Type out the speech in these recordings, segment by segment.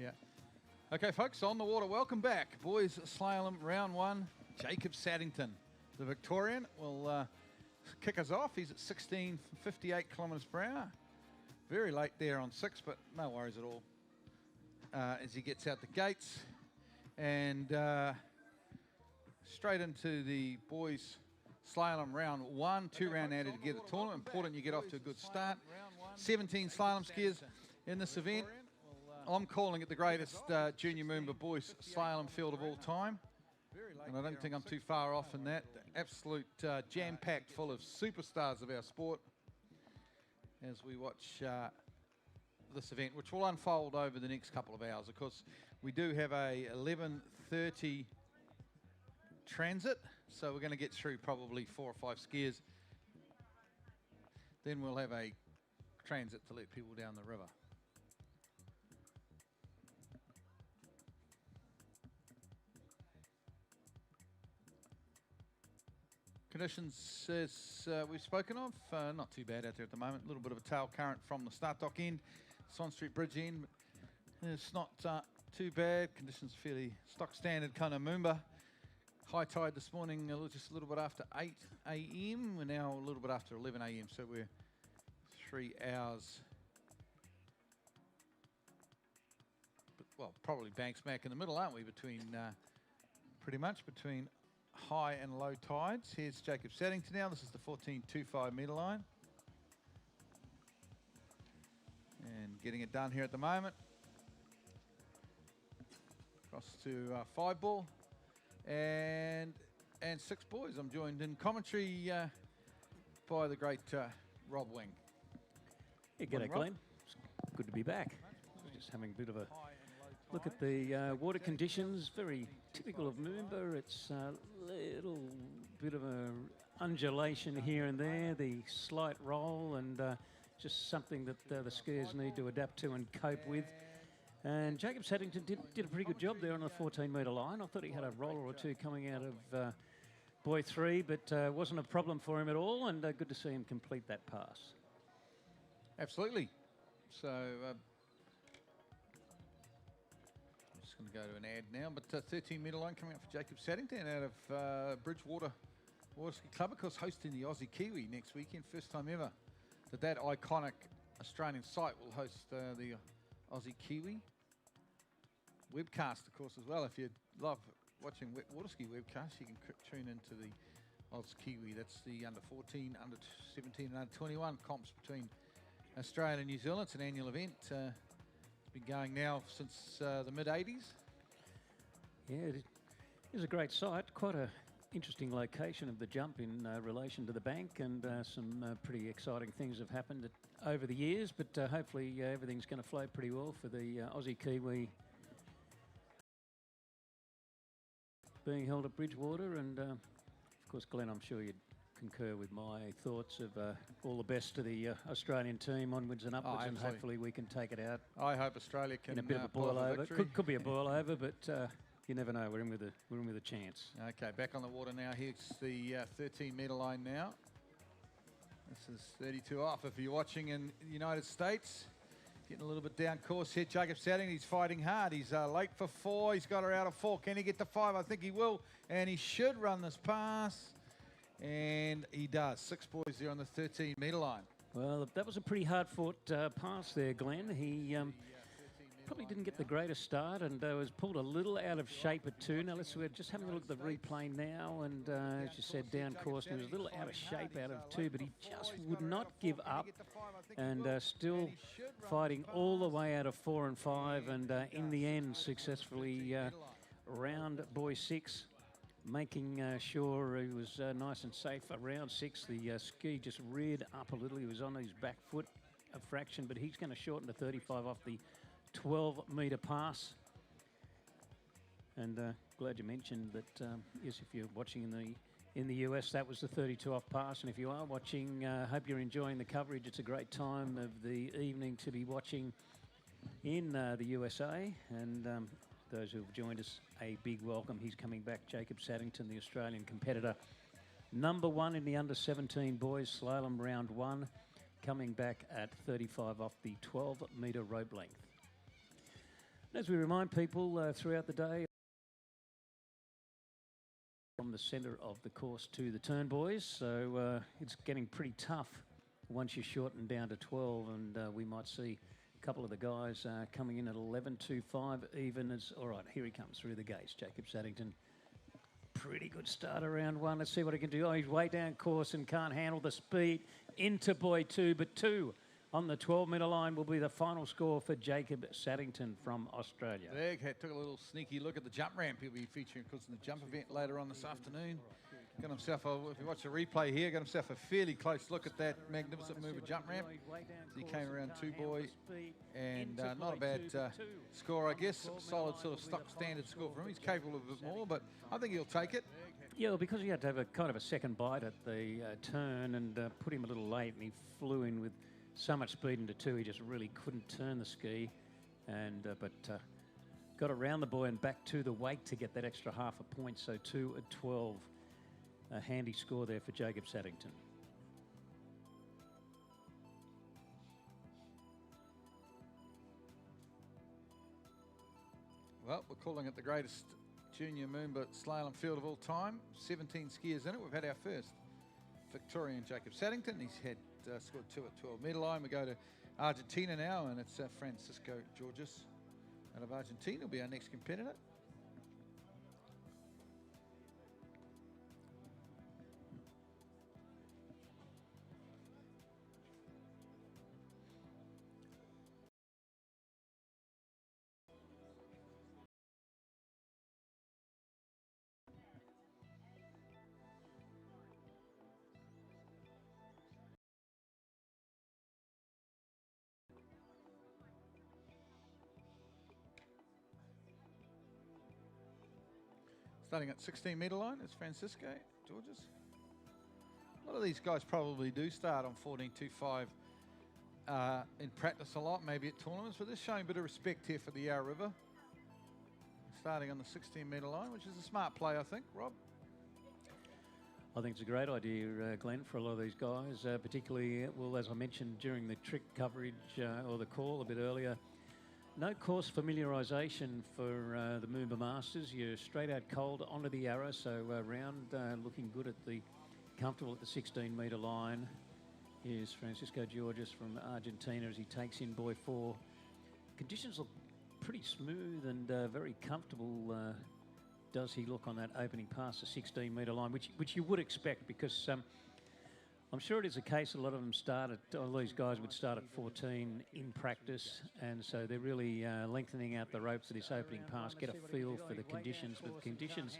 Yeah. Okay, folks, on the water. Welcome back. Boys slalom round 1. Jacob Saddington, the Victorian, will kick us off. He's at 16:58 kilometres per hour. Very late there on 6, but no worries at all as he gets out the gates. And straight into the boys slalom round 1. 2 round added to get the tournament. Important you get off to a good start. 17 slalom skiers in this event. I'm calling it the greatest junior MOOMBA boys slalom field of all time. And I don't think I'm too far off in that. Absolute jam-packed full of superstars of our sport as we watch this event, which will unfold over the next couple of hours. Of course, we do have a 11:30 transit, so we're going to get through probably 4 or 5 skiers. Then we'll have a transit to let people down the river. Conditions, as we've spoken of, not too bad out there at the moment. A little bit of a tail current from the start dock end, Swan Street Bridge end. It's not too bad. Conditions fairly stock standard kind of MOOMBA. High tide this morning, just a little bit after 8 a.m. We're now a little bit after 11 a.m. So we're 3 hours. Well, probably bang smack in the middle, aren't we? Between pretty much between high and low tides. Here's Jacob Saddington now. This is the 14.25 metre line. And getting it done here at the moment. Across to 5 ball. And 6 boys. I'm joined in commentary by the great Rob Wing. Yeah, g'day, Glenn. It's good to be back. Just having a bit of a look at the water conditions. Very typical of MOOMBA. It's a little bit of a undulation here and there, the slight roll, and just something that the skiers need to adapt to and cope with. And Jacob Saddington did a pretty good job there on the 14-metre line. I thought he had a roller or two coming out of Boy 3, but wasn't a problem for him at all, and good to see him complete that pass. Absolutely. So I'm just going to go to an ad now, but 13-metre line coming up for Jacob Saddington out of Bridgewater Water Ski Club, of course, hosting the Aussie Kiwi next weekend. First time ever that iconic Australian site will host the Aussie Kiwi. Webcast, of course, as well. If you love watching water ski webcasts, you can tune into the Aussie Kiwi. That's the under 14, under 17 and under 21 comps between Australia and New Zealand. It's an annual event. It's been going now since the mid-80s. Yeah, it is a great site. Quite a interesting location of the jump in relation to the bank, and some pretty exciting things have happened over the years, but hopefully everything's going to flow pretty well for the Aussie Kiwi being held at Bridgewater. And of course, Glenn, I'm sure you'd concur with my thoughts of all the best to the Australian team onwards and upwards, and hopefully we can take it out. I hope Australia can in a bit of a boil over. Could be a boil over, but you never know. We're in with a chance. Okay, back on the water now. Here's the 13-metre line now. This is 32 off. If you're watching in the United States, getting a little bit down course here. Jacob Saddington, he's fighting hard. He's late for 4. He's got her out of 4. Can he get to 5? I think he will, and he should run this pass. And he does. 6 boys there on the 13-metre line. Well, that was a pretty hard-fought pass there, Glenn. He probably didn't get the greatest start and was pulled a little out of shape at 2. Now, we're just having a look at the replay now, and as you said, down course, and he was a little out of shape out of 2, but he just would not give up, and still fighting all the way out of 4 and 5, and in the end, successfully round Boy 6. Making sure he was nice and safe around 6. The ski just reared up a little. He was on his back foot a fraction, but he's going to shorten to 35 off the 12-metre pass. And glad you mentioned that, yes, if you're watching in the US, that was the 32 off pass. And if you are watching, hope you're enjoying the coverage. It's a great time of the evening to be watching in the USA. And those who have joined us, a big welcome. He's coming back, Jacob Saddington, the Australian competitor. Number 1 in the under-17 boys slalom round 1, coming back at 35 off the 12-metre rope length. As we remind people throughout the day, from the centre of the course to the turn, boys, so it's getting pretty tough once you shorten down to 12, and we might see a couple of the guys coming in at 11.25 even as... All right, here he comes through the gates, Jacob Saddington. Pretty good start around one. Let's see what he can do. Oh, he's way down course and can't handle the speed into buoy 2, but 2 on the 12-metre line will be the final score for Jacob Saddington from Australia. Zack took a little sneaky look at the jump ramp. He'll be featuring, of course, in the jump event later on this afternoon. Got himself, if you watch the replay here, got himself a fairly close look at that magnificent MOOMBA jump ramp. He came around 2 buoy, and not a bad score, I guess. Solid sort of stock standard score for him. He's capable of a bit more, but I think he'll take it. Yeah, well, because he had to have a kind of a second bite at the turn and put him a little late, and he flew in with so much speed into 2, he just really couldn't turn the ski, and but got around the buoy and back to the wake to get that extra half a point, so 2 at 12. A handy score there for Jacob Saddington. Well, we're calling it the greatest junior MOOMBA slalom field of all time. 17 skiers in it. We've had our first Victorian, Jacob Saddington. He's had scored 2 at 12-metre line. We go to Argentina now, and it's Francisco Georges out of Argentina will be our next competitor. Starting at 16-metre line, it's Francisco Georges. A lot of these guys probably do start on 14.25 in practice a lot, maybe at tournaments, but they're showing a bit of respect here for the Yarra River. Starting on the 16-metre line, which is a smart play, I think, Rob. I think it's a great idea, Glenn, for a lot of these guys, particularly, well, as I mentioned during the trick coverage or the call a bit earlier, no course familiarisation for the MOOMBA Masters. You're straight out cold onto the Yarra, so round looking good at the comfortable at the 16-metre line. Here's Francisco Georges from Argentina as he takes in buoy 4. Conditions look pretty smooth and very comfortable. Does he look on that opening pass the 16-metre line, which you would expect, because I'm sure it is a case a lot of them all these guys would start at 14 in practice, and so they're really lengthening out the ropes for this opening pass, get a feel for the conditions. But the conditions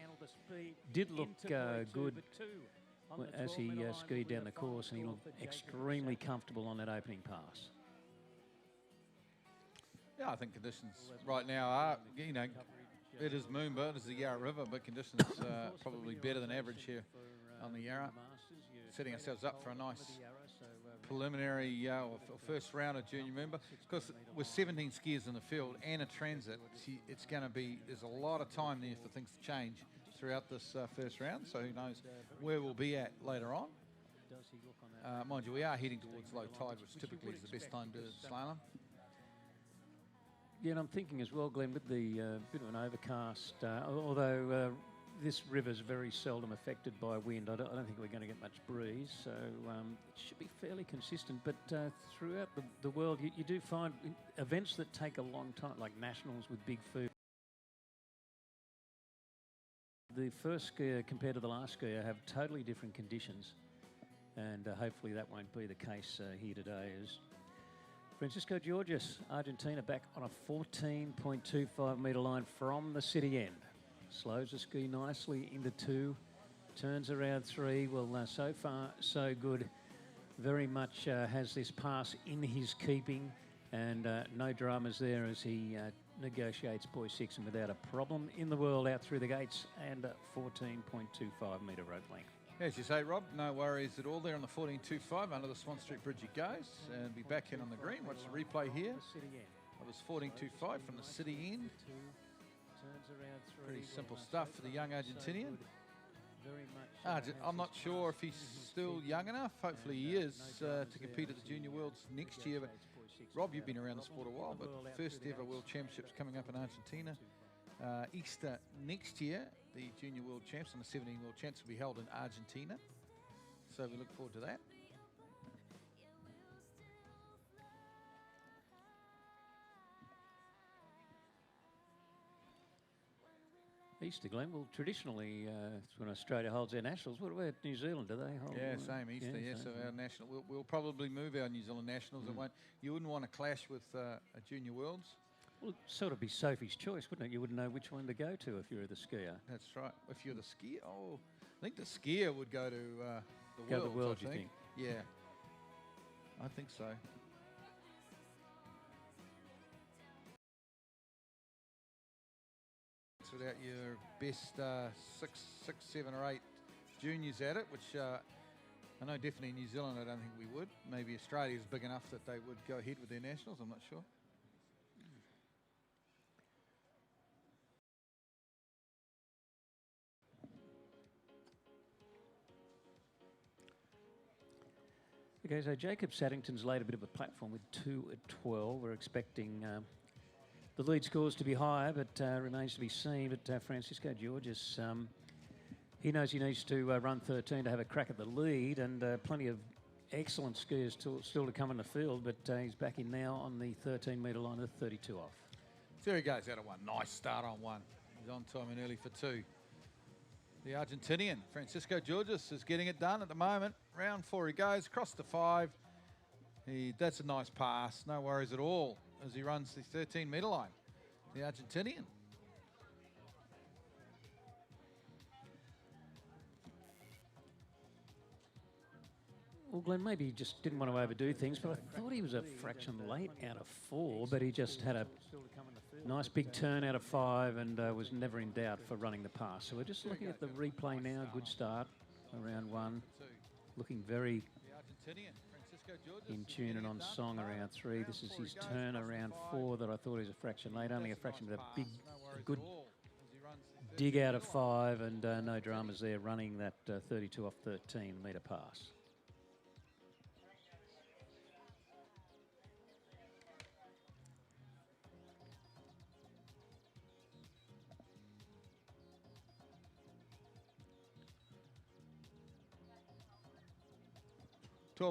did look good as he skied down the course, and he looked extremely comfortable on that opening pass. Yeah, I think conditions right now are, you know, it is MOOMBA, it is the Yarra River, but conditions probably better than average here on the Yarra. Setting ourselves up for a nice preliminary or first round of junior MOOMBA. Because with 17 skiers in the field and a transit, it's going to be, there's a lot of time there for things to change throughout this first round. So who knows where we'll be at later on. Mind you, we are heading towards low tide, which typically is the best time to slalom. Yeah, and I'm thinking as well, Glenn, with the bit of an overcast, although this river's very seldom affected by wind. I don't think we're going to get much breeze, so it should be fairly consistent. But throughout the world, you do find events that take a long time, like nationals with big food. The first skier compared to the last skier have totally different conditions, and hopefully that won't be the case here today. As Francisco Georges, Argentina, back on a 14.25 metre line from the city end. Slows the ski nicely into 2, turns around 3. Well, so far, so good. Very much has this pass in his keeping, and no dramas there as he negotiates buoy 6 and without a problem in the world out through the gates and 14.25 metre rope length. As you say, Rob, no worries at all there on the 14.25. Under the Swan Street Bridge he goes, and be back in on the green. Watch the replay here. It was 14.25 from the city end. Pretty simple stuff for the young Argentinian. I'm not sure if he's still young enough. Hopefully he is to compete at the Junior Worlds next year. But Rob, you've been around the sport a while, but first ever World Championships coming up in Argentina. Easter next year, the Junior World Champs and the 17 World Champs will be held in Argentina. So we look forward to that. Easter, Glenn. Well, traditionally, it's when Australia holds their nationals. What about New Zealand? Do they hold? Yeah, same Easter. Yeah, so our national, we'll probably move our New Zealand nationals. You wouldn't want to clash with a Junior Worlds. Well, it'd sort of be Sophie's choice, wouldn't it? You wouldn't know which one to go to if you were the skier. That's right. If you're the skier, I think the skier would go to the Go Worlds. to the Worlds, you think? Yeah, I think so. Without your best six, 7 or 8 juniors at it, which I know definitely New Zealand, I don't think we would. Maybe Australia is big enough that they would go ahead with their nationals, I'm not sure. Okay, so Jacob Saddington's laid a bit of a platform with 2 at 12. We're expecting the lead scores to be higher, but remains to be seen. But Francisco Georges, he knows he needs to run 13 to have a crack at the lead, and plenty of excellent skiers still to come in the field, but he's back in now on the 13-metre line with 32 off. There he goes, out of 1. Nice start on 1. He's on time and early for 2. The Argentinian, Francisco Georges, is getting it done at the moment. Round 4 he goes, across the 5. That's a nice pass, no worries at all, as he runs the 13-metre line. The Argentinian. Well, Glenn, maybe he just didn't want to overdo things, but I thought he was a fraction late out of 4, but he just had a nice big turn out of 5 and was never in doubt for running the pass. So we're just looking at the replay now. Good start around 1. Looking very in tune and on song around 3. This is his turn around 4 that I thought he was a fraction late. Only a fraction, but a good dig out of 5 and no dramas there, running that 32 off 13-metre pass.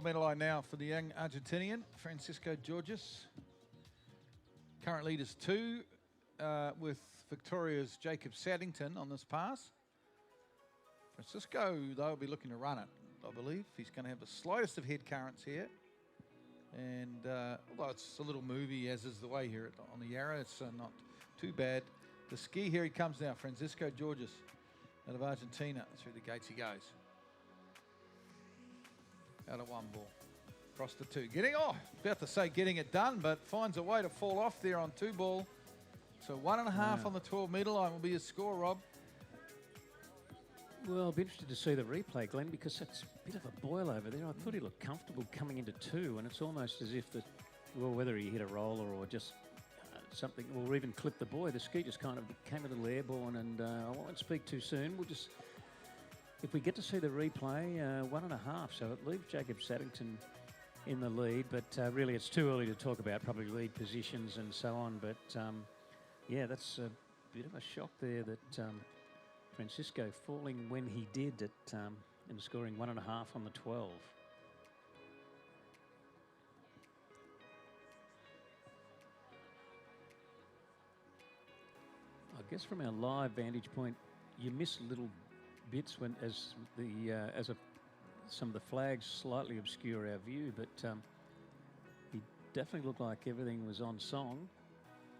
Metre line now for the young Argentinian, Francisco Georges. Current lead is 2 with Victoria's Jacob Saddington on this pass. Francisco, they'll be looking to run it, I believe. He's going to have the slightest of head currents here. And although it's a little movie, as is the way here on the Yarra, it's not too bad. The ski, here he comes now, Francisco Georges out of Argentina. Through the gates he goes. Out of 1 ball, across the 2. About to say getting it done, but finds a way to fall off there on 2 ball. So 1.5 on the 12-metre line will be his score, Rob. Well, I'll be interested to see the replay, Glenn, because that's a bit of a boil over there. I thought he looked comfortable coming into 2, and it's almost as if whether he hit a roller or just something, or even clipped the buoy. The ski just kind of came a little airborne, and I won't speak too soon. We'll just... If we get to see the replay, 1.5, so it leaves Jacob Saddington in the lead, but really it's too early to talk about probably lead positions and so on. But yeah, that's a bit of a shock there that Francisco falling when he did at, and scoring 1.5 on the 12. I guess from our live vantage point, you miss little bits when some of the flags slightly obscure our view, but he definitely looked like everything was on song.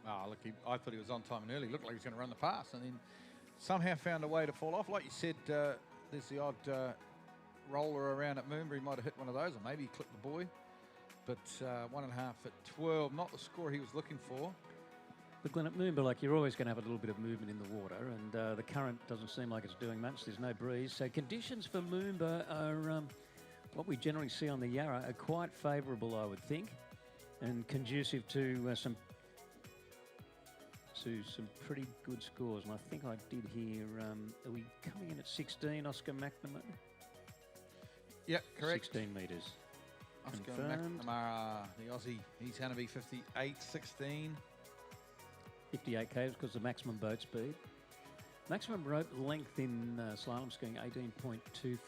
Oh, look, I thought he was on time and early. Looked like he was going to run the pass, and then somehow found a way to fall off. Like you said, there's the odd roller around at MOOMBA. He might have hit one of those, or maybe he clipped the buoy. But 1.5 at 12, not the score he was looking for. But Glenn, at MOOMBA, like, you're always going to have a little bit of movement in the water, and the current doesn't seem like it's doing much. There's no breeze. So conditions for MOOMBA are what we generally see on the Yarra are quite favourable, I would think, and conducive to some pretty good scores. And I think I did hear, are we coming in at 16, Oscar McNamara? Yep, correct. 16 metres. Oscar confirmed. McNamara, the Aussie, he's going to be 58.16. 58 k's because the maximum boat speed. Maximum rope length in slalom skiing, 18.25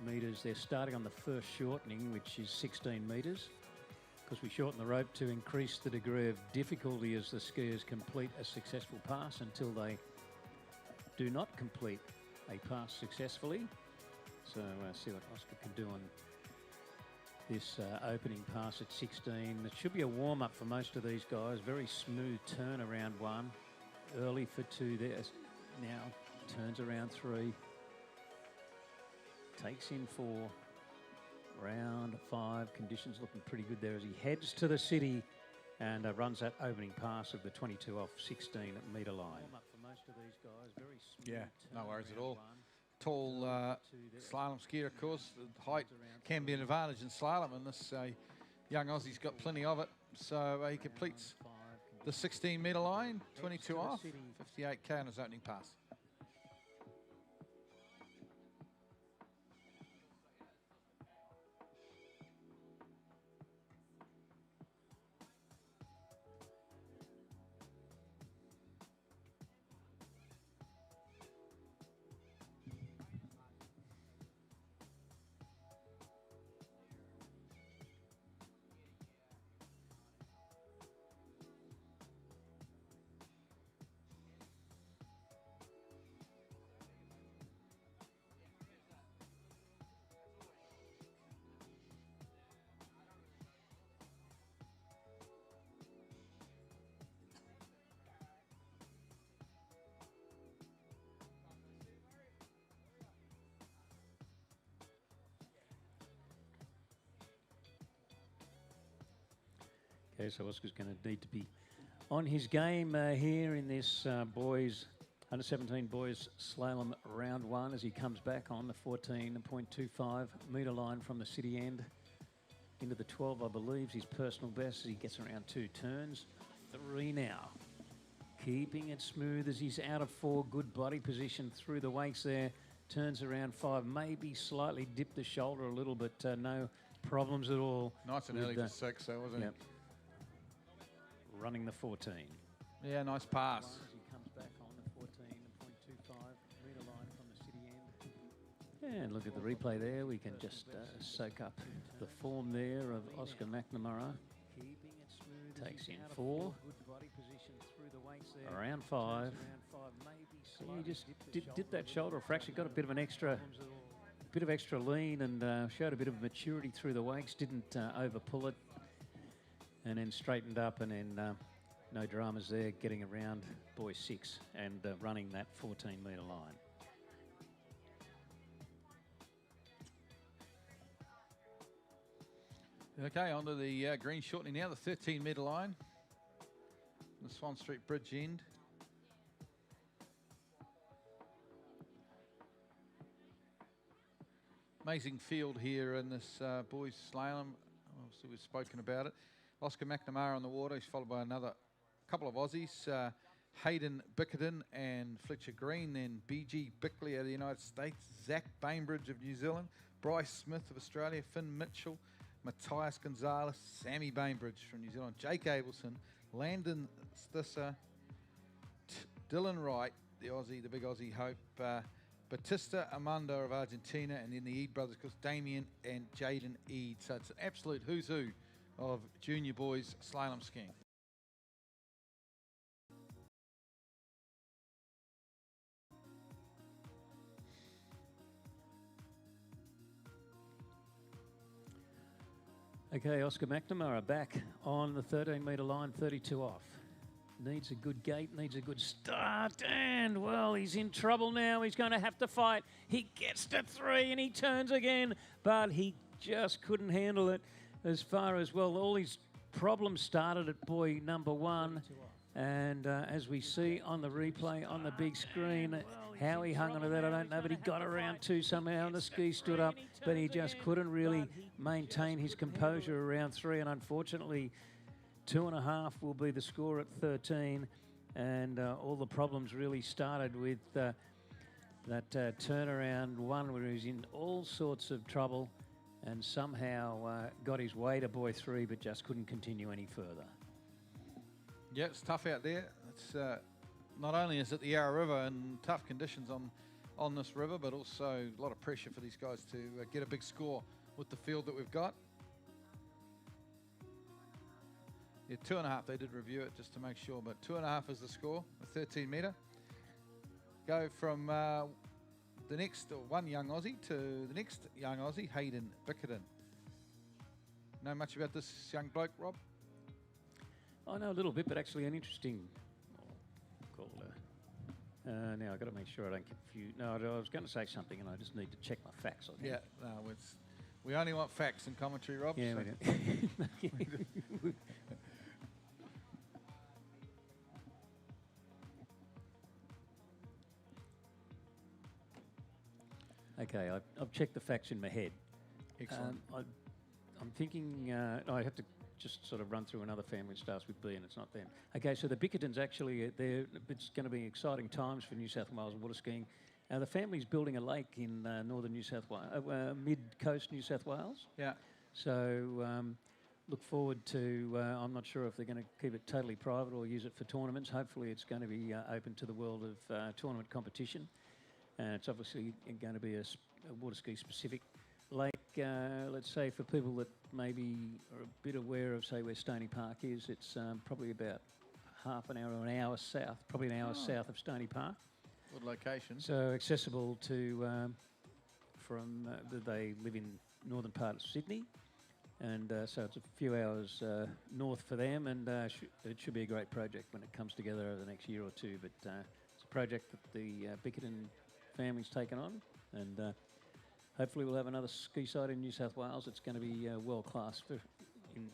metres. They're starting on the first shortening, which is 16 metres, because we shorten the rope to increase the degree of difficulty as the skiers complete a successful pass until they do not complete a pass successfully. So see what Oscar can do on this opening pass at 16. It should be a warm-up for most of these guys. Very smooth turn around 1. Early for 2 there. Now turns around 3. Takes in 4. Round 5. Conditions looking pretty good there as he heads to the city and runs that opening pass of the 22 off 16 metre line. Warm-up for most of these guys. Very smooth. Yeah, no worries at all. Tall slalom skier, of course. The height can be an advantage in slalom, and this young Aussie's got plenty of it. So he completes the 16 metre line, 22 off, 58k on his opening pass. Okay, so Oscar's going to need to be on his game here in this boys, under 17 boys slalom round 1 as he comes back on the 14.25 metre line from the city end into the 12, I believe, his personal best as he gets around 2 turns. 3 now. Keeping it smooth as he's out of 4. Good body position through the wakes there. Turns around 5. Maybe slightly dipped the shoulder a little, but no problems at all. Nice and early for 6, though, wasn't it? Running the 14. Yeah, nice pass. As he comes back on the 14.25 metre line from the city end. And look at the replay there. We can just soak up the form there of Oscar McNamara. Takes in 4. Around 5. So he just did that shoulder fraction. Got a bit of an extra lean and showed a bit of maturity through the wakes. Didn't overpull it. And then straightened up, and then no dramas there, getting around boy 6 and running that 14 metre line. Okay, onto the green shortening now, the 13 metre line. The Swan Street Bridge end. Amazing field here in this boys slalom. Obviously, we've spoken about it. Oscar McNamara on the water. He's followed by another couple of Aussies, Hayden Bickerton and Fletcher Green. Then BG Bickley out of the United States, Zack Bainbridge of New Zealand, Bryce Smith of Australia, Finn Mitchell, Matias Gonzalez, Sammy Bainbridge from New Zealand, Jake Abelson, Landon Stisher, Dylan Wright, the Aussie, the big Aussie hope, Bautista Ahumada of Argentina, and then the Eid brothers, of course, Damian and Jaden Eid. So it's an absolute who's who of junior boys slalom skiing. Okay, Oscar McNamara back on the 13 metre line, 32 off. Needs a good gate, needs a good start, and, well, he's in trouble now. He's going to have to fight. He gets to 3 and he turns again, but he just couldn't handle it as far as, well, all his problems started at boy number 1. And as we see on the replay on the big screen, how he hung onto that, I don't know, but he got around 2 somehow, and the ski stood up, but he just couldn't really maintain his composure around 3, and unfortunately, 2.5 will be the score at 13, and all the problems really started with that turnaround 1 where he was in all sorts of trouble, and somehow got his way to buoy 3, but just couldn't continue any further. Yeah, it's tough out there. It's not only is it the Yarra River and tough conditions on this river, but also a lot of pressure for these guys to get a big score with the field that we've got. Yeah, 2.5. They did review it just to make sure, but 2.5 is the score, a 13 metre. Go from the next one young Aussie to the next young Aussie, Hayden Bickerton. Know much about this young bloke, Rob? I know a little bit, but actually an interesting call. Now I've got to make sure I don't confuse. No, I was going to say something, and I just need to check my facts. I think. Yeah, no, we only want facts in commentary, Rob. Yeah, so. we do. Okay, I've checked the facts in my head. Excellent. I'm thinking I have to just sort of run through another family that starts with B and it's not them. Okay, so the Bickertons actually, it's going to be exciting times for New South Wales water skiing. The family's building a lake in northern New South Wales, mid-coast New South Wales. Yeah. So look forward to, I'm not sure if they're going to keep it totally private or use it for tournaments. Hopefully it's going to be open to the world of tournament competition. It's obviously going to be a water ski specific lake. Let's say for people that maybe are a bit aware of, say, where Stony Park is, it's probably about half an hour or an hour south, probably an hour south of Stony Park. Good location. So accessible to from they live in northern part of Sydney, and so it's a few hours north for them, and it should be a great project when it comes together over the next year or two. But it's a project that the Bickerton family's taken on, and hopefully we'll have another ski site in New South Wales. It's going to be world class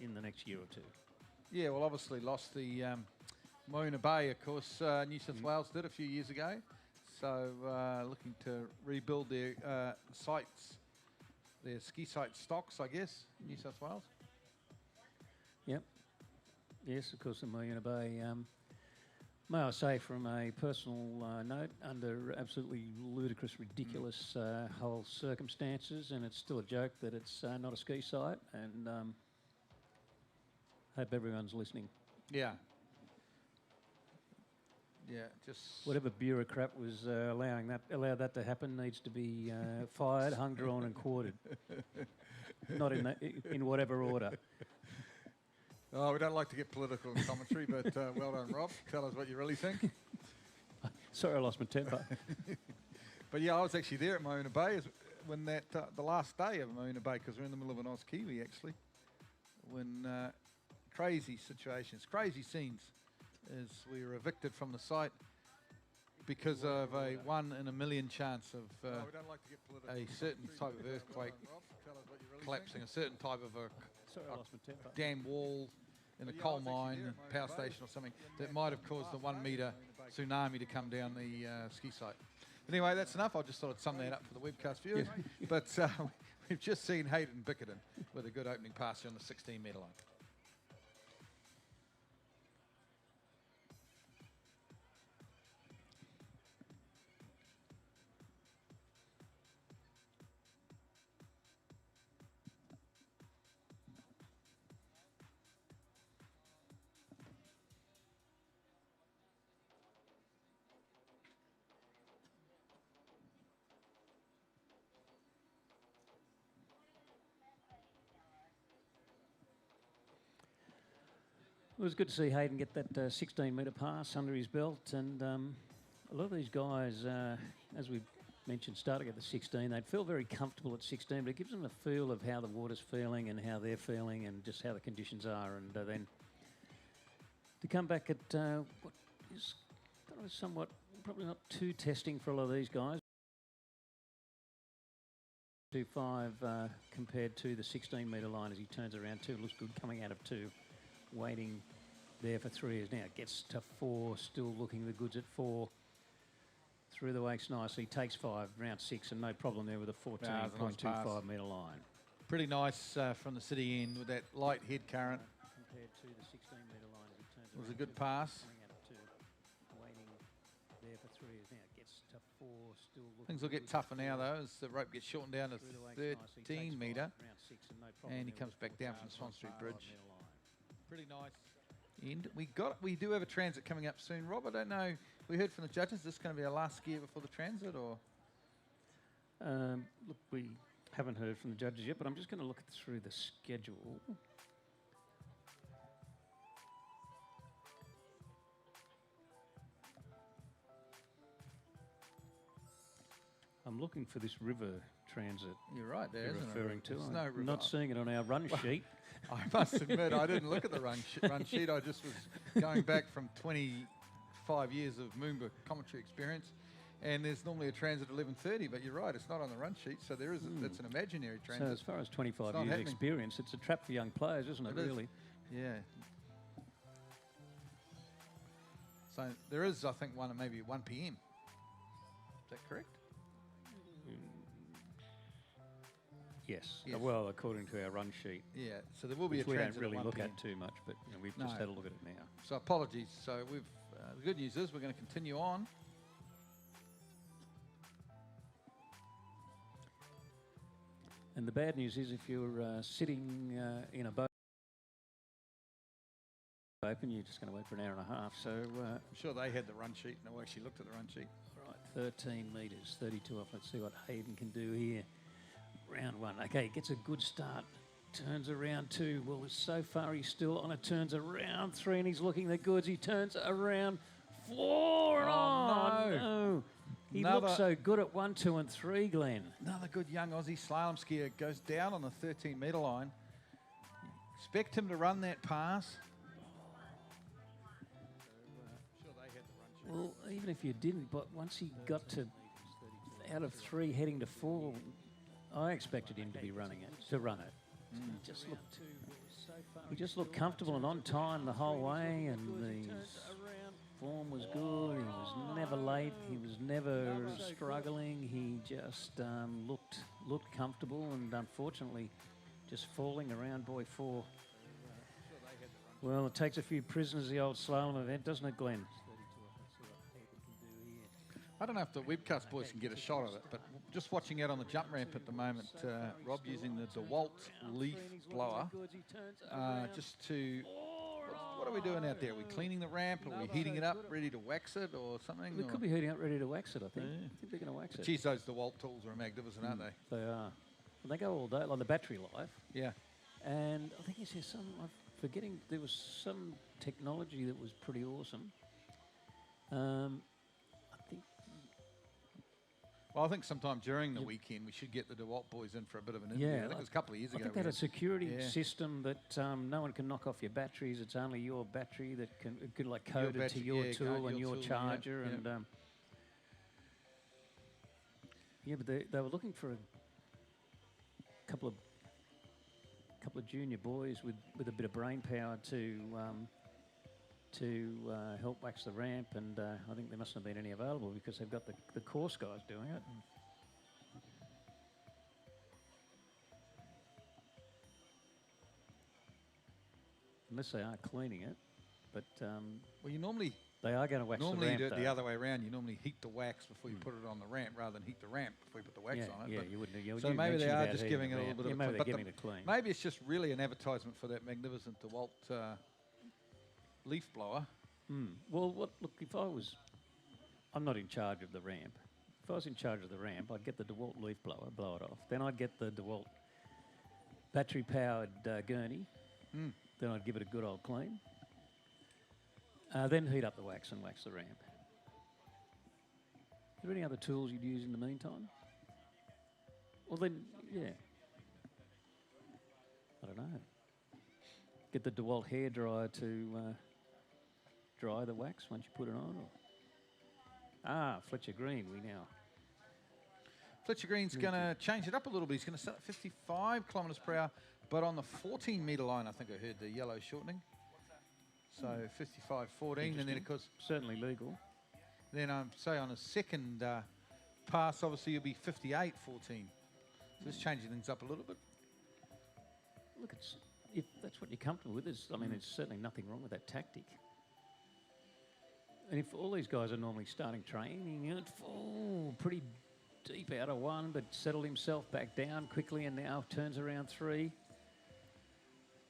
in the next year or two. Yeah, well, obviously lost the Moona Bay, of course, New South Wales did a few years ago. So looking to rebuild their sites, their ski site stocks, I guess, in New South Wales. Yep. Yes, of course, the Moona Bay. May I say, from a personal note, under absolutely ludicrous, ridiculous whole circumstances, and it's still a joke that it's not a ski site, and hope everyone's listening. Yeah. Yeah, just... Whatever bureaucrat was allowed that to happen needs to be fired, hung, drawn and quartered. Not in whatever order. Oh, we don't like to get political in commentary, but well done, Rob. Tell us what you really think. Sorry, I lost my temper. But yeah, I was actually there at Moona Bay when that the last day of Moona Bay, because we're in the middle of an Oz Kiwi actually, when crazy situations, crazy scenes, as we were evicted from the site because of a 1 in a million chance of a certain type of earthquake collapsing, a certain type of a dam wall in a coal mine, power station or something that might have caused the 1 metre tsunami to come down the ski site. Anyway, that's enough. I just thought I'd sum that up for the webcast viewers. But we've just seen Hayden Bickerton with a good opening pass on the 16 metre line. It was good to see Hayden get that 16-metre pass under his belt, and a lot of these guys, as we mentioned, starting at the 16, they'd feel very comfortable at 16, but it gives them a feel of how the water's feeling and how they're feeling and just how the conditions are, and then to come back at what is kind of somewhat, probably not too testing for a lot of these guys. 2.5 compared to the 16-metre line as he turns around 2, looks good coming out of 2. Waiting there for 3 is now gets to 4, still looking the goods at 4. Through the wakes nicely, takes 5, round 6, and no problem there with a 14.25 metre line. Pretty nice from the city end with that light head current. Compared to the 16-metre line as he turns it was a good pass. Waiting there for 3 is now gets Things will get tougher now, though, as the rope gets shortened down to 13 metre. And he comes back down from the Swan Street Bridge. Pretty nice. And we do have a transit coming up soon. Rob, I don't know, we heard from the judges, is this going to be our last skier before the transit, or? Look, we haven't heard from the judges yet, but I'm just going to look through the schedule. I'm looking for this river transit. You're right, there you're isn't referring to. I'm no not seeing it on our run sheet. I must admit, I didn't look at the run sheet. I just was going back from 25 years of MOOMBA commentary experience, and there's normally a transit at 11:30. But you're right, it's not on the run sheet, so there is. That's an imaginary transit. So as far as 25 years experience, it's a trap for young players, isn't it? Really? Yeah. So there is, I think, one at maybe 1 p.m. Is that correct? Yes. Well, according to our run sheet. Yeah, so there will be a transit transit we don't really look PM. at too much, but you know, we've just had a look at it now. So apologies. So we've the good news is we're going to continue on. And the bad news is if you're sitting in a boat open, you're just going to wait for an hour and a half. So I'm sure they had the run sheet and they actually looked at the run sheet. Right, 13 metres, 32 off. Let's see what Hayden can do here. Round one. Okay, gets a good start. Turns around two. Well, so far he's still on it. Turns around three and he's looking the goods. He turns around four. Oh, no. He looks so good at 1, 2 and 3, Glenn. Another good young Aussie slalom skier goes down on the 13 metre line. Expect him to run that pass. Well, even if you didn't, but once he got to out of 3 heading to 4, I expected him to be running it, to run it. He just looked comfortable and on time the whole way, and the form was good. He was never late. He was never struggling. He just looked comfortable, and unfortunately, just falling around buoy 4. Well, it takes a few prisoners, the old slalom event, doesn't it, Glenn? I don't know if the webcast boys can get a shot of it, but just watching out on the jump ramp at the moment, Rob using the DeWalt leaf blower, just to, what are we doing out there? Are we cleaning the ramp? Are we heating it up, ready to wax it or something? We could be heating up, ready to wax it, I think. I think they're going to wax it. Geez, those DeWalt tools are magnificent, aren't they? They are. Well, they go all day, like the battery life. Yeah. And I think he says I'm forgetting, there was some technology that was pretty awesome. Well, I think sometime during the weekend we should get the DeWalt boys in for a bit of an interview. I think it was a couple of years ago. I think they had a security system that no one can knock off your batteries. It's only your battery that can like code it to your tool and your charger. And but they were looking for a couple of junior boys with a bit of brain power to help wax the ramp, and I think there mustn't have been any available because they've got the course guys doing it. Unless they are cleaning it, but well, you normally they are going to wax the ramp. Normally you do it the other way around. You normally heat the wax before you put it on the ramp, rather than heat the ramp before you put the wax on it. Yeah, you wouldn't. So maybe they are just giving it a little bit of maybe they're giving it a clean. Maybe it's just really an advertisement for that magnificent DeWalt leaf blower. Well, look, if I'm not in charge of the ramp. If I was in charge of the ramp, I'd get the DeWalt leaf blower, blow it off. Then I'd get the DeWalt battery-powered gurney. Then I'd give it a good old clean. Then heat up the wax and wax the ramp. Are there any other tools you'd use in the meantime? Well, then, yeah. I don't know. Get the DeWalt hairdryer to dry the wax once you put it on. Fletcher Green, Fletcher Green's going to change it up a little bit. He's going to start at 55 kilometres per hour, but on the 14 metre line, I think I heard the yellow shortening. So 55.14, and then of course certainly legal. Then say on a second pass, obviously you'll be 58.14. So just changing things up a little bit. Look, if that's what you're comfortable with, there's certainly nothing wrong with that tactic. And if all these guys are normally starting training, it fall pretty deep out of one, but settled himself back down quickly and now turns around 3.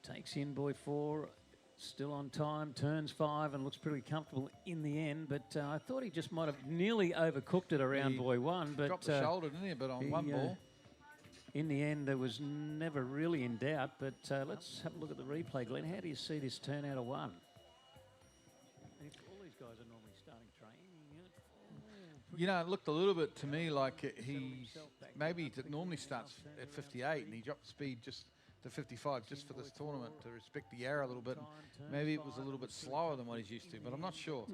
Takes in buoy 4, still on time, turns 5 and looks pretty comfortable in the end. But I thought he just might have nearly overcooked it around buoy 1. But dropped the shoulder, didn't he, but on one ball. In the end, there was never really in doubt. But let's have a look at the replay, Glenn. How do you see this turn out of 1? If all these guys are normally starting training, you know, it looked a little bit to me like he maybe normally starts at 58 and he dropped speed just to 55 just for this tournament to respect the air a little bit. Maybe it was a little bit slower than what he's used to, but I'm not sure.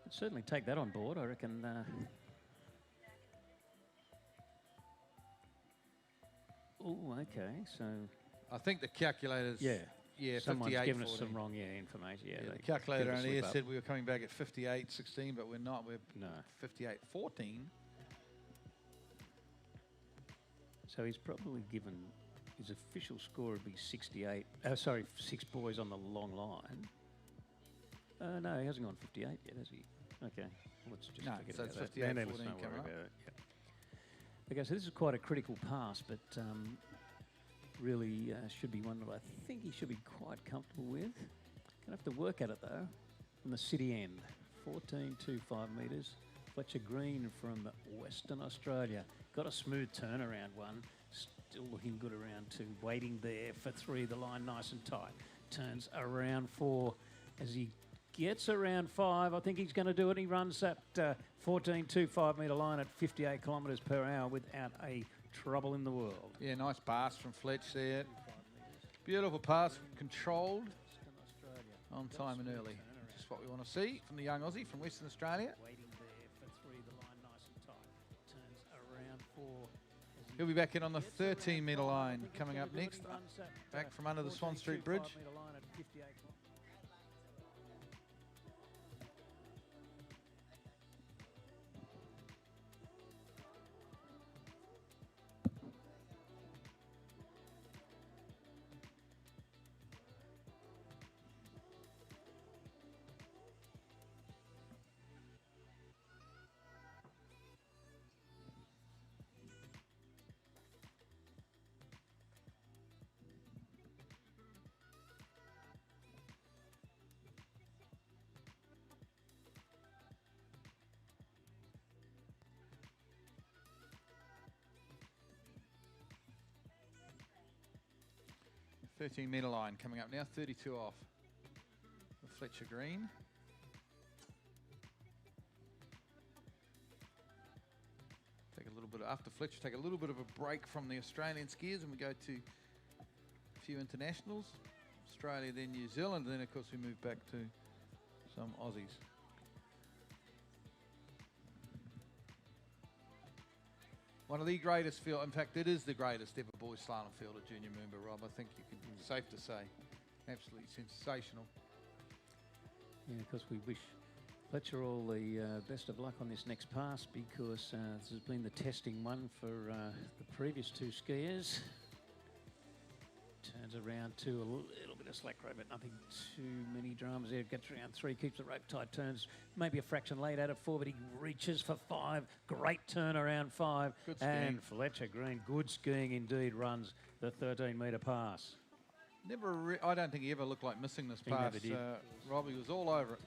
I'd certainly take that on board, I reckon. Oh, okay, so... I think the calculators... Yeah, someone's 58, given us 14. some wrong information. Yeah, the calculator on here said we were coming back at 58.16, but we're not. We're 58.14. So he's probably given his official score would be 68. Sorry, 6 buoys on the long line. No, he hasn't gone 58 yet, has he? Okay, let's just forget so about it's that. 58.14 Let's not worry coming up. about it. Yeah. Okay, so this is quite a critical pass, but really should be one that I think he should be quite comfortable with. Gonna have to work at it though. From the city end, 14.25 metres. Fletcher Green from Western Australia. Got a smooth turn around 1. Still looking good around 2. Waiting there for 3. The line nice and tight. Turns around 4. As he gets around 5, I think he's going to do it. He runs that 14.25 metre line at 58 kilometres per hour without a trouble in the world. Yeah, nice pass from Fletch there. Beautiful pass, controlled, on time and early. Just what we want to see from the young Aussie from Western Australia. Waiting there for 3, the line nice and tight. Turns around 4. He'll be back in on the 13 metre line coming up next. Back from under the Swan Street Bridge. 13 metre line coming up now, 32 off with Fletcher Green. Take a little bit after Fletcher, take a little bit of a break from the Australian skiers, and we go to a few internationals. Australia, then New Zealand, and then of course we move back to some Aussies. One of the greatest field, in fact, it is the greatest ever boys slalom field at Junior Moomba, Rob. I think you can, safe to say, absolutely sensational. Yeah, because we wish Fletcher all the best of luck on this next pass, because this has been the testing one for the previous 2 skiers. Turns around 2, a little bit of slack rope, but nothing too many dramas there. Gets around 3, keeps the rope tight, turns maybe a fraction late out of 4, but he reaches for 5. Great turn around 5. Good skiing. And Fletcher Green, good skiing indeed, runs the 13 metre pass. I don't think he ever looked like missing this pass. Never did. Robbie was all over it.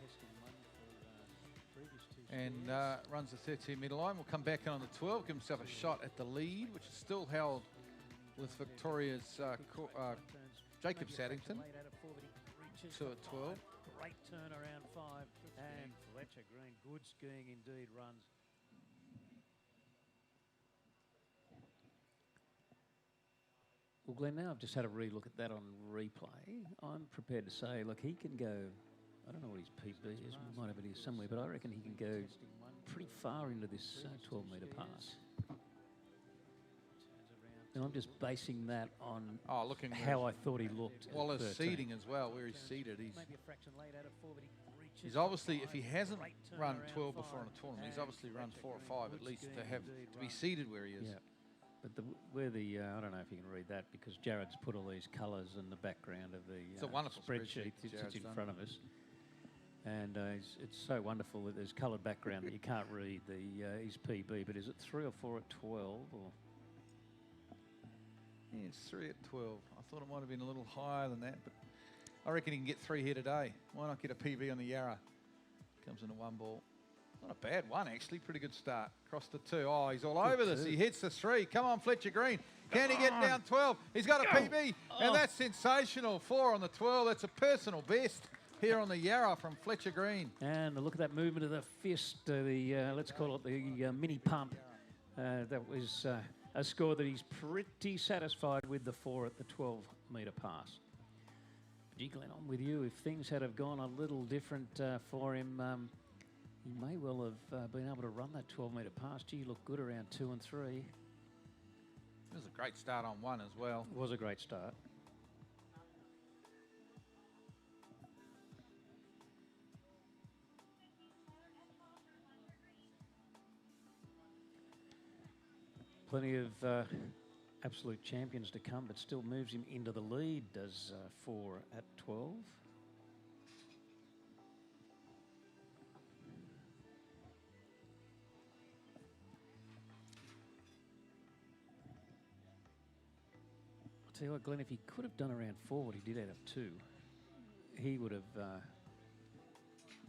And runs the 13 metre line. We'll come back in on the 12, give himself a shot at the lead, which is still held with Victoria's Jacob Saddington. 2 at 12. Great turn around 5. And Fletcher Green, good skiing indeed, runs. Well, Glenn, now I've just had a re-look at that on replay. I'm prepared to say, look, he can go, I don't know what his PB is, we might have it here somewhere, but I reckon he can go pretty far into this 12 metre pass. And I'm just basing that on how I thought he looked. Well, his seating as well, where he's seated. He's obviously, if he hasn't run 12 before in a tournament, he's obviously run 4 or 5 at least to be seated where he is. Yeah. But where the I don't know if you can read that because Jared's put all these colours in the background of the it's a wonderful spreadsheet that sits in front of us. And it's so wonderful that there's coloured background that you can't read his PB. But is it 3 or 4 at 12? Or? Yeah, it's 3 at 12. I thought it might have been a little higher than that, but I reckon he can get 3 here today. Why not get a PB on the Yarra? Comes into 1 ball. Not a bad one, actually. Pretty good start. Cross to 2. Oh, he's all over this. He hits the 3. Come on, Fletcher Green. Can he get down 12? He's got a PB, and that's sensational. 4 on the 12. That's a personal best here on the Yarra from Fletcher Green. And look at that movement of the fist, let's call it the mini pump. That was a score that he's pretty satisfied with, the 4 at the 12-metre pass. Gee, Glenn, I'm with you. If things had have gone a little different for him, he may well have been able to run that 12-metre pass. Gee, he looked good around 2 and 3. It was a great start on 1 as well. It was a great start. Plenty of absolute champions to come, but still moves him into the lead, does 4 at 12. I'll tell you what, Glenn, if he could have done around 4 what he did out of 2, he would have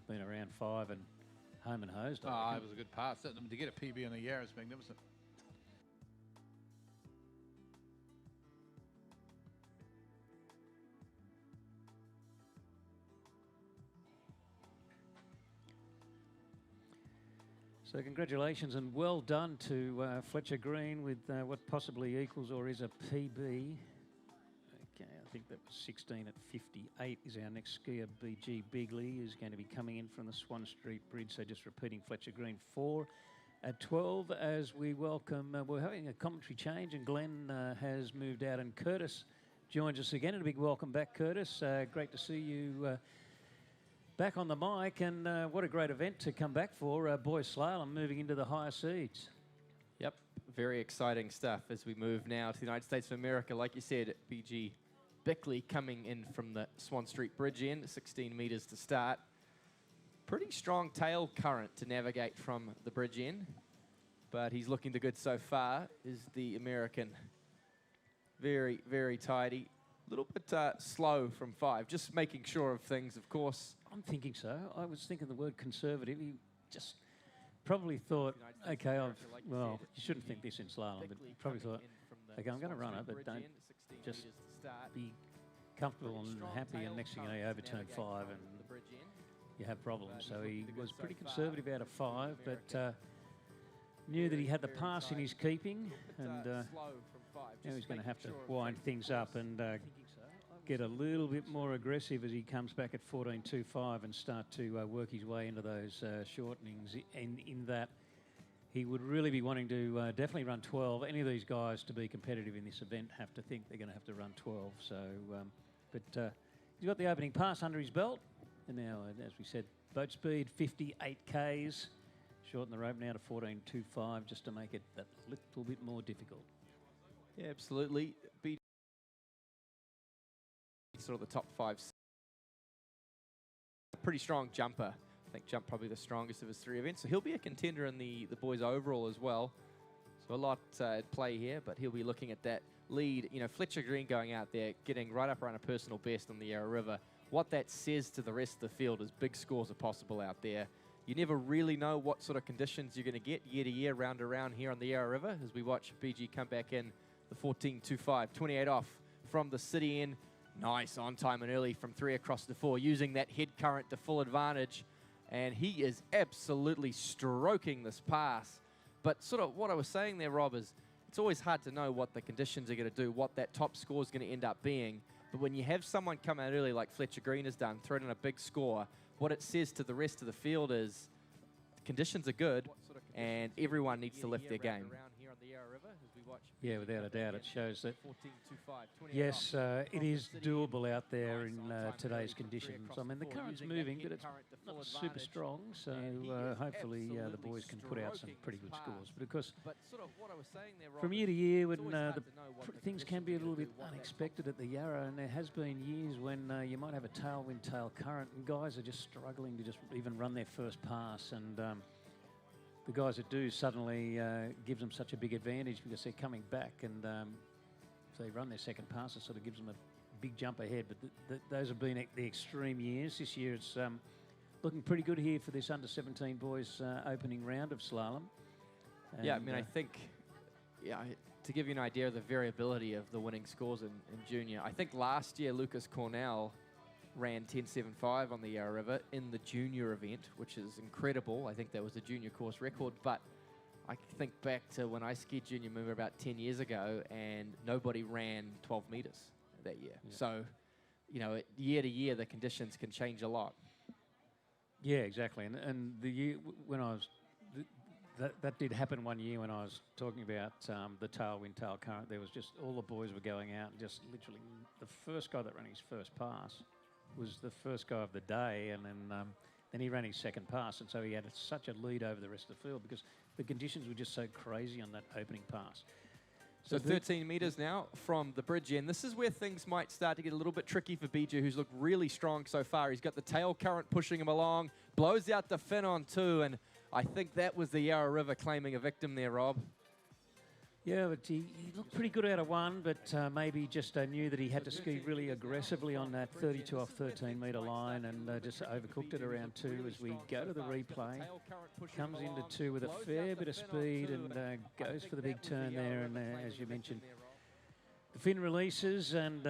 been around 5 and home and hosed. Oh, it was a good pass. To get a PB on the Yarra is magnificent. So congratulations and well done to Fletcher Green with what possibly equals or is a PB. Okay, I think that was 16 at 58 is our next skier, BG Bigley, who's going to be coming in from the Swan Street Bridge. So just repeating, Fletcher Green 4 at 12 as we welcome, we're having a commentary change and Glenn has moved out and Curtis joins us again. And a big welcome back, Curtis. Great to see you back on the mic, and what a great event to come back for. Boys slalom moving into the higher seeds. Yep, very exciting stuff as we move now to the United States of America. Like you said, BG Bickley coming in from the Swan Street Bridge end, 16 metres to start. Pretty strong tail current to navigate from the bridge end, but he's looking the good so far, is the American. Very, very tidy. A little bit slow from 5, just making sure of things, of course. I'm thinking so. I was thinking the word conservative. He just probably thought, okay, well, you shouldn't think this in slalom, but probably thought, okay, I'm going to run it, but don't just be comfortable and happy, and next thing you know, you overturn 5 and you have problems. So he was pretty conservative out of 5, but knew that he had the pass in his keeping, and now he's going to have to wind things up and get a little bit more aggressive as he comes back at 14.25 and start to work his way into those shortenings. And in that, he would really be wanting to definitely run 12. Any of these guys to be competitive in this event have to think they're going to have to run 12. So, but he's got the opening pass under his belt. And now, as we said, boat speed 58 Ks. Shorten the rope now to 14.25 just to make it that little bit more difficult. Yeah, absolutely. Sort of the top 5. Pretty strong jumper. I think jumped probably the strongest of his 3 events. So he'll be a contender in the boys overall as well. So a lot at play here, but he'll be looking at that lead. You know, Fletcher Green going out there, getting right up around a personal best on the Yarra River. What that says to the rest of the field is big scores are possible out there. You never really know what sort of conditions you're going to get year to year, round to round here on the Yarra River as we watch BG come back in the 14.25, 28 off from the city end. Nice on time and early from 3 across to 4, using that head current to full advantage. And he is absolutely stroking this pass. But sort of what I was saying there, Rob, is it's always hard to know what the conditions are going to do, what that top score is going to end up being. But when you have someone come out early like Fletcher Green has done, thrown in a big score, what it says to the rest of the field is the conditions are good and everyone needs to lift their game. the Yarra River as we watch. Yeah, without a doubt, it shows that 14.25. yes, it is doable out there in today's conditions. I mean, the current's moving, but it's not super strong, so hopefully the boys can put out some pretty good scores. But of course, from year to year, when things can be a little bit unexpected at the Yarra, and there has been years when you might have a tailwind, tail current, and guys are just struggling to just even run their first pass, and the guys that do suddenly gives them such a big advantage because they're coming back, and if they run their second pass, it sort of gives them a big jump ahead. But those have been the extreme years. This year it's looking pretty good here for this under-17 boys opening round of slalom. And yeah, I mean, I think, to give you an idea of the variability of the winning scores in junior, I think last year Lucas Cornell ran 10.75 on the Yarra River in the junior event, which is incredible. I think that was a junior course record, but I think back to when I skied junior moomba about 10 years ago, and nobody ran 12 meters that year. Yeah. So, you know, year to year, the conditions can change a lot. Yeah, exactly. And the year when I was, that did happen one year when I was talking about the tailwind, tail current. There was just, all the boys were going out, and just literally the first guy that ran his first pass was the first guy of the day, and then he ran his second pass, and so he had such a lead over the rest of the field because the conditions were just so crazy on that opening pass. So 13 meters now from the bridge end. This is where things might start to get a little bit tricky for BJ, who's looked really strong so far. He's got the tail current pushing him along, blows out the fin on two, and I think that was the Yarra River claiming a victim there, Rob. Yeah, but he looked pretty good out of one, but maybe just knew that he had to ski really aggressively on that 32 off 13 metre line, and just overcooked it around two as we go to the replay. Comes into two with a fair bit of speed and goes for the big turn there, and as you mentioned, the fin releases, and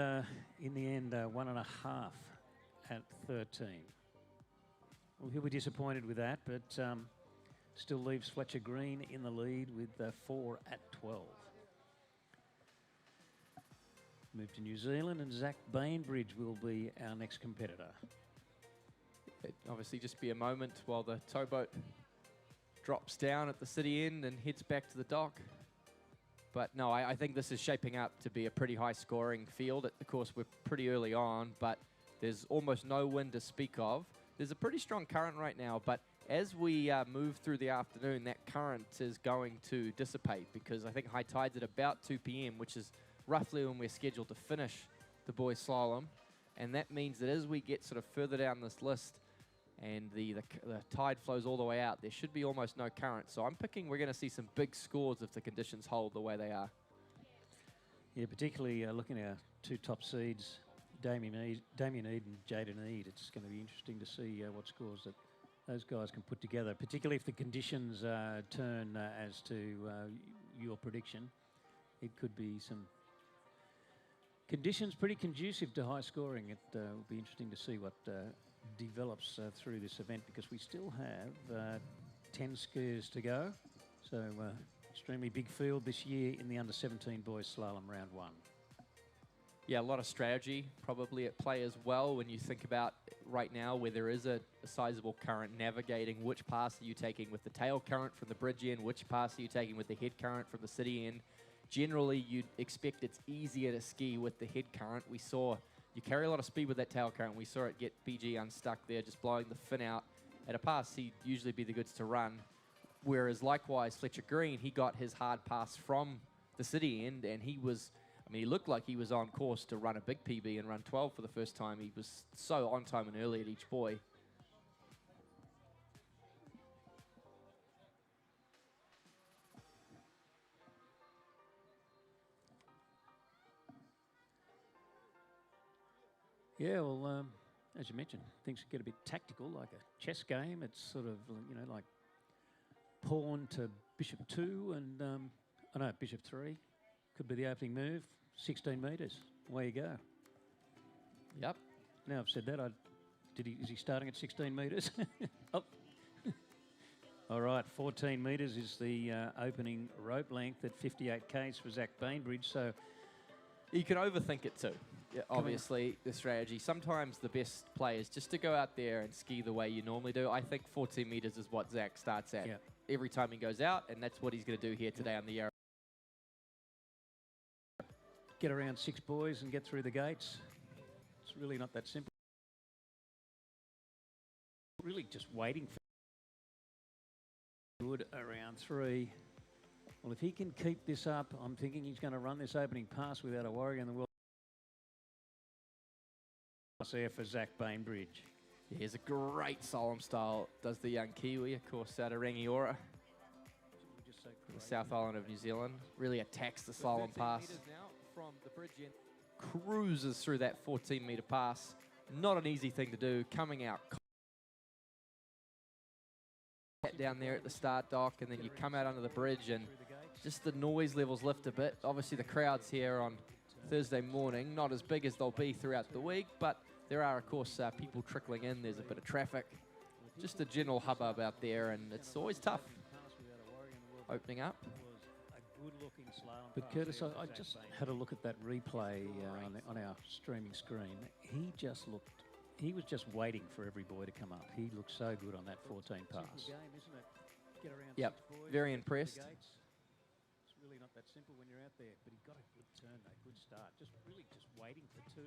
in the end, 1.5 at 13. Well, he'll be disappointed with that, but still leaves Fletcher Green in the lead with 4 at 12. Move to New Zealand, and Zack Bainbridge will be our next competitor. It obviously just be a moment while the towboat drops down at the city end and heads back to the dock. But no, I think this is shaping up to be a pretty high scoring field. Of course, we're pretty early on, but there's almost no wind to speak of. There's a pretty strong current right now, but as we move through the afternoon, that current is going to dissipate, because I think high tide's at about 2 p.m., which is roughly when we're scheduled to finish the boys slalom. And that means that as we get sort of further down this list and the tide flows all the way out, there should be almost no current. So I'm picking we're going to see some big scores if the conditions hold the way they are. Yeah, particularly looking at our two top seeds, Damian Eid and Jaden Eid. It's going to be interesting to see what scores that those guys can put together, particularly if the conditions turn as to your prediction. It could be some conditions pretty conducive to high scoring. It will be interesting to see what develops through this event, because we still have 10 skiers to go. So extremely big field this year in the under-17 boys slalom round 1. Yeah, a lot of strategy probably at play as well when you think about right now where there is a sizable current, navigating which pass are you taking with the tail current from the bridge end, which pass are you taking with the head current from the city end. Generally, you'd expect it's easier to ski with the head current. We saw you carry a lot of speed with that tail current. We saw it get BG unstuck there, just blowing the fin out. At a pass, he'd usually be the goods to run. Whereas likewise, Fletcher Green, he got his hard pass from the city end, and he was, I mean, he looked like he was on course to run a big PB and run 12 for the first time. He was so on time and early at each buoy. Yeah, well, as you mentioned, things get a bit tactical, like a chess game. It's sort of, you know, like pawn to bishop 2 and, oh no, bishop 3. Could be the opening move. 16 metres. Away you go. Yep. Now I've said that, is he starting at 16 metres? Oh. All right, 14 metres is the opening rope length at 58 k's for Zack Bainbridge. So you can overthink it too. Yeah, obviously, the strategy. Sometimes the best play is just to go out there and ski the way you normally do. I think 14 metres is what Zack starts at every time he goes out, and that's what he's going to do here today on the Yarra. get around 6 boys and get through the gates. It's really not that simple. Really just waiting for good around 3. Well, if he can keep this up, I'm thinking he's going to run this opening pass without a worry in the world. There for Zack Bainbridge. Here's a great slalom style, does the young Kiwi, of course, out of Rangiora, the South Island of New Zealand. Really attacks the slalom pass. From the bridge end, cruises through that 14-metre pass. Not an easy thing to do, coming out down there at the start dock, and then you come out under the bridge and just the noise levels lift a bit. Obviously the crowds here on Thursday morning, not as big as they'll be throughout the week, but there are, of course, people trickling in. There's a bit of traffic. Just a general hubbub out there, and it's always tough opening up. But Curtis, I just had a look at that replay on our streaming screen. He was just waiting for every boy to come up. He looked so good on that 14 pass. Yep, very impressed. It's really not that simple when you're out there, but he got a good turn, a good start. Just waiting for 2.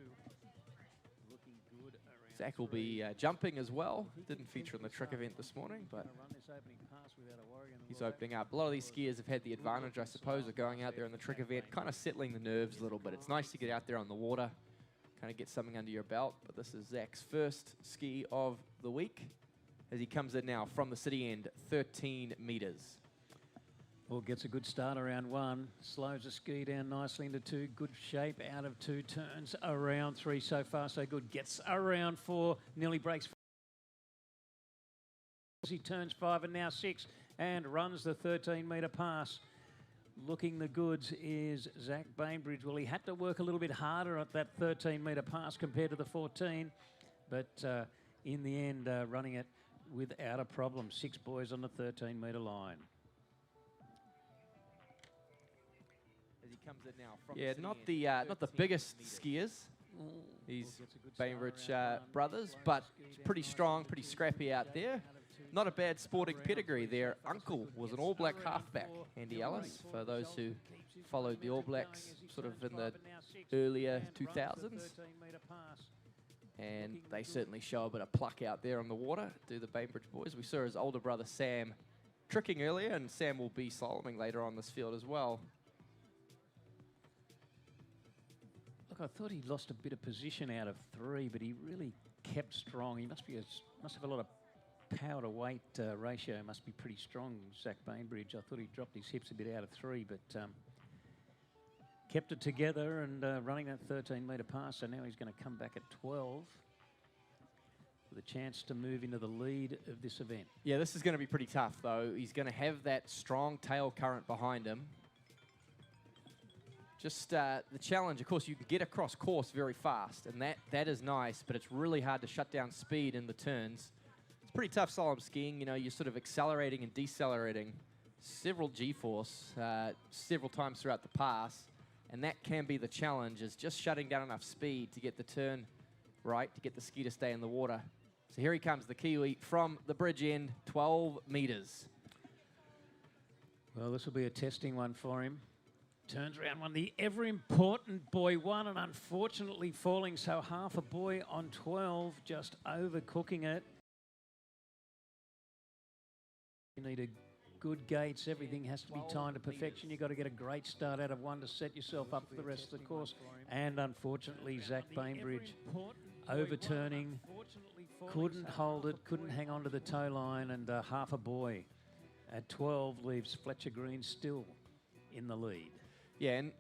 Looking good around Zack will be jumping as well. Didn't feature in the trick event this morning, but he's opening up. A lot of these skiers have had the advantage, I suppose, of going out there in the trick event, kind of settling the nerves a little bit. It's nice to get out there on the water, kind of get something under your belt, but this is Zack's first ski of the week as he comes in now from the city end, 13 metres. Well, gets a good start around 1, slows the ski down nicely into 2, good shape out of 2 turns, around 3, so far so good, gets around 4, nearly breaks. He turns 5 and now 6 and runs the 13-metre pass. Looking the goods is Zack Bainbridge. Well, he had to work a little bit harder at that 13-metre pass compared to the 14, but in the end, running it without a problem. 6 boys on the 13-metre line. Comes in now from not the biggest skiers, these Bainbridge brothers, but pretty strong, pretty scrappy out there. Not a bad sporting pedigree. Their uncle was an All Black halfback, Andy Ellis, for those who followed the All Blacks sort of in the earlier 2000s. And they certainly show a bit of pluck out there on the water, do the Bainbridge boys. We saw his older brother Sam tricking earlier, and Sam will be slaloming later on this field as well. Look, I thought he lost a bit of position out of 3, but he really kept strong. He must have a lot of power to weight ratio. Must be pretty strong, Zack Bainbridge. I thought he dropped his hips a bit out of 3, but kept it together and running that 13-metre pass. So now he's going to come back at 12 with a chance to move into the lead of this event. Yeah, this is going to be pretty tough, though. He's going to have that strong tail current behind him. Just the challenge, of course, you can get across course very fast, and that is nice, but it's really hard to shut down speed in the turns. It's pretty tough slalom skiing. You know, you're sort of accelerating and decelerating several G-force several times throughout the pass, and that can be the challenge, is just shutting down enough speed to get the turn right, to get the ski to stay in the water. So here he comes, the Kiwi from the bridge end, 12 metres. Well, this will be a testing one for him. Turns around 1, the ever-important boy 1, and unfortunately falling, so half a boy on 12, just overcooking it. You need a good gates, everything has to be timed to perfection. You've got to get a great start out of 1 to set yourself up for the rest of the course. And unfortunately, Zack Bainbridge overturning, couldn't hold it, couldn't hang on to the tow line, and half a boy at 12 leaves Fletcher Green still in the lead. Yeah, and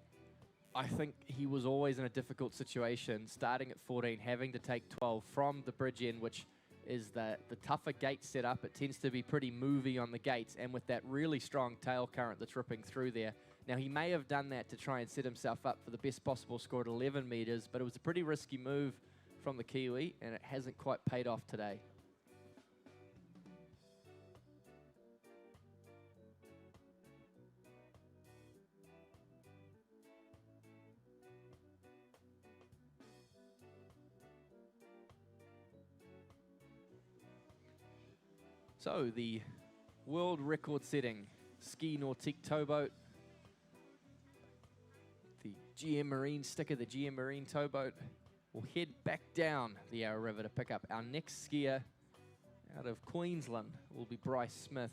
I think he was always in a difficult situation, starting at 14, having to take 12 from the bridge end, which is the tougher gate setup. It tends to be pretty movie on the gates, and with that really strong tail current that's ripping through there. Now, he may have done that to try and set himself up for the best possible score at 11 metres, but it was a pretty risky move from the Kiwi, and it hasn't quite paid off today. So the world record setting ski nautique towboat, the GM Marine sticker, the GM Marine towboat, will head back down the Yarra River to pick up our next skier out of Queensland. Will be Bryce Smith.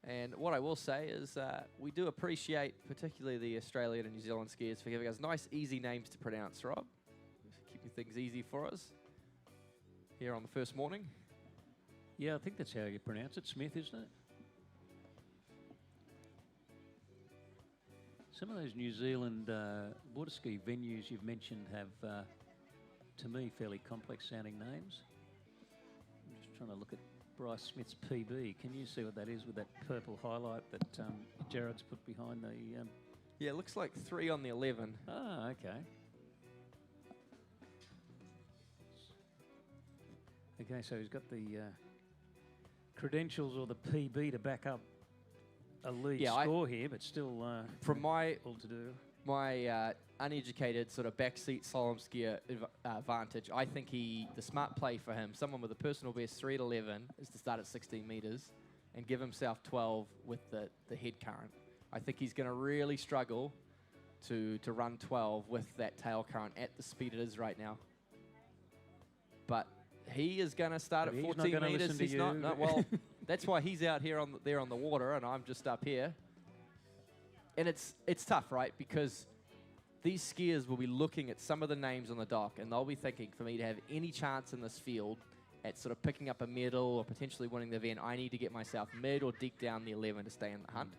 And what I will say is we do appreciate particularly the Australian and New Zealand skiers for giving us nice, easy names to pronounce, Rob. Keeping things easy for us here on the first morning. Yeah, I think that's how you pronounce it. Smith, isn't it? Some of those New Zealand water ski venues you've mentioned have, to me, fairly complex sounding names. I'm just trying to look at Bryce Smith's PB. Can you see what that is with that purple highlight that Jared's put behind the... Yeah, it looks like 3 on the 11. Ah, okay. Okay, so he's got the credentials or the PB to back up a lead score here, but still from my all to do. My uneducated sort of backseat slalom skier vantage, I think the smart play for him, someone with a personal best 3 at 11, is to start at 16 meters and give himself 12 with the head current. I think he's going to really struggle to run 12 with that tail current at the speed it is right now. But he is going to start at 14 meters. He's not. No, well, that's why he's out here there on the water, and I'm just up here. And it's tough, right? Because these skiers will be looking at some of the names on the dock, and they'll be thinking, for me to have any chance in this field at sort of picking up a medal or potentially winning the event, I need to get myself mid or deep down the 11 to stay in the hunt.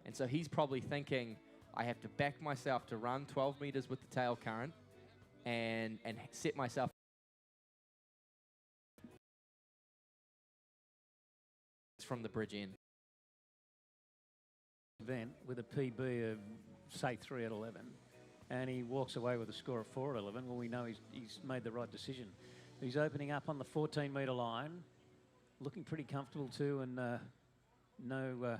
And so he's probably thinking, I have to back myself to run 12 meters with the tail current and set myself from the bridge in. Event with a PB of, say, 3 at 11, and he walks away with a score of 4 at 11, well, we know he's made the right decision. He's opening up on the 14-metre line, looking pretty comfortable too, and no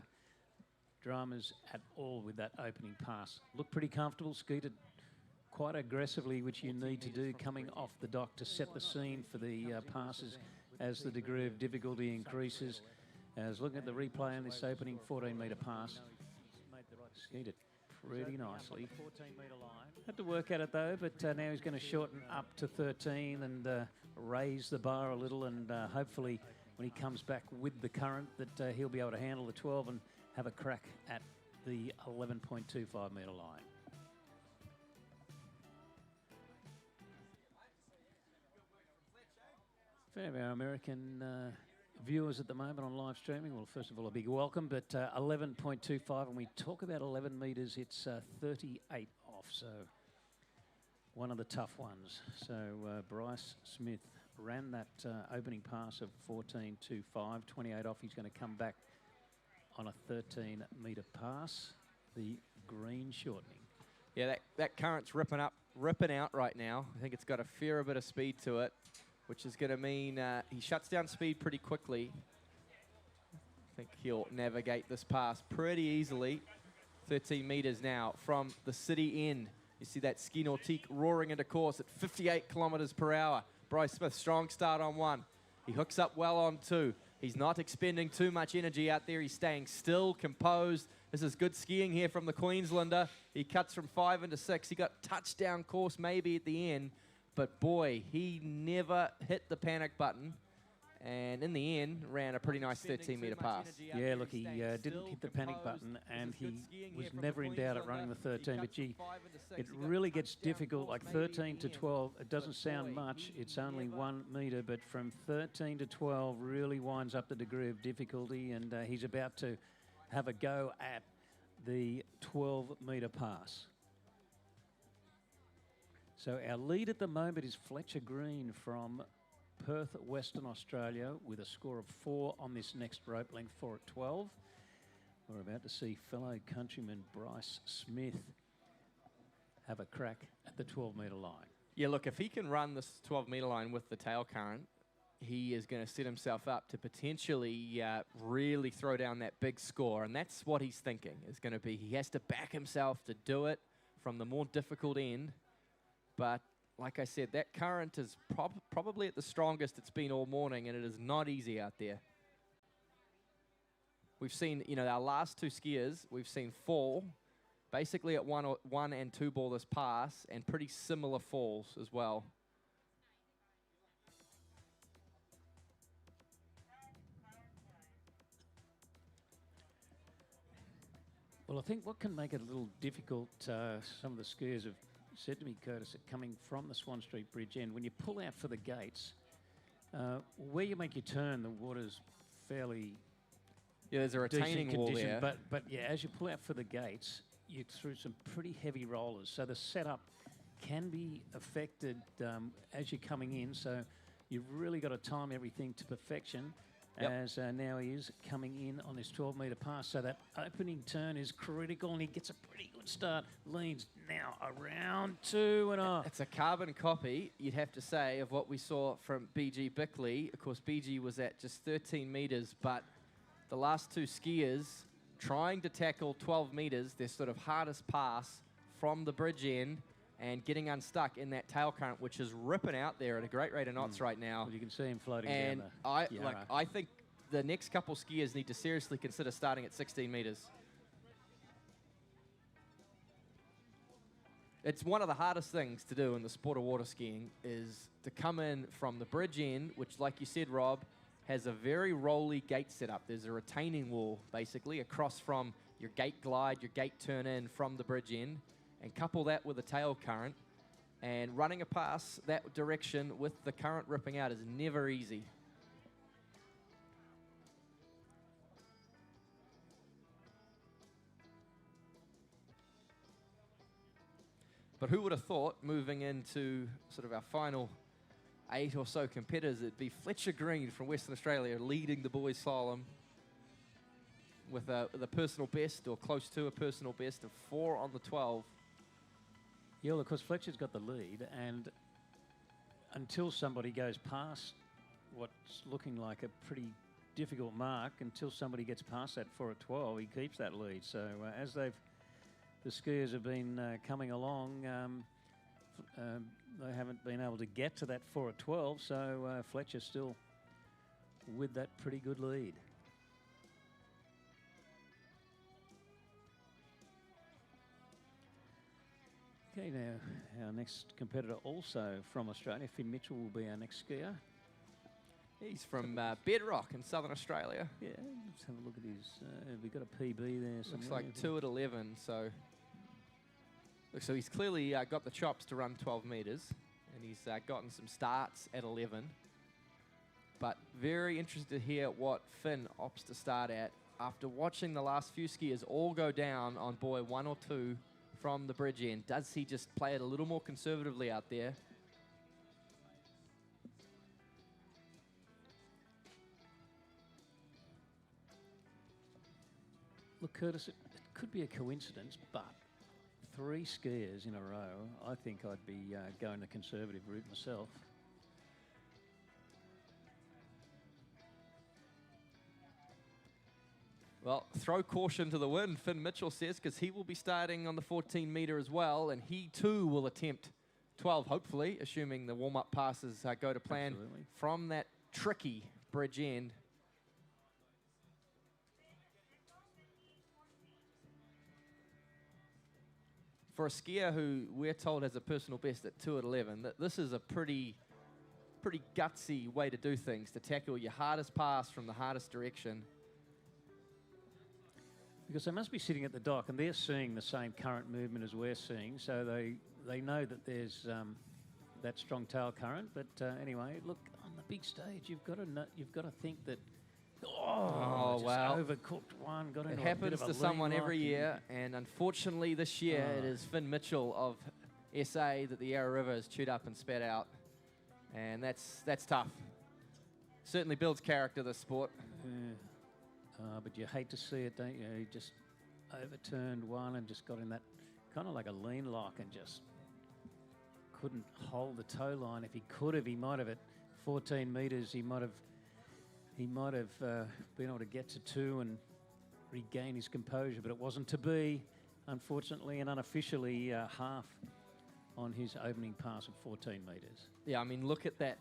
dramas at all with that opening pass. Looked pretty comfortable, skied quite aggressively, which you need to do coming off the dock to set the scene for the passes as the degree of difficulty increases. As looking at the replay on this opening 14-metre pass, skied it pretty nicely. Had to work at it though, but now he's going to shorten up to 13 and raise the bar a little, and hopefully when he comes back with the current that he'll be able to handle the 12 and have a crack at the 11.25 metre line. Fair of our American viewers at the moment on live streaming, well, first of all, a big welcome, but 11.25, and we talk about 11 metres, it's 38 off, so one of the tough ones. So Bryce Smith ran that opening pass of 14.25, 28 off. He's going to come back on a 13-metre pass, the green shortening. Yeah, that current's ripping out right now. I think it's got a fair bit of speed to it, which is going to mean he shuts down speed pretty quickly. I think he'll navigate this pass pretty easily. 13 meters now from the city end. You see that ski nautique roaring into course at 58 kilometers per hour. Bryce Smith, strong start on 1. He hooks up well on 2. He's not expending too much energy out there. He's staying still, composed. This is good skiing here from the Queenslander. He cuts from 5 into 6. He got touchdown course maybe at the end. But boy, he never hit the panic button, and in the end, ran a pretty nice 13-metre pass. Yeah, look, he didn't hit the panic button, and he was never in doubt at running the 13, but gee, it really gets difficult, like 13 to 12, it doesn't sound much, it's only 1 metre, but from 13 to 12 really winds up the degree of difficulty, and he's about to have a go at the 12-metre pass. So our lead at the moment is Fletcher Green from Perth, Western Australia, with a score of 4 on this next rope length, 4 at 12. We're about to see fellow countryman Bryce Smith have a crack at the 12-metre line. Yeah, look, if he can run this 12-metre line with the tail current, he is going to set himself up to potentially really throw down that big score. And that's what he's thinking is going to be. He has to back himself to do it from the more difficult end. But like I said, that current is probably at the strongest it's been all morning, and it is not easy out there. We've seen, our last two skiers, we've seen fall basically at one and two ball this pass, and pretty similar falls as well. Well, I think what can make it a little difficult, some of the skiers have said to me, Curtis, that coming from the Swan Street Bridge end, when you pull out for the gates, where you make your turn, the water's fairly there's a retaining wall there. But yeah, as you pull out for the gates, you're through some pretty heavy rollers. So the setup can be affected as you're coming in. So you've really got to time everything to perfection. Yep. As now he is coming in on his 12-metre pass. So that opening turn is critical, and he gets a pretty good start. Leans now around 2.5. It's a carbon copy, you'd have to say, of what we saw from BG Bickley. Of course, BG was at just 13 metres, but the last two skiers trying to tackle 12 metres, their sort of hardest pass from the bridge end, and getting unstuck in that tail current, which is ripping out there at a great rate of knots right now. Well, you can see him floating and down I think the next couple skiers need to seriously consider starting at 16 metres. It's one of the hardest things to do in the sport of water skiing, is to come in from the bridge end, which, like you said, Rob, has a very rolly gate setup. There's a retaining wall, basically, across from your gate glide, your gate turn in from the bridge end, and couple that with a tail current, and running a pass that direction with the current ripping out is never easy. But who would have thought, moving into sort of our final 8 or so competitors, it'd be Fletcher Green from Western Australia leading the boys slalom with a personal best, or close to a personal best, of 4 on the 12. Yeah, well, of course, Fletcher's got the lead, and until somebody goes past what's looking like a pretty difficult mark, until somebody gets past that 4 at 12, he keeps that lead. So as the skiers have been coming along, they haven't been able to get to that 4 at 12, so Fletcher's still with that pretty good lead. Okay, now our next competitor, also from Australia, Finn Mitchell, will be our next skier. He's from Bedrock in Southern Australia. Yeah, let's have a look at his, we've got a PB there. Looks like 2 at 11, so he's clearly got the chops to run 12 metres, and he's gotten some starts at 11. But very interested to hear what Finn opts to start at after watching the last few skiers all go down on buoy 1 or 2 from the bridge end. Does he just play it a little more conservatively out there? Look, Curtis, it could be a coincidence, but 3 skiers in a row, I think I'd be going the conservative route myself. Well, throw caution to the wind, Finn Mitchell says, because he will be starting on the 14-metre as well, and he too will attempt 12, hopefully, assuming the warm-up passes go to plan. Absolutely. From that tricky bridge end. For a skier who we're told has a personal best at 2 at 11, that this is a pretty gutsy way to do things, to tackle your hardest pass from the hardest direction. Because they must be sitting at the dock, and they're seeing the same current movement as we're seeing, so they know that there's that strong tail current. But anyway, look, on the big stage, you've got to think that. Oh wow! Overcooked one. Got into it happens to someone every year, and unfortunately this year it is Finn Mitchell of SA that the Yarra River has chewed up and spat out, and that's tough. Certainly builds character, this sport. But you hate to see it, don't you? He just overturned one and just got in that kind of like a lean lock and just couldn't hold the tow line. If he could have, he might have at 14 metres. He might have been able to get to 2 and regain his composure, but it wasn't to be, unfortunately, and unofficially half on his opening pass of 14 metres. Yeah, I mean, look at that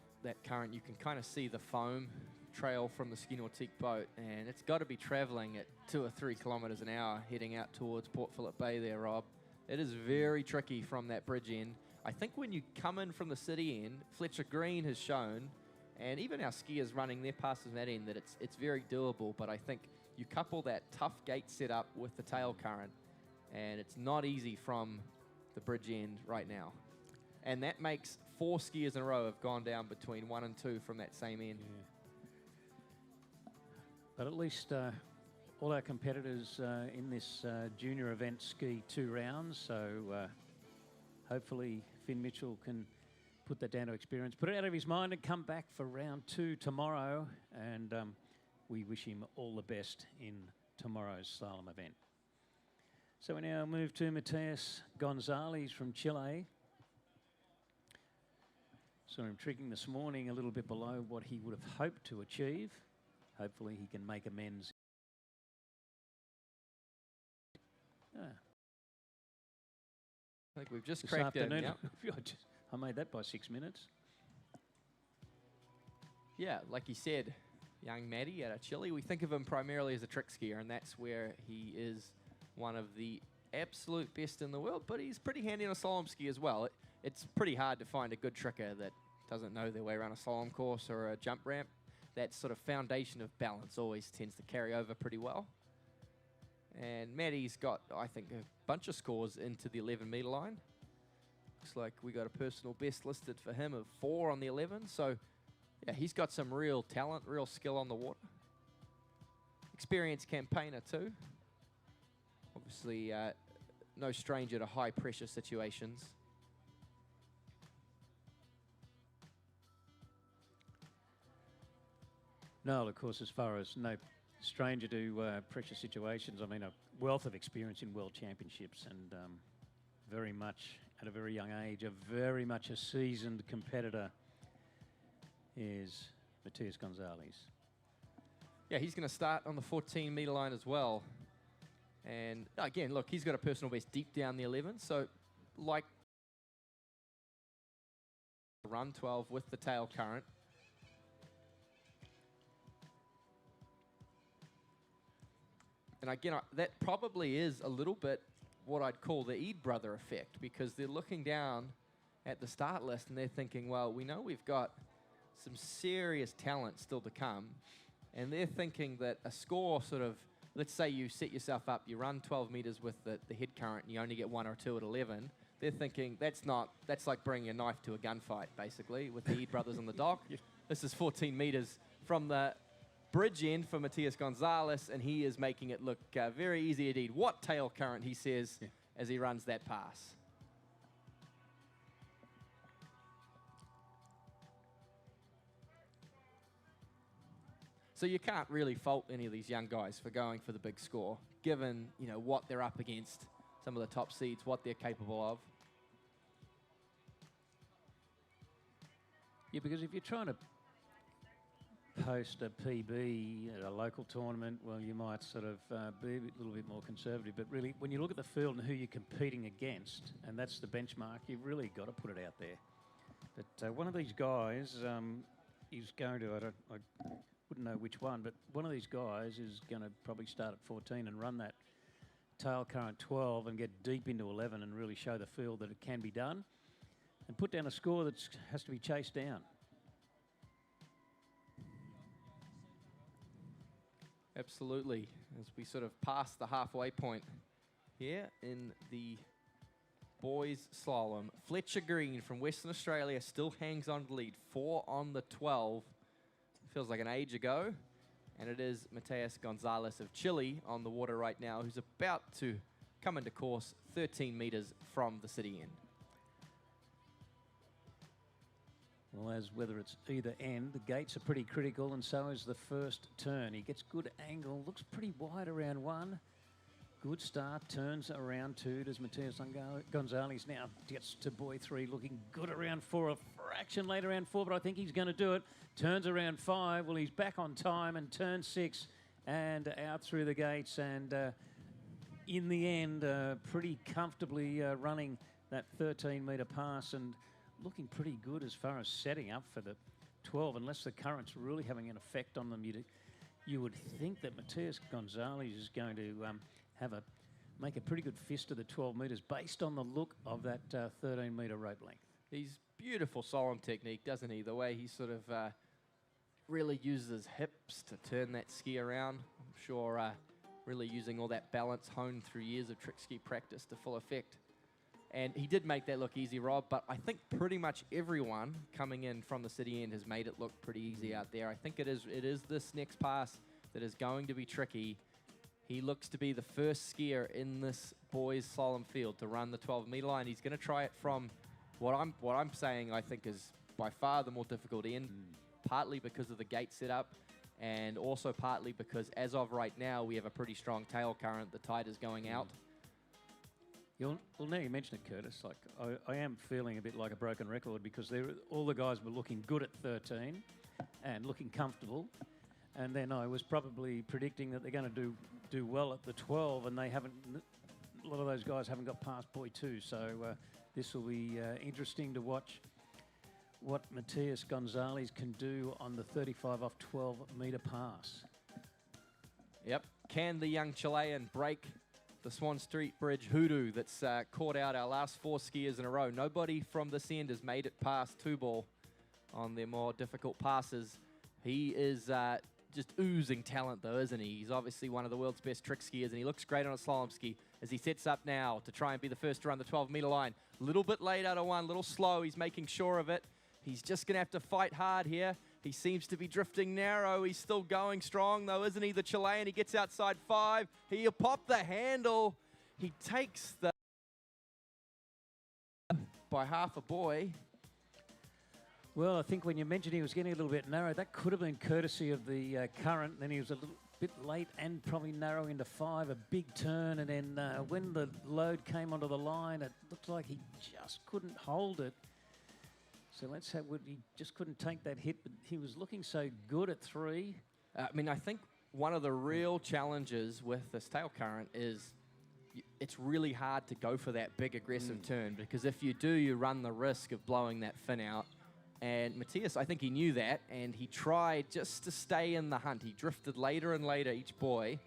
current. You can kind of see the foam trail from the Ski Nautique boat, and it's got to be traveling at 2 or 3 kilometers an hour heading out towards Port Phillip Bay there, Rob. It is very tricky from that bridge end. I think when you come in from the city end, Fletcher Green has shown, and even our skiers running their passes that end, that it's very doable, but I think you couple that tough gate setup with the tail current, and it's not easy from the bridge end right now. And that makes 4 skiers in a row have gone down between 1 and 2 from that same end. Yeah. But at least all our competitors in this junior event ski 2 rounds, so hopefully Finn Mitchell can put that down to experience, put it out of his mind and come back for round 2 tomorrow, and we wish him all the best in tomorrow's slalom event. So we now move to Matias Gonzalez from Chile. Saw him tricking this morning a little bit below what he would have hoped to achieve. Hopefully he can make amends. I think we've just This cracked in. afternoon. Yeah. I made that by 6 minutes. Yeah, like he said, young Matty out of Chile, we think of him primarily as a trick skier, and that's where he is one of the absolute best in the world, but he's pretty handy on a slalom ski as well. It's pretty hard to find a good tricker that doesn't know their way around a slalom course or a jump ramp. That sort of foundation of balance always tends to carry over pretty well. And Matty's got, I think, a bunch of scores into the 11-meter line. Looks like we got a personal best listed for him of 4 on the 11. So, yeah, he's got some real talent, real skill on the water. Experienced campaigner too. Obviously, no stranger to high-pressure situations. No, of course, as far as no stranger to pressure situations, I mean, a wealth of experience in world championships, and very much at a very young age, very much a seasoned competitor is Matias Gonzalez. Yeah, he's going to start on the 14-meter line as well. And again, look, he's got a personal best deep down the 11. So, like, run 12 with the tail current. And again, that probably is a little bit what I'd call the Eid brother effect, because they're looking down at the start list and they're thinking, well, we know we've got some serious talent still to come. And they're thinking that a score sort of, let's say you set yourself up, you run 12 meters with the head current and you only get 1 or 2 at 11. They're thinking that's like bringing a knife to a gunfight, basically, with the Eid brothers on the dock. Yeah. This is 14 meters from the bridge end for Matias Gonzalez, and he is making it look very easy indeed. What tail current, he says, as he runs that pass. So you can't really fault any of these young guys for going for the big score, given, you know, what they're up against, some of the top seeds, what they're capable of. Yeah, because if you're trying to post a PB at a local tournament, well, you might sort of be a little bit more conservative. But really, when you look at the field and who you're competing against, and that's the benchmark, you've really got to put it out there. But one of these guys is going to, I wouldn't know which one, but one of these guys is going to probably start at 14 and run that tail current 12 and get deep into 11 and really show the field that it can be done and put down a score that has to be chased down. Absolutely. As we sort of pass the halfway point here in the boys slalom, Fletcher Green from Western Australia still hangs on to lead. 4 on the 12. Feels like an age ago. And it is Matias Gonzalez of Chile on the water right now, who's about to come into course 13 meters from the city end. Well, as whether it's either end, the gates are pretty critical, and so is the first turn. He gets good angle, looks pretty wide around 1. Good start, turns around 2. Does Matias Gonzalez now gets to buoy 3, looking good around 4, a fraction late around 4, but I think he's going to do it. Turns around 5. Well, he's back on time and turns 6 and out through the gates, and in the end, pretty comfortably running that 13-meter pass and looking pretty good as far as setting up for the 12, unless the current's really having an effect on them, you would think that Matias Gonzalez is going to make a pretty good fist of the 12 metres based on the look of that 13-metre rope length. He's beautiful slalom technique, doesn't he? The way he sort of really uses his hips to turn that ski around. I'm sure really using all that balance honed through years of trick ski practice to full effect. And he did make that look easy, Rob, but I think pretty much everyone coming in from the city end has made it look pretty easy out there. I think it is this next pass that is going to be tricky. He looks to be the first skier in this boys slalom field to run the 12-metre line. He's going to try it from what I'm saying I think is by far the more difficult end, partly because of the gate setup, and also partly because as of right now we have a pretty strong tail current. The tide is going out. Well, now you mention it, Curtis, like I am feeling a bit like a broken record because all the guys were looking good at 13 and looking comfortable, and then I was probably predicting that they're going to do well at the 12, and they haven't. A lot of those guys haven't got past boy 2, so this will be interesting to watch what Matias Gonzalez can do on the 35 off 12-metre pass. Yep. Can the young Chilean break the Swan Street Bridge hoodoo that's caught out our last 4 skiers in a row? Nobody from this end has made it past 2-ball on their more difficult passes. He is just oozing talent, though, isn't he? He's obviously one of the world's best trick skiers, and he looks great on a slalom ski as he sets up now to try and be the first to run the 12-metre line. A little bit late out of one, a little slow. He's making sure of it. He's just going to have to fight hard here. He seems to be drifting narrow. He's still going strong, though, isn't he? The Chilean, he gets outside 5. He'll pop the handle. He takes the by half a boy. Well, I think when you mentioned he was getting a little bit narrow, that could have been courtesy of the current. Then he was a little bit late and probably narrow into 5, a big turn. And then when the load came onto the line, it looked like he just couldn't hold it. So let's have, he just couldn't take that hit, but he was looking so good at 3. I mean, I think one of the real challenges with this tail current is it's really hard to go for that big aggressive turn, because if you do, you run the risk of blowing that fin out. And Matias, I think he knew that, and he tried just to stay in the hunt. He drifted later and later each boy,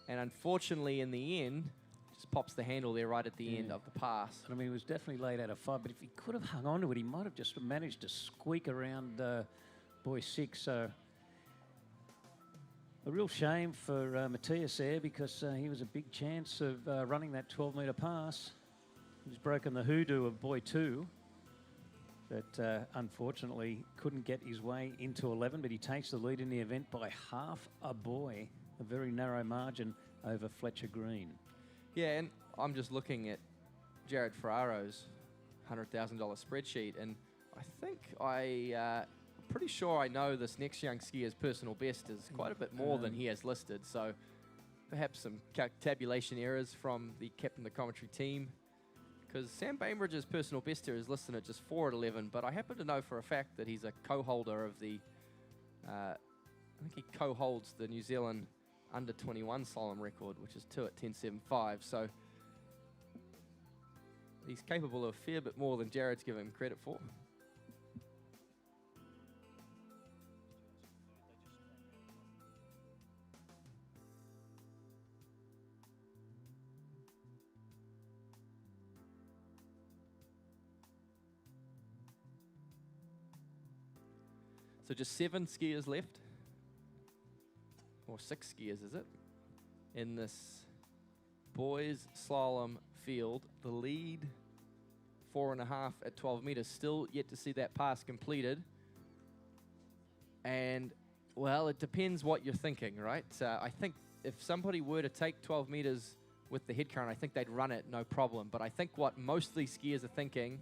and unfortunately in the end, just pops the handle there right at the end of the pass. I mean, he was definitely late out of 5, but if he could have hung on to it, he might have just managed to squeak around boy 6. So a real shame for Matias there, because he was a big chance of running that 12-metre pass. He's broken the hoodoo of boy 2, but unfortunately couldn't get his way into 11, but he takes the lead in the event by half a boy, a very narrow margin over Fletcher Green. Yeah, and I'm just looking at Jared Ferraro's $100,000 spreadsheet, and I think pretty sure I know this next young skier's personal best is quite a bit more than he has listed, so perhaps some tabulation errors from the captain of the commentary team, because Sam Bainbridge's personal best here is listed at just 4 at 11, but I happen to know for a fact that he's a co-holder of the, I think he co-holds the New Zealand under 21 slalom record, which is 2 at 10.75. So he's capable of a fair bit more than Jared's given him credit for. So just 7 skiers left. Or 6 skiers, is it? In this boys slalom field. The lead, 4.5 at 12 meters. Still yet to see that pass completed. And, well, it depends what you're thinking, right? I think if somebody were to take 12 meters with the head current, I think they'd run it no problem. But I think what most of these skiers are thinking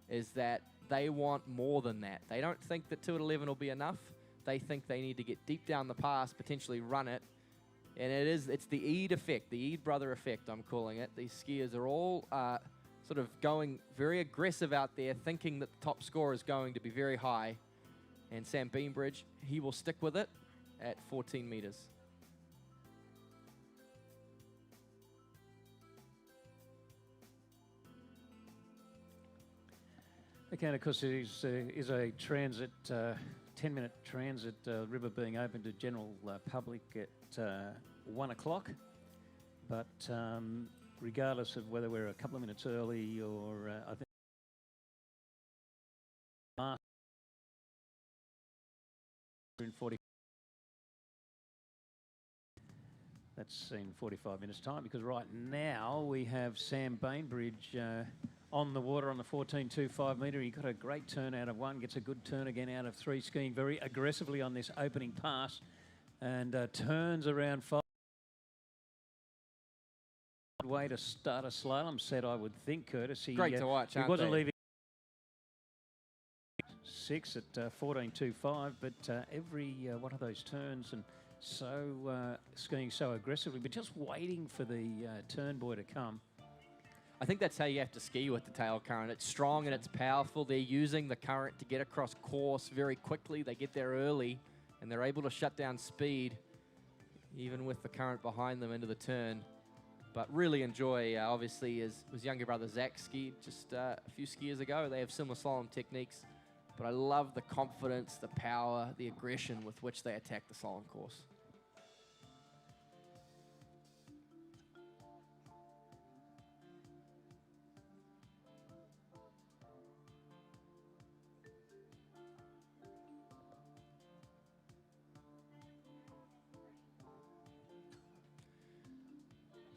is that they want more than that. They don't think that 2 at 11 will be enough. They think they need to get deep down the pass, potentially run it. And it's the Eid effect, the Eid brother effect, I'm calling it. These skiers are all sort of going very aggressive out there, thinking that the top score is going to be very high. And Sam Bainbridge, he will stick with it at 14 meters. Okay, and of course it is a transit 10-minute transit river being open to general public at 1 o'clock. But regardless of whether we're a couple of minutes early or I think in 40. That's in 45 minutes time, because right now we have Sam Bainbridge on the water on the 14.25 metre. He got a great turn out of 1, gets a good turn again out of 3, skiing very aggressively on this opening pass, and turns around 5. Way to start a slalom set, I would think, Curtis. Great to watch, He wasn't leaving 6 at 14.25, but every one of those turns, and so skiing so aggressively, but just waiting for the turn boy to come. I think that's how you have to ski with the tail current. It's strong and it's powerful. They're using the current to get across course very quickly. They get there early, and they're able to shut down speed, even with the current behind them into the turn. But really enjoy, obviously, his younger brother Zack skied just a few skiers ago. They have similar slalom techniques, but I love the confidence, the power, the aggression with which they attack the slalom course.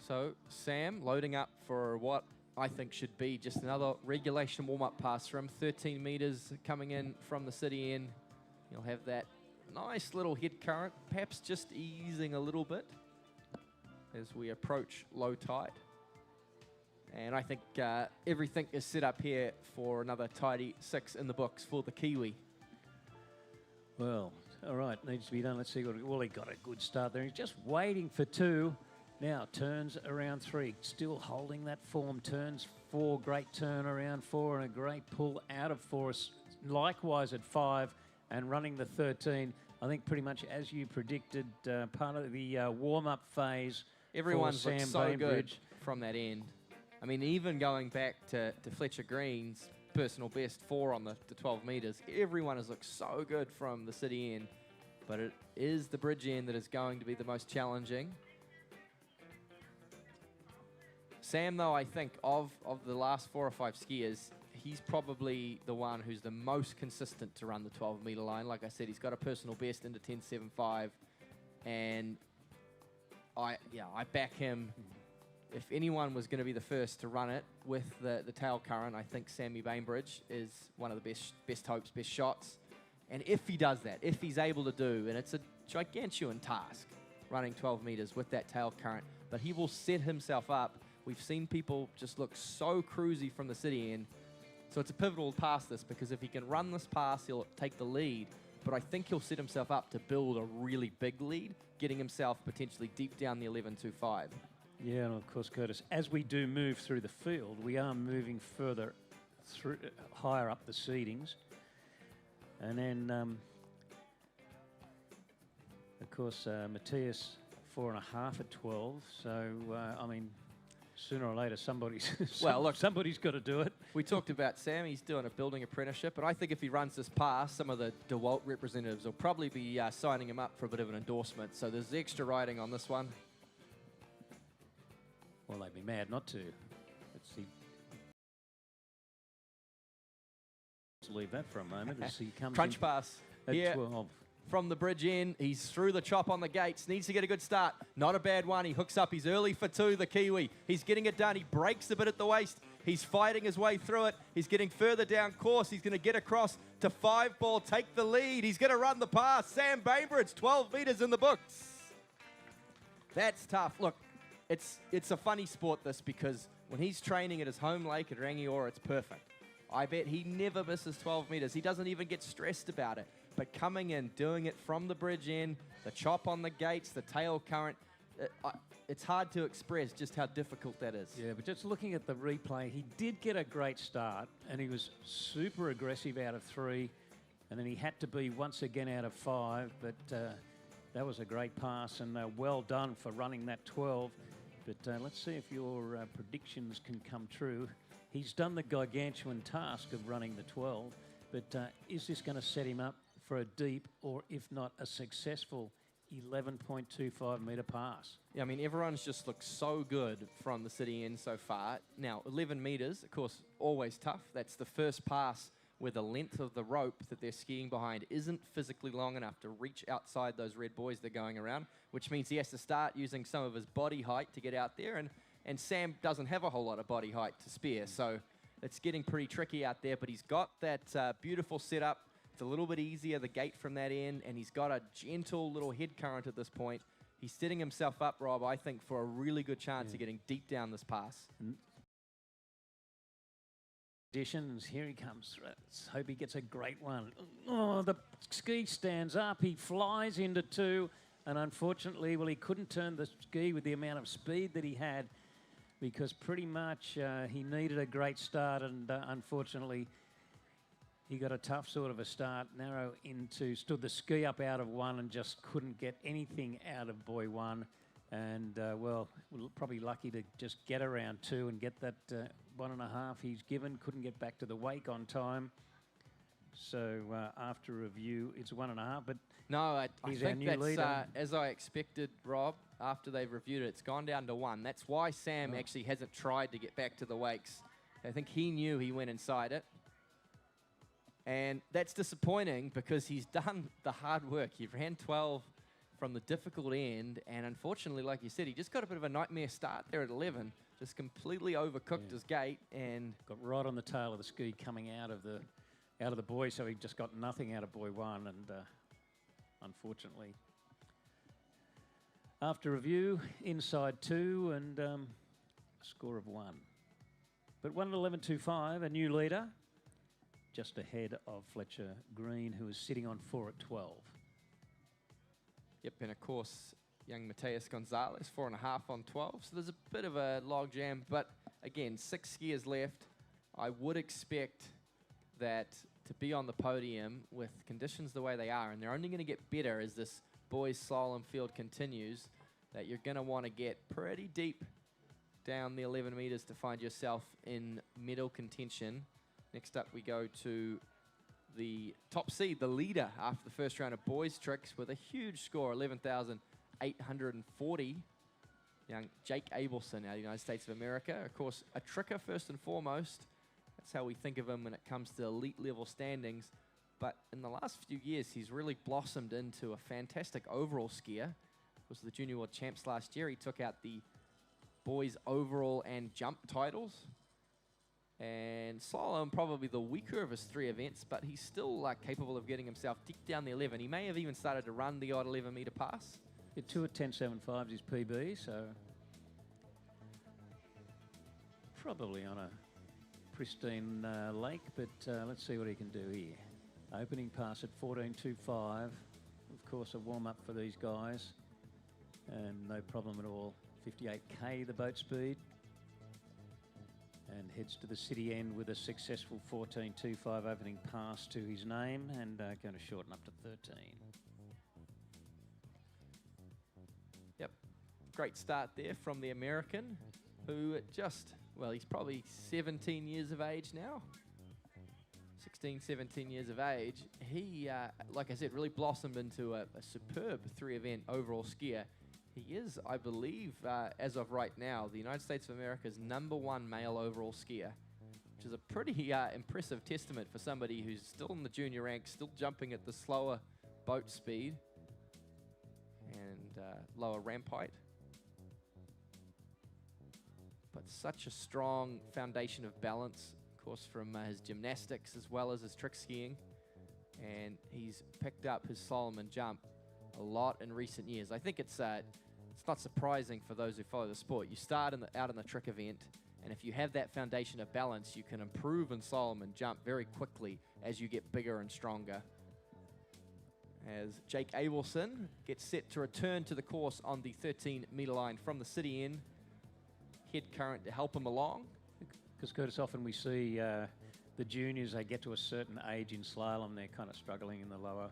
So Sam loading up for what I think should be just another regulation warm-up pass from 13 meters coming in from the city end. You'll have that nice little head current, perhaps just easing a little bit as we approach low tide. And I think everything is set up here for another tidy 6 in the books for the Kiwi. Well, all right, needs to be done. Let's see what. Well, he got a good start there. He's just waiting for 2. Now turns around 3, still holding that form. Turns 4, great turn around 4, and a great pull out of 4. Likewise at 5, and running the 13. I think pretty much as you predicted, part of the warm-up phase. Everyone's for looked Sam so Bainbridge. good from that end. I mean, even going back to Fletcher Green's personal best 4 on the 12 meters, everyone has looked so good from the city end. But it is the bridge end that is going to be the most challenging. Sam, though, I think of the last 4 or 5 skiers, he's probably the one who's the most consistent to run the 12-meter line. Like I said, he's got a personal best into 10.75, and I back him. If anyone was going to be the first to run it with the tail current, I think Sammy Bainbridge is one of the best hopes, best shots. And if he does that, if he's able to do, and it's a gigantuan task running 12 meters with that tail current, but he will set himself up. We've seen people just look so cruisy from the city end. So it's a pivotal pass this, because if he can run this pass, he'll take the lead. But I think he'll set himself up to build a really big lead, getting himself potentially deep down the 11.25. Yeah, and of course, Curtis, as we do move through the field, we are moving further through, higher up the seedings. And then, of course, Matias 4.5 at 12. So, I mean, sooner or later, somebody's got to do it. We talked about Sam. He's doing a building apprenticeship, but I think if he runs this pass, some of the DeWalt representatives will probably be signing him up for a bit of an endorsement. So there's extra riding on this one. Well, they'd be mad not to. Let's see. Let's leave that for a moment as he comes Crunch in pass. at Yeah. 12. From the bridge in, he's through the chop on the gates, needs to get a good start. Not a bad one. He hooks up. He's early for 2, the Kiwi. He's getting it done. He breaks a bit at the waist. He's fighting his way through it. He's getting further down course. He's going to get across to 5 ball, take the lead. He's going to run the pass. Sam Bainbridge, 12 meters in the books. That's tough. Look, it's a funny sport, this, because when he's training at his home lake at Rangiora, it's perfect. I bet he never misses 12 meters. He doesn't even get stressed about it. But coming in, doing it from the bridge in, the chop on the gates, the tail current, it's hard to express just how difficult that is. Yeah, but just looking at the replay, he did get a great start, and he was super aggressive out of 3, and then he had to be once again out of 5, but that was a great pass, and well done for running that 12. But let's see if your predictions can come true. He's done the gargantuan task of running the 12, but is this going to set him up for a deep, or if not a successful, 11.25 metre pass. Yeah, I mean, everyone's just looked so good from the city end so far. Now, 11 metres, of course, always tough. That's the first pass where the length of the rope that they're skiing behind isn't physically long enough to reach outside those red buoys they're going around, which means he has to start using some of his body height to get out there. And Sam doesn't have a whole lot of body height to spare, so it's getting pretty tricky out there. But he's got that beautiful setup. It's a little bit easier, the gate from that end, and he's got a gentle little head current at this point. He's setting himself up, Rob, I think, for a really good chance of getting deep down this pass. Conditions, here he comes. Let's hope he gets a great one. Oh, the ski stands up. He flies into two, and unfortunately, well, he couldn't turn the ski with the amount of speed that he had, because pretty much he needed a great start, and unfortunately, he got a tough sort of a start, narrow into, stood the ski up out of one and just couldn't get anything out of buoy one. And, well, probably lucky to just get around two and get that 1.5 he's given. Couldn't get back to the wake on time. So after review, it's 1.5, but no, I think that's leader. As I expected, Rob. After they've reviewed it, it's gone down to 1. That's why Sam actually hasn't tried to get back to the wakes. I think he knew he went inside it. And that's disappointing because he's done the hard work. He ran 12 from the difficult end, and unfortunately, like you said, he just got a bit of a nightmare start there at 11. Just completely overcooked his gate and got right on the tail of the ski coming out of the buoy, so he just got nothing out of buoy one, and unfortunately, after review, inside 2 and a score of 1. But 1:11.25, a new leader, just ahead of Fletcher Green, who is sitting on 4 at 12. Yep, and of course, young Matias Gonzalez, 4.5 on 12. So there's a bit of a log jam, but again, 6 skiers left. I would expect that to be on the podium with conditions the way they are, and they're only going to get better as this boys slalom field continues, that you're going to want to get pretty deep down the 11 meters to find yourself in medal contention. Next up, we go to the top seed, the leader after the first round of boys tricks with a huge score, 11,840. Young Jake Abelson out of the United States of America. Of course, a tricker first and foremost. That's how we think of him when it comes to elite level standings. But in the last few years, he's really blossomed into a fantastic overall skier. Was the Junior World Champs last year. He took out the boys overall and jump titles. And slalom probably the weaker of his 3 events, but he's still capable of getting himself deep down the 11. He may have even started to run the odd 11 meter pass. Yeah, 2 at 10.75 is PB, so probably on a pristine lake, but let's see what he can do here. Opening pass at 14.25. Of course, a warm-up for these guys, and no problem at all. 58k the boat speed. And heads to the city end with a successful 14.25 opening pass to his name, and going to shorten up to 13. Yep, great start there from the American, who just, well, he's probably 17 years of age now. 16, 17 years of age. He, like I said, really blossomed into a superb 3-event overall skier. He is, I believe, as of right now, the United States of America's #1 male overall skier, which is a pretty impressive testament for somebody who's still in the junior ranks, still jumping at the slower boat speed and lower ramp height. But such a strong foundation of balance, of course, from his gymnastics as well as his trick skiing. And he's picked up his slalom and jump a lot in recent years. I think it's not surprising for those who follow the sport. You start out in the trick event, and if you have that foundation of balance, you can improve in slalom and jump very quickly as you get bigger and stronger. As Jake Abelson gets set to return to the course on the 13-meter line from the city end. Head current to help him along. Because, Curtis, often we see the juniors, they get to a certain age in slalom, they're kind of struggling in the lower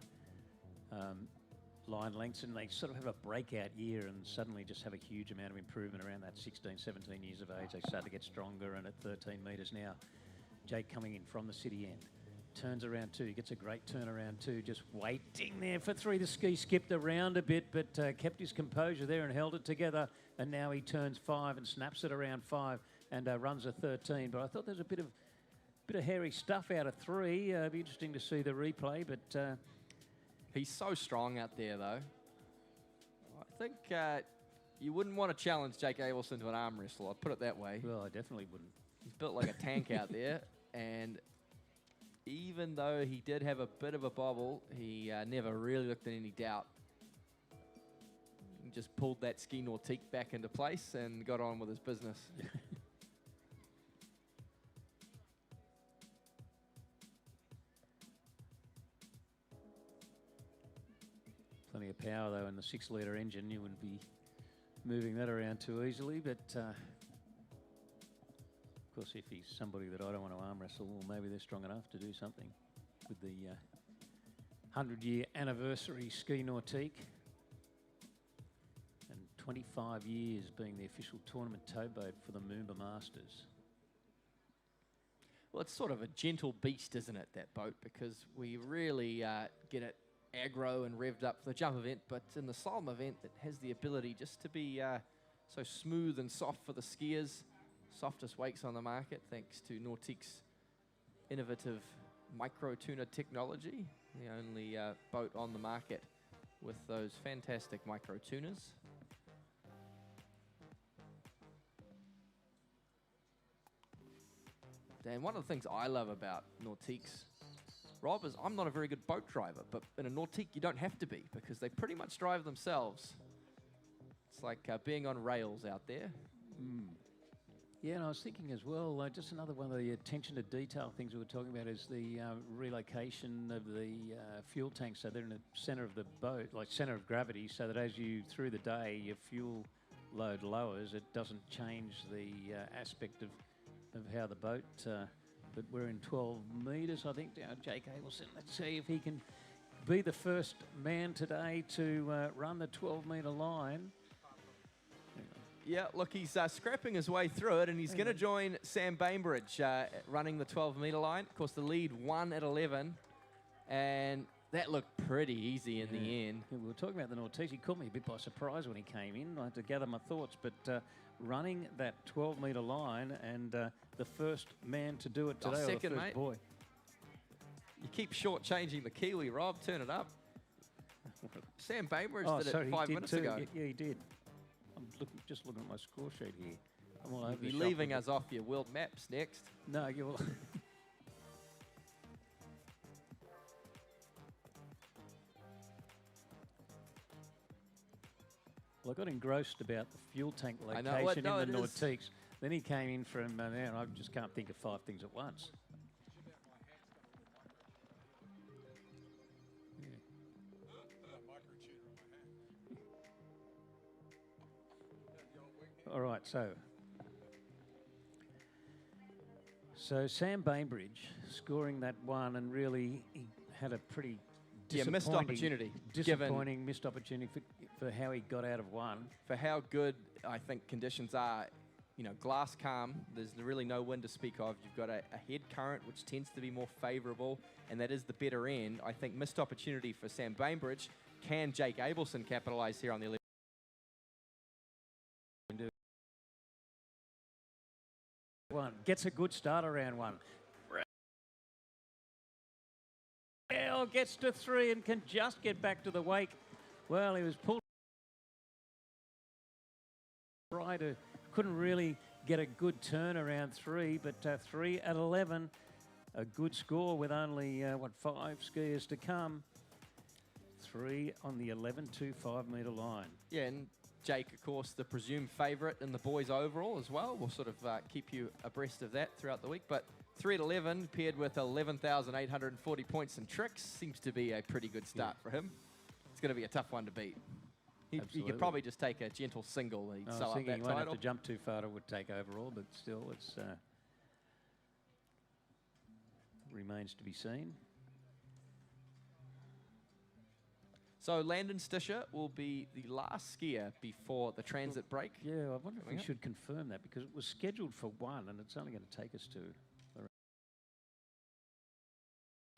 line lengths, and they sort of have a breakout year and suddenly just have a huge amount of improvement around that 16, 17 years of age. They start to get stronger, and at 13 metres now, Jake coming in from the city end. turns around two. He gets a great turnaround two, just waiting there for three. The ski skipped around a bit, but kept his composure there and held it together. And now he turns five and snaps it around five and runs a 13. But I thought there's a bit of hairy stuff out of three. It'd be interesting to see the replay, but he's so strong out there, though. I think you wouldn't want to challenge Jake Abelson to an arm wrestle. I'd put it that way. Well, I definitely wouldn't. He's built like a tank out there, and even though he did have a bit of a bobble, he never really looked in any doubt. He just pulled that ski nautique back into place and got on with his business. Plenty of power, though, in the 6-litre engine. You wouldn't be moving that around too easily, but of course, if he's somebody that I don't want to arm wrestle, well, maybe they're strong enough to do something with the 100-year anniversary ski nautique and 25 years being the official tournament towboat for the MOOMBA Masters. Well, it's sort of a gentle beast, isn't it, that boat? Because we really get it aggro and revved up for the jump event, but in the slalom event, it has the ability just to be so smooth and soft for the skiers. Softest wakes on the market, thanks to Nautique's innovative micro-tuner technology, the only boat on the market with those fantastic micro-tuners. Dan, one of the things I love about Nautique's, Rob, is I'm not a very good boat driver, but in a Nautique you don't have to be because they pretty much drive themselves. It's like being on rails out there. Yeah, and I was thinking as well, just another one of the attention to detail things we were talking about is the relocation of the fuel tanks, so they're in the centre of the boat, like centre of gravity, so that as you, through the day, your fuel load lowers, it doesn't change the aspect of how the boat... but we're in 12 metres, I think, down Jake Abelson. Let's see if he can be the first man today to run the 12-metre line. Yeah, look, he's scrapping his way through it, and he's going to join Sam Bainbridge running the 12-metre line. Of course, the lead won at 11, and that looked pretty easy in the end. Yeah, we were talking about the Nautique. He caught me a bit by surprise when he came in. I had to gather my thoughts, but running that 12-metre line and the first man to do it today, second, or the first mate. Boy. You keep short-changing the Kiwi, Rob. Turn it up. Sam Bainbridge did it 5 minutes ago. Yeah, he did. I'm just looking at my score sheet here. I'm all over You'll the be shop leaving with us off your world maps next. No, you will. Well, I got engrossed about the fuel tank location in the Nautiques. Then he came in from there, and I just can't think of 5 things at once. All right, so Sam Bainbridge scoring that one, and really he had a pretty missed opportunity. Missed opportunity for how he got out of one. For how good I think conditions are, you know, glass calm, there's really no wind to speak of. You've got a head current, which tends to be more favourable, and that is the better end. I think missed opportunity for Sam Bainbridge. Can Jake Abelson capitalise here on the 11? One gets a good start around one. Gets to 3 and can just get back to the wake. Well, he was pulled right. Couldn't really get a good turn around 3, but 3 at 11, a good score with only 5 skiers to come. 3 on the 11.25 metre line. Yeah, and Jake, of course, the presumed favourite in the boys overall as well. We'll sort of keep you abreast of that throughout the week. But 3 at 11, paired with 11,840 points and tricks, seems to be a pretty good start for him. It's going to be a tough one to beat. He could probably just take a gentle single and he'd sew up that title. He won't have to jump too far to take overall, but still, it's remains to be seen. So Landon Stisher will be the last skier before the transit break. Yeah, I wonder if we should confirm that, because it was scheduled for 1 and it's only going to take us to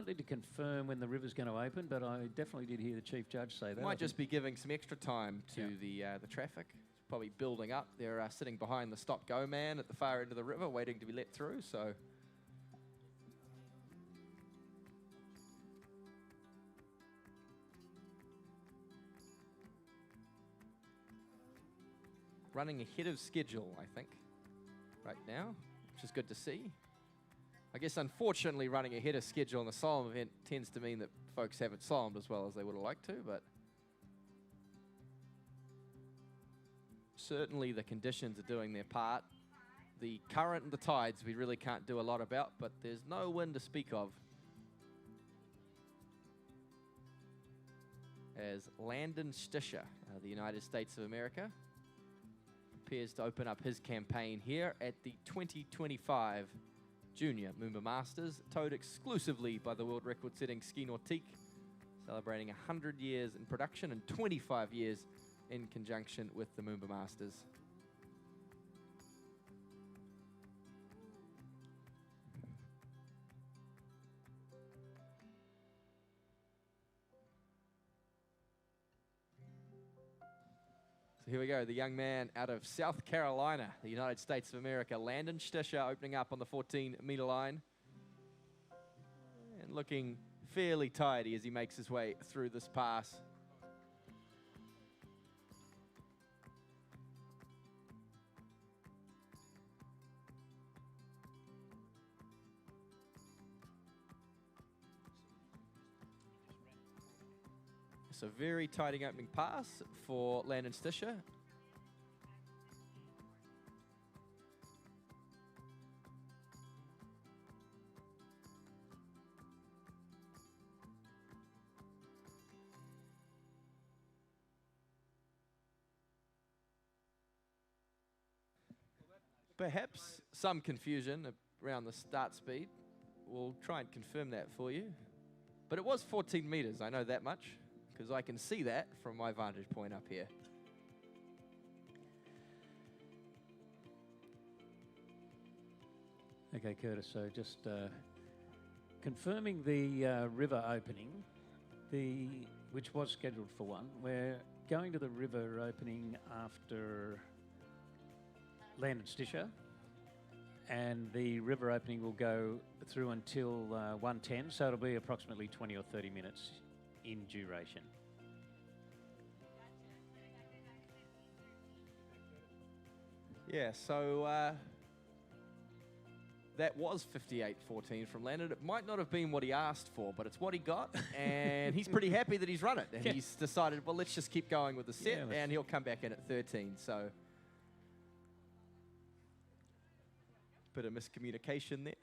Need to confirm when the river's going to open, but I definitely did hear the chief judge say that. Might just be giving some extra time to the traffic. It's probably building up. They're sitting behind the stop-go man at the far end of the river, waiting to be let through. So. Running ahead of schedule, I think, right now, which is good to see. I guess, unfortunately, running ahead of schedule in the slalom event tends to mean that folks haven't slalomed as well as they would have liked to, but certainly the conditions are doing their part. The current and the tides we really can't do a lot about, but there's no wind to speak of. As Landon Stisher, the United States of America, prepares to open up his campaign here at the 2025 Junior MOOMBA Masters, towed exclusively by the world record-setting Ski Nautique, celebrating 100 years in production and 25 years in conjunction with the MOOMBA Masters. So here we go, the young man out of South Carolina, the United States of America, Landon Stisher, opening up on the 14-meter line. And looking fairly tidy as he makes his way through this pass. So very tidy opening pass for Landon Stisher. Perhaps some confusion around the start speed. We'll try and confirm that for you. But it was 14 meters, I know that much, because I can see that from my vantage point up here. Okay, Curtis, so just confirming the river opening, which was scheduled for 1. We're going to the river opening after Landon Stisher, and the river opening will go through until 1:10, so it'll be approximately 20 or 30 minutes in duration. Yeah, so that was 58.14 from Landon. It might not have been what he asked for, but it's what he got, and he's pretty happy that he's run it. And he's decided, well, let's just keep going with the set, and he'll come back in at 13. So, bit of miscommunication there.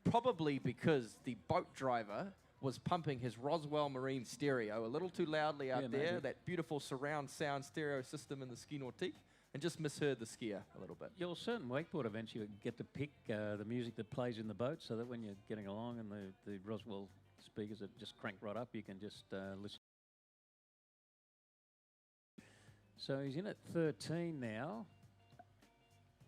Probably because the boat driver was pumping his Roswell Marine stereo a little too loudly out there, maybe. That beautiful surround sound stereo system in the Ski Nautique, and just misheard the skier a little bit. You'll certain wakeboard events you get to pick the music that plays in the boat, so that when you're getting along and the Roswell speakers that just crank right up, you can just listen. So he's in at 13 now.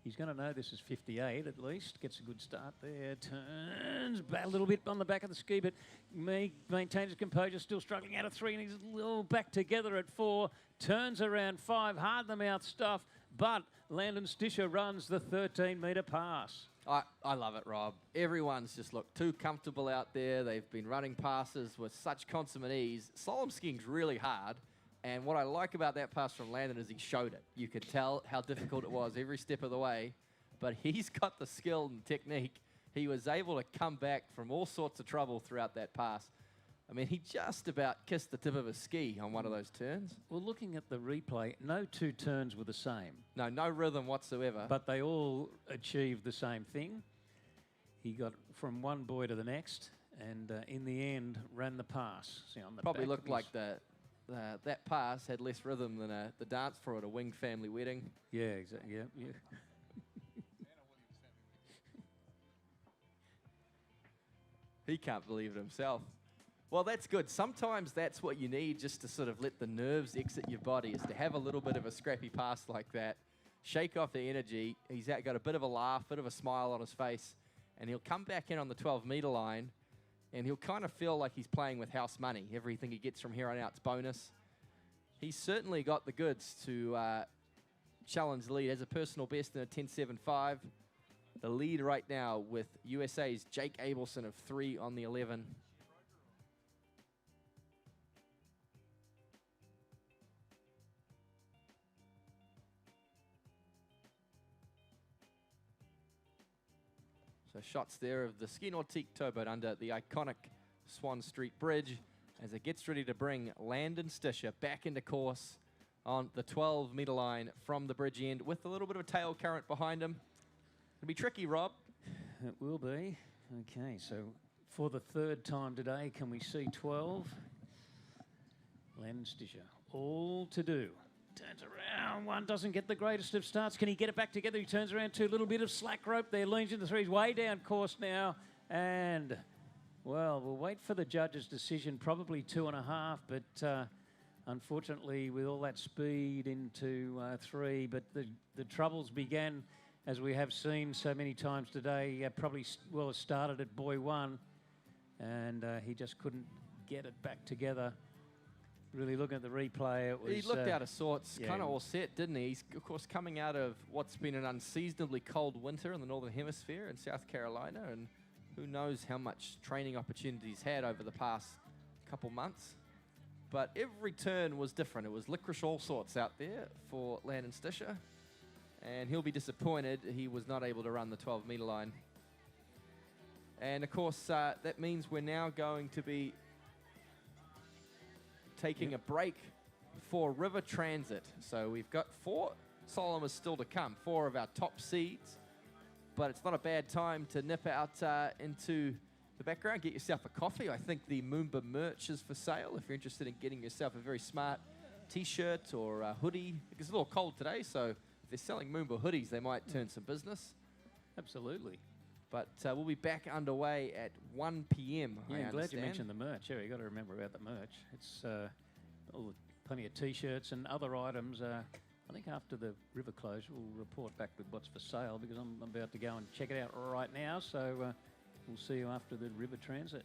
He's going to know this is 58 at least. Gets a good start there. Turns back a little bit on the back of the ski, but maintains his composure. Still struggling out of 3, and he's a little back together at 4. Turns around 5. Hard the mouth stuff, but Landon Stisher runs the 13-meter pass. I love it, Rob. Everyone's just looked too comfortable out there. They've been running passes with such consummate ease. Slalom skiing's really hard. And what I like about that pass from Landon is he showed it. You could tell how difficult it was every step of the way, but he's got the skill and technique. He was able to come back from all sorts of trouble throughout that pass. I mean, he just about kissed the tip of his ski on one of those turns. Well, looking at the replay, no 2 turns were the same. No rhythm whatsoever. But they all achieved the same thing. He got from one buoy to the next, and in the end, ran the pass. See, on the probably looked like that pass had less rhythm than the dance floor at a winged family wedding. Yeah, exactly. Yeah. He can't believe it himself. Well, that's good. Sometimes that's what you need, just to sort of let the nerves exit your body, is to have a little bit of a scrappy pass like that, shake off the energy. Got a bit of a laugh, bit of a smile on his face, and he'll come back in on the 12-meter line and he'll kind of feel like he's playing with house money. Everything he gets from here on out is bonus. He's certainly got the goods to challenge the lead as a personal best in a 10.75. The lead right now with USA's Jake Abelson of 3 on the 11. So shots there of the ski nautique towboat under the iconic Swan Street Bridge as it gets ready to bring Landon Stisher back into course on the 12-meter line from the bridge end with a little bit of a tail current behind him. It'll be tricky, Rob. It will be. Okay, so for the third time today, can we see 12? Landon Stisher, all to do. Turns around, one doesn't get the greatest of starts. Can he get it back together? He turns around, two, little bit of slack rope there, leans into three. He's way down course now. And, well, we'll wait for the judge's decision, probably 2.5, but unfortunately with all that speed into 3. But the troubles began, as we have seen so many times today, probably well started at buoy 1, and he just couldn't get it back together. Really looking at the replay, it was... He looked out of sorts, kind of all set, didn't he? He's, of course, coming out of what's been an unseasonably cold winter in the Northern Hemisphere in South Carolina, and who knows how much training opportunities he's had over the past couple months. But every turn was different. It was licorice all sorts out there for Landon Stisher, and he'll be disappointed he was not able to run the 12-meter line. And, of course, that means we're now going to be taking a break for river transit. So we've got 4 slalomers still to come, 4 of our top seeds, but it's not a bad time to nip out into the background, get yourself a coffee. I think the MOOMBA merch is for sale if you're interested in getting yourself a very smart t-shirt or a hoodie. It's a little cold today, so if they're selling MOOMBA hoodies, they might turn some business. Absolutely. But we'll be back underway at 1 p.m. Yeah, I I'm glad you understand. mentioned the merch. Yeah, you got to remember about the merch. It's plenty of T-shirts and other items. I think after the river closure, we'll report back with what's for sale because I'm about to go and check it out right now. So we'll see you after the river transit.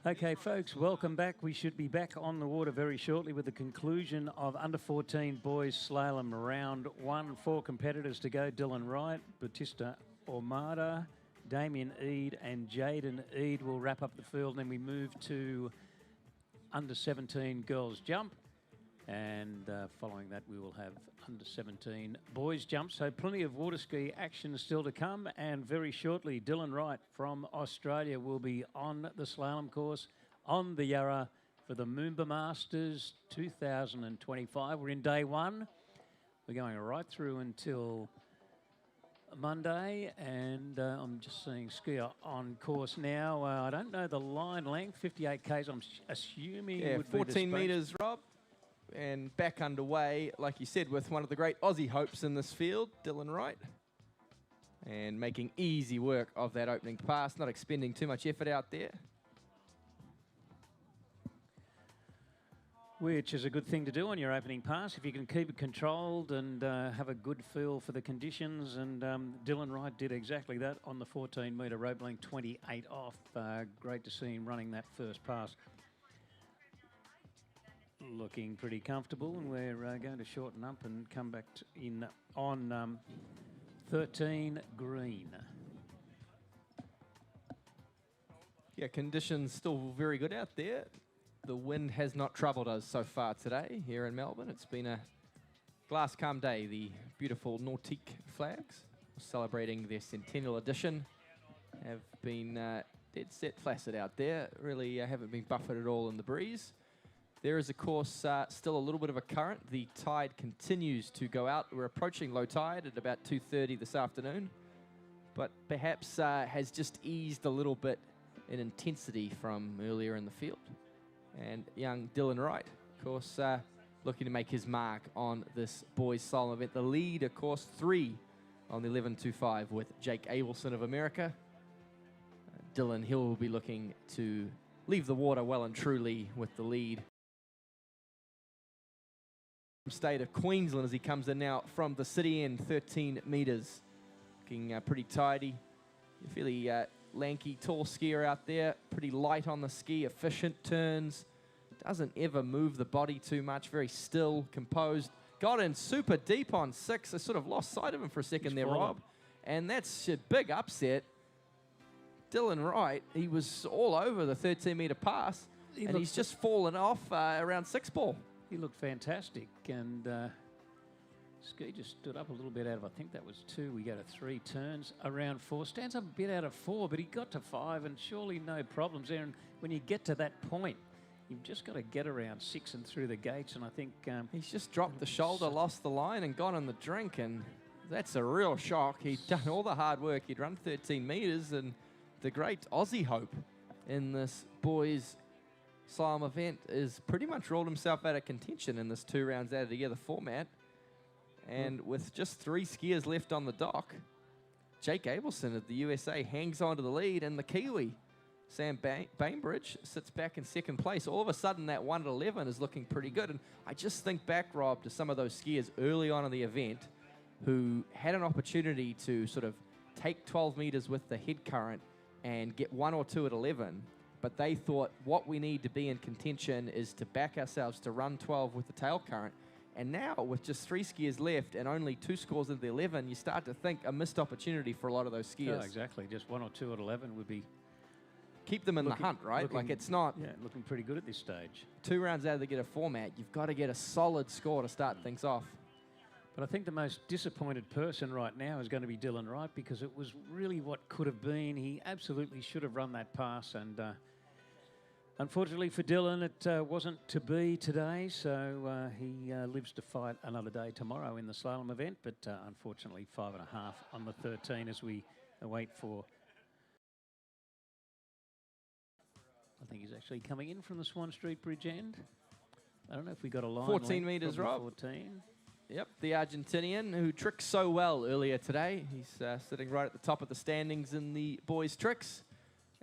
Okay, folks, welcome back. We should be back on the water very shortly with the conclusion of under-14 boys slalom round 1. 4 competitors to go. Dylan Wright, Bautista Ahumada, Damian Eid and Jaden Eid will wrap up the field. Then we move to under-17 girls jump. And following that, we will have under-17 boys jump. So plenty of water ski action still to come. And very shortly, Dylan Wright from Australia will be on the slalom course on the Yarra for the MOOMBA Masters 2025. We're in day 1. We're going right through until Monday, and I'm just seeing skier on course now. I don't know the line length, 58 k's. I'm assuming would be 14 metres, Rob, and back underway, like you said, with one of the great Aussie hopes in this field, Dylan Wright, and making easy work of that opening pass, not expending too much effort out there. Which is a good thing to do on your opening pass if you can keep it controlled and have a good feel for the conditions. And Dylan Wright did exactly that on the 14-metre rope length, 28 off. Great to see him running that first pass. Looking pretty comfortable, and we're going to shorten up and come back in on 13 green. Yeah, conditions still very good out there. The wind has not troubled us so far today here in Melbourne. It's been a glass calm day. The beautiful Nautique flags celebrating their centennial edition have been dead set placid out there. Really haven't been buffeted at all in the breeze. There is, of course, still a little bit of a current. The tide continues to go out. We're approaching low tide at about 2:30 this afternoon, but perhaps has just eased a little bit in intensity from earlier in the field. And young Dylan Wright, of course, looking to make his mark on this boys slalom event. The lead, of course, 3 on the 11.25 with Jake Abelson of America. Dylan Hill will be looking to leave the water well and truly with the lead. State of Queensland as he comes in now from the city end, 13 metres. Looking pretty tidy. Fairly lanky, tall skier out there. Pretty light on the ski, efficient turns. Doesn't ever move the body too much. Very still, composed. Got in super deep on 6. I sort of lost sight of him for a second there, Rob. And that's a big upset. Dylan Wright, he was all over the 13-metre pass, and he's just fallen off around 6 ball. He looked fantastic, and ski just stood up a little bit out of, I think that was 2. We go to 3 turns, around 4. Stands up a bit out of 4, but he got to 5, and surely no problems there. And when you get to that point, you've just got to get around 6 and through the gates, and I think... he's just dropped the shoulder, lost the line, and gone on the drink, and that's a real shock. He'd done all the hard work. He'd run 13 metres, and the great Aussie hope in this boys' slalom event is pretty much rolled himself out of contention in this 2 rounds out of together format. And with just 3 skiers left on the dock, Jake Abelson of the USA hangs on to the lead, and the Kiwi, Sam Bainbridge, sits back in 2nd place. All of a sudden, that 1 at 11 is looking pretty good. And I just think back, Rob, to some of those skiers early on in the event who had an opportunity to sort of take 12 metres with the head current and get 1 or 2 at 11. But they thought what we need to be in contention is to back ourselves to run 12 with the tail current. And now, with just 3 skiers left and only 2 scores into the 11, you start to think a missed opportunity for a lot of those skiers. Yeah, exactly. Just 1 or 2 at 11 would be... Keep them in the hunt, right? Like, it's not... Yeah, looking pretty good at this stage. 2 rounds out of the get a format, you've got to get a solid score to start things off. But I think the most disappointed person right now is going to be Dylan Wright, because it was really what could have been. He absolutely should have run that pass, and... unfortunately for Dylan, it wasn't to be today, so he lives to fight another day tomorrow in the slalom event, but unfortunately 5.5 on the 13 as we await for... I think he's actually coming in from the Swan Street Bridge end. I don't know if we got a line. 14 metres, Rob. 14. Yep, the Argentinian who tricked so well earlier today. He's sitting right at the top of the standings in the boys' tricks,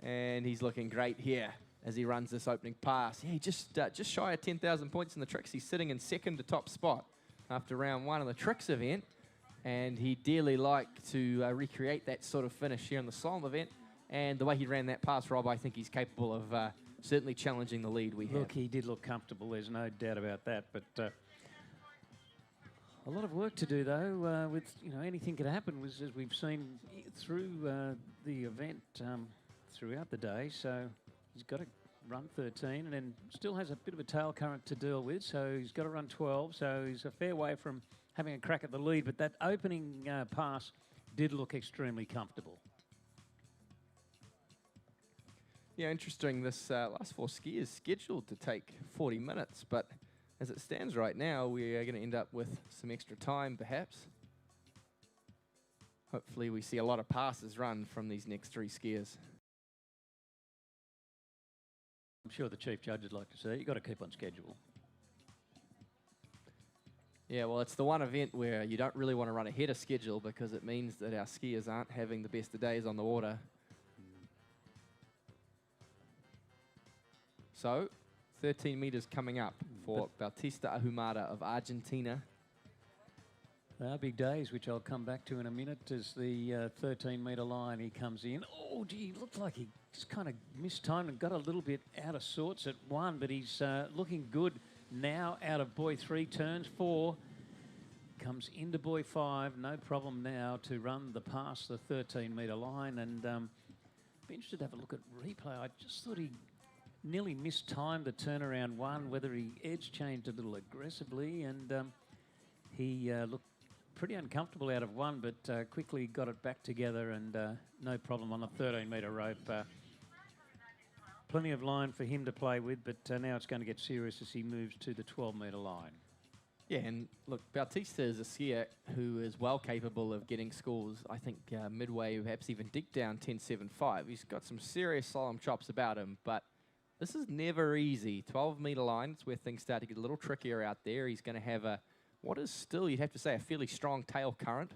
and he's looking great here as he runs this opening pass. Yeah, just shy of 10,000 points in the tricks. He's sitting in 2nd to top spot after round 1 of the tricks event, and he'd dearly like to recreate that sort of finish here in the slalom event. And the way he ran that pass, Rob, I think he's capable of certainly challenging the lead we have. Look, he did look comfortable. There's no doubt about that. But a lot of work to do, though. With anything could happen, as we've seen through the event throughout the day. So he's got to run 13, and then still has a bit of a tail current to deal with. So he's got to run 12. So he's a fair way from having a crack at the lead. But that opening pass did look extremely comfortable. Yeah, interesting. This last 4 skiers scheduled to take 40 minutes, but as it stands right now, we are going to end up with some extra time, perhaps. Hopefully, we see a lot of passes run from these next 3 skiers. I'm sure the chief judge would like to see it. You've got to keep on schedule. Yeah, well, it's the one event where you don't really want to run ahead of schedule because it means that our skiers aren't having the best of days on the water. So, 13 metres coming up for Bautista Ahumada of Argentina. They are big days, which I'll come back to in a minute, as the 13-metre line he comes in. Oh, gee, looked like he just kind of mistimed and got a little bit out of sorts at 1, but he's looking good now out of buoy 3, turns 4. Comes into buoy 5, no problem now to run past the 13-metre line. And be interested to have a look at replay. I just thought he nearly mistimed the turnaround 1, whether he edge changed a little aggressively, and he looked pretty uncomfortable out of 1, but quickly got it back together, and no problem on the 13-metre rope. Plenty of line for him to play with, but now it's going to get serious as he moves to the 12-metre line. Yeah, and look, Bautista is a skier who is well capable of getting scores, I think, midway, perhaps even deep down 10.75. He's got some serious slalom chops about him, but this is never easy. 12-metre line, it's where things start to get a little trickier out there. He's going to have what is still, you'd have to say, a fairly strong tail current.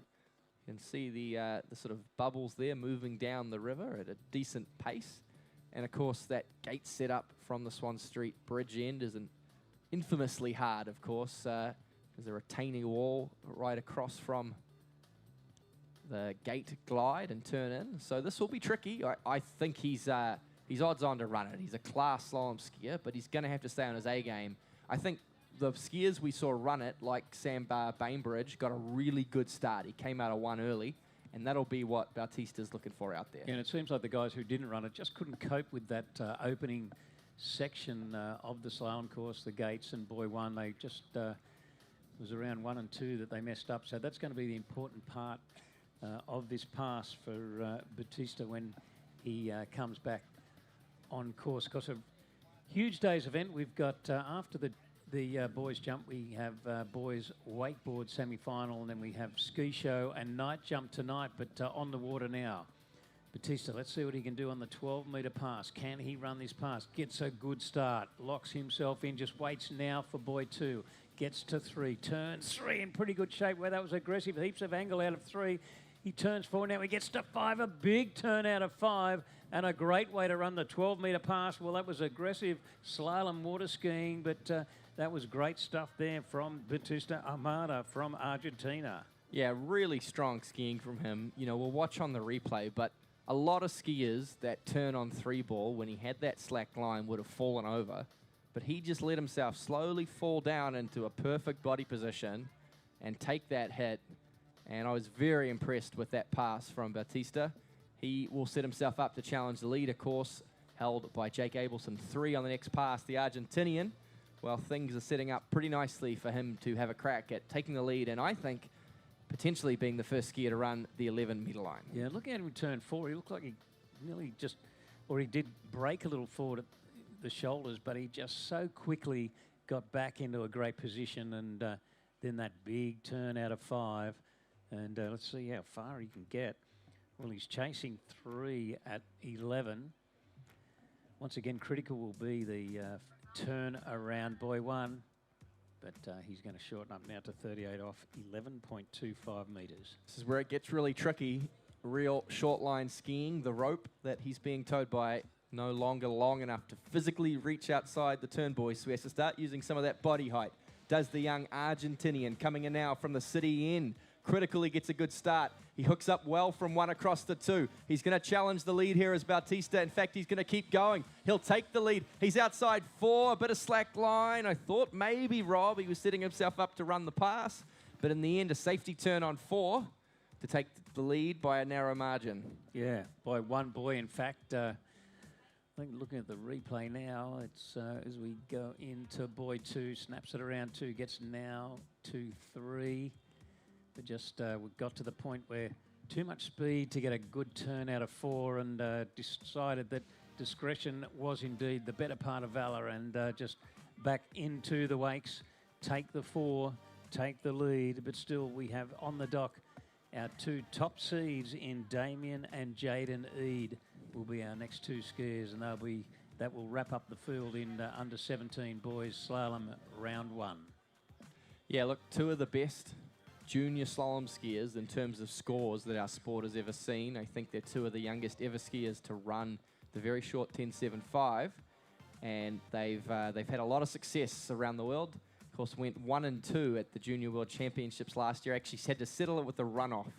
You can see the sort of bubbles there moving down the river at a decent pace. And, of course, that gate set up from the Swan Street bridge end is infamously hard, of course. There's a retaining wall right across from the gate glide and turn in. So this will be tricky. I think he's odds on to run it. He's a class slalom skier, but he's going to have to stay on his A game. I think the skiers we saw run it, like Sam Bainbridge, got a really good start. He came out of 1 early, and that'll be what Bautista's looking for out there. Yeah, and it seems like the guys who didn't run it just couldn't cope with that opening section of the slalom course, the gates, and buoy 1. They just it was around 1 and 2 that they messed up. So that's going to be the important part of this pass for Bautista when he comes back on course. Because of huge day's event, we've got after the boys jump, we have boys wakeboard semi-final, and then we have ski show and night jump tonight. But on the water now, Bautista, let's see what he can do on the 12-metre pass. Can he run this pass? Gets a good start, locks himself in, just waits now for buoy 2. Gets to 3, turns 3 in pretty good shape where that was aggressive. Heaps of angle out of 3. He turns 4, now he gets to 5, a big turn out of 5, and a great way to run the 12-metre pass. Well, that was aggressive slalom water skiing, but that was great stuff there from Bautista Ahumada from Argentina. Yeah, really strong skiing from him. You know, we'll watch on the replay, but a lot of skiers that turn on 3-ball, when he had that slack line, would have fallen over. But he just let himself slowly fall down into a perfect body position and take that hit. And I was very impressed with that pass from Bautista. He will set himself up to challenge the lead, of course, held by Jake Abelson. 3 on the next pass, the Argentinian. Well, things are setting up pretty nicely for him to have a crack at taking the lead, and I think potentially being the first skier to run the 11-metre line. Yeah, looking at him in turn 4, he looked like he nearly just, or he did break a little forward at the shoulders, but he just so quickly got back into a great position, and then that big turn out of 5. And let's see how far he can get. Well, he's chasing 3 at 11. Once again, critical will be the turn around buoy 1, but he's going to shorten up now to 38 off 11.25 metres. This is where it gets really tricky. Real short line skiing. The rope that he's being towed by no longer long enough to physically reach outside the turn buoy, so he has to start using some of that body height. Does the young Argentinian, coming in now from the city end. critical he gets a good start. He hooks up well from 1 across the 2. He's going to challenge the lead here as Bautista. In fact, he's going to keep going. He'll take the lead. He's outside 4, a bit of slack line. I thought maybe Rob, he was setting himself up to run the pass. But in the end, a safety turn on 4 to take the lead by a narrow margin. Yeah, by one boy. In fact, I think looking at the replay now, it's as we go into boy 2, snaps it around 2, gets now 2-3. But just we got to the point where too much speed to get a good turn out of 4, and decided that discretion was indeed the better part of valor, and just back into the wakes, take the 4, take the lead. But still, we have on the dock our 2 top seeds in Damian and Jaden Eid will be our next 2 skiers, and that will wrap up the field in under 17 boys slalom round 1. Yeah, look, 2 of the best junior slalom skiers in terms of scores that our sport has ever seen. I think they're 2 of the youngest ever skiers to run the very short 10.75, and they've had a lot of success around the world. Of course, went 1 and 2 at the Junior World Championships last year. Actually had to settle it with a runoff,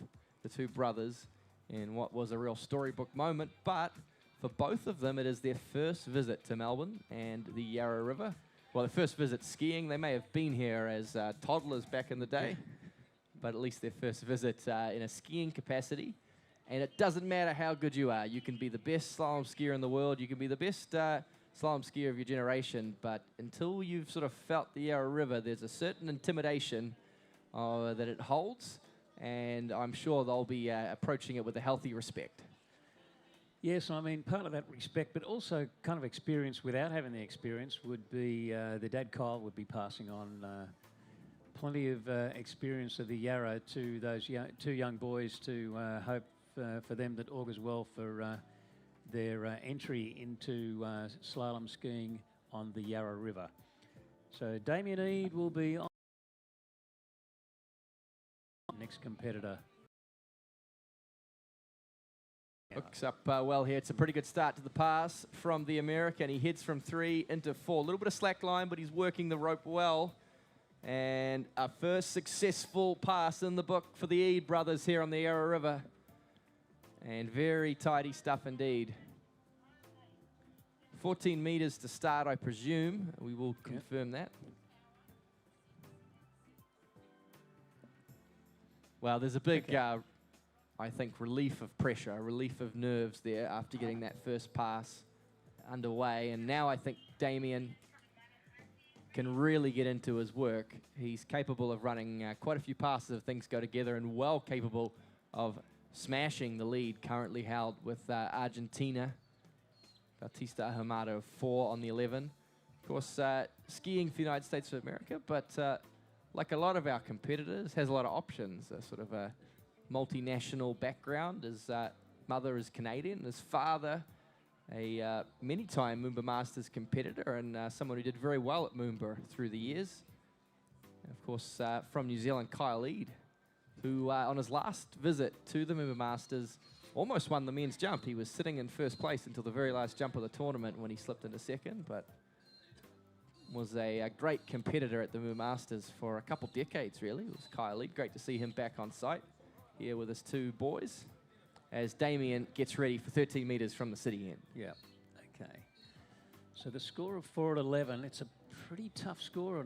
the 2 brothers, in what was a real storybook moment. But for both of them, it is their first visit to Melbourne and the Yarra River. Well, their first visit skiing. They may have been here as toddlers back in the day, but at least their first visit in a skiing capacity. And it doesn't matter how good you are. You can be the best slalom skier in the world. You can be the best slalom skier of your generation. But until you've sort of felt the Yarra River, there's a certain intimidation that it holds. And I'm sure they'll be approaching it with a healthy respect. Yes, I mean, part of that respect, but also kind of experience without having the experience would be the dad Kyle would be passing on plenty of experience of the Yarra to those 2 young boys to hope for them that augurs well for their entry into slalom skiing on the Yarra River. So Damian Eid will be on next competitor. Hooks up well here. It's a pretty good start to the pass from the American. He heads from 3 into 4. A little bit of slack line, but he's working the rope well. And a first successful pass in the book for the Eid brothers here on the Yarra River. And very tidy stuff indeed. 14 meters to start, I presume. We will confirm that. Well, there's a big, I think, relief of pressure, a relief of nerves there after getting that first pass underway. And now I think Damian can really get into his work. He's capable of running quite a few passes if things go together, and well capable of smashing the lead currently held with Argentina. Bautista Ahumada of 4 on the 11. Of course, skiing for the United States of America, but like a lot of our competitors, has a lot of options. Sort of a multinational background. His mother is Canadian. His father, a many-time MOOMBA Masters competitor, and someone who did very well at MOOMBA through the years. And of course, from New Zealand, Kyle Eid, who on his last visit to the MOOMBA Masters almost won the men's jump. He was sitting in first place until the very last jump of the tournament when he slipped into second, but was a great competitor at the MOOMBA Masters for a couple decades, really. It was Kyle Eid. Great to see him back on site here with his 2 boys as Damian gets ready for 13 meters from the city end. Yeah, okay. So the score of 4 at 11, it's a pretty tough score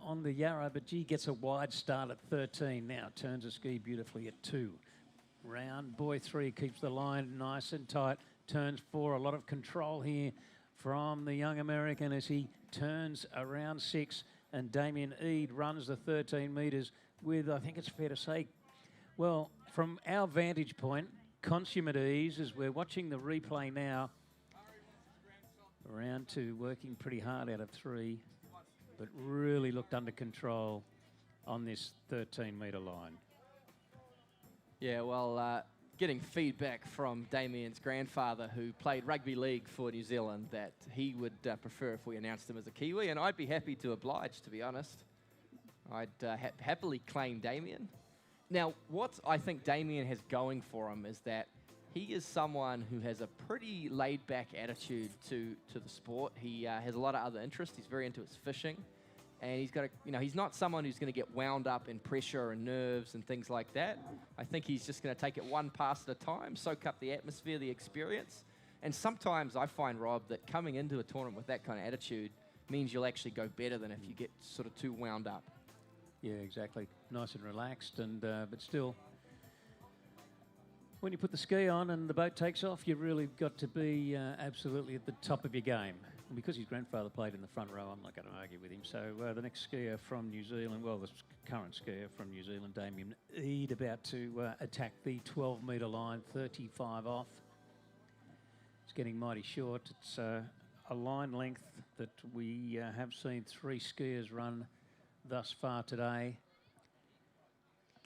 on the Yarra, but G gets a wide start at 13 now, turns the ski beautifully at 2. Round, boy 3 keeps the line nice and tight, turns 4, a lot of control here from the young American as he turns around 6, and Damian Eid runs the 13 meters with, I think it's fair to say, well, from our vantage point, consummate ease as we're watching the replay now. Round 2 working pretty hard out of 3, but really looked under control on this 13-metre line. Yeah, well, getting feedback from Damian's grandfather, who played rugby league for New Zealand, that he would prefer if we announced him as a Kiwi, and I'd be happy to oblige, to be honest. I'd happily claim Damian. Now, what I think Damian has going for him is that he is someone who has a pretty laid-back attitude to the sport. He has a lot of other interests. He's very into his fishing. And he's got to, you know, he's not someone who's going to get wound up in pressure and nerves and things like that. I think he's just going to take it one pass at a time, soak up the atmosphere, the experience. And sometimes I find, Rob, that coming into a tournament with that kind of attitude means you'll actually go better than if you get sort of too wound up. Yeah, exactly. Nice and relaxed, and but still, when you put the ski on and the boat takes off, you've really got to be absolutely at the top of your game. And because his grandfather played in the front row, I'm not going to argue with him. So the next skier from New Zealand, well, the current skier from New Zealand, Damian Eid, about to attack the 12-metre line, 35 off. It's getting mighty short. It's a line length that we have seen 3 skiers run thus far today.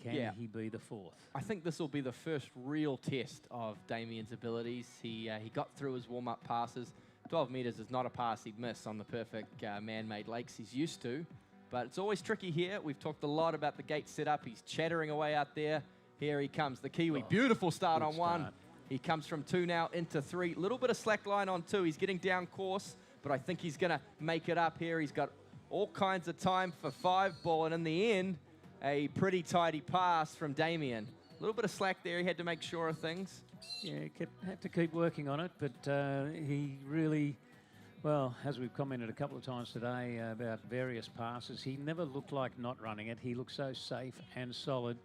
Can he be the 4th? I think this will be the first real test of Damian's abilities. He got through his warm-up passes. 12 metres is not a pass he'd miss on the perfect man-made lakes he's used to. But it's always tricky here. We've talked a lot about the gate setup. He's chattering away out there. Here he comes, the Kiwi. Beautiful start on 1. He comes from 2 now into 3. Little bit of slack line on 2. He's getting down course, but I think he's going to make it up here. He's got all kinds of time for 5 ball, and in the end, a pretty tidy pass from Damian. A little bit of slack there. He had to make sure of things. Yeah, had to keep working on it, but he really, well, as we've commented a couple of times today about various passes, he never looked like not running it. He looked so safe and solid.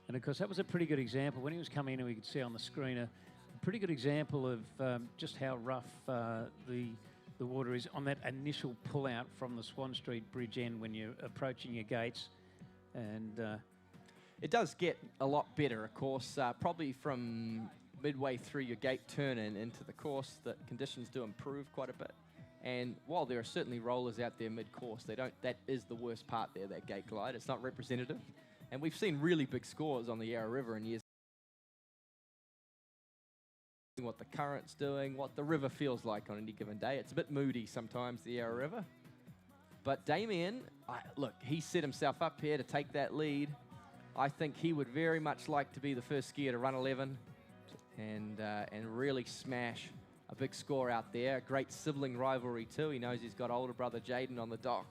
And of course, that was a pretty good example. When he was coming in, we could see on the screen a pretty good example of just how rough the water is on that initial pull out from the Swan Street Bridge end when you're approaching your gates. And it does get a lot better, of course, probably from midway through your gate turn and into the course, the conditions do improve quite a bit. And while there are certainly rollers out there mid-course, that is the worst part there, that gate glide. It's not representative. And we've seen really big scores on the Yarra River in years. What the current's doing, what the river feels like on any given day. It's a bit moody sometimes, the Yarra River. But Damian, look, he set himself up here to take that lead. I think he would very much like to be the first skier to run 11 and really smash a big score out there. A great sibling rivalry too. He knows he's got older brother Jaden on the dock.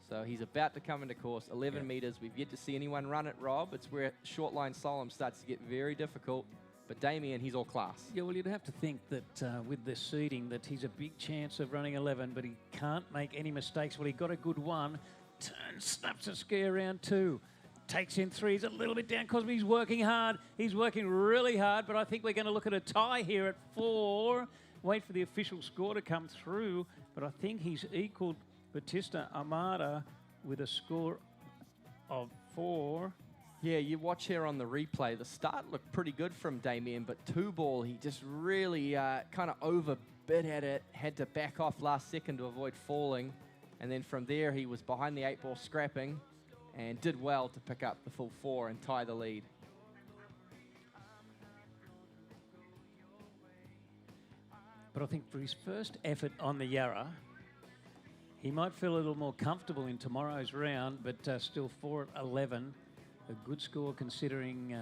So he's about to come into course, 11 metres. We've yet to see anyone run it, Rob. It's where short line slalom starts to get very difficult. But Damian, he's all class. Yeah, well, you'd have to think that with this seeding that he's a big chance of running 11, but he can't make any mistakes. Well, he got a good 1, turns, snaps a ski around 2, takes in 3. He's a little bit down because he's working hard. He's working really hard, but I think we're going to look at a tie here at 4. Wait for the official score to come through, but I think he's equaled Bautista Ahumada with a score of 4. Yeah, you watch here on the replay, the start looked pretty good from Damian, but 2 ball, he just really kind of overbid at it, had to back off last second to avoid falling. And then from there, he was behind the 8 ball scrapping and did well to pick up the full 4 and tie the lead. But I think for his first effort on the Yarra, he might feel a little more comfortable in tomorrow's round, but still 4 at 11. A good score considering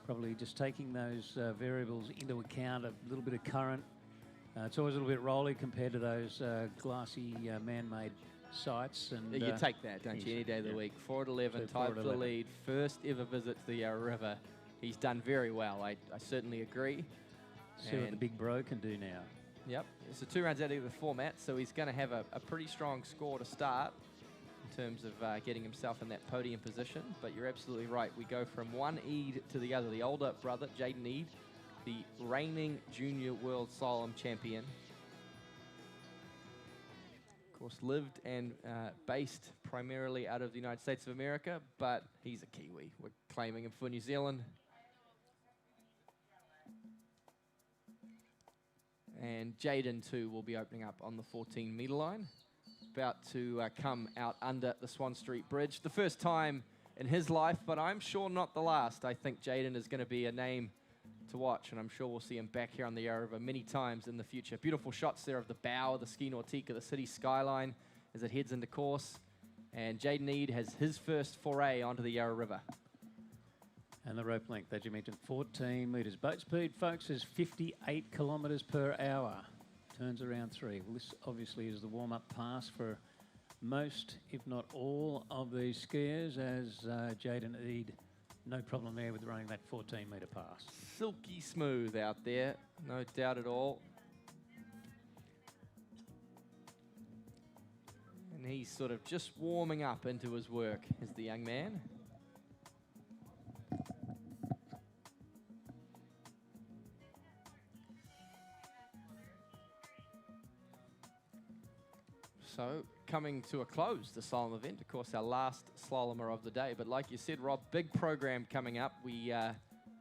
probably just taking those variables into account, a little bit of current. It's always a little bit rolly compared to those glassy man-made sites. And you take that, don't you, any day of the week. 4 at 11, tied for the lead. First ever visit to the Yarra River. He's done very well, I certainly agree. See what the big bro can do now. Yep, it's a 2 rounds out of the format, so he's going to have a pretty strong score to start in terms of getting himself in that podium position. But you're absolutely right. We go from one Eid to the other. The older brother, Jaden Eid, the reigning junior world slalom champion. Of course, lived and based primarily out of the United States of America, but he's a Kiwi. We're claiming him for New Zealand. And Jaden, too, will be opening up on the 14-metre line. About to come out under the Swan Street Bridge. The first time in his life, but I'm sure not the last. I think Jaden is going to be a name to watch, and I'm sure we'll see him back here on the Yarra River many times in the future. Beautiful shots there of the bow of the Ski Nautica, the city skyline, as it heads into course. And Jaden Eid has his first foray onto the Yarra River. And the rope length, as you mentioned, 14 metres. Boat speed, folks, is 58 kilometres per hour. Turns around 3. Well, this obviously is the warm-up pass for most, if not all, of these skiers, as Jaden Eid, no problem there with running that 14-metre pass. Silky smooth out there, no doubt at all. And he's sort of just warming up into his work, is the young man. So, coming to a close, the slalom event, of course, our last slalomer of the day. But like you said, Rob, big program coming up. We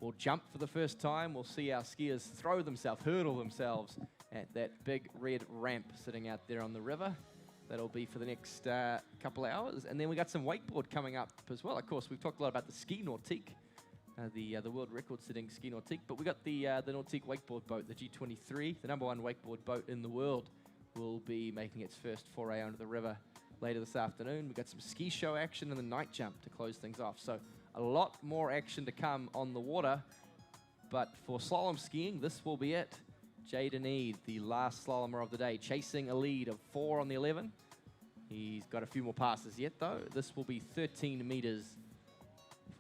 will jump for the first time. We'll see our skiers throw themselves, hurdle themselves at that big red ramp sitting out there on the river. That'll be for the next couple of hours. And then we got some wakeboard coming up as well. Of course, we've talked a lot about the ski nautique, the world record-setting ski nautique. But we got the nautique wakeboard boat, the G23, the #1 wakeboard boat in the world, will be making its first foray onto the river later this afternoon. We've got some ski show action and the night jump to close things off. So a lot more action to come on the water. But for slalom skiing, this will be it. Jaden Eid, the last slalomer of the day, chasing a lead of 4 on the 11. He's got a few more passes yet, though. This will be 13 metres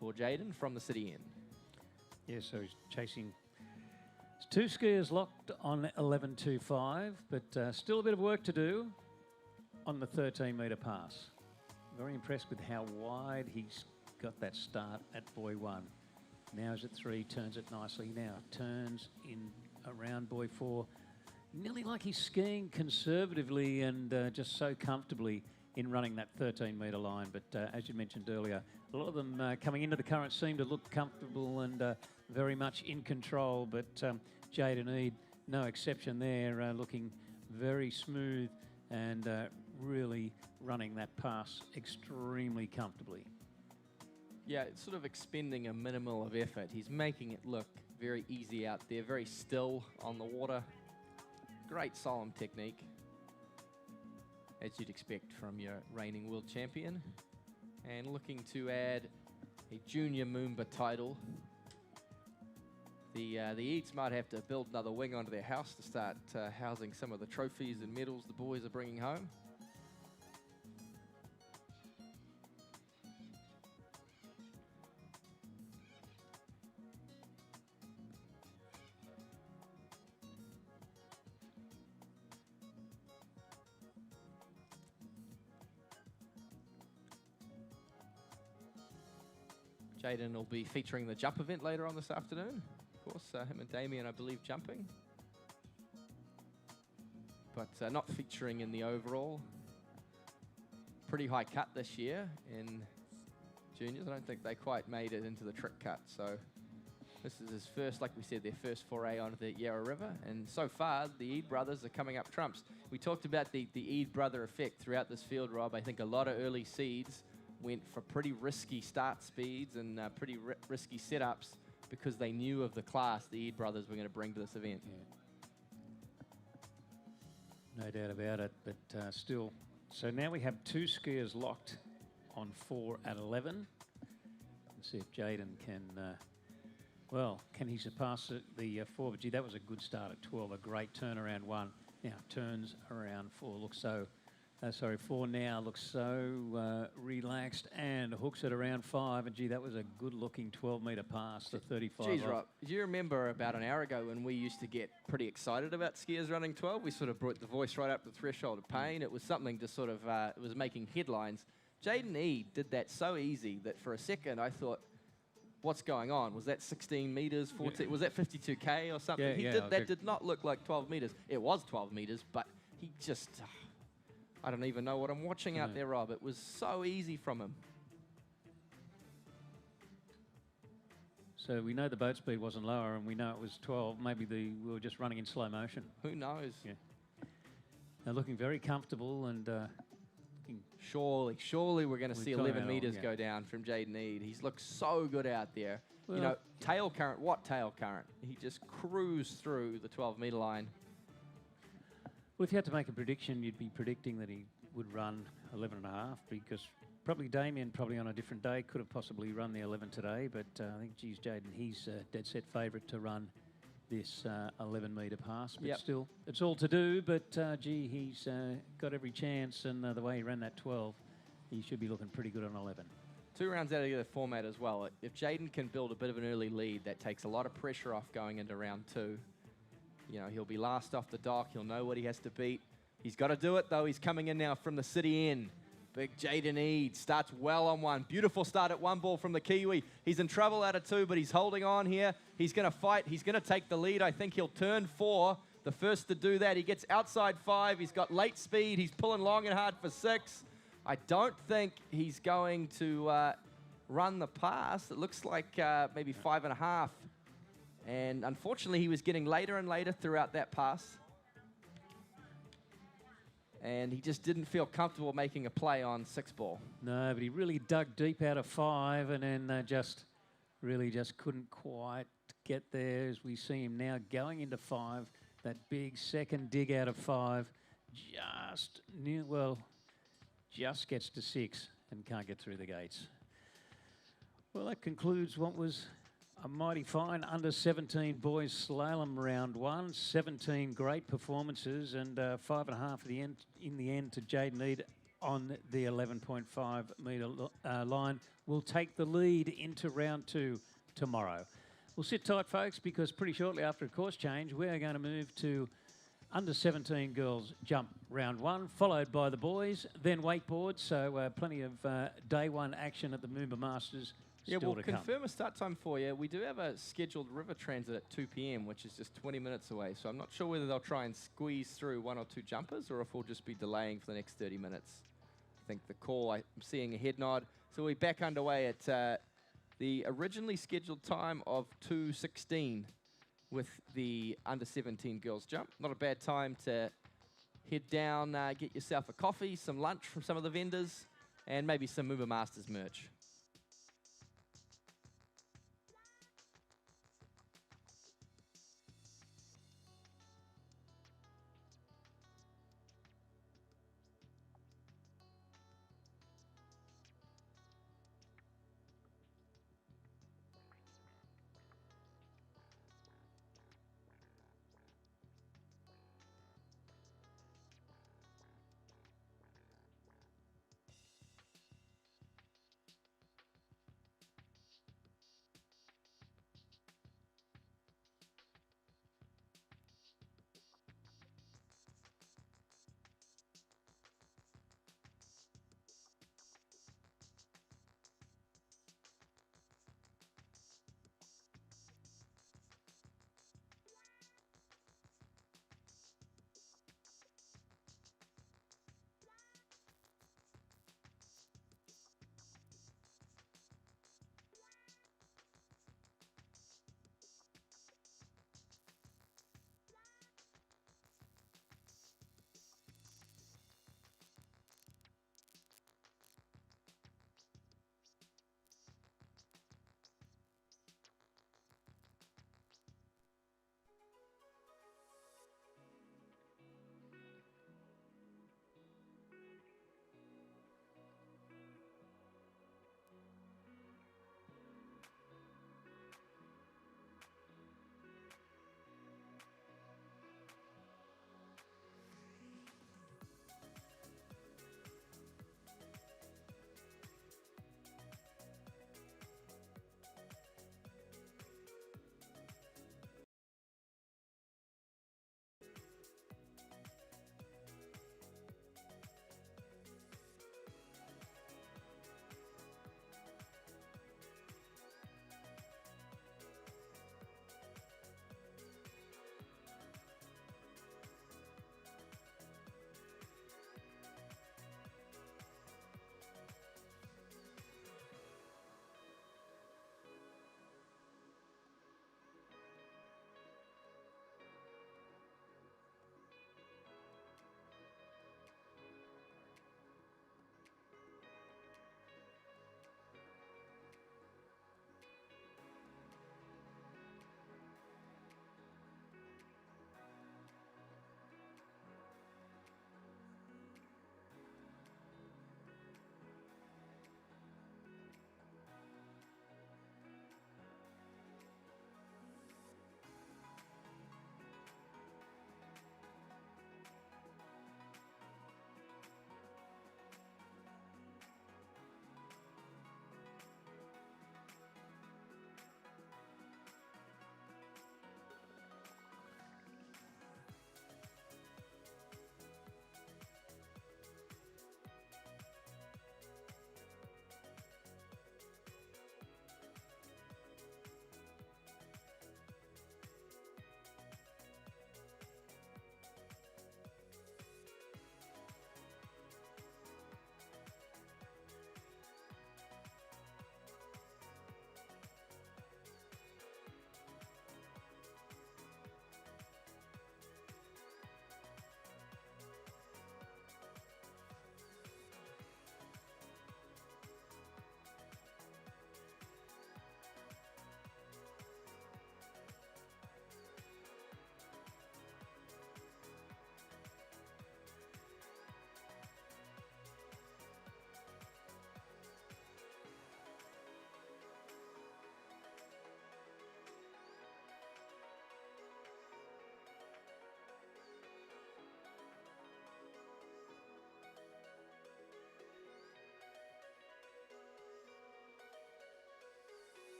for Jaden from the city end. Yeah, so he's chasing. Two skiers locked on 11.25, but still a bit of work to do on the 13-metre pass. Very impressed with how wide he's got that start at buoy 1. Now he's at 3, turns it nicely. Now turns in around buoy 4. Nearly like he's skiing conservatively and just so comfortably in running that 13-metre line. But as you mentioned earlier, a lot of them coming into the current seem to look comfortable and very much in control. But Jaden Eid, no exception there, looking very smooth and really running that pass extremely comfortably. Yeah, it's sort of expending a minimal of effort. He's making it look very easy out there, very still on the water. Great slalom technique, as you'd expect from your reigning world champion. And looking to add a junior MOOMBA title. The Eids might have to build another wing onto their house to start housing some of the trophies and medals the boys are bringing home. Jaden will be featuring the jump event later on this afternoon. Of course, him and Damian, I believe, jumping. But not featuring in the overall. Pretty high cut this year in juniors. I don't think they quite made it into the trick cut. So this is his first, like we said, their first foray onto the Yarra River. And so far, the Eid brothers are coming up trumps. We talked about the Eid brother effect throughout this field, Rob. I think a lot of early seeds went for pretty risky start speeds and pretty risky setups because they knew of the class the Eid brothers were going to bring to this event. Yeah. No doubt about it, but still. So now we have two skiers locked on 4 at 11. Let's see if Jaden can, can he surpass the 4? But gee, that was a good start at 12, a great turnaround 1. Now turns around 4, looks so... 4 now looks so relaxed and hooks it around 5. And gee, that was a good-looking 12-metre pass to 35. Geez, Rob, do you remember about an hour ago when we used to get pretty excited about skiers running 12? We sort of brought the voice right up to the threshold of pain. It was something to sort of, it was making headlines. Jaden Eid did that so easy that for a second I thought, what's going on? Was that 16 metres, 14? Yeah. Was that 52K or something? Yeah, that did not look like 12 metres. It was 12 metres, but he just... I don't even know what I'm watching out there, Rob. It was so easy from him. So we know the boat speed wasn't lower, and we know it was 12. Maybe we were just running in slow motion. Who knows? Yeah. They're looking very comfortable and looking... Surely we're going to see 11 metres go down from Jaden Eid. He's looked so good out there. Well, you know, tail current, what tail current? He just cruised through the 12-metre line. Well, if you had to make a prediction, you'd be predicting that he would run 11.5 because probably Damian, on a different day, could have possibly run the 11 today. But I think, geez, Jaden, he's a dead set favourite to run this 11-metre pass. But Yep. still, it's all to do. But, gee, he's got every chance. And the way he ran that 12, he should be looking pretty good on 11. 2 rounds out of the format as well. If Jaden can build a bit of an early lead, that takes a lot of pressure off going into round 2. You know, he'll be last off the dock. He'll know what he has to beat. He's got to do it, though. He's coming in now from the city end. Big Jaden Eid starts well on 1. Beautiful start at 1 ball from the Kiwi. He's in trouble out of 2, but he's holding on here. He's going to fight. He's going to take the lead. I think he'll turn 4. The first to do that. He gets outside 5. He's got late speed. He's pulling long and hard for 6. I don't think he's going to run the pass. It looks like maybe 5.5. And unfortunately, he was getting later and later throughout that pass. And he just didn't feel comfortable making a play on 6 ball. No, but he really dug deep out of 5 and then just couldn't quite get there as we see him now going into 5. That big second dig out of 5 just near, well, just gets to 6 and can't get through the gates. Well, that concludes what was a mighty fine under-17 boys slalom round 1. 17 great performances and 5.5 in the end to Jaden Eid on the 11.5 metre line. Will take the lead into round 2 tomorrow. We'll sit tight, folks, because pretty shortly after a course change, we're going to move to under-17 girls jump round 1, followed by the boys, then wakeboard. So plenty of day 1 action at the MOOMBA Masters. Yeah, Still we'll to come. confirm a start time for you. We do have a scheduled river transit at 2 p.m., which is just 20 minutes away. So I'm not sure whether they'll try and squeeze through 1 or 2 jumpers or if we'll just be delaying for the next 30 minutes. I think the call, I'm seeing a head nod. So we're back underway at the originally scheduled time of 2:16 with the under-17 girls jump. Not a bad time to head down, get yourself a coffee, some lunch from some of the vendors, and maybe some MOOMBA Masters merch.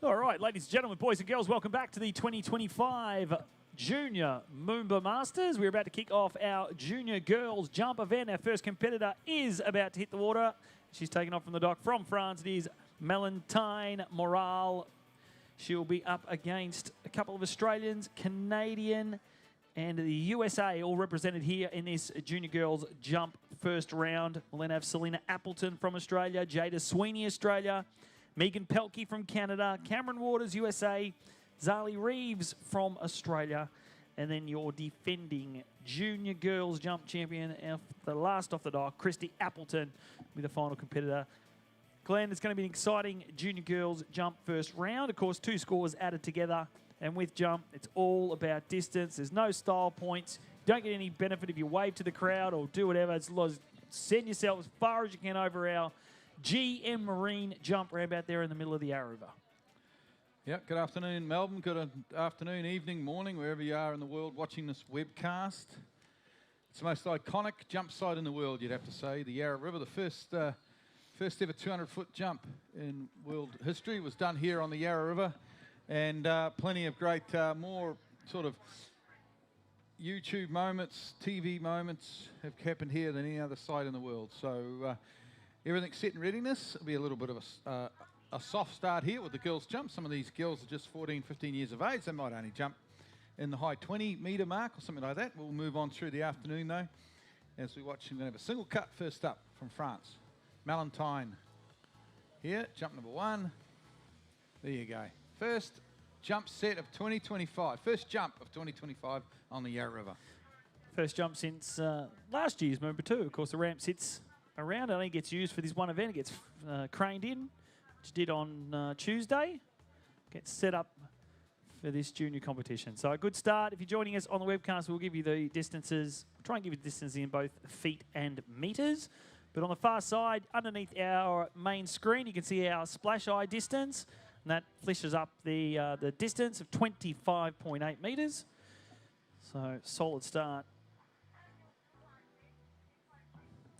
All right, ladies and gentlemen, boys and girls, welcome back to the 2025 Junior MOOMBA Masters. We're about to kick off our Junior Girls Jump event. Our first competitor is about to hit the water. She's taken off from the dock from France. It is Valentine Morale. She'll be up against a couple of Australians, Canadian, and the USA, all represented here in this Junior Girls Jump first round. We'll then have Selena Appleton from Australia, Jada Sweeney, Australia, Megan Pelkey from Canada, Cameron Waters, USA, Zali Reeves from Australia, and then your defending Junior Girls Jump champion, the last off the dock, Christy Appleton, with the final competitor. Glenn, it's going to be an exciting Junior Girls Jump first round. Of course, 2 scores added together. And with jump, it's all about distance. There's no style points. You don't get any benefit if you wave to the crowd or do whatever. It's send yourself as far as you can over our GM Marine jump ramp out there in the middle of the Yarra River. Yep, good afternoon, Melbourne. Good afternoon, evening, morning, wherever you are in the world watching this webcast. It's the most iconic jump site in the world, you'd have to say. The Yarra River, the first ever 200-foot jump in world history was done here on the Yarra River. And plenty of great, more sort of YouTube moments, TV moments have happened here than any other site in the world. So everything's set in readiness. It'll be a little bit of a soft start here with the girls' jump. Some of these girls are just 14, 15 years of age. They might only jump in the high 20-metre mark or something like that. We'll move on through the afternoon, though, as we watch. We're going to have a single cut first up from France. Valentine here, jump number 1. There you go. First jump set of 2025. First jump of 2025 on the Yarra River. First jump since last year's MOOMBA 2. Of course, the ramp sits around. It only gets used for this one event. It gets craned in, which it did on Tuesday. Gets set up for this junior competition. So a good start. If you're joining us on the webcast, we'll give you the distances. We'll try and give you the distance in both feet and metres. But on the far side, underneath our main screen, you can see our splash eye distance. And that flashes up the distance of 25.8 metres. So solid start.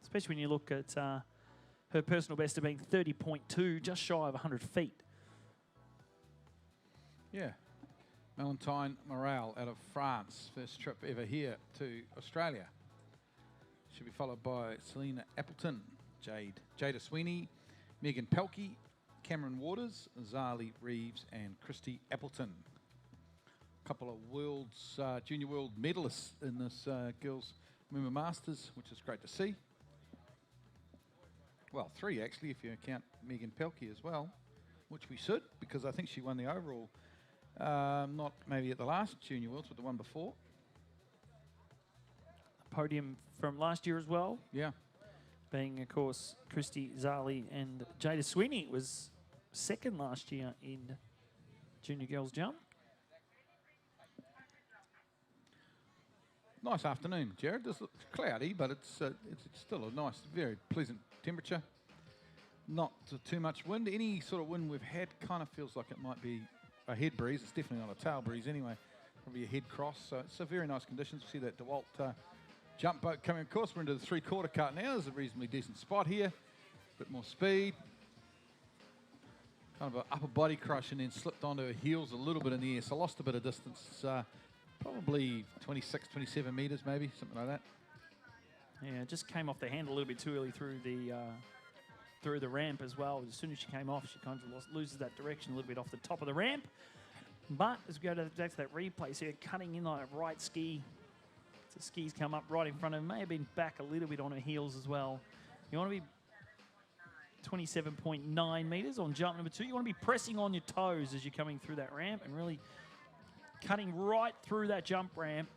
Especially when you look at her personal best of being 30.2, just shy of 100 feet. Yeah. Valentine Morale out of France. First trip ever here to Australia. Should be followed by Selena Appleton, Jada Sweeney, Megan Pelkey, Cameron Waters, Zali Reeves, and Christy Appleton. A couple of junior world medalists in this girls' MOOMBA Masters, which is great to see. Well, 3 actually, if you count Megan Pelkey as well, which we should, because I think she won the overall, not maybe at the last Junior Worlds, but the one before. Podium from last year as well. Yeah. Being, of course, Christy, Zali, and Jada Sweeney was second last year in Junior Girls Jump. Nice afternoon, Jared. It's cloudy, but it's still a nice, very pleasant temperature. Not too much wind. Any sort of wind we've had kind of feels like it might be a head breeze. It's definitely not a tail breeze anyway. Probably a head cross. So it's a very nice conditions. We see that DeWalt jump boat coming. Of course, we're into the 3/4 cut now. There's a reasonably decent spot here. A bit more speed. Kind of an upper body crush and then slipped onto her heels a little bit in the air. So lost a bit of distance. Probably 26, 27 metres maybe, something like that. Yeah, it just came off the handle a little bit too early through the ramp as well. As soon as she came off, she kind of loses that direction a little bit off the top of the ramp. But as we go back to that replay, so you're cutting in like a right ski. The skis come up right in front of her. May have been back a little bit on her heels as well. You want to be 27.9 metres on jump number 2. You want to be pressing on your toes as you're coming through that ramp and really cutting right through that jump ramp.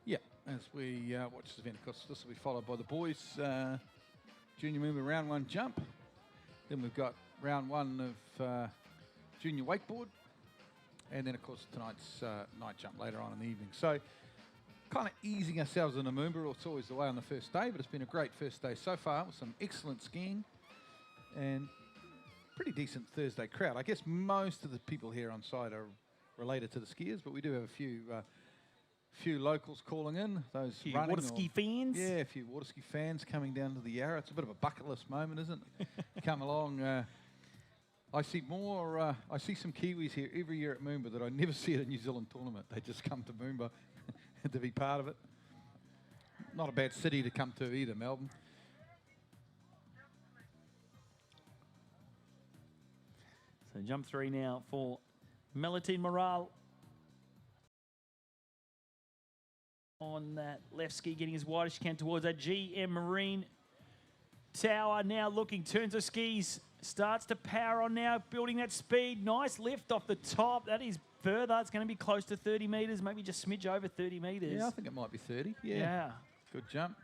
Yeah, as we watch this event, of course, this will be followed by the boys' junior MOOMBA round 1 jump. Then we've got round 1 of junior wakeboard. And then, of course, tonight's night jump later on in the evening. So, kind of easing ourselves in the MOOMBA. It's always the way on the first day, but it's been a great first day so far with some excellent skiing and pretty decent Thursday crowd. I guess most of the people here on site are related to the skiers, but we do have a few locals calling in. Those Few running water ski fans. Yeah, a few water ski fans coming down to the Yarra. It's a bit of a bucket list moment, isn't it? Come along. I see more. I see some Kiwis here every year at MOOMBA that I never see at a New Zealand tournament. They just come to MOOMBA to be part of it. Not a bad city to come to either, Melbourne. So jump 3 now for Melitine Morale. On that left ski, getting as wide as she can towards that GM Marine Tower. Now looking, turns her skis, starts to power on now, building that speed. Nice lift off the top. That is further. It's going to be close to 30 metres, maybe just smidge over 30 metres. Yeah, I think it might be 30. Yeah. Good jump.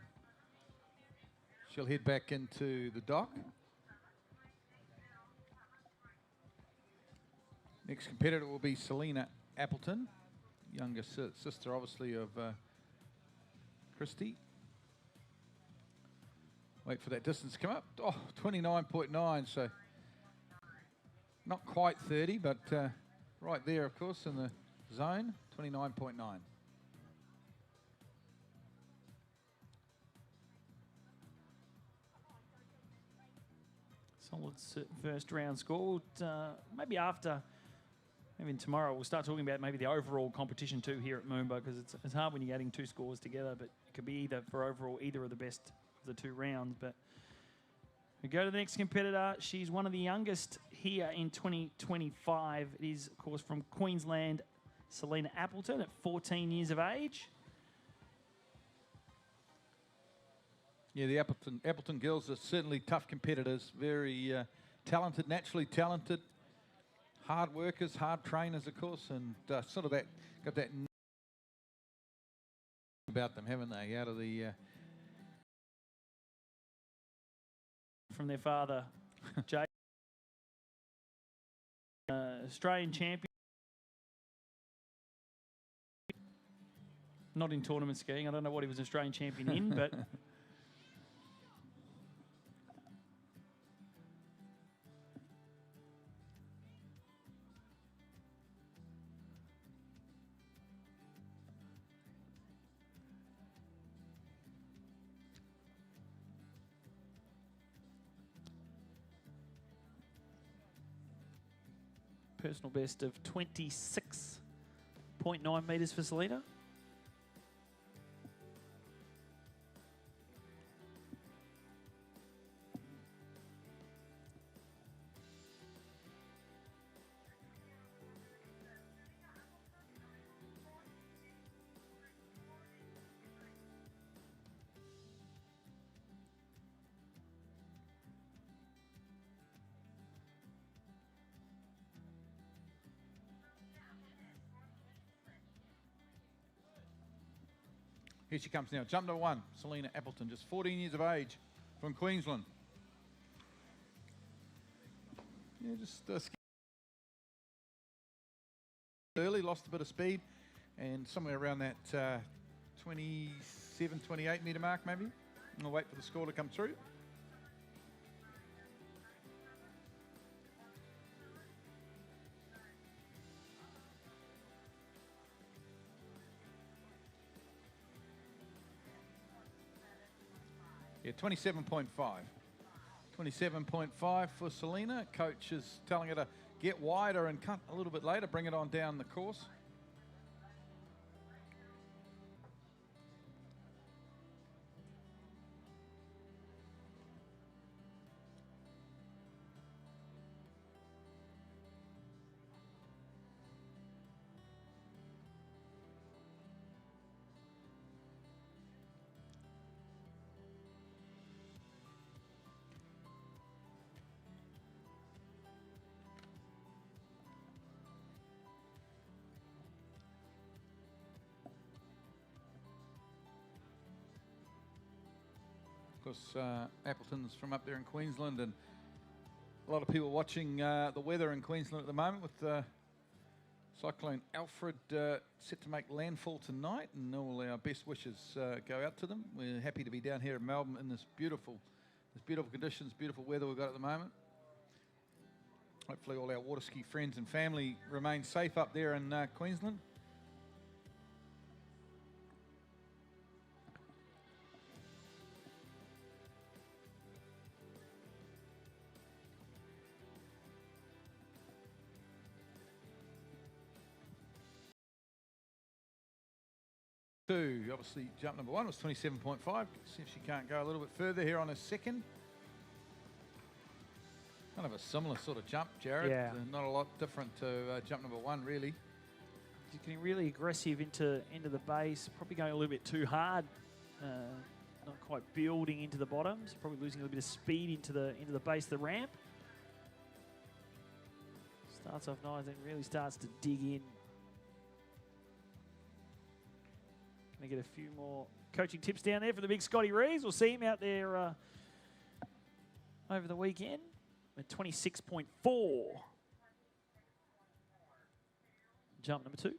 She'll head back into the dock. Next competitor will be Selena Appleton, younger sister, obviously, of Christy. Wait for that distance to come up. Oh, 29.9, so not quite 30, but right there, of course, in the zone, 29.9. Solid first round score. Maybe after, maybe tomorrow, we'll start talking about maybe the overall competition too here at MOOMBA, because it's hard when you're adding 2 scores together, but it could be either for overall either of the best of the 2 rounds. But we go to the next competitor. She's one of the youngest here in 2025. It is, of course, from Queensland, Selena Appleton at 14 years of age. Yeah, the Appleton girls are certainly tough competitors, very talented, naturally talented, hard workers, hard trainers, of course, and sort of that, got that about them, haven't they, out of the... From their father, Jaden, Australian champion. Not in tournament skiing. I don't know what he was Australian champion in, but... Personal best of 26.9 metres for Selena. Here she comes now. Jump number 1, Selena Appleton, just 14 years of age from Queensland. Yeah, just early, lost a bit of speed, and somewhere around that 27, 28 metre mark maybe. I'll wait for the score to come through. Yeah, 27.5. 27.5 for Selena. Coach is telling her to get wider and cut a little bit later, bring it on down the course. Of course, Appleton's from up there in Queensland, and a lot of people watching the weather in Queensland at the moment with Cyclone Alfred set to make landfall tonight, and all our best wishes go out to them. We're happy to be down here in Melbourne in this beautiful conditions, beautiful weather we've got at the moment. Hopefully all our water ski friends and family remain safe up there in Queensland. 2. Obviously, jump number 1 was 27.5. See if she can't go a little bit further here on her second. Kind of a similar sort of jump, Jared. Yeah. Not a lot different to jump number 1, really. She's getting really aggressive into the base, probably going a little bit too hard. Not quite building into the bottoms, probably losing a little bit of speed into the base of the ramp. Starts off nice, then really starts to dig in. Going to get a few more coaching tips down there for the big Scotty Reeves. We'll see him out there over the weekend at 26.4. Jump number 2.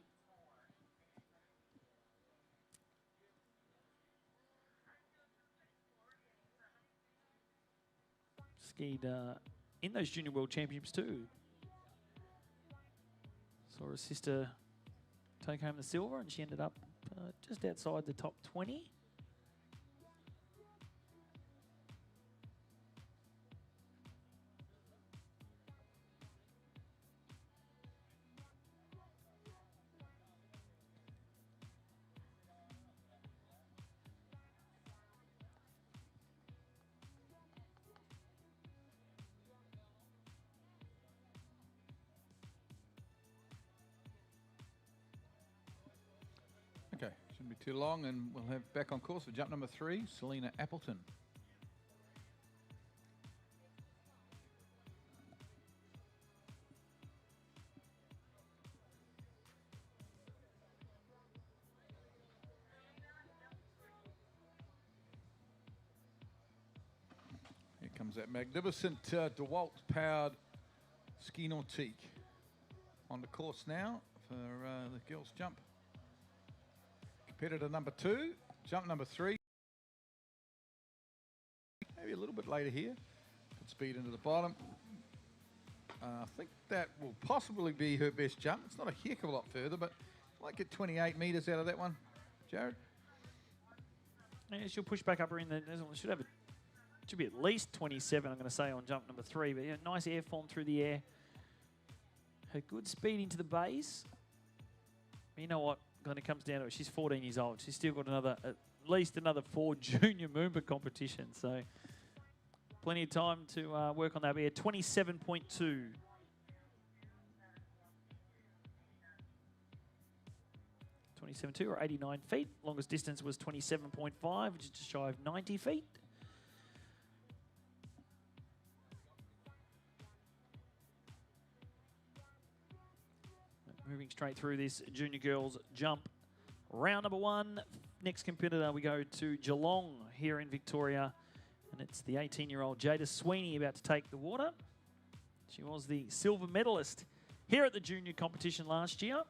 Skied in those Junior World Championships too. Saw her sister take home the silver, and she ended up just outside the top 20. Okay, shouldn't be too long, and we'll have back on course for jump number 3, Selena Appleton. Here comes that magnificent DeWalt-powered ski nautique. On the course now for the girls' jump. Competitor number 2, jump number 3. Maybe a little bit later here. Good speed into the bottom. I think that will possibly be her best jump. It's not a heck of a lot further, but might get 28 metres out of that one. Jared? Yeah, she'll push back up her in the should be at least 27, I'm going to say, on jump number 3. But yeah, nice air form through the air. Her good speed into the base. You know what? When it comes down to it, she's 14 years old. She's still got at least another 4 junior MOOMBA competitions. So plenty of time to work on that. But yeah, 27.2. Or 89 feet. Longest distance was 27.5, which is just shy of 90 feet. Moving straight through this junior girls jump. Round number 1. Next competitor, we go to Geelong here in Victoria. And it's the 18-year-old Jaden Sweeney about to take the water. She was the silver medalist here at the junior competition last year.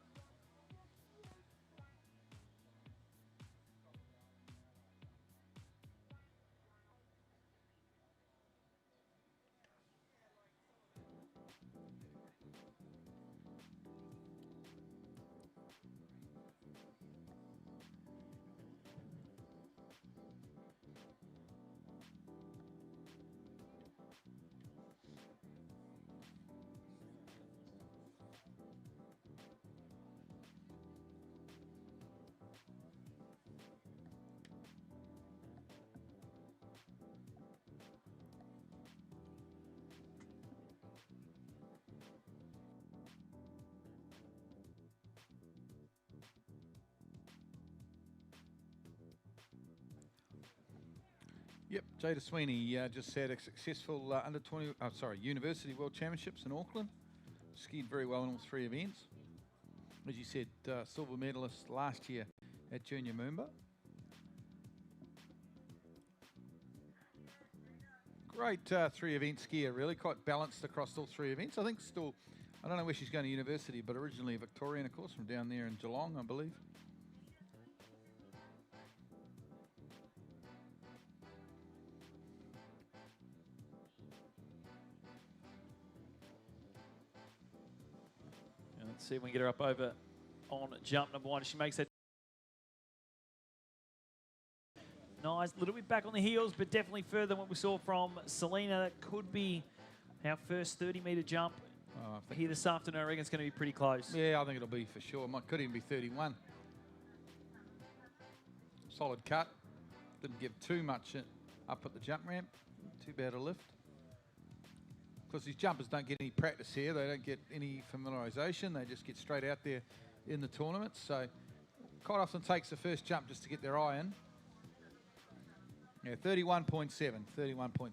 Yep, Jaden Sweeney just had a successful University World Championships in Auckland. Skied very well in all 3 events. As you said, silver medalist last year at Junior MOOMBA. Great 3-event skier, really quite balanced across all 3 events. I think still, I don't know where she's going to university, but originally a Victorian, of course, from down there in Geelong, I believe. See if we can get her up over on jump number 1. She makes that nice, a little bit back on the heels, but definitely further than what we saw from Selena. That could be our first 30-metre jump here this afternoon. I reckon it's going to be pretty close. Yeah, I think it'll be for sure. Could even be 31. solid cut. Didn't give too much up at the jump ramp. Too bad a lift. Because these jumpers don't get any practice here. They don't get any familiarisation. They just get straight out there in the tournaments. So quite often takes the first jump just to get their eye in. Yeah, 31.7, 31.7.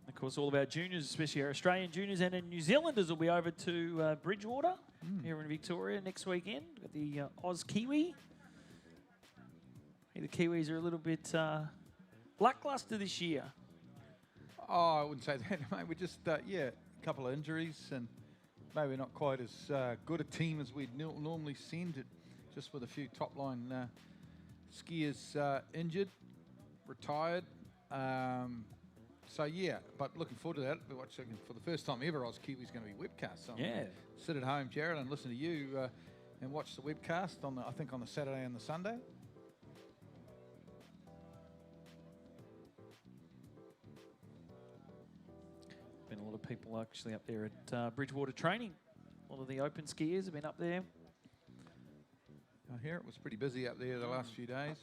Of course, all of our juniors, especially our Australian juniors and New Zealanders, will be over to Bridgewater here in Victoria next weekend. Got the Oz Kiwi. The Kiwis are a little bit lackluster this year. Oh, I wouldn't say that, mate. We're just, yeah, a couple of injuries and maybe not quite as good a team as we'd normally send it, just with a few top-line skiers injured, retired. So, yeah, but looking forward to that. We're watching for the first time ever, Oz Kiwi's going to be webcast. So yeah. Sit at home, Jared, and listen to you and watch the webcast on I think on the Saturday and the Sunday. Been a lot of people actually up there at Bridgewater training. A lot of the open skiers have been up there. I hear it was pretty busy up there the last few days.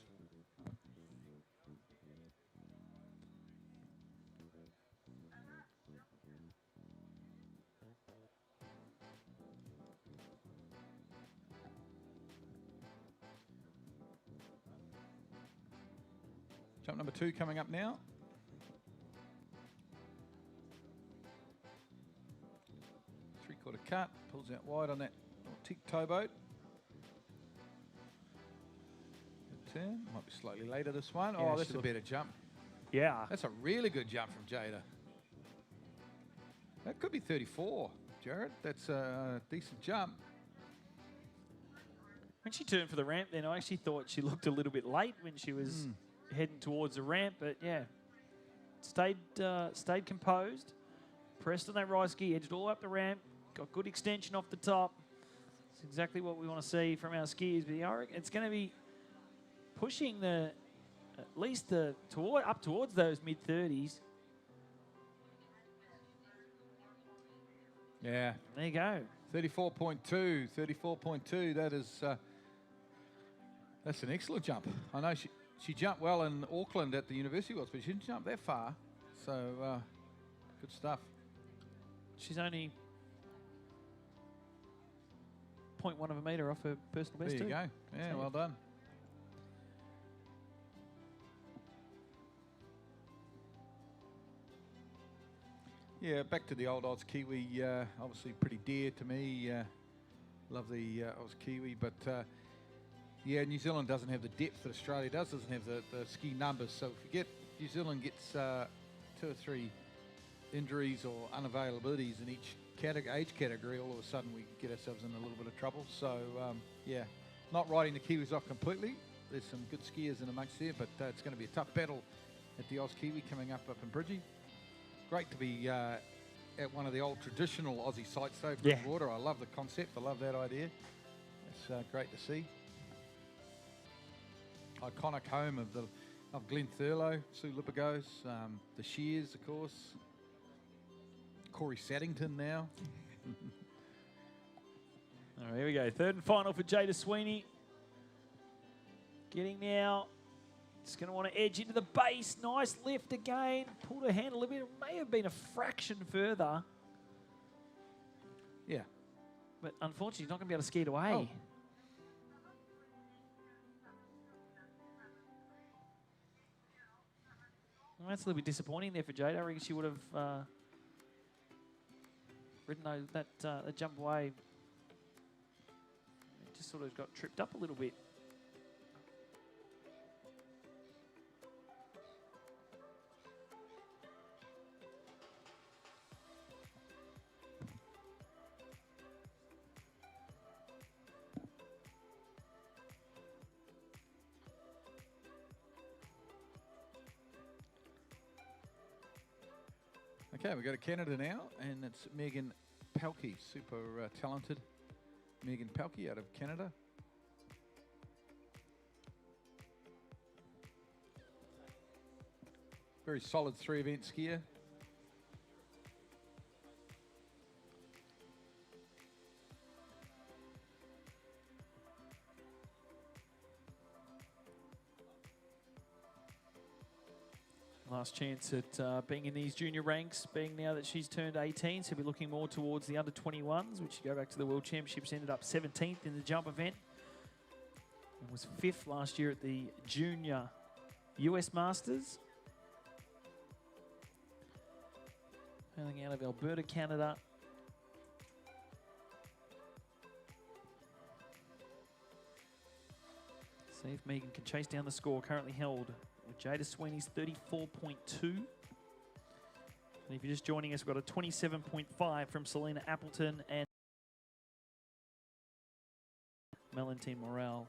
Jump number 2 coming up now. Three-quarter cut, pulls out wide on that tick towboat. Good turn, might be slightly later this one. Yeah, Oh, that's a better jump. Yeah. That's a really good jump from Jada. That could be 34, Jared. That's a decent jump. When she turned for the ramp then, I actually thought she looked a little bit late when she was heading towards the ramp, but yeah, stayed composed, pressed on that right ski, edged all up the ramp, got good extension off the top. It's exactly what we want to see from our skiers, but I reckon it's going to be pushing at least up towards those mid-30s. Yeah. There you go. 34.2, 34.2. That is, that's an excellent jump. I know she jumped well in Auckland at the University Worlds, but she didn't jump that far. So, good stuff. She's only 0.1 of a metre off her personal best. There you go. Yeah, well done. Yeah, back to the old Oz Kiwi, obviously pretty dear to me. Love the Oz Kiwi, but yeah, New Zealand doesn't have the depth that Australia does, doesn't have the ski numbers. So if you get, New Zealand gets 2 or 3 injuries or unavailabilities in each age category, all of a sudden we get ourselves in a little bit of trouble. So yeah, not writing the Kiwis off completely. There's some good skiers in amongst there, but it's going to be a tough battle at the Oz Kiwi coming up in Bridgie. Great to be at one of the old traditional Aussie sites though, Bridgewater. I love the concept, I love that idea. It's great to see. Iconic home of Glenn Thurlow, Sue Lipagos, the Shears, of course. Corey Saddington now. All right, here we go. Third and final for Jada Sweeney. Getting now. Just going to want to edge into the base. Nice lift again. Pulled her hand a little bit. It may have been a fraction further. Yeah. But unfortunately, she's not going to be able to ski it away. Oh. Well, that's a little bit disappointing there for Jada. I reckon she would have ridden that jump away. It just sort of got tripped up a little bit. Okay, we go to Canada now, and it's Megan Pelkey, super talented Megan Pelkey out of Canada. Very solid 3-event skier. Last chance at being in these junior ranks, being now that she's turned 18, so we'll be looking more towards the under-21s, which go back to the World Championships, ended up 17th in the jump event. And was 5th last year at the Junior US Masters. Hailing out of Alberta, Canada. See if Megan can chase down the score, currently held with Jada Sweeney's 34.2. And if you're just joining us, we've got a 27.5 from Selena Appleton and Melantine Morale.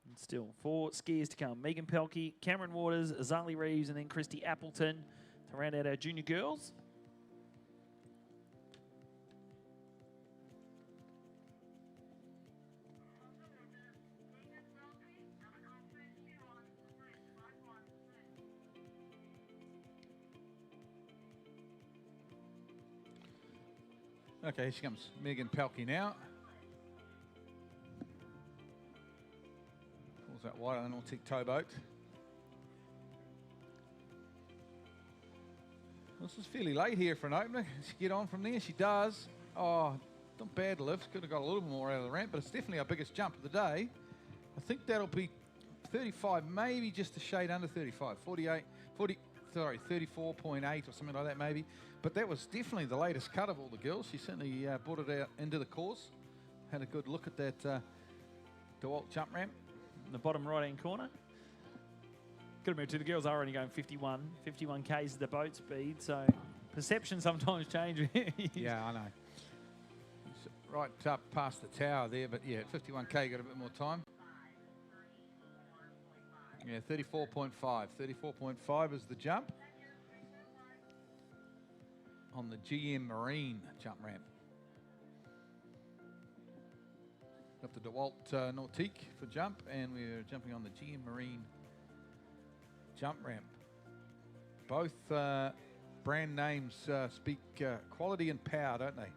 And still 4 skiers to come. Megan Pelkey, Cameron Waters, Azali Reeves, and then Christy Appleton to round out our junior girls. Okay, here she comes, Megan Pelkey now. Pulls that wide on the Nautic towboat. This is fairly late here for an opener. Does she get on from there? She does. Oh, not bad lift. Could have got a little more out of the ramp, but it's definitely our biggest jump of the day. I think that'll be 35, maybe just a shade under 35. 34.8 or something like that maybe. But that was definitely the latest cut of all the girls. She certainly brought it out into the course. Had a good look at that DeWalt jump ramp. In the bottom right-hand corner. Got to admit too, the girls are only going 51 k's is the boat speed, so perception sometimes changes. Yeah, I know. It's right up past the tower there, but yeah, 51k got a bit more time. Yeah, 34.5. 34.5 is the jump on the GM Marine jump ramp. Got the DeWalt Nautique for jump, and we're jumping on the GM Marine jump ramp. Both brand names speak quality and power, don't they?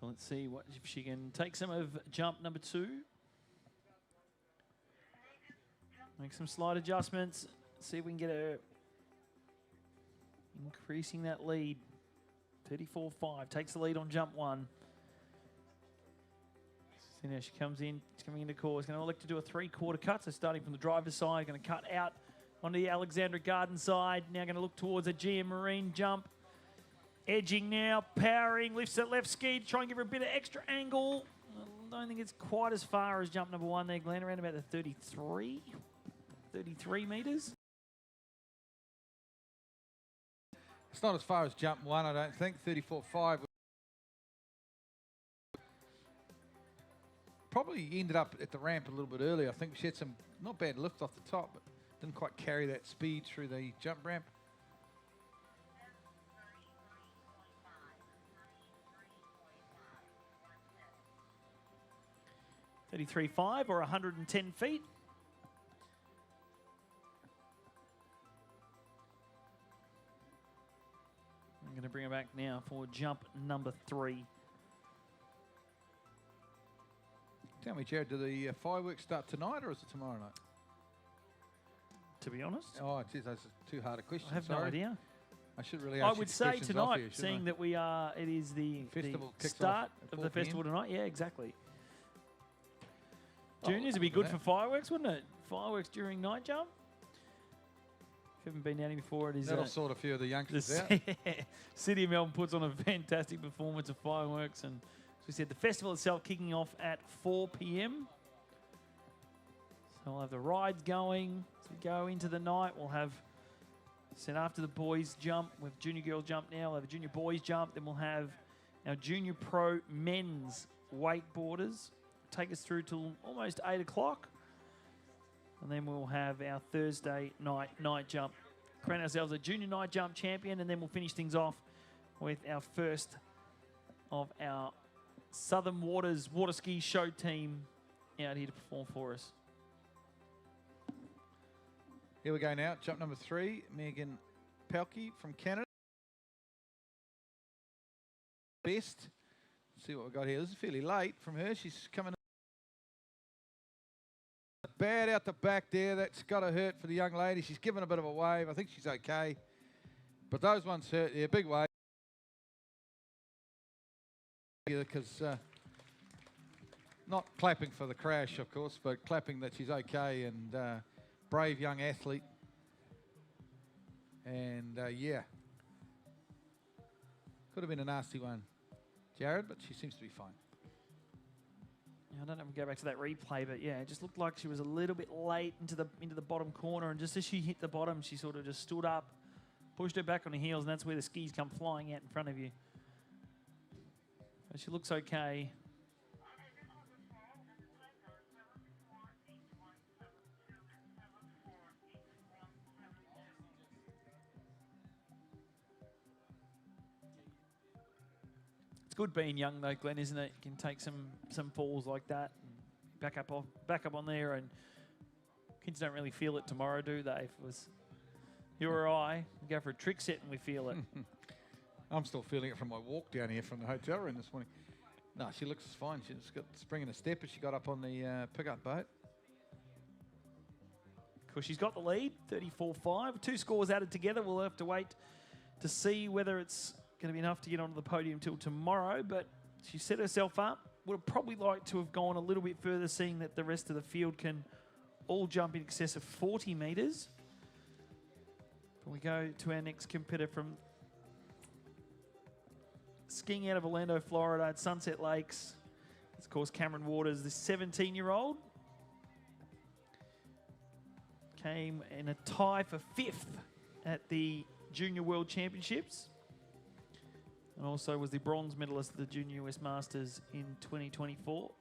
So let's see what if she can take some of jump number 2. Make some slight adjustments. See if we can get her increasing that lead. 34.5 takes the lead on jump 1. So now she comes in, she's coming into course. Going to elect to do a 3/4 cut. So starting from the driver's side, going to cut out onto the Alexandra Garden side. Now going to look towards a GM Marine jump. Edging now, powering, lifts that left ski to try and give her a bit of extra angle. I don't think it's quite as far as jump number 1 there, Glenn, around about the 33 metres. It's not as far as jump 1, I don't think. 34.5. Probably ended up at the ramp a little bit earlier. I think she had some not bad lift off the top, but didn't quite carry that speed through the jump ramp. 33.5 or 110 feet. I'm going to bring her back now for jump number 3. Tell me, Jared, do the fireworks start tonight or is it tomorrow night? To be honest. Oh, geez, that's too hard a question. I have no idea. I should really I ask would you say questions off tonight, here, seeing I? that we are, it is the kicks start off at of 4 the festival PM. tonight. Yeah, exactly. Oh, Juniors would be look good at for that. fireworks, wouldn't it? Fireworks during night jump. If you haven't been down here before, it is. That'll sort a few of the youngsters out. City of Melbourne puts on a fantastic performance of fireworks, and as we said, the festival itself kicking off at 4 p.m. So we'll have the rides going as we go into the night. We'll have, said after the boys jump, with junior girls jump now, we'll have a junior boys jump, then we'll have our junior pro men's wakeboarders take us through till almost 8 o'clock. And then we'll have our Thursday night jump. Crown ourselves a junior night jump champion, and then we'll finish things off with our first of our Southern Waters water ski show team out here to perform for us. Here we go now. Jump number 3, Megan Pelkey from Canada. Best. Let's see what we've got here. This is fairly late from her. She's coming bad out the back there. That's got to hurt for the young lady. She's given a bit of a wave. I think she's okay. But those ones hurt. Yeah, big wave. Because not clapping for the crash, of course, but clapping that she's okay, and brave young athlete. And yeah, could have been a nasty one, Jared, but she seems to be fine. Yeah, I don't know if we go back to that replay, but yeah, it just looked like she was a little bit late into the bottom corner, and just as she hit the bottom, she sort of just stood up, pushed her back on her heels, and that's where the skis come flying out in front of you. But she looks okay. It's good being young though, Glenn, isn't it? You can take some falls like that and back up on there, and kids don't really feel it tomorrow, do they? If it was you or I, we go for a trick set and we feel it. I'm still feeling it from my walk down here from the hotel room this morning. No, she looks fine. She's got spring in a step as she got up on the pickup boat. Of course, she's got the lead, 34-5. 2 scores added together. We'll have to wait to see whether it's going to be enough to get onto the podium till tomorrow, but she set herself up. Would have probably liked to have gone a little bit further, seeing that the rest of the field can all jump in excess of 40 metres. But we go to our next competitor from skiing out of Orlando, Florida at Sunset Lakes. It's, of course, Cameron Waters, the 17-year-old. Came in a tie for 5th at the Junior World Championships, and also was the bronze medalist at the Junior US Masters in 2024.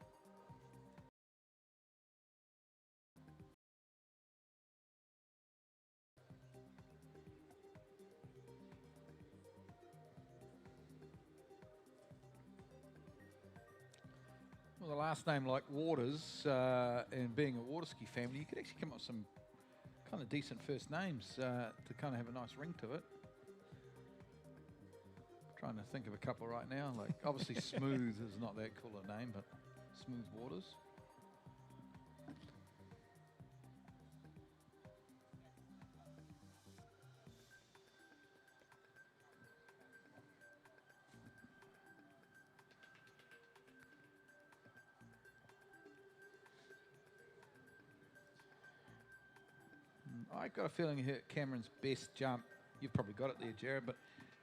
Well, the last name like Waters, and being a water ski family, you could actually come up with some kind of decent first names to kind of have a nice ring to it. Trying to think of a couple right now. Like obviously Smooth is not that cool a name, but Smooth Waters. I got a feeling here Cameron's best jump, you've probably got it there, Jared, but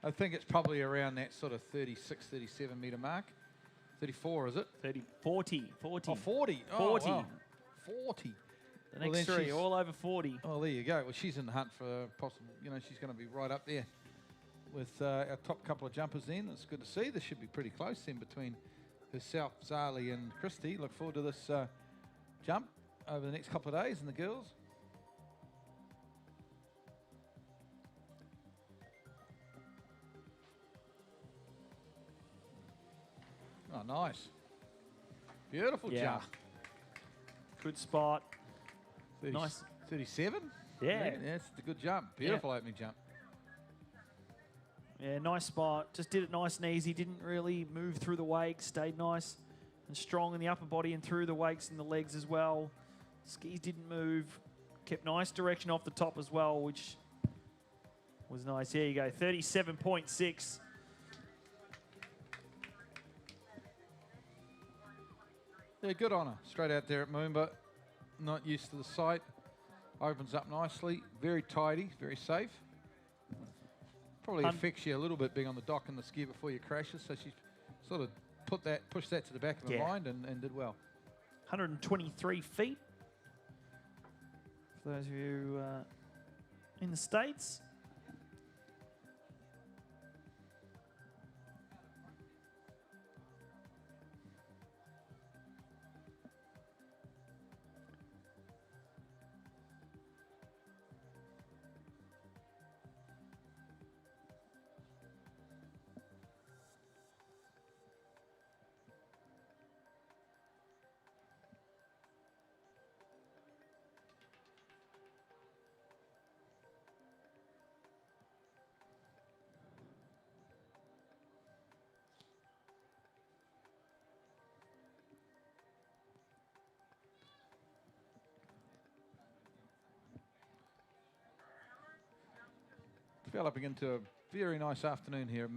I think it's probably around that sort of 36, 37 metre mark. 34, is it? 40. Oh, 40. 40. Oh, wow. 40. The next 3, all over 40. Oh, there you go. Well, she's in the hunt for possible, she's going to be right up there with our top couple of jumpers then. It's good to see. This should be pretty close then between herself, Zali, and Christy. Look forward to this jump over the next couple of days, and the girls. Oh, nice. Beautiful jump. Good spot. 30, nice. 37? Yeah. That's a good jump. Beautiful opening jump. Yeah, nice spot. Just did it nice and easy. Didn't really move through the wakes. Stayed nice and strong in the upper body and through the wakes and the legs as well. Skis didn't move. Kept nice direction off the top as well, which was nice. There you go. 37.6. Yeah, good on her. Straight out there at Moomba. Not used to the site. Opens up nicely. Very tidy. Very safe. Probably affects you a little bit being on the dock in the ski before you crashes. So she sort of pushed that to the back of her mind and did well. 123 feet. For those of you in the States. Developing into a very nice afternoon here.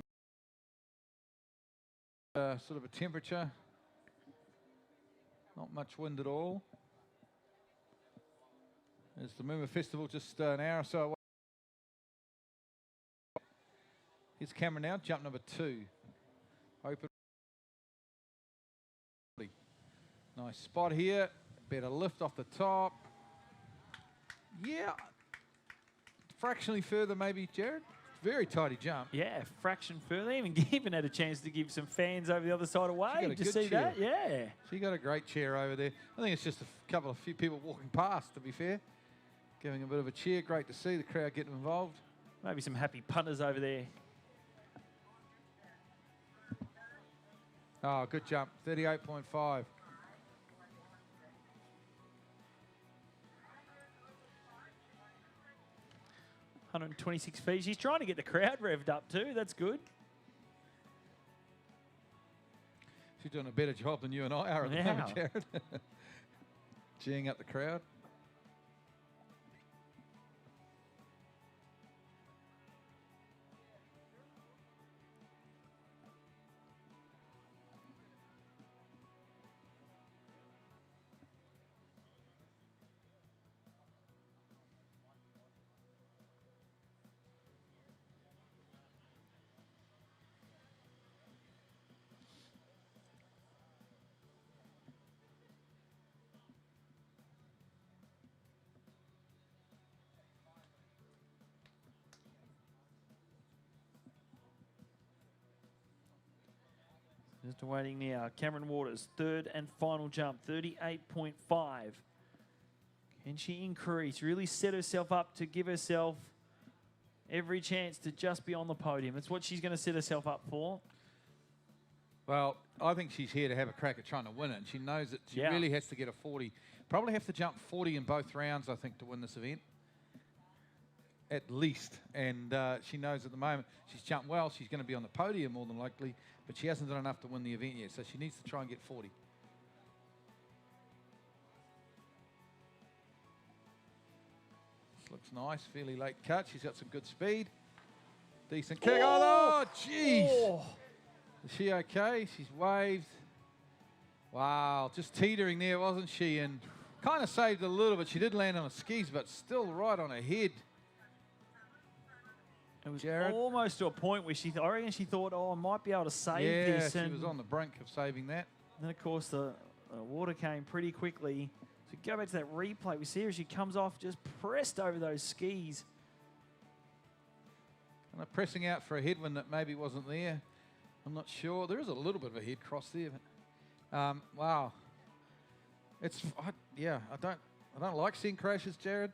Sort of a temperature. Not much wind at all. There's the MOOMBA Festival just an hour or so away. Here's Cameron now, jump number 2. Open. Nice spot here. Better lift off the top. Yeah. Fractionally further maybe, Jared. Very tidy jump. Yeah, fraction further. Even had a chance to give some fans over the other side away. Did you see chair. that? Yeah. She got a great chair over there. I think it's just a few people walking past, to be fair. Giving a bit of a cheer. Great to see the crowd getting involved. Maybe some happy punters over there. Oh, good jump. 38.5. $126 feet. She's trying to get the crowd revved up too. That's good. She's doing a better job than you and I are at the moment, Jared. Geeing up the crowd. Just waiting now. Cameron Waters, third and final jump, 38.5. Can she increase? Really set herself up to give herself every chance to just be on the podium. It's what she's going to set herself up for. Well, I think she's here to have a crack at trying to win it. And she knows that she really has to get a 40. Probably have to jump 40 in both rounds, I think, to win this event. At least. And she knows at the moment she's jumped well. She's going to be on the podium more than likely. But she hasn't done enough to win the event yet. So she needs to try and get 40. This looks nice. Fairly late cut. She's got some good speed. Decent kick. Oh, jeez. Oh. Is she okay? She's waved. Wow, just teetering there, wasn't she? And kind of saved a little bit. She did land on her skis, but still right on her head. It was almost to a point where I reckon she thought, oh, I might be able to save this. Yeah, she was on the brink of saving that. And then, of course, the water came pretty quickly. So go back to that replay. We see her as she comes off, just pressed over those skis. Kind of pressing out for a headwind that maybe wasn't there. I'm not sure. There is a little bit of a head cross there. But, wow. I don't like seeing crashes, Jared.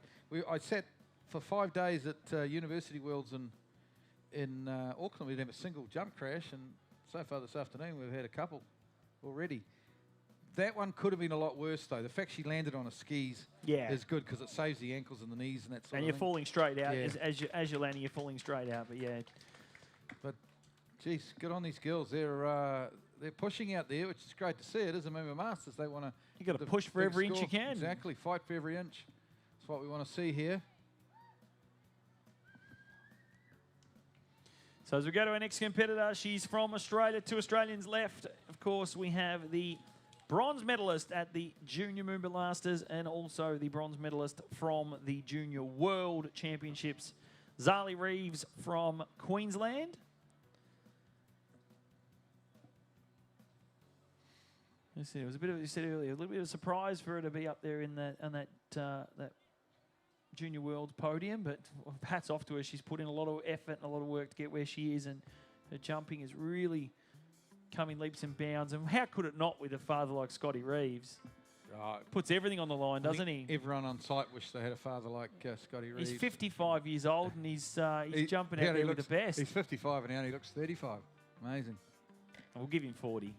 I sat for 5 days at University Worlds in Auckland. We didn't have a single jump crash, and so far this afternoon we've had a couple already. That one could have been a lot worse, though. The fact she landed on her skis is good because it saves the ankles and the knees and that sort of thing. And you're falling straight out. As you're landing, you're falling straight out. But, yeah. But, geez, good on these girls. They're pushing out there, which is great to see. It is a MOOMBA Masters. They want to... You've got to push for every inch you can. Exactly. Fight for every inch. That's what we want to see here. So as we go to our next competitor, she's from Australia. 2 Australians left. Of course, we have the bronze medalist at the Junior MOOMBA Masters and also the bronze medalist from the Junior World Championships, Zali Reeves from Queensland. It was a bit of, you said earlier, a little bit of a surprise for her to be up there in that Junior World podium, but hats off to her. She's put in a lot of effort and a lot of work to get where she is, and her jumping is really coming leaps and bounds. And how could it not with a father like Scotty Reeves? Right. Puts everything on the line, doesn't he? Everyone on site wished they had a father like Scotty Reeves. He's 55 years old, and he's jumping out there with the best. He's 55 and now he looks 35. Amazing. We'll give him 40.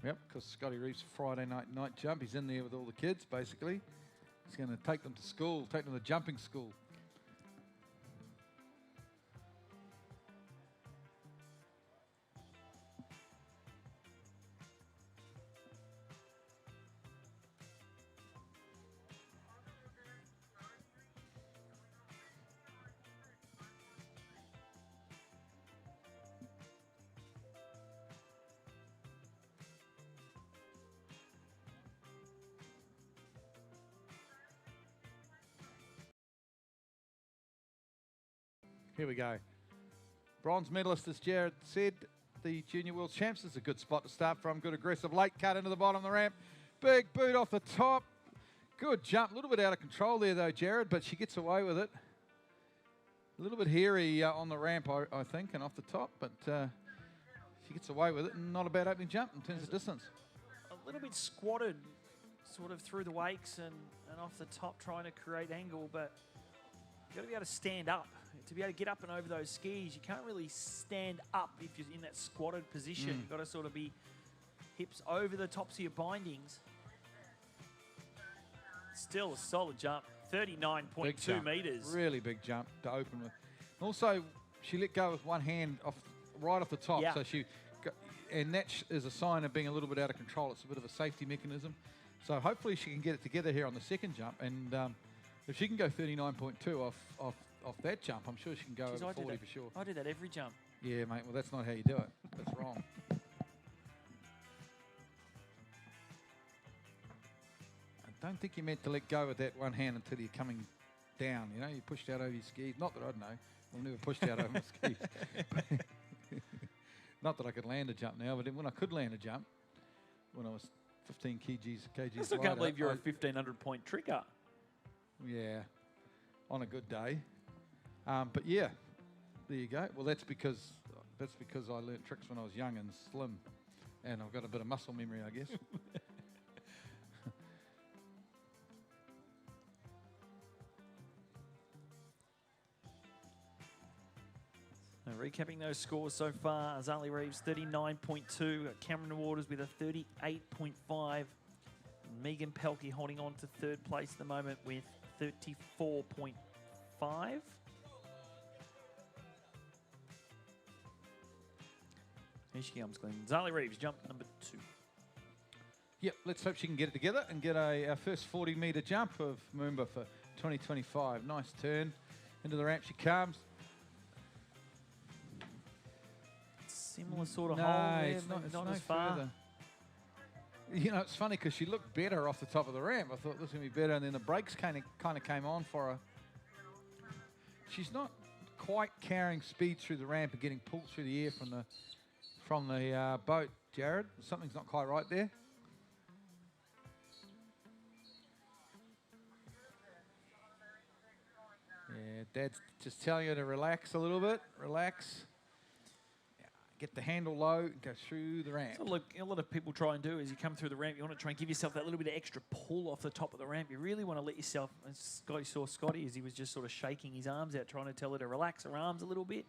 Yep, because Scotty Reeves' Friday night jump, he's in there with all the kids, basically. He's going to take them to school, take them to jumping school. Here we go. Bronze medalist, as Jared said, the Junior World Champs. Is a good spot to start from. Good aggressive late cut into the bottom of the ramp. Big boot off the top. Good jump. A little bit out of control there, though, Jared, but she gets away with it. A little bit hairy on the ramp, I think, and off the top, but she gets away with it, and not a bad opening jump in terms of distance. A little bit squatted, sort of through the wakes and off the top, trying to create angle, but you've got to be able to stand up. To be able to get up and over those skis, you can't really stand up if you're in that squatted position. You've got to sort of be hips over the tops of your bindings. Still a solid jump, 39.2 metres. Really big jump to open with. Also, she let go with one hand right off the top, so and that is a sign of being a little bit out of control. It's a bit of a safety mechanism. So hopefully she can get it together here on the second jump, and if she can go 39.2 off that jump, I'm sure she can go over 40 for sure. I do that every jump. Yeah, mate. Well, that's not how you do it. That's wrong. I don't think you're meant to let go with that one hand until you're coming down. You know, you pushed out over your skis. Not that I'd know. I've never pushed out over my skis. Not that I could land a jump now, but when I could land a jump, when I was 15 kgs I still can't believe you're a 1,500-point tricker. Yeah, on a good day. But yeah, there you go. Well, that's because I learnt tricks when I was young and slim, and I've got a bit of muscle memory, I guess. Recapping those scores so far, Azali Reeves 39.2, Cameron Waters with a 38.5, Megan Pelkey holding on to third place at the moment with 34.5. Here she comes, Glenn. Azali Reeves, jump number 2. Yep, let's hope she can get it together and get our first 40-metre jump of MOOMBA for 2025. Nice turn into the ramp she comes. Similar sort of hole there, it's not as far. Further. You know, it's funny because she looked better off the top of the ramp. I thought this was going to be better, and then the brakes kind of came on for her. She's not quite carrying speed through the ramp and getting pulled through the air from the boat, Jared. Something's not quite right there. Yeah, Dad's just telling her to relax a little bit. Relax. Get the handle low and go through the ramp. So look, a lot of people try and do is you come through the ramp, you want to try and give yourself that little bit of extra pull off the top of the ramp. You really want to let yourself, and Scotty saw Scotty as he was just sort of shaking his arms out, trying to tell her to relax her arms a little bit.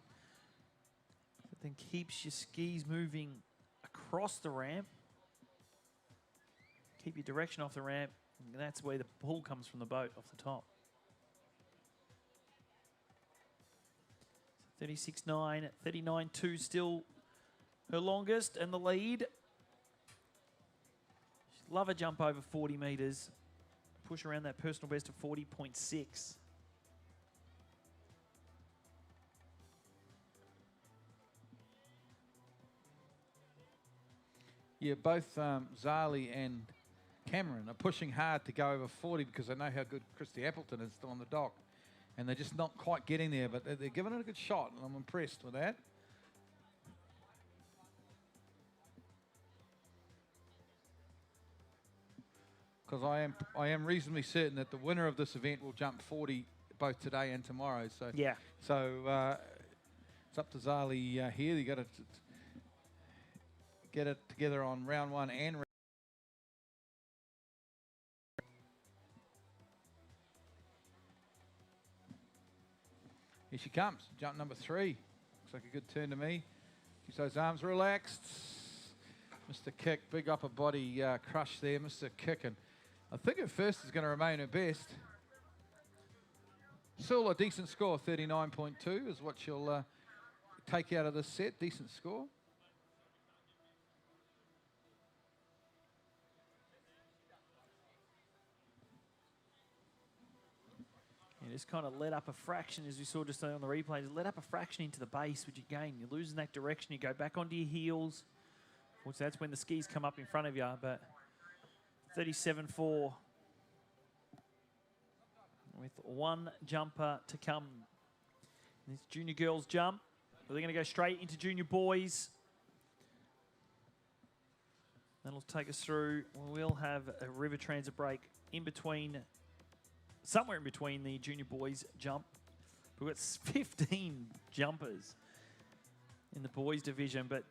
But then keeps your skis moving across the ramp. Keep your direction off the ramp, and that's where the pull comes from the boat off the top. 36.9, 39.2 still her longest, and the lead. She'd love a jump over 40 metres. Push around that personal best of 40.6. Yeah, both Zali and Cameron are pushing hard to go over 40 because they know how good Christy Appleton is still on the dock. And they're just not quite getting there, but they're giving it a good shot, and I'm impressed with that. Because I am reasonably certain that the winner of this event will jump 40 both today and tomorrow. So yeah. So it's up to Zali here. You got to get it together on round 1 and round. Here she comes, jump number 3. Looks like a good turn to me. Keeps those arms relaxed. Mr. Kick, big upper body crush there, Mr. Kick. And I think her first is going to remain her best. Still a decent score, 39.2 is what she'll take out of this set. Decent score. You just kind of let up a fraction, as we saw just on the replay, just let up a fraction into the base, which again, you're losing that direction, you go back onto your heels. Which that's when the skis come up in front of you, but 37.4 with one jumper to come. This junior girls jump. Are they going to go straight into junior boys? That'll take us through. We'll have a river transit break in between, somewhere in between the junior boys jump. We've got 15 jumpers in the boys division, but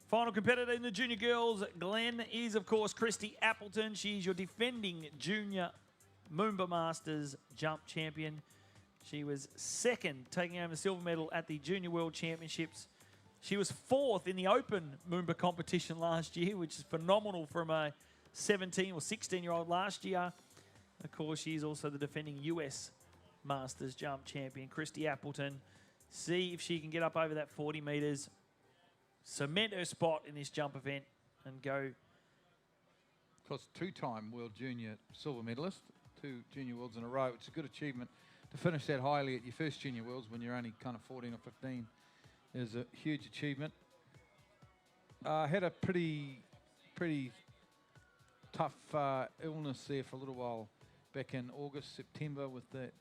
final competitor in the junior girls, Glenn, is of course Christy Appleton. She's your defending junior MOOMBA Masters jump champion. She was second, taking home the silver medal at the Junior World Championships. She was fourth in the open MOOMBA competition last year, which is phenomenal from a 17 or 16-year-old last year. Of course, she's also the defending US Masters jump champion, Christy Appleton. See if she can get up over that 40 metres, cement her spot in this jump event and go. Of course, two-time World Junior silver medalist, 2 Junior Worlds in a row. It's a good achievement to finish that highly at your first Junior Worlds when you're only kind of 14 or 15 is a huge achievement. Had a pretty tough illness there for a little while back in August, September with that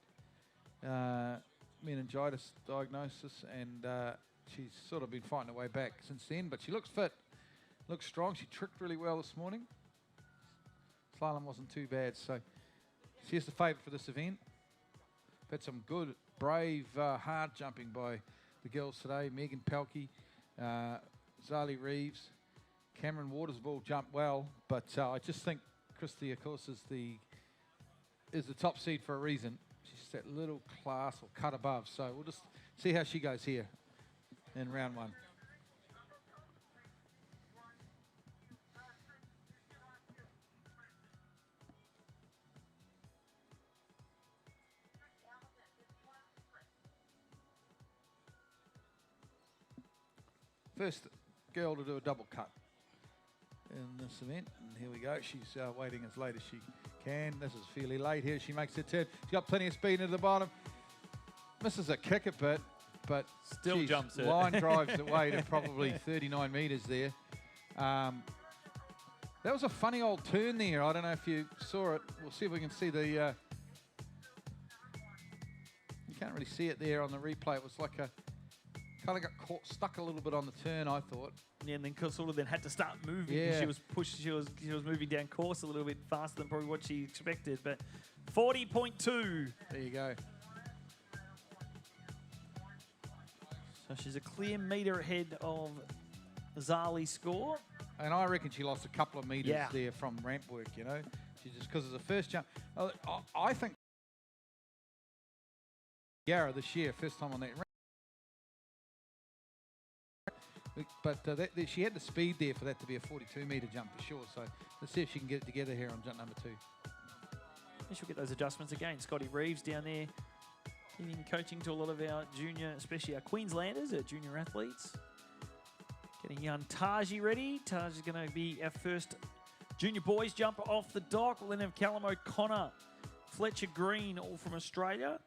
meningitis diagnosis, and she's sort of been fighting her way back since then, but she looks fit, looks strong. She tricked really well this morning. Slalom wasn't too bad, so she's the favourite for this event. Had some good, brave, hard jumping by the girls today. Megan Pelkey, Zali Reeves, Cameron Watersball jumped well, but I just think Christy, of course, is the top seed for a reason. She's that little class or cut above, so we'll just see how she goes here in round 1. First girl to do a double cut in this event, and here we go. She's waiting as late as she can. This is fairly late here. She makes her turn. She's got plenty of speed into the bottom. Misses a kick a bit, but still jumps it. Line drives it away to probably 39 metres there. That was a funny old turn there. I don't know if you saw it. We'll see if we can see the... you can't really see it there on the replay. It was like a... kind of got caught, stuck a little bit on the turn, I thought. Yeah, and then sort of then had to start moving. Yeah. She was pushed. She was moving down course a little bit faster than probably what she expected. But 40.2. There you go. So she's a clear metre ahead of Zali's score. And I reckon she lost a couple of metres there from ramp work, you know. She just, because of the first jump. I think Yarra this year, first time on that ramp. But she had the speed there for that to be a 42-metre jump for sure. So let's see if she can get it together here on jump number 2. And she'll get those adjustments again. Scotty Reeves down there, giving coaching to a lot of our junior, especially our Queenslanders, our junior athletes. Getting young Taji ready. Taji's going to be our first junior boys jumper off the dock. We'll then have Callum O'Connor, Fletcher Green, all from Australia.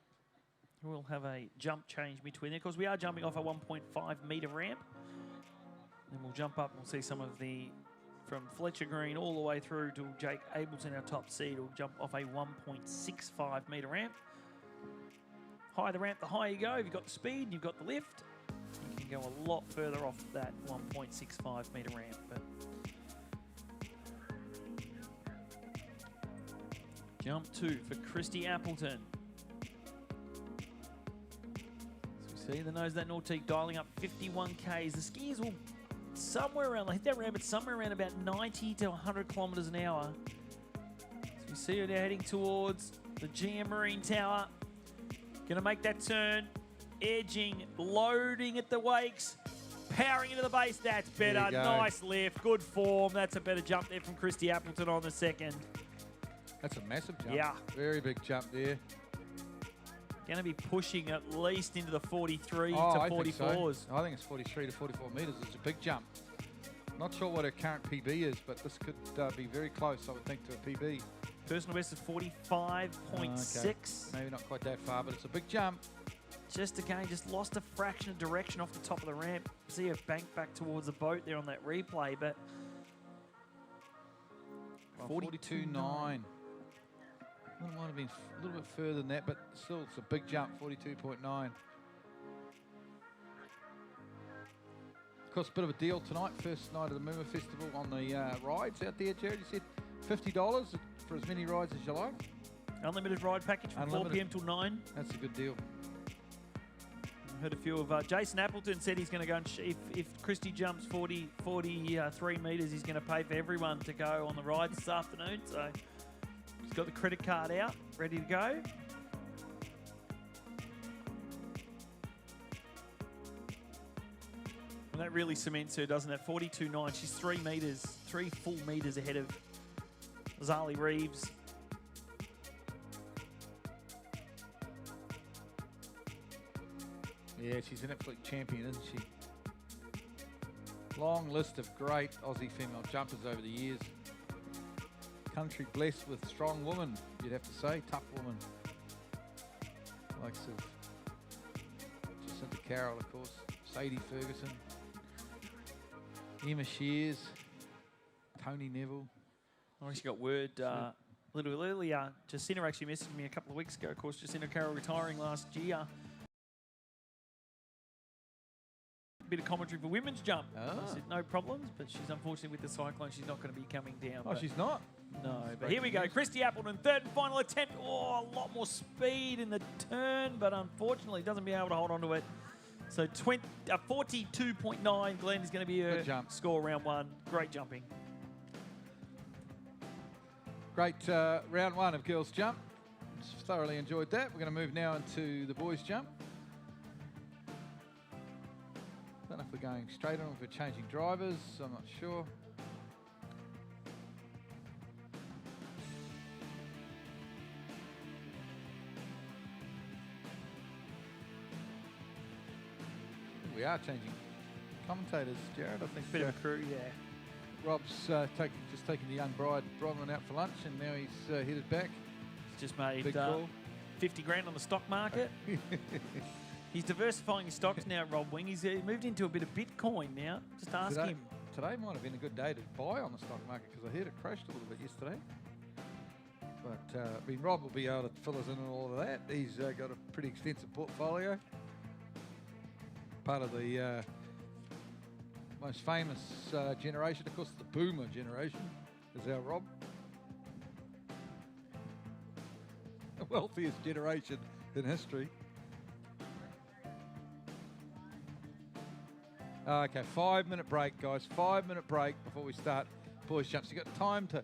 We'll have a jump change between there because we are jumping off a 1.5-metre ramp. Then we'll jump up and we'll see some of the, from Fletcher Green all the way through to Jake Abelson, our top seed, will jump off a 1.65-metre ramp. Higher the ramp, the higher you go. If you've got the speed, you've got the lift, you can go a lot further off that 1.65-metre ramp. But jump 2 for Christy Appleton. So we see the nose of that Nautique dialing up 51 Ks. The skiers will somewhere around, hit that ramp at somewhere around about 90 to 100 kilometres an hour. So you see her now heading towards the GM Marine Tower. Gonna make that turn, edging, loading at the wakes, powering into the base. That's better. Nice lift, good form. That's a better jump there from Christy Appleton on the second. That's a massive jump. Yeah. Very big jump there. Gonna be pushing at least into the 43 to I 44s. think so. I think it's 43 to 44 metres. It's a big jump. Not sure what her current PB is, but this could be very close, I would think, to a PB. Personal best is 45.6. Okay. Maybe not quite that far, but it's a big jump. Just again, just lost a fraction of direction off the top of the ramp. See her bank back towards the boat there on that replay, but 42.9. Well, it might have been a little bit further than that, but still, it's a big jump, 42.9. Of course, a bit of a deal tonight. First night of the MOOMBA Festival on the rides out there, Jared. You said $50 for as many rides as you like. Unlimited ride package from 4 p.m. till 9. That's a good deal. I heard a few of Jason Appleton said he's going to go and if Christy jumps 43 metres, he's going to pay for everyone to go on the ride this afternoon. So he's got the credit card out, ready to go. And that really cements her, doesn't it? 42.9. She's 3 full metres ahead of Zali Reeves. Yeah, she's an absolute champion, isn't she? Long list of great Aussie female jumpers over the years. Country blessed with strong women, you'd have to say. Tough women. Likes of Jacinta Carroll, of course. Sadie Ferguson. Emma Shears. Tony Neville. I actually got word a little earlier. Jacinta actually messaged me a couple of weeks ago. Of course, Jacinta Carroll retiring last year. Bit of commentary for women's jump. I said no problems, but she's unfortunately with the cyclone. She's not going to be coming down. Oh, she's not? No, but here we go. Christy Appleton, third and final attempt. Oh, a lot more speed in the turn, but unfortunately doesn't be able to hold on to it. So 42.9, Glenn, is going to be her score round 1. Great jumping. Great round 1 of girls jump. Just thoroughly enjoyed that. We're going to move now into the boys jump. Don't know if we're going straight on or if we're changing drivers. I'm not sure. We are changing commentators, Jared. I think Bit of a crew, yeah. Rob's just taking the young bride Bronwyn out for lunch, and now he's headed back. He's just made Big call. 50 grand on the stock market. He's diversifying his stocks now, Rob Wing. He's moved into a bit of Bitcoin now. Just ask him. Today might have been a good day to buy on the stock market because I heard it crashed a little bit yesterday. But I mean, Rob will be able to fill us in on all of that. He's got a pretty extensive portfolio. Part of the most famous generation, of course, the boomer generation, is our Rob. The wealthiest generation in history. Okay, 5-minute break, guys. 5-minute break before we start boys jumps. You've got time to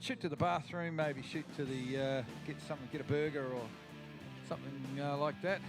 shoot to the bathroom, maybe shoot to the, get a burger or something like that.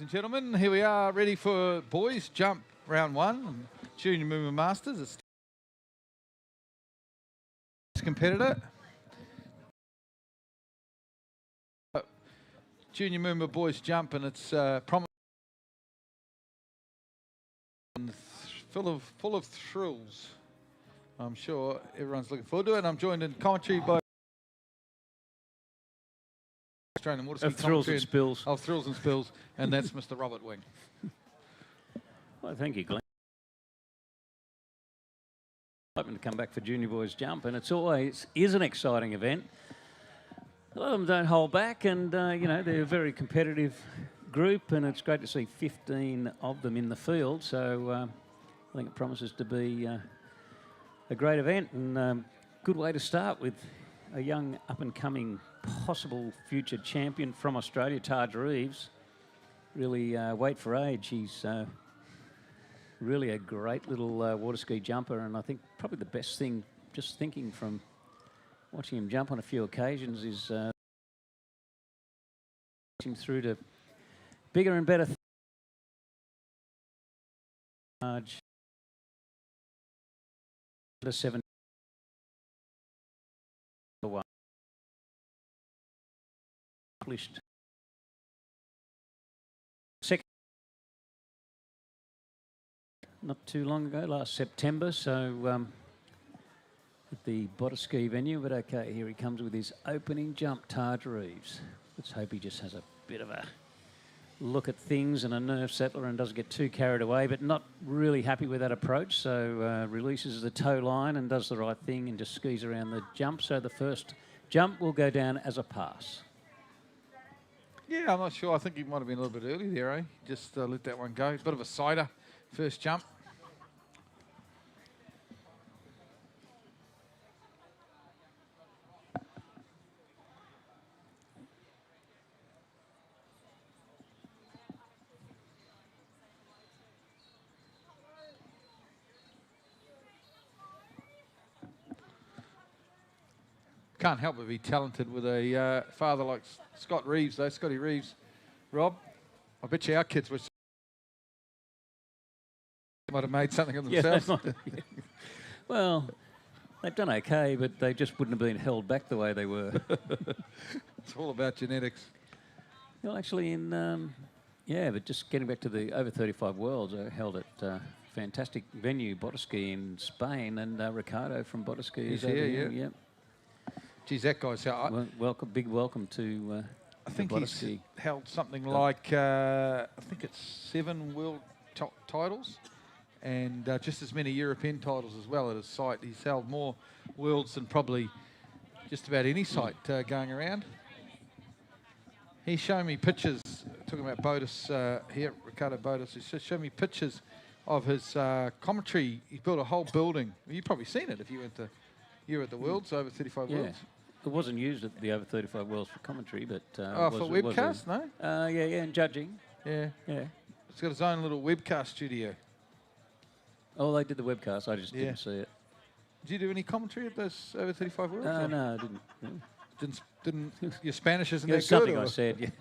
and gentlemen. Here we are, ready for boys jump round 1. Junior MOOMBA Masters. It's competitor. Junior MOOMBA boys jump, and it's promising, full of thrills. I'm sure everyone's looking forward to it. And I'm joined in commentary by Australian water ski Of thrills and spills. Of thrills and spills, and that's Mr. Robert Wing. Well, thank you, Glenn. Hoping to come back for junior boys jump, and it's always is an exciting event. A lot of them don't hold back, and you know, they're a very competitive group, and it's great to see 15 of them in the field. So I think it promises to be a great event, and good way to start with a young up-and-coming possible future champion from Australia, Taj Reeves. Really weight for age. He's really a great little water ski jumper, and I think probably the best thing, just thinking from watching him jump on a few occasions, is him through to bigger and better large under 7 published second not too long ago, last September, so at the Bautista venue. But okay, here he comes with his opening jump, Taj Reeves. Let's hope he just has a bit of a look at things and a nerve settler and doesn't get too carried away, but not really happy with that approach, so releases the toe line and does the right thing and just skis around the jump. So the first jump will go down as a pass. Yeah, I'm not sure. I think he might have been a little bit early there, eh? Just let that one go. Bit of a cider, first jump. Can't help but be talented with a father like Scott Reeves, though. Scotty Reeves. Rob, I bet you our kids might have made something of themselves. Yeah, yeah. Well, they've done okay, but they just wouldn't have been held back the way they were. It's all about genetics. Well, actually, yeah, but just getting back to the over 35 Worlds, I held at fantastic venue, Bautista in Spain, and Ricardo from Bautista is over here. Yeah. Geez, that guy's out. Welcome, big welcome to I think Bautista. he's held something like, I think it's 7 world titles and just as many European titles as well at his site. He's held more worlds than probably just about any site going around. He's showing me pictures, talking about Bautista here, Ricardo Bautista. He's showing me pictures of his commentary. He built a whole building. You've probably seen it if you went to, you were at the Worlds, over 35 Worlds. It wasn't used at the over 35 Worlds for commentary, but for webcast, no? Yeah, and judging. Yeah. It's got his own little webcast studio. Oh, they did the webcast. I just didn't see it. Did you do any commentary at those over 35 Worlds? No, I didn't. No. Didn't your Spanish isn't that good? Something I said. Yeah.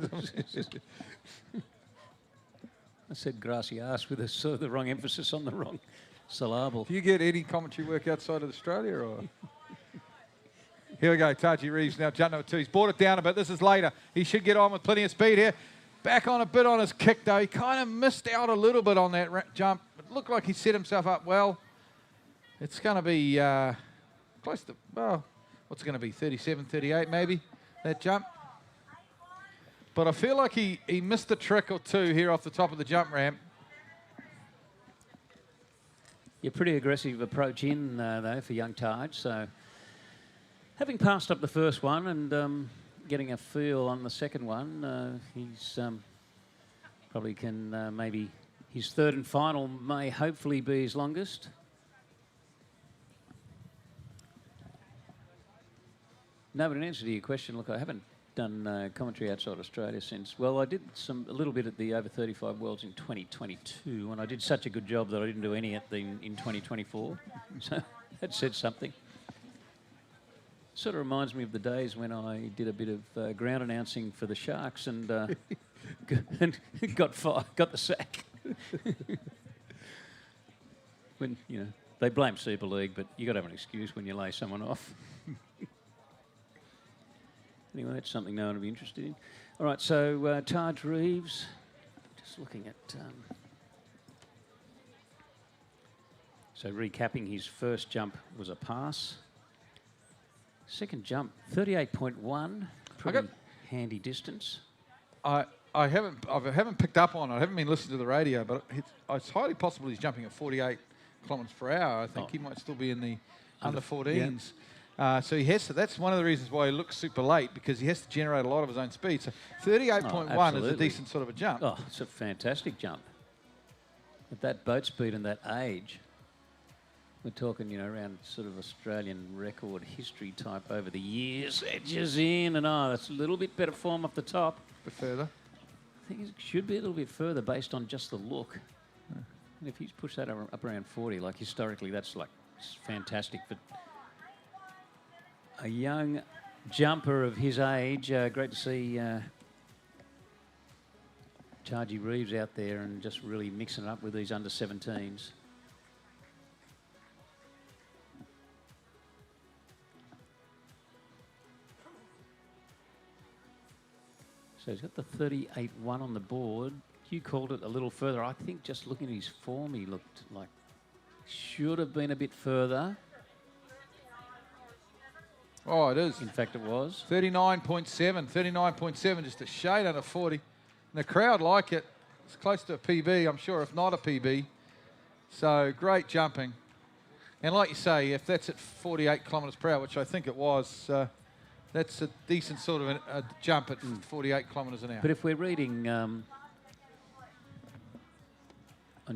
I said gracias with the wrong emphasis on the wrong syllable. Do you get any commentary work outside of Australia, or? Here we go, Taji Reeves now, jump number 2. He's brought it down a bit. This is later. He should get on with plenty of speed here. Back on a bit on his kick, though. He kind of missed out a little bit on that jump. It looked like he set himself up well. It's going to be close to, well, what's it going to be, 37, 38 maybe, that jump. But I feel like he missed a trick or two here off the top of the jump ramp. Yeah, pretty aggressive approach in, though, for young Taj. So having passed up the first one and getting a feel on the second one, he's probably can maybe his third and final may hopefully be his longest. No, but in answer to your question, look, I haven't done commentary outside Australia since. Well, I did a little bit at the over 35 Worlds in 2022, and I did such a good job that I didn't do any at in 2024. So that said something. Sort of reminds me of the days when I did a bit of ground announcing for the Sharks, and and got the sack. When, you know, they blame Super League, but you got to have an excuse when you lay someone off. Anyway, that's something no one will be interested in. All right, so Taj Reeves, just looking at... So recapping, his first jump was a pass. Second jump, 38.1, pretty handy distance. I haven't picked up on it. I haven't been listening to the radio, but it's highly possible he's jumping at 48 kilometres per hour. I think he might still be in the under 14s. Yeah. So he has to. That's one of the reasons why he looks super late, because he has to generate a lot of his own speed. So 38.1 is a decent sort of a jump. Oh, it's a fantastic jump. At that boat speed and that age, we're talking, you know, around sort of Australian record history type over the years. Edges in, and that's a little bit better form off the top. A bit further. I think it should be a little bit further based on just the look. Yeah. And if he's pushed that up around 40, like historically, that's like fantastic for a young jumper of his age. Great to see Chargy Reeves out there and just really mixing it up with these under 17s. So he's got the 38.1 on the board. You called it a little further. I think just looking at his form, he looked like should have been a bit further. Oh, it is. In fact, it was. 39.7, 39.7, just a shade under 40. And the crowd like it. It's close to a PB, I'm sure, if not a PB. So great jumping. And like you say, if that's at 48 kilometres per hour, which I think it was, that's a decent sort of a jump at 48 kilometres an hour. But if we're reading on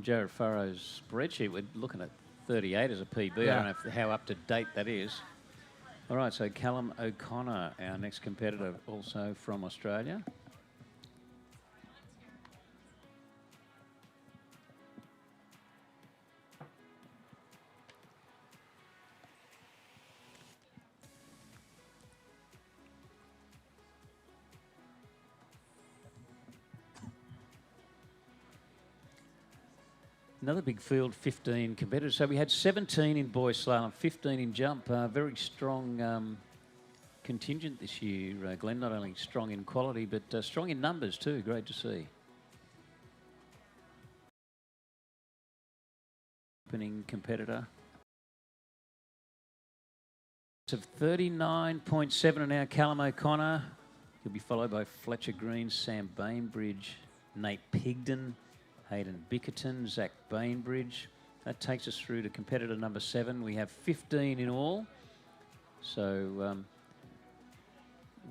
Jared Farrow's spreadsheet, we're looking at 38 as a PB. Yeah. I don't know how up to date that is. All right, so Callum O'Connor, our next competitor, also from Australia. Another big field, 15 competitors. So we had 17 in boys slalom, 15 in jump. Very strong contingent this year, Glenn. Not only strong in quality, but strong in numbers too. Great to see. Opening competitor. Of 39.7 and now Callum O'Connor. He'll be followed by Fletcher Green, Sam Bainbridge, Nate Pigden, Hayden Bickerton, Zack Bainbridge. That takes us through to competitor number 7. We have 15 in all. So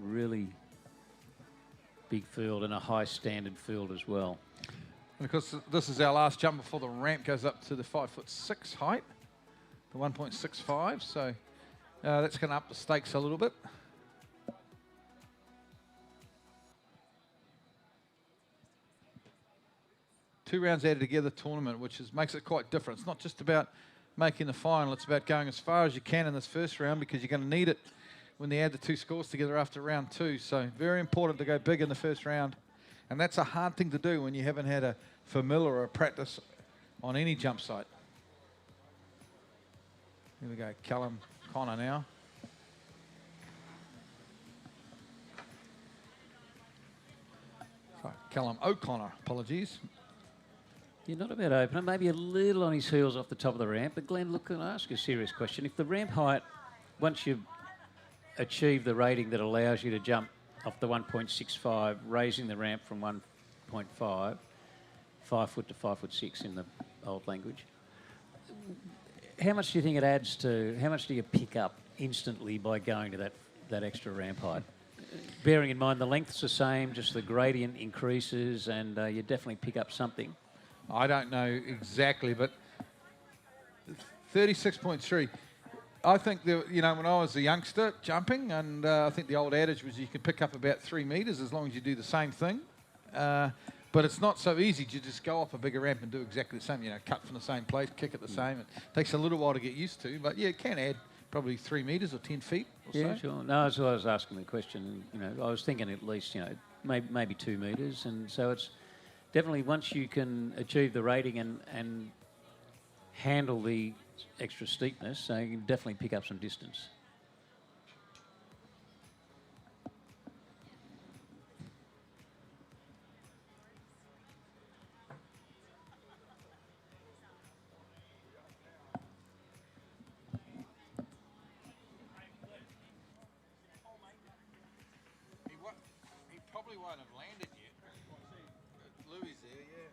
really big field and a high standard field as well. And of course, this is our last jump before the ramp goes up to the 5'6" height, the 1.65. So that's going to up the stakes a little bit. Two rounds added together tournament, which makes it quite different. It's not just about making the final, it's about going as far as you can in this first round, because you're going to need it when they add the two scores together after round 2. So very important to go big in the first round. And that's a hard thing to do when you haven't had a familiar or a practice on any jump site. Here we go, Callum Connor now. Sorry, Callum O'Connor, apologies. Yeah, not a bad opener, maybe a little on his heels off the top of the ramp. But Glenn, look, can I ask you a serious question? If the ramp height, once you achieve the rating that allows you to jump off the 1.65, raising the ramp from 1.5, 5 foot to 5'6" in the old language, how much do you think it adds to, how much do you pick up instantly by going to that extra ramp height? Bearing in mind the length's the same, just the gradient increases, and you definitely pick up something. I don't know exactly, but 36.3. I think, you know, when I was a youngster jumping, and I think the old adage was you can pick up about 3 metres as long as you do the same thing. But it's not so easy to just go off a bigger ramp and do exactly the same. You know, cut from the same place, kick at the same. It takes a little while to get used to, but yeah, it can add probably 3 metres or 10 feet or so. Yeah, sure. No, that's why I was asking the question. You know, I was thinking at least, you know, maybe 2 metres. And so it's definitely, once you can achieve the rating and handle the extra steepness, so you can definitely pick up some distance. He probably won't have landed yet. Louis there, yeah.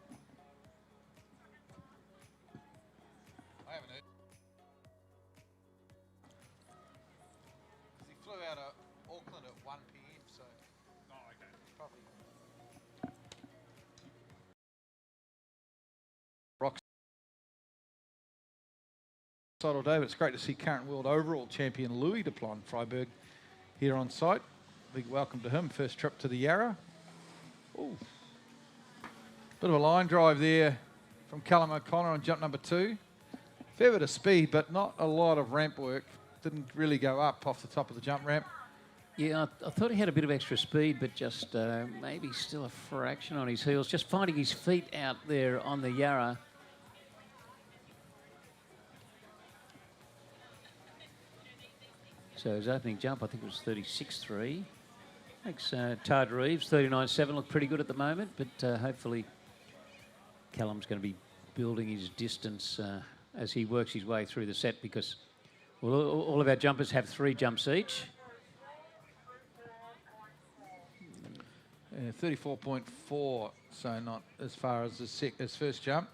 I haven't heard. Because he flew out of Auckland at 1 p.m, so. Oh, okay. Probably. Rock solid day, but it's great to see current world overall champion Louis Duplon Freiburg here on site. Big welcome to him. First trip to the Yarra. Ooh. Bit of a line drive there from Callum O'Connor on jump number 2. Fair bit of speed, but not a lot of ramp work. Didn't really go up off the top of the jump ramp. Yeah, I thought he had a bit of extra speed, but just maybe still a fraction on his heels. Just finding his feet out there on the Yarra. So his opening jump, I think it was 36.3. Thanks, Tard Reeves, 39.7, look pretty good at the moment, but hopefully Callum's going to be building his distance as he works his way through the set, because well, all of our jumpers have 3 jumps each. 34.4, so not as far as his first jump.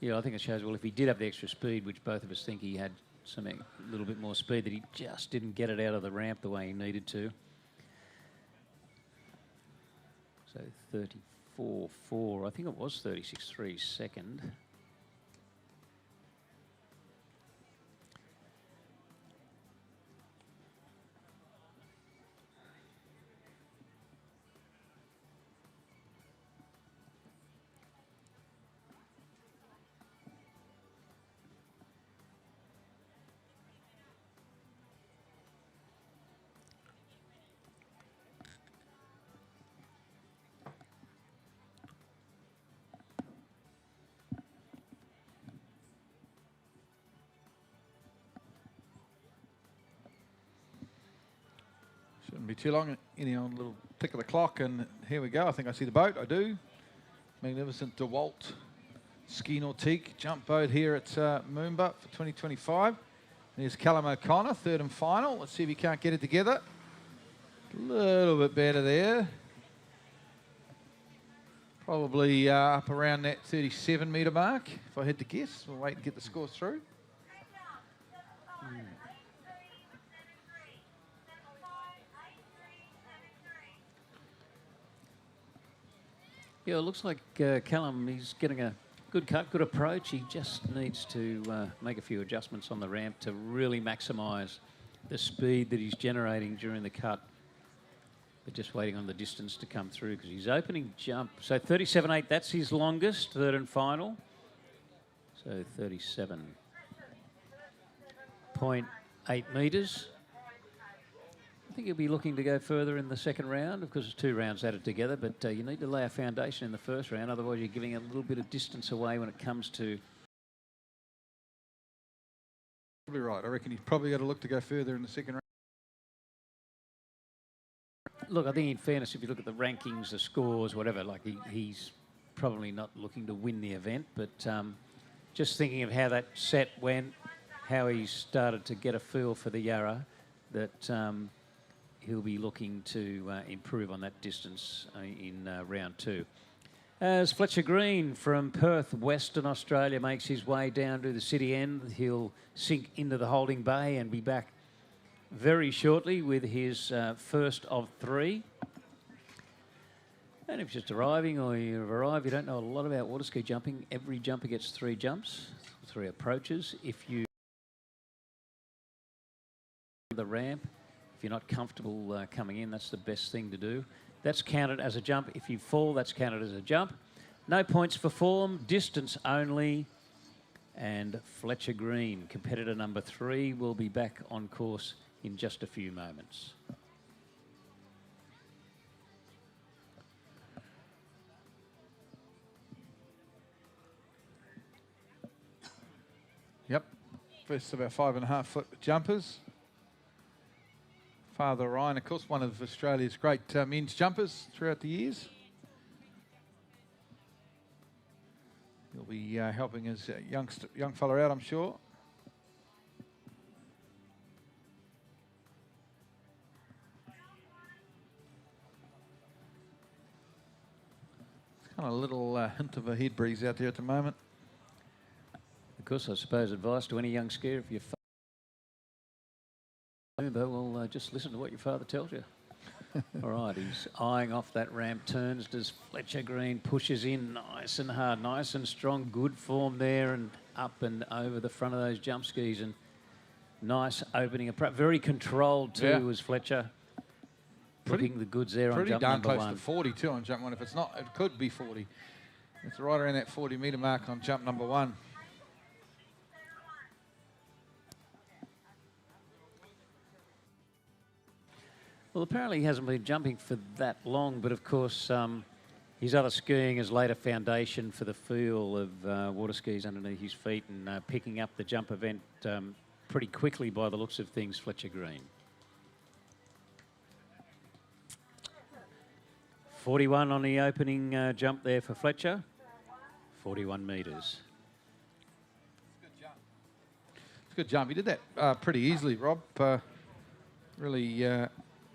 Yeah, I think it shows, well, if he did have the extra speed, which both of us think he had a little bit more speed, that he just didn't get it out of the ramp the way he needed to. So 34.4, I think it was 36.3 second. Shouldn't be too long. Any old little tick of the clock, and here we go. I think I see the boat. I do. Magnificent DeWalt Ski Nautique jump boat here at MOOMBA for 2025. There's Callum O'Connor, third and final. Let's see if he can't get it together. A little bit better there. Probably up around that 37 metre mark, if I had to guess. We'll wait and get the scores through. Yeah, it looks like Callum, he's getting a good cut, good approach. He just needs to make a few adjustments on the ramp to really maximise the speed that he's generating during the cut. But just waiting on the distance to come through, because his opening jump, so 37.8, that's his longest, third and final. So 37.8 metres. I think he'll be looking to go further in the second round, because it's 2 rounds added together, but you need to lay a foundation in the first round, otherwise you're giving a little bit of distance away when it comes to... Probably right. I reckon he's probably got to look to go further in the second round. Look, I think in fairness, if you look at the rankings, the scores, whatever, like he's probably not looking to win the event, but just thinking of how that set went, how he started to get a feel for the Yarra, that he'll be looking to improve on that distance in round 2. As Fletcher Green from Perth, Western Australia, makes his way down to the city end, he'll sink into the holding bay and be back very shortly with his first of 3. And if you're just arriving or you've arrived, you don't know a lot about water ski jumping, every jumper gets 3 jumps, 3 approaches. If you the ramp, if you're not comfortable coming in, that's the best thing to do. That's counted as a jump. If you fall, that's counted as a jump. No points for form, distance only. And Fletcher Green, competitor number 3, will be back on course in just a few moments. first of our 5.5 foot jumpers. Father Ryan, of course, one of Australia's great men's jumpers throughout the years. He'll be helping his young fella out, I'm sure. It's kind of a little hint of a head breeze out there at the moment. Of course, I suppose advice to any young skier, if you're well, just listen to what your father tells you. All right, he's eyeing off that ramp, turns, does Fletcher Green, pushes in nice and hard, nice and strong, good form there, and up and over the front of those jump skis, and nice opening, very controlled too, was Fletcher. Putting the goods there on jump number 1. Pretty darn close to 42 on jump 1. If it's not, it could be 40. It's right around that 40 metre mark on jump number 1. Well, apparently he hasn't been jumping for that long, but of course his other skiing has laid a foundation for the feel of water skis underneath his feet, and picking up the jump event pretty quickly by the looks of things, Fletcher Green. 41 on the opening jump there for Fletcher, 41 metres. It's a good jump. He did that pretty easily, Rob. Really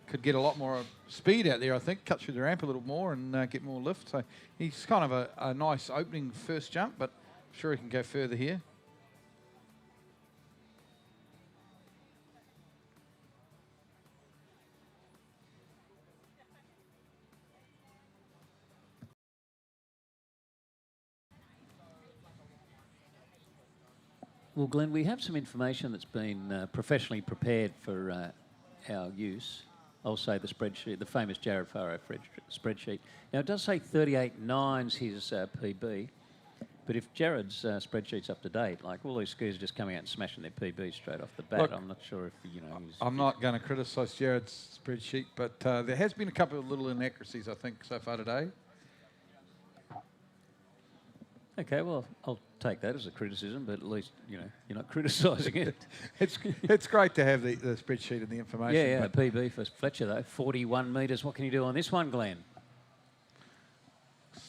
could get a lot more speed out there, I think, cut through the ramp a little more and get more lift. So he's kind of a nice opening first jump, but I'm sure he can go further here. Well, Glenn, we have some information that's been professionally prepared for our use. I'll say the spreadsheet, the famous Jared Farrow spreadsheet. Now, it does say 38.9's his PB, but if Jared's spreadsheet's up to date, like all these skiers are just coming out and smashing their PB straight off the bat, look, I'm not sure if, you know... I'm not going to criticise Jared's spreadsheet, but there has been a couple of little inaccuracies, I think, so far today. Okay, well, I'll take that as a criticism, but at least, you know, you're not criticising it. It's great to have the spreadsheet and the information. Yeah, PB for Fletcher, though. 41 metres. What can you do on this one, Glenn?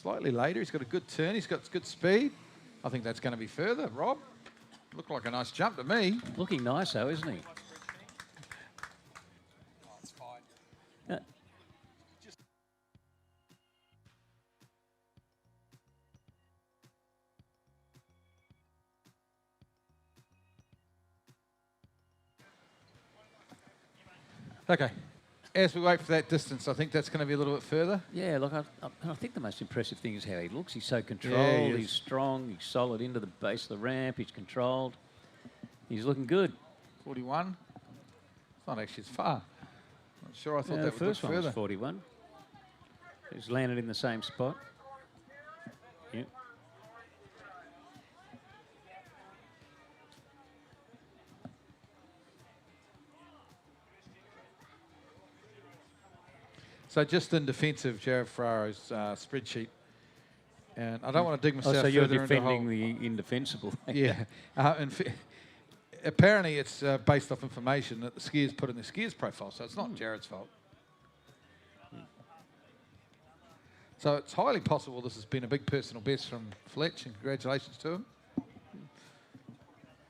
Slightly later. He's got a good turn. He's got good speed. I think that's going to be further. Rob, looked like a nice jump to me. Looking nice, though, isn't he? It's fine. Okay. As we wait for that distance, I think that's going to be a little bit further. Yeah, look, I think the most impressive thing is how he looks. He's so controlled, Yeah, he's strong, he's solid into the base of the ramp, he's controlled. He's looking good. 41. It's not actually as far. Not sure. I thought that The would first look one was further. 41. He's landed in the same spot. Yep. So just in defence of Jared Farrow's spreadsheet, and I don't want to dig myself So further you're into the defending whole... the indefensible. Yeah. Apparently it's based off information that the skiers put in the skiers profile, so it's not Jared's fault. So it's highly possible this has been a big personal best from Fletch, and congratulations to him.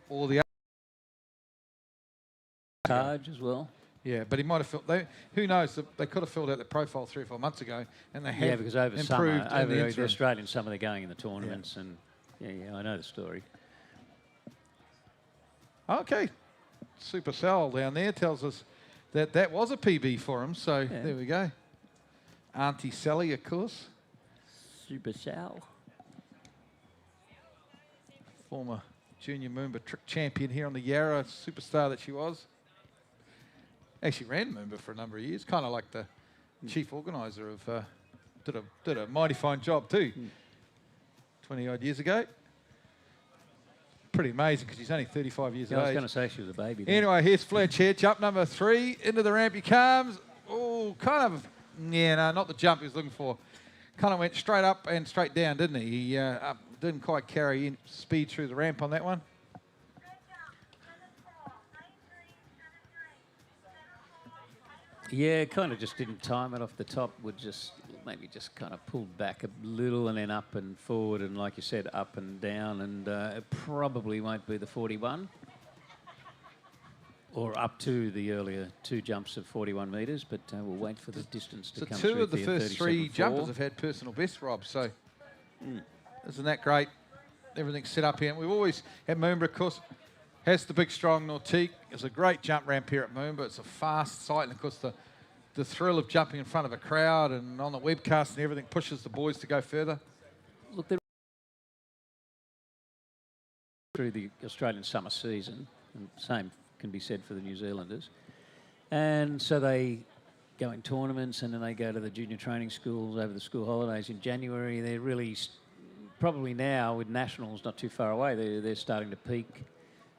Or the Charge as well. Yeah, but he might have filled... who knows? They could have filled out the profile 3 or 4 months ago, and they have because over improved summer, in over the the interim. Australian summer, they're going in the tournaments, and yeah, I know the story. Okay. Super Sal down there tells us that that was a PB for him, so there we go. Auntie Sally, of course. Super Sal. Former junior Moomba trick champion here on the Yarra, superstar that she was. Actually ran Moomba for a number of years, kind of like the chief organiser of... did a mighty fine job too, 20-odd years ago. Pretty amazing because she's only 35 years Yeah, of I was age. going to say she was a baby. Then. Anyway, here's Fletch here, jump number 3, into the ramp he comes. Oh, kind of, yeah, no, not the jump he was looking for. Kind of went straight up and straight down, didn't he? He didn't quite carry in speed through the ramp on that one. Yeah, kind of just didn't time it off the top. Would just maybe just kind of pulled back a little and then up and forward and, like you said, up and down. And it probably won't be the 41 or up to the earlier 2 jumps of 41 metres, but we'll wait for the distance to come through. 2 of the first 3 jumpers have had personal best, Rob. So isn't that great? Everything's set up here. And we've always had MOOMBA, of course, has the big, strong Nautique. It's a great jump ramp here at MOOMBA. It's a fast site, and of course the thrill of jumping in front of a crowd and on the webcast and everything pushes the boys to go further. Look, they're through the Australian summer season, and same can be said for the New Zealanders. And so they go in tournaments and then they go to the junior training schools over the school holidays in January. They're really, probably now with nationals not too far away, they're starting to peak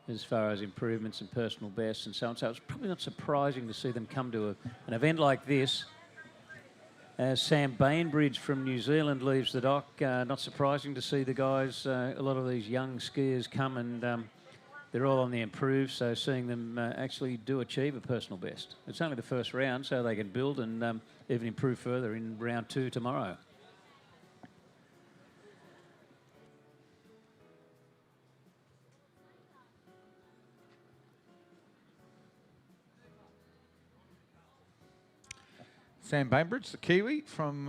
as far as improvements and personal bests and so on. So it's probably not surprising to see them come to an event like this. As Sam Bainbridge from New Zealand leaves the dock, not surprising to see the guys, a lot of these young skiers come and they're all on the improve, so seeing them actually do achieve a personal best. It's only the first round, so they can build and even improve further in round 2 tomorrow. Sam Bainbridge, the Kiwi from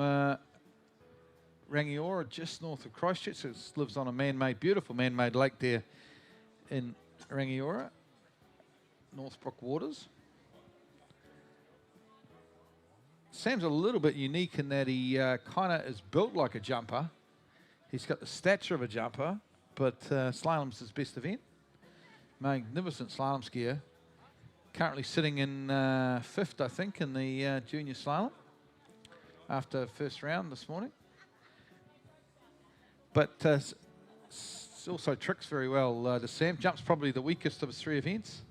Rangiora, just north of Christchurch. So lives on a man-made, beautiful man-made lake there in Rangiora, Northbrook waters. Sam's a little bit unique in that he kind of is built like a jumper. He's got the stature of a jumper, but slalom's his best event. Magnificent slalom skier. Currently sitting in 5th, I think, in the junior slalom after first round this morning. But also tricks very well to Sam. Jumps probably the weakest of his 3 events.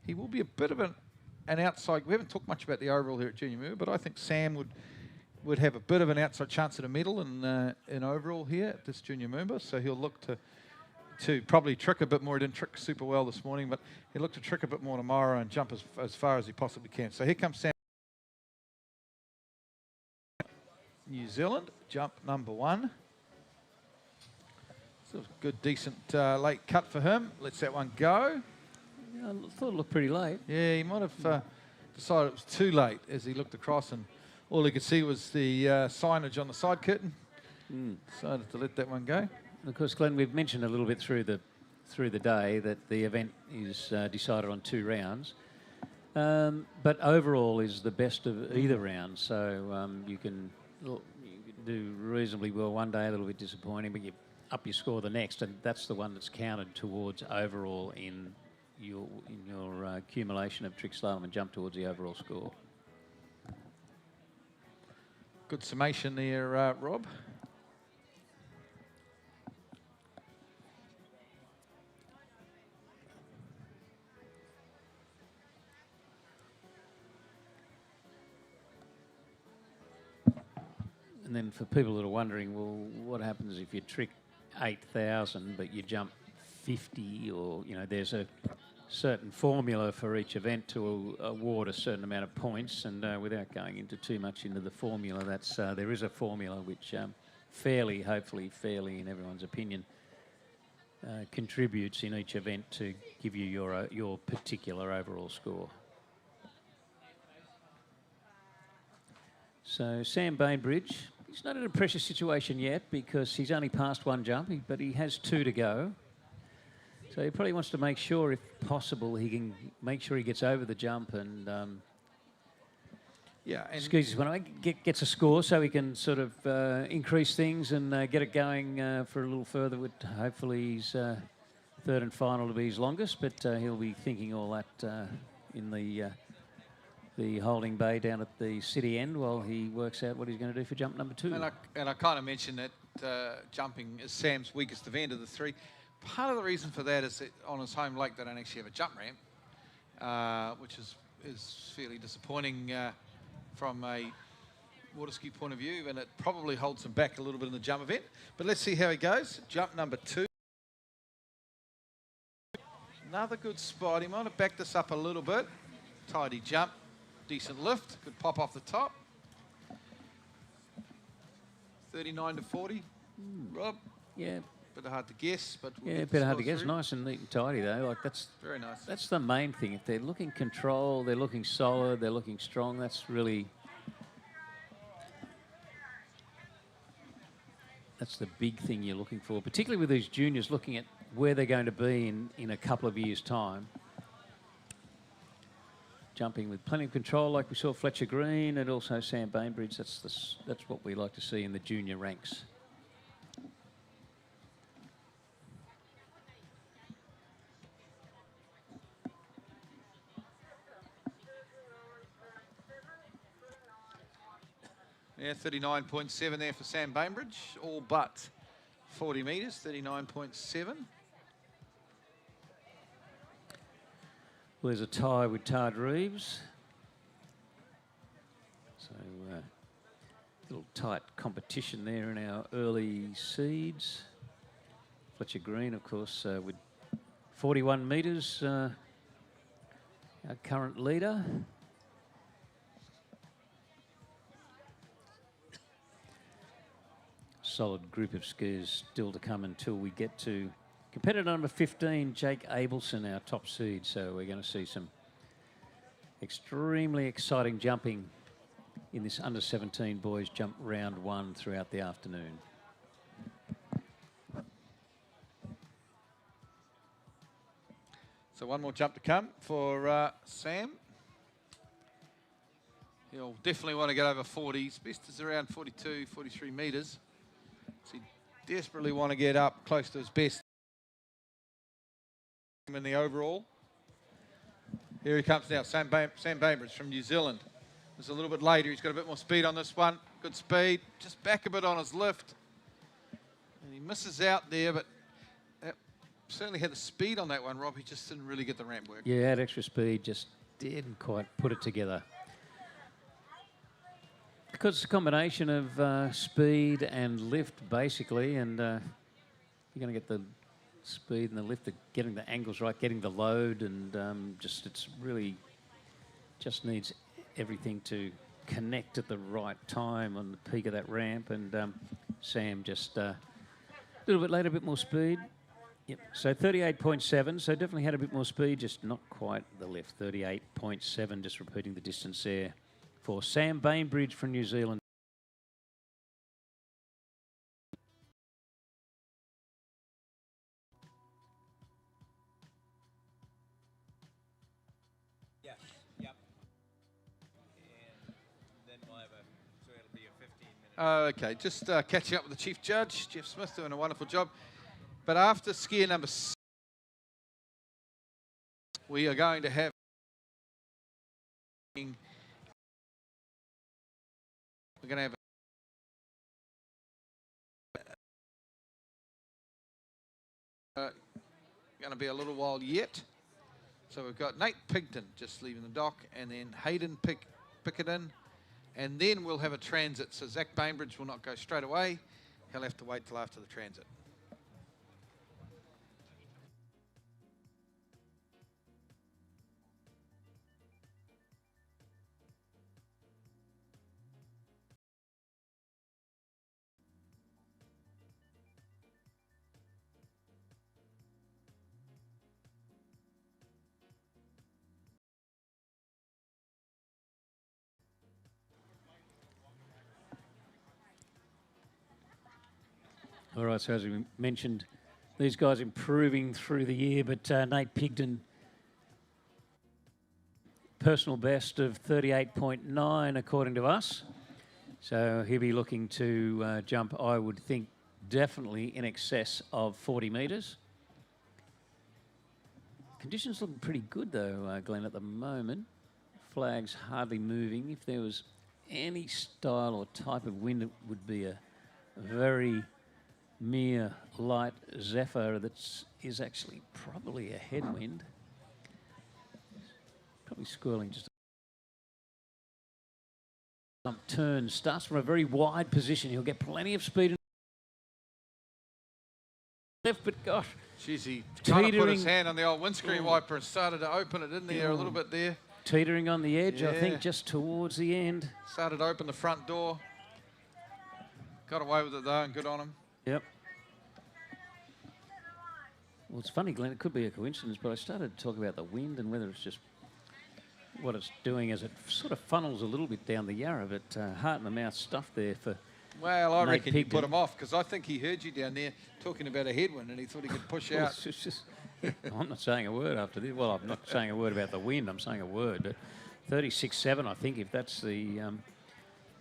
He will be a bit of an outside. We haven't talked much about the overall here at Junior MOOMBA, but I think Sam would have a bit of an outside chance at a medal in overall here at this Junior MOOMBA. So he'll look to probably trick a bit more. He didn't trick super well this morning, but he'll look to trick a bit more tomorrow and jump as far as he possibly can. So here comes Sam. New Zealand, jump number 1. So a good, decent late cut for him. Lets that one go. Yeah, I thought it looked pretty late. Yeah, he might have decided it was too late as he looked across, and all he could see was the signage on the side curtain. Decided to let that one go. And of course, Glenn, we've mentioned a little bit through the day that the event is decided on 2 rounds, but overall is the best of either round. So you can do reasonably well one day, a little bit disappointing, but you up your score the next, and that's the one that's counted towards overall in your accumulation of trick slalom and jump towards the overall score. Good summation there, Rob. And then for people that are wondering, well, what happens if you trick 8,000 but you jump 50, or, you know, there's a certain formula for each event to award a certain amount of points, and without going into too much into the formula, that's there is a formula which hopefully fairly in everyone's opinion, contributes in each event to give you your particular overall score. So Sam Bainbridge, he's not in a pressure situation yet because he's only passed 1 jump, but he has 2 to go. So he probably wants to make sure, if possible, he can make sure he gets over the jump and squeezes one, gets a score so he can sort of increase things and get it going for a little further. With hopefully his 3rd and final to be his longest, but he'll be thinking all that in the holding bay down at the city end while he works out what he's going to do for jump number 2. And I kind of mentioned that jumping is Sam's weakest event of the 3. Part of the reason for that is that on his home lake they don't actually have a jump ramp, which is fairly disappointing from a water ski point of view, and it probably holds him back a little bit in the jump event. But let's see how he goes. Jump number 2. Another good spot. He might have backed this up a little bit. Tidy jump. decent lift. Could pop off the top. 39 to 40. Rob? Yeah. Bit hard to guess, but we'll Yeah, get bit the hard to scores guess. through. Nice and neat and tidy though. Like Very nice. that's the main thing. If they're looking control, they're looking solid, they're looking strong. That's really the big thing you're looking for, particularly with these juniors looking at where they're going to be in a couple of years' time. Jumping with plenty of control, like we saw Fletcher Green and also Sam Bainbridge. That's what we like to see in the junior ranks. Yeah, 39.7 there for Sam Bainbridge, all but 40 metres, 39.7. Well, there's a tie with Tard Reeves. So, little tight competition there in our early seeds. Fletcher Green, of course, with 41 metres, our current leader. Solid group of skiers still to come until we get to competitor number 15, Jake Abelson, our top seed. So we're going to see some extremely exciting jumping in this under 17 boys jump round 1 throughout the afternoon. So one more jump to come for Sam. He'll definitely want to get over 40. His best is around 42, 43 metres. So he desperately want to get up close to his best in the overall. Here he comes now, Sam Bainbridge from New Zealand. It's a little bit later. He's got a bit more speed on this one. Good speed. Just back a bit on his lift. And he misses out there, but certainly had the speed on that one, Rob. He just didn't really get the ramp work. Yeah, had extra speed, just didn't quite put it together. Because it's a combination of speed and lift, basically, and you're going to get the speed and the lift, getting the angles right, getting the load, and it's really just needs everything to connect at the right time on the peak of that ramp. And Sam just a little bit later, a bit more speed. Yep. So 38.7. So definitely had a bit more speed, just not quite the lift. 38.7. Just repeating the distance there for Sam Bainbridge from New Zealand. Okay, just catching up with the Chief Judge, Jeff Smith, doing a wonderful job. But after skier number 6, we are going to have going to be a little while yet. So we've got Nate Pigton just leaving the dock, and then Hayden Pickerton. And then we'll have a transit. So Zack Bainbridge will not go straight away. He'll have to wait till after the transit. All right, so as we mentioned, these guys improving through the year, but Nate Pigton, personal best of 38.9 according to us. So he'll be looking to jump, I would think, definitely in excess of 40 metres. Conditions looking pretty good though, Glenn, at the moment. Flag's hardly moving. If there was any style or type of wind, it would be a very mere light zephyr that is actually probably a headwind. Probably swirling just a turn. Starts from a very wide position. He'll get plenty of speed. Left, but gosh. Jeez, he kind of put his teetering. hand on the old windscreen wiper and started to open it in there a little bit there. teetering on the edge, I Yeah. think, just towards the end. Started to open the front door. Got away with it, though, and good on him. Yep. Well, it's funny, Glenn, it could be a coincidence, but I started to talk about the wind and whether it's just what it's doing as it sort of funnels a little bit down the Yarra, but heart-in-the-mouth stuff there for Well, I Nate reckon you put Pigden. him off, because I think he heard you down there talking about a headwind, and he thought he could push Well, out. it's just, I'm not saying a word after this. Well, I'm not saying a word about the wind. I'm saying a word. But 36.7, I think, if that's the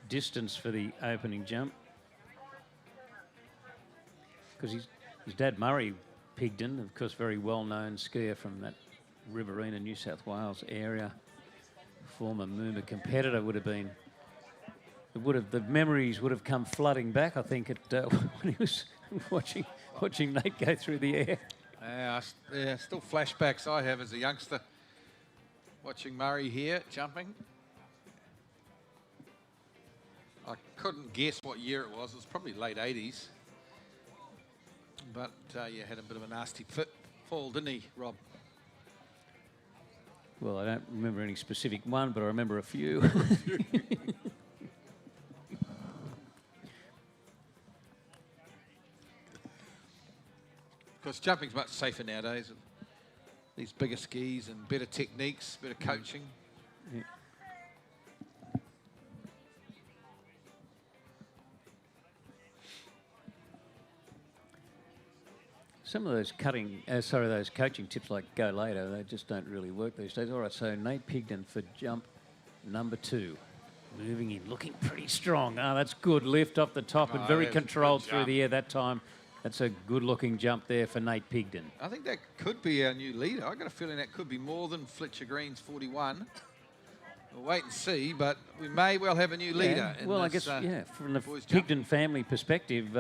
distance for the opening jump. Because his dad, Murray Pigden, of course, very well-known skier from that Riverina, New South Wales area. Former MOOMBA competitor would have been. The memories would have come flooding back, I think, when he was watching Nate go through the air. Yeah, still flashbacks I have as a youngster watching Murray here jumping. I couldn't guess what year it was. It was probably late 80s. But yeah, had a bit of a nasty fall, didn't he, Rob? Well, I don't remember any specific one, but I remember a few. Because jumping's much safer nowadays. These bigger skis and better techniques, better coaching. Yeah. Some of those those coaching tips like go later, they just don't really work these days. All right, so Nate Pigden for jump number 2. Moving in, looking pretty strong. Ah, that's good lift off the top and very that's a good controlled through jump. the air that time. That's a good-looking jump there for Nate Pigden. I think that could be our new leader. I got a feeling that could be more than Fletcher Green's 41. We'll wait and see, but we may well have a new leader. in Well, I this, guess, from the boys jump. Pigden family perspective,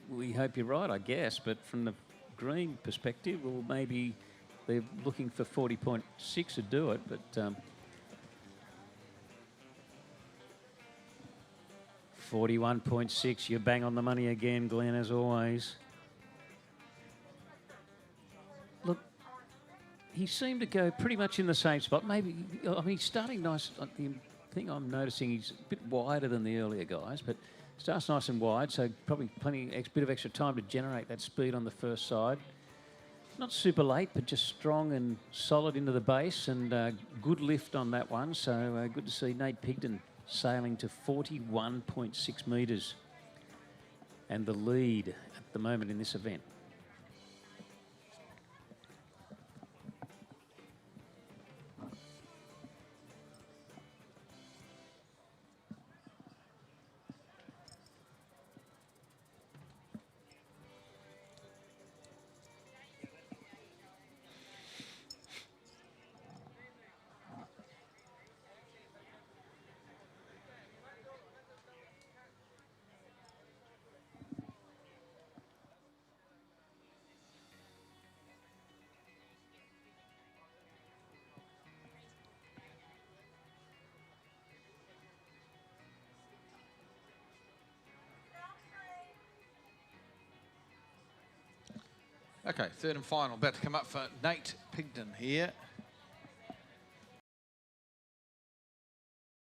we hope you're right, I guess. But from the Green perspective, well, maybe they're looking for 40.6 to do it. But 41.6, you're bang on the money again, Glenn, as always. Look, he seemed to go pretty much in the same spot. Maybe, I mean, he's starting nice. The thing I'm noticing, he's a bit wider than the earlier guys, but starts nice and wide, so probably bit of extra time to generate that speed on the first side. Not super late, but just strong and solid into the base, and good lift on that one. So good to see Nate Pigden sailing to 41.6 metres and the lead at the moment in this event. Okay, third and final, about to come up for Nate Pigden here.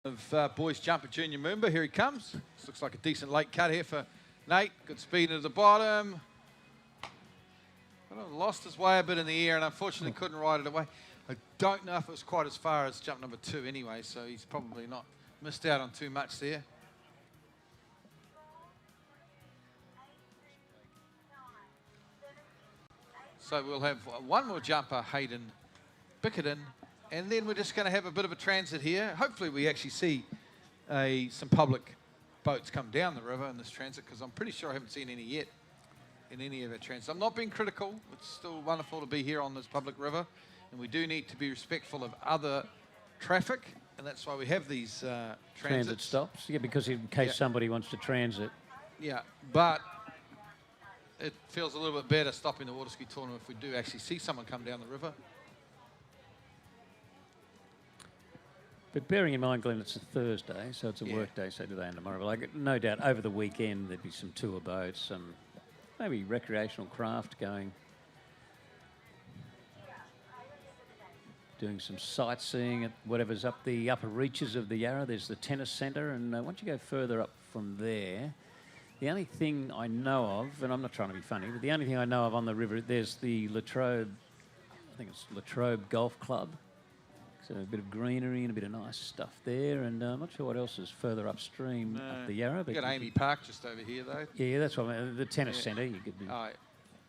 Of boys jump at Junior MOOMBA, here he comes. This looks like a decent late cut here for Nate. Good speed into the bottom. Lost his way a bit in the air and unfortunately couldn't ride it away. I don't know if it was quite as far as jump number 2 anyway, so he's probably not missed out on too much there. So we'll have one more jumper, Hayden Bickerton, and then we're just going to have a bit of a transit here. Hopefully we actually see some public boats come down the river in this transit, because I'm pretty sure I haven't seen any yet in any of our transits. I'm not being critical. It's still wonderful to be here on this public river, and we do need to be respectful of other traffic, and that's why we have these Transit stops, yeah, because in case somebody wants to transit. Yeah, but it feels a little bit better stopping the water ski tournament if we do actually see someone come down the river. But bearing in mind, Glenn, it's a Thursday, so it's a work day, so today and tomorrow. But like, no doubt over the weekend there'd be some tour boats, some maybe recreational craft going. doing some sightseeing at whatever's up the upper reaches of the Yarra. There's the tennis centre, and once you go further up from there, the only thing I know of, and I'm not trying to be funny, but the only thing I know of on the river, there's the Latrobe, I think it's Latrobe Golf Club. So a bit of greenery and a bit of nice stuff there, and I'm not sure what else is further upstream up the Yarra. But you got Amy Park just over here, though. Yeah, that's what I mean. The tennis centre, you could do.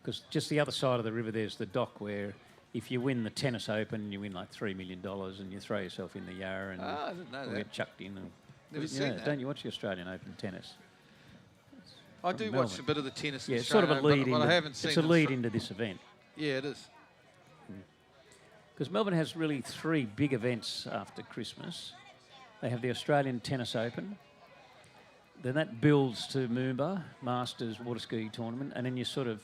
Because just the other side of the river, there's the dock where if you win the tennis open, you win like $3 million, and you throw yourself in the Yarra and I didn't know that. get chucked in. Never seen that. Don't you watch the Australian Open tennis? I do watch a bit of the tennis. Yeah, it's sort of a lead but I haven't seen. It's a lead into this event. Yeah, it is. Because Melbourne has really 3 big events after Christmas. They have the Australian Tennis Open. Then that builds to Moomba, Masters Water Ski Tournament, and then you sort of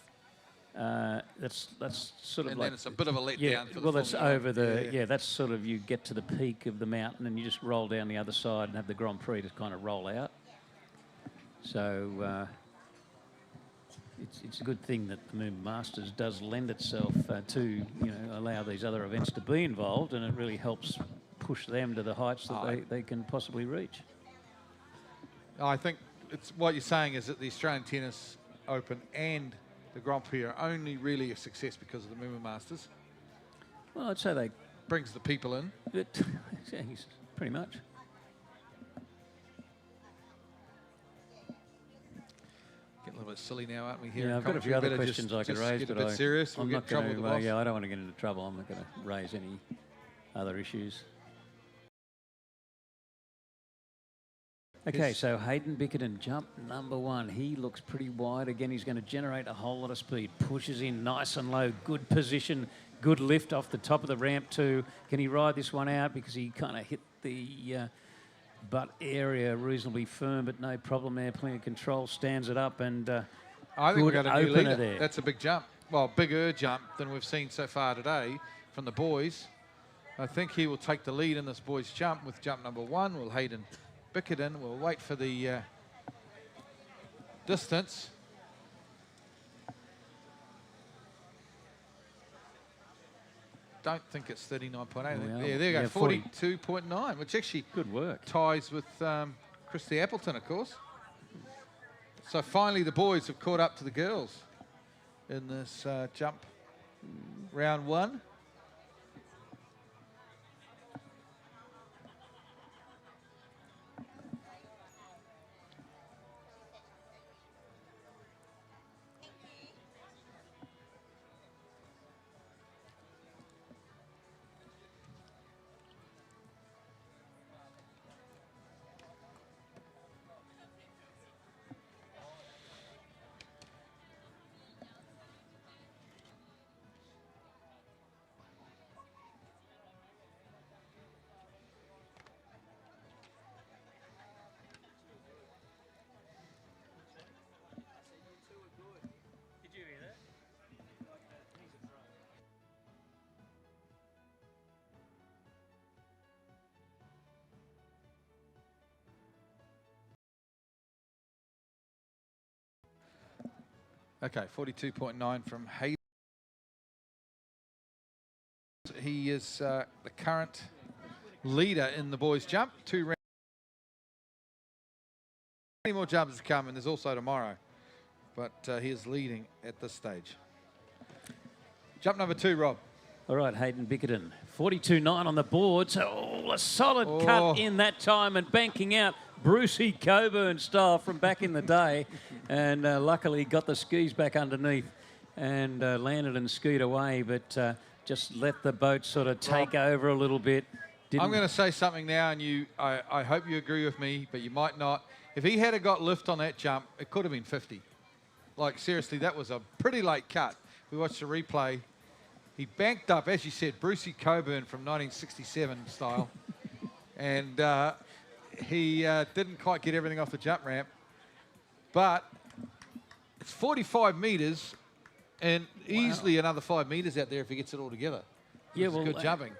that's sort of and like, then it's a bit of a letdown. yeah. For Well, the that's Formula over One. the yeah. That's sort of you get to the peak of the mountain and you just roll down the other side and have the Grand Prix to kind of roll out. So it's a good thing that the Moomba Masters does lend itself to allow these other events to be involved, and it really helps push them to the heights that they can possibly reach. I think it's what you're saying is that the Australian Tennis Open and the Grand Prix are only really a success because of the Moomba Masters. Well, I'd say they brings the people in. Pretty much. Getting a little bit silly now, aren't we? Here, Yeah, I've got a few other questions I could raise, get a but bit serious. I'm We'll not get in trouble going with the to. boss. Yeah, I don't want to get into trouble. I'm not going to raise any other issues. Okay, Yes. so Hayden Bickerton, jump number 1. He looks pretty wide. Again, he's going to generate a whole lot of speed. Pushes in nice and low. Good position. Good lift off the top of the ramp too. Can he ride this one out? Because he kind of hit the butt area reasonably firm, but no problem there. Plenty of control. Stands it up and I think we've good got a new opener leader. there. That's a big jump. Well, bigger jump than we've seen so far today from the boys. I think he will take the lead in this boys' jump with jump number 1. Will Hayden Bickerton. We'll wait for the distance. Don't think it's 39.8. Well, there you go, yeah, 42.9, which actually good work. ties with Christy Appleton, of course. So finally the boys have caught up to the girls in this jump round 1. Okay, 42.9 from Hayden. He is the current leader in the boys' jump. 2 rounds. Many more jumps to come, and there's also tomorrow. But he is leading at this stage. Jump number 2, Rob. All right, Hayden Bickerton, 42.9 on the board. So a solid cut in that time and banking out Brucey Coburn style from back in the day. And luckily got the skis back underneath and landed and skied away, but just let the boat sort of take over a little bit. I'm going to say something now, and I hope you agree with me, but you might not. If he had got lift on that jump, it could have been 50. Like, seriously, that was a pretty late cut. We watched the replay. He banked up, as you said, Brucey Coburn from 1967 style. And he didn't quite get everything off the jump ramp. But it's 45 metres and easily another 5 metres out there if he gets it all together. Yeah, well, good jumping.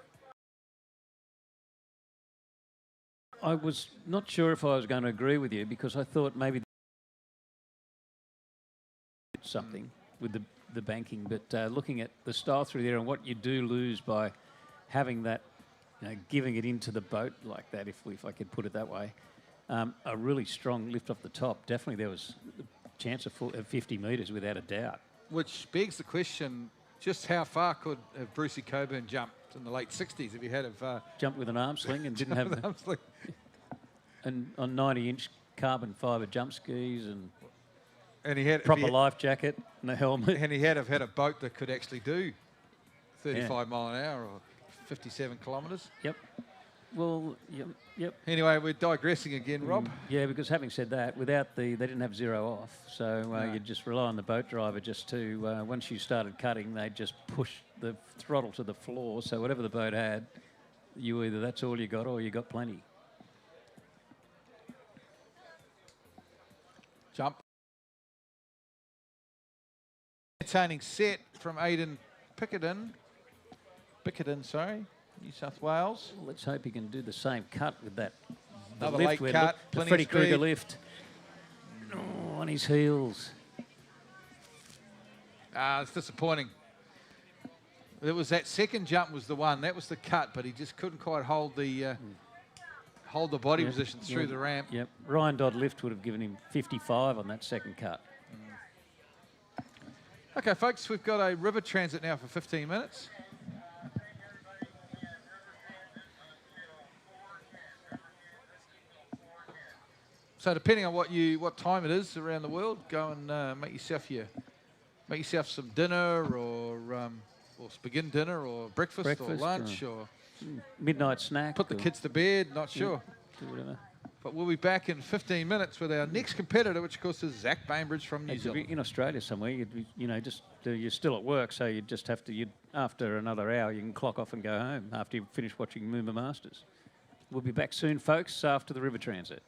I was not sure if I was going to agree with you because I thought maybe something with the banking, but looking at the style through there and what you do lose by having that, giving it into the boat like that, if I could put it that way, a really strong lift off the top. Definitely there was a chance of 50 metres without a doubt. Which begs the question, just how far could have Brucey Coburn jumped in the late 60s if he had jumped with an arm sling and didn't have an arm sling. and on 90-inch carbon fibre jump skis And he had proper life jacket and a helmet. And he had have had a boat that could actually do 35 mile an hour or 57 kilometres. Yep. Well, yep. Anyway, we're digressing again, Rob. Yeah, because having said that, without they didn't have zero off, so No. you'd just rely on the boat driver just to, once you started cutting, they'd just push the throttle to the floor, so whatever the boat had, you either that's all you got or you got plenty. Jump. Entertaining set from Aiden Pickerton, sorry, New South Wales. Well, let's hope he can do the same cut with that. The Another lift late where cut, the plenty Freddie of Krueger speed. lift. Oh, on his heels. It's disappointing. It was that second jump was the one. That was the cut, but he just couldn't quite hold the body position through the ramp. Yep. Ryan Dodd lift would have given him 55 on that second cut. Okay, folks, we've got a river transit now for 15 minutes. So depending on what time it is around the world, go and make yourself some dinner or begin dinner or breakfast or lunch or midnight snack. put the kids to bed. Not sure. Do whatever. But we'll be back in 15 minutes with our next competitor, which of course is Zack Bainbridge from New Zealand. In Australia somewhere, you're still at work, so you just have to. After another hour, you can clock off and go home after you finish watching MOOMBA Masters. We'll be back soon, folks, after the river transit.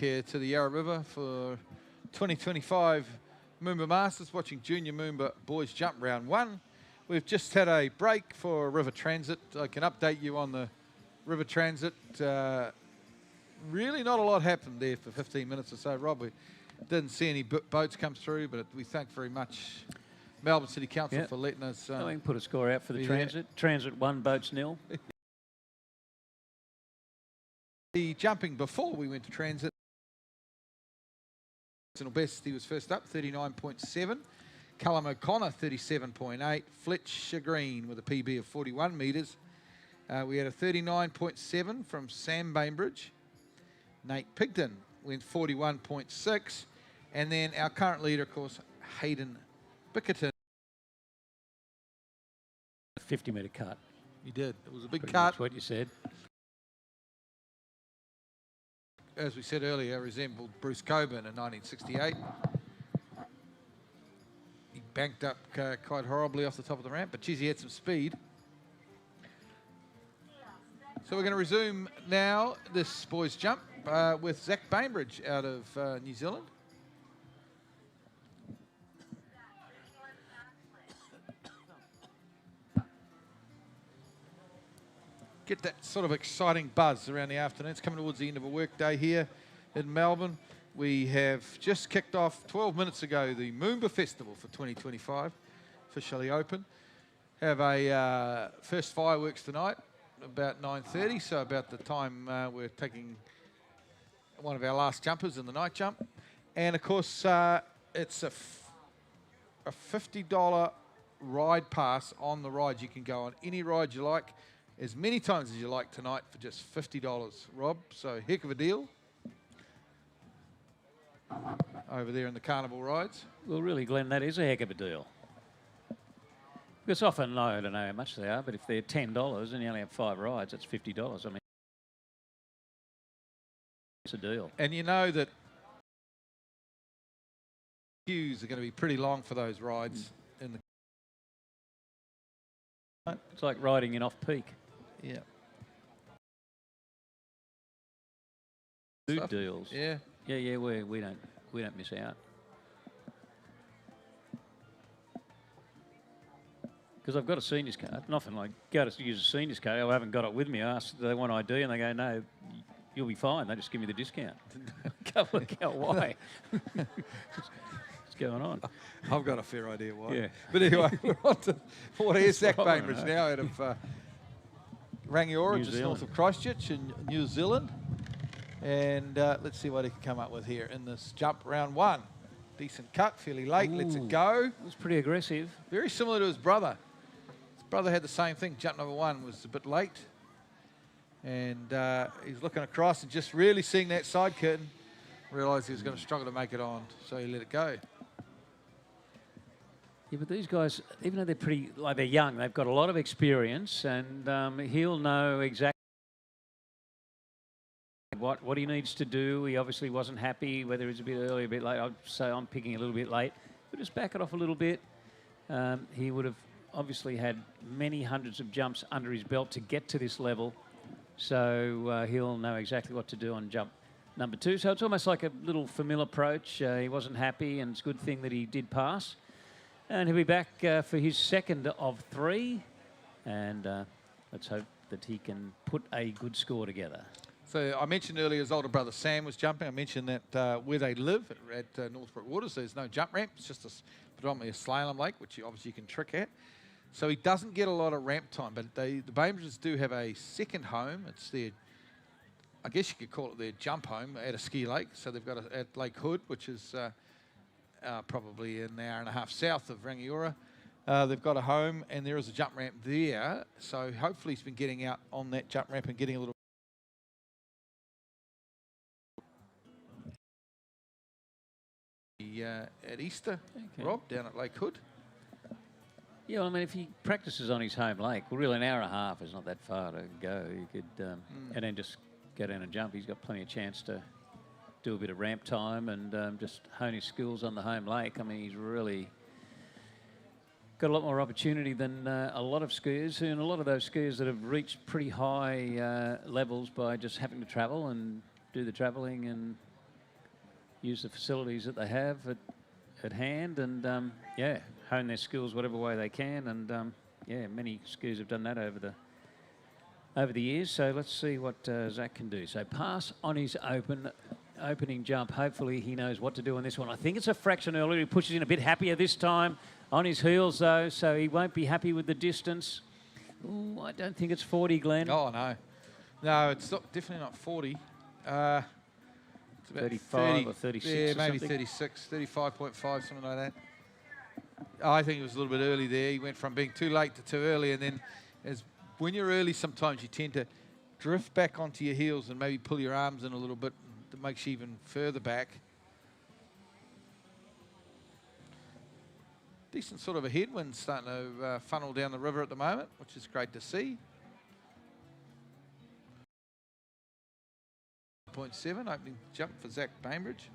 here to the Yarra River for 2025 MOOMBA Masters, watching Junior MOOMBA Boys Jump Round 1. We've just had a break for river transit. I can update you on the river transit. Really not a lot happened there for 15 minutes or so, Rob. We didn't see any boats come through, but we thank very much Melbourne City Council for letting us... we can put a score out for the transit. Transit 1, boats 0. The jumping before we went to transit, personal best, he was first up, 39.7. Callum O'Connor, 37.8. Fletcher Green with a PB of 41 metres. We had a 39.7 from Sam Bainbridge. Nate Pigden went 41.6. And then our current leader, of course, Hayden Bickerton. 50-metre cut. He did. It was a big Pretty cut. much what you said. As we said earlier, resembled Bruce Coburn in 1968. He banked up quite horribly off the top of the ramp, but geez, he had some speed. So we're going to resume now this boys jump with Zack Bainbridge out of New Zealand. Get that sort of exciting buzz around the afternoon. It's coming towards the end of a work day here in Melbourne. We have just kicked off 12 minutes ago the MOOMBA Festival for 2025, officially open. Have a first fireworks tonight about 9:30, so about the time we're taking one of our last jumpers in the night jump. And of course, it's a $50 ride pass on the rides. You can go on any ride you like, as many times as you like tonight for just $50, Rob. So heck of a deal over there in the carnival rides. Well, really, Glenn, that is a heck of a deal. Because often, I don't know how much they are, but if they're $10 and you only have 5 rides, that's $50. I mean, it's a deal. And you know that queues are going to be pretty long for those rides in the... It's like riding in off-peak. Yeah. Food deals. Yeah. Yeah, we don't miss out. Because I've got a seniors card, and often I go to use a seniors card, I haven't got it with me. I ask, do they want ID? And they go, no, you'll be fine. They just give me the discount. Can't work out why. What's going on? I've got a fair idea why. Yeah. But anyway, we're on to what is Zack what I Bainbridge know. now out of Rangiora, New just Zealand. north of Christchurch in New Zealand. And let's see what he can come up with here in this jump round 1. Decent cut, fairly late, lets it go. It was pretty aggressive. Very similar to his brother. His brother had the same thing. Jump number 1 was a bit late. And he's looking across and just really seeing that side curtain. Realised he was going to struggle to make it on, so he let it go. Yeah, but these guys, even though they're pretty, like they're young, they've got a lot of experience, and he'll know exactly what he needs to do. He obviously wasn't happy, whether it's a bit early, a bit late. I'd say I'm picking a little bit late. But just back it off a little bit. He would have obviously had many hundreds of jumps under his belt to get to this level. So he'll know exactly what to do on jump number 2. So it's almost like a little familiar approach. He wasn't happy, and it's a good thing that he did pass. And he'll be back for his second of 3. And let's hope that he can put a good score together. So I mentioned earlier his older brother Sam was jumping. I mentioned that where they live at Northbrook Waters, there's no jump ramp. It's just predominantly a slalom lake, which you obviously can trick at. So he doesn't get a lot of ramp time, but the Bainbridges do have a second home. It's their, I guess you could call it their jump home at a ski lake. So they've got at Lake Hood, which is probably an hour and a half south of Rangiora. They've got a home, and there is a jump ramp there. So hopefully he's been getting out on that jump ramp and getting a little at Easter, Okay. Rob, down at Lake Hood. Yeah, well, I mean, if he practices on his home lake, well, really an hour and a half is not that far to go. You could, and then just go down and jump. He's got plenty of chance to do a bit of ramp time and just hone his skills on the home lake. I mean, he's really got a lot more opportunity than a lot of skiers, and a lot of those skiers that have reached pretty high levels by just having to travel and do the travelling and use the facilities that they have at hand and, yeah, hone their skills whatever way they can. And, yeah, many skiers have done that over the years. So let's see what Zack can do. So pass on his opening jump. Hopefully he knows what to do on this one. I think it's a fraction earlier. He pushes in a bit happier this time on his heels, though, so he won't be happy with the distance. Ooh, I don't think it's 40, Glenn. Oh, no. No, it's not, definitely not 40. It's about 35 or 36 yeah, or maybe something. 36, 35.5, something like that. I think it was a little bit early there. He went from being too late to too early, and then when you're early, sometimes you tend to drift back onto your heels and maybe pull your arms in a little bit. That makes you even further back. Decent sort of a headwind starting to funnel down the river at the moment, which is great to see. 0.7 opening jump for Zack Bainbridge.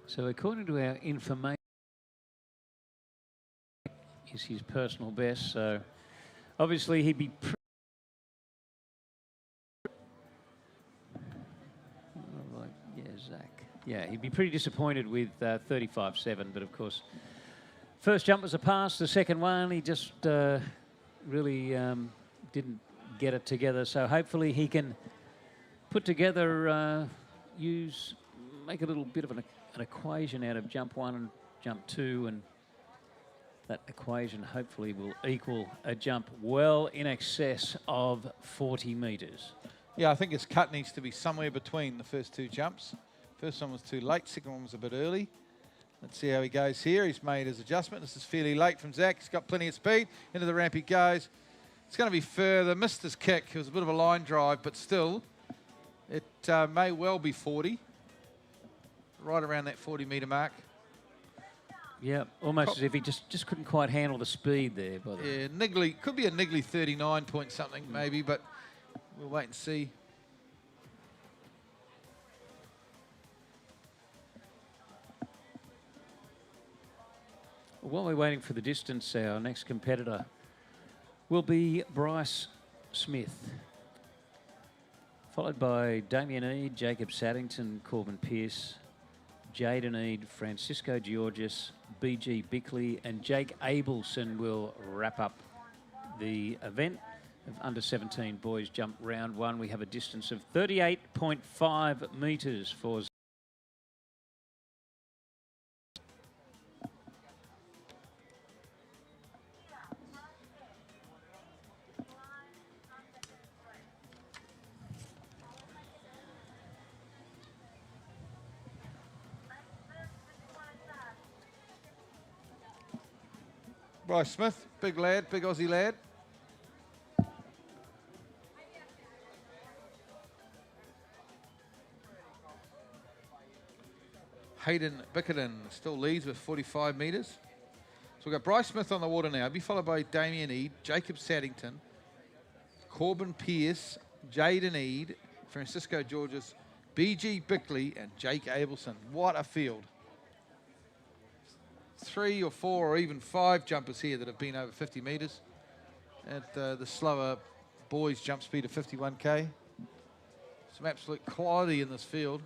So according to our information, is his personal best. So obviously he'd be Zack. Yeah, he'd be pretty disappointed with 35.7, but of course, first jump was a pass. The second one, he just really didn't get it together. So hopefully he can put together, make a little bit of an equation out of jump 1 and jump 2, and that equation hopefully will equal a jump well in excess of 40 metres. Yeah, I think his cut needs to be somewhere between the first two jumps. First one was too late, second one was a bit early. Let's see how he goes here. He's made his adjustment. This is fairly late from Zack. He's got plenty of speed. Into the ramp he goes. It's going to be further. Missed his kick. It was a bit of a line drive, but still, it may well be 40. Right around that 40-metre mark. Yeah, almost as if he just couldn't quite handle the speed there. Yeah, niggly. Could be a niggly 39 point something maybe, but we'll wait and see. While we're waiting for the distance, our next competitor will be Bryce Smith, followed by Damian Eid, Jacob Saddington, Corbin Pearce, Jaden Eid, Francisco Georges, BG Bickley, and Jake Abelson will wrap up the event of under 17 boys jump round 1. We have a distance of 38.5 metres for Bryce Smith, big lad, big Aussie lad. Hayden Bickerton still leads with 45 metres. So we've got Bryce Smith on the water now. He'll be followed by Damian Eid, Jacob Saddington, Corbin Pearce, Jaden Eid, Francisco Georges, BG Bickley, and Jake Abelson. What a field. 3 or 4 or even 5 jumpers here that have been over 50 metres at the slower boys jump speed of 51k. Some absolute quality in this field.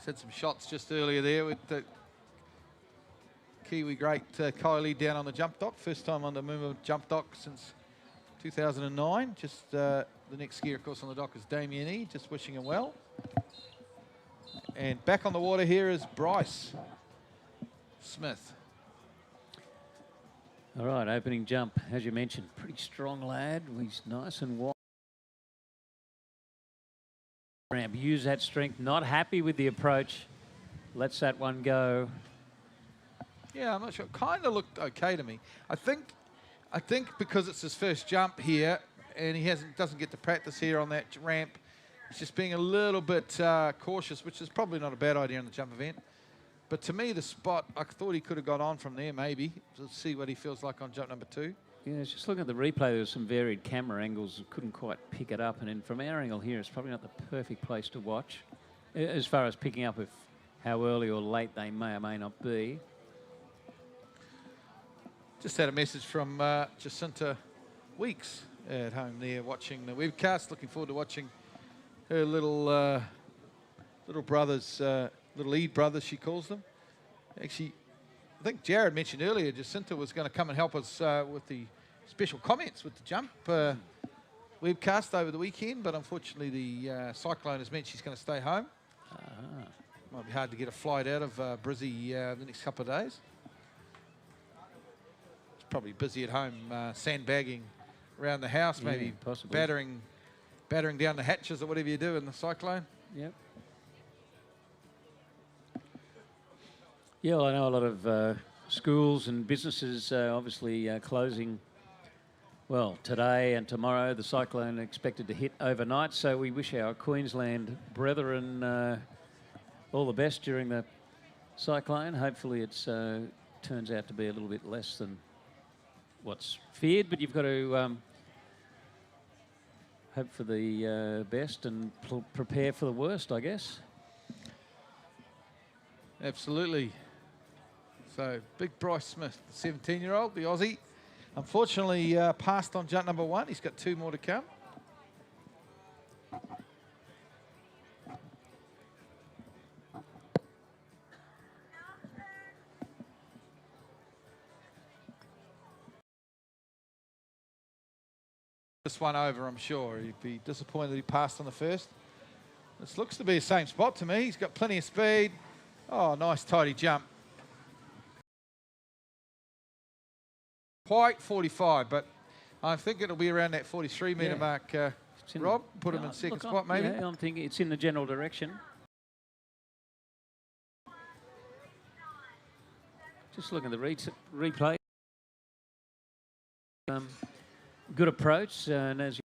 Had some shots just earlier there with the Kiwi great Kylie down on the jump dock. First time on the MOOMBA jump dock since 2009. Just the next skier, of course, on the dock is Damian Eid. Just wishing him well. And back on the water here is Bryce Smith. All right, opening jump, as you mentioned, pretty strong lad. He's nice and wide. Ramp, use that strength. Not happy with the approach. Lets that one go. Yeah, I'm not sure. Kind of looked okay to me. I think because it's his first jump here, and he doesn't get to practice here on that ramp, he's just being a little bit cautious, which is probably not a bad idea in the jump event. But to me, the spot, I thought he could have got on from there, maybe, to see what he feels like on jump number 2. Yeah, just looking at the replay, there was some varied camera angles. Couldn't quite pick it up. And then from our angle here, it's probably not the perfect place to watch as far as picking up how early or late they may or may not be. Just had a message from Jacinta Weeks at home there watching the webcast. Looking forward to watching her little brothers, little Eid brothers, she calls them. Actually, I think Jared mentioned earlier Jacinta was going to come and help us with the special comments with the jump webcast over the weekend, but unfortunately the cyclone has meant she's going to stay home. Might be hard to get a flight out of Brizzy the next couple of days. It's probably busy at home sandbagging around the house, Yeah, maybe possibly. battering down the hatches or whatever you do in the cyclone. Yep. Yeah, well, I know a lot of schools and businesses obviously closing, well, today and tomorrow. The cyclone expected to hit overnight, so we wish our Queensland brethren all the best during the cyclone. Hopefully it turns out to be a little bit less than what's feared, but you've got to hope for the best and prepare for the worst, I guess. Absolutely. So, big Bryce Smith, the 17-year-old, the Aussie. Unfortunately, passed on jump number 1. He's got 2 more to come. This one over, I'm sure. He'd be disappointed that he passed on the first. This looks to be the same spot to me. He's got plenty of speed. Oh, nice tidy jump. Quite 45, but I think it'll be around that 43 metre mark. Rob, put him in second spot, maybe. Yeah, I'm thinking it's in the general direction. Just looking at the replay. Good approach, and as you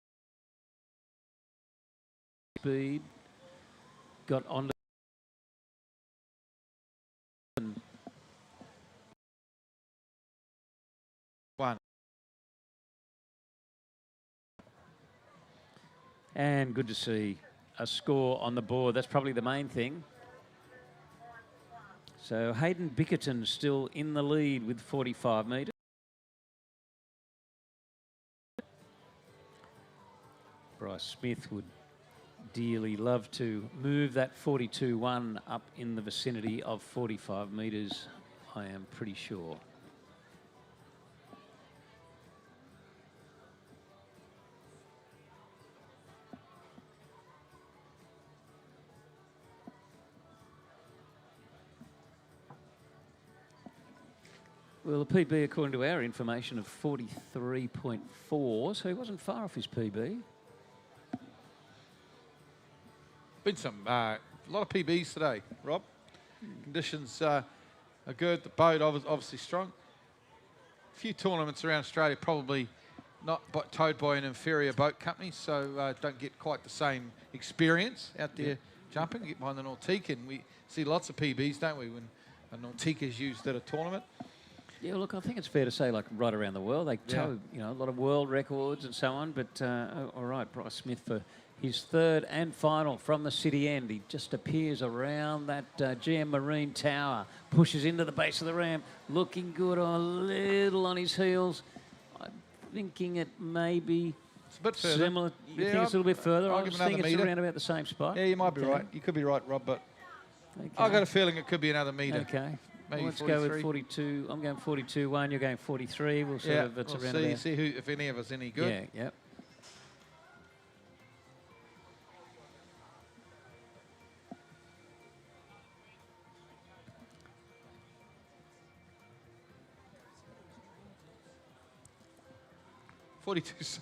speed got onto one. And good to see a score on the board. That's probably the main thing. So Hayden Bickerton still in the lead with 45 metres. Bryce Smith would dearly love to move that 42-1 up in the vicinity of 45 metres, I am pretty sure. Well, the PB, according to our information, of 43.4, so he wasn't far off his PB. Been a lot of PBs today, Rob. Conditions are good. The boat obviously strong. A few tournaments around Australia, probably not towed by an inferior boat company, so don't get quite the same experience out there jumping. Get behind the Nautique, and we see lots of PBs, don't we, when a Nautique is used at a tournament. Yeah, look, I think it's fair to say, like, right around the world, they tow, you know, a lot of world records and so on, but all right, Bryce Smith for his third and final from the city end. He just appears around that GM Marine Tower, pushes into the base of the ramp, looking good, a little on his heels. I'm thinking it may be It's a bit further. similar. You think it's a little bit further? I'll I give was another thinking it's metre. around about the same spot. Yeah, you might be Okay. right. You could be right, Rob, but Okay. I've got a feeling it could be another metre. Okay. Maybe Well, let's 43. go with 42. I'm going 42-1. You're going 43. We'll sort of, it's we'll around see about. who, if any of us any good. Yeah, yep. 42.6.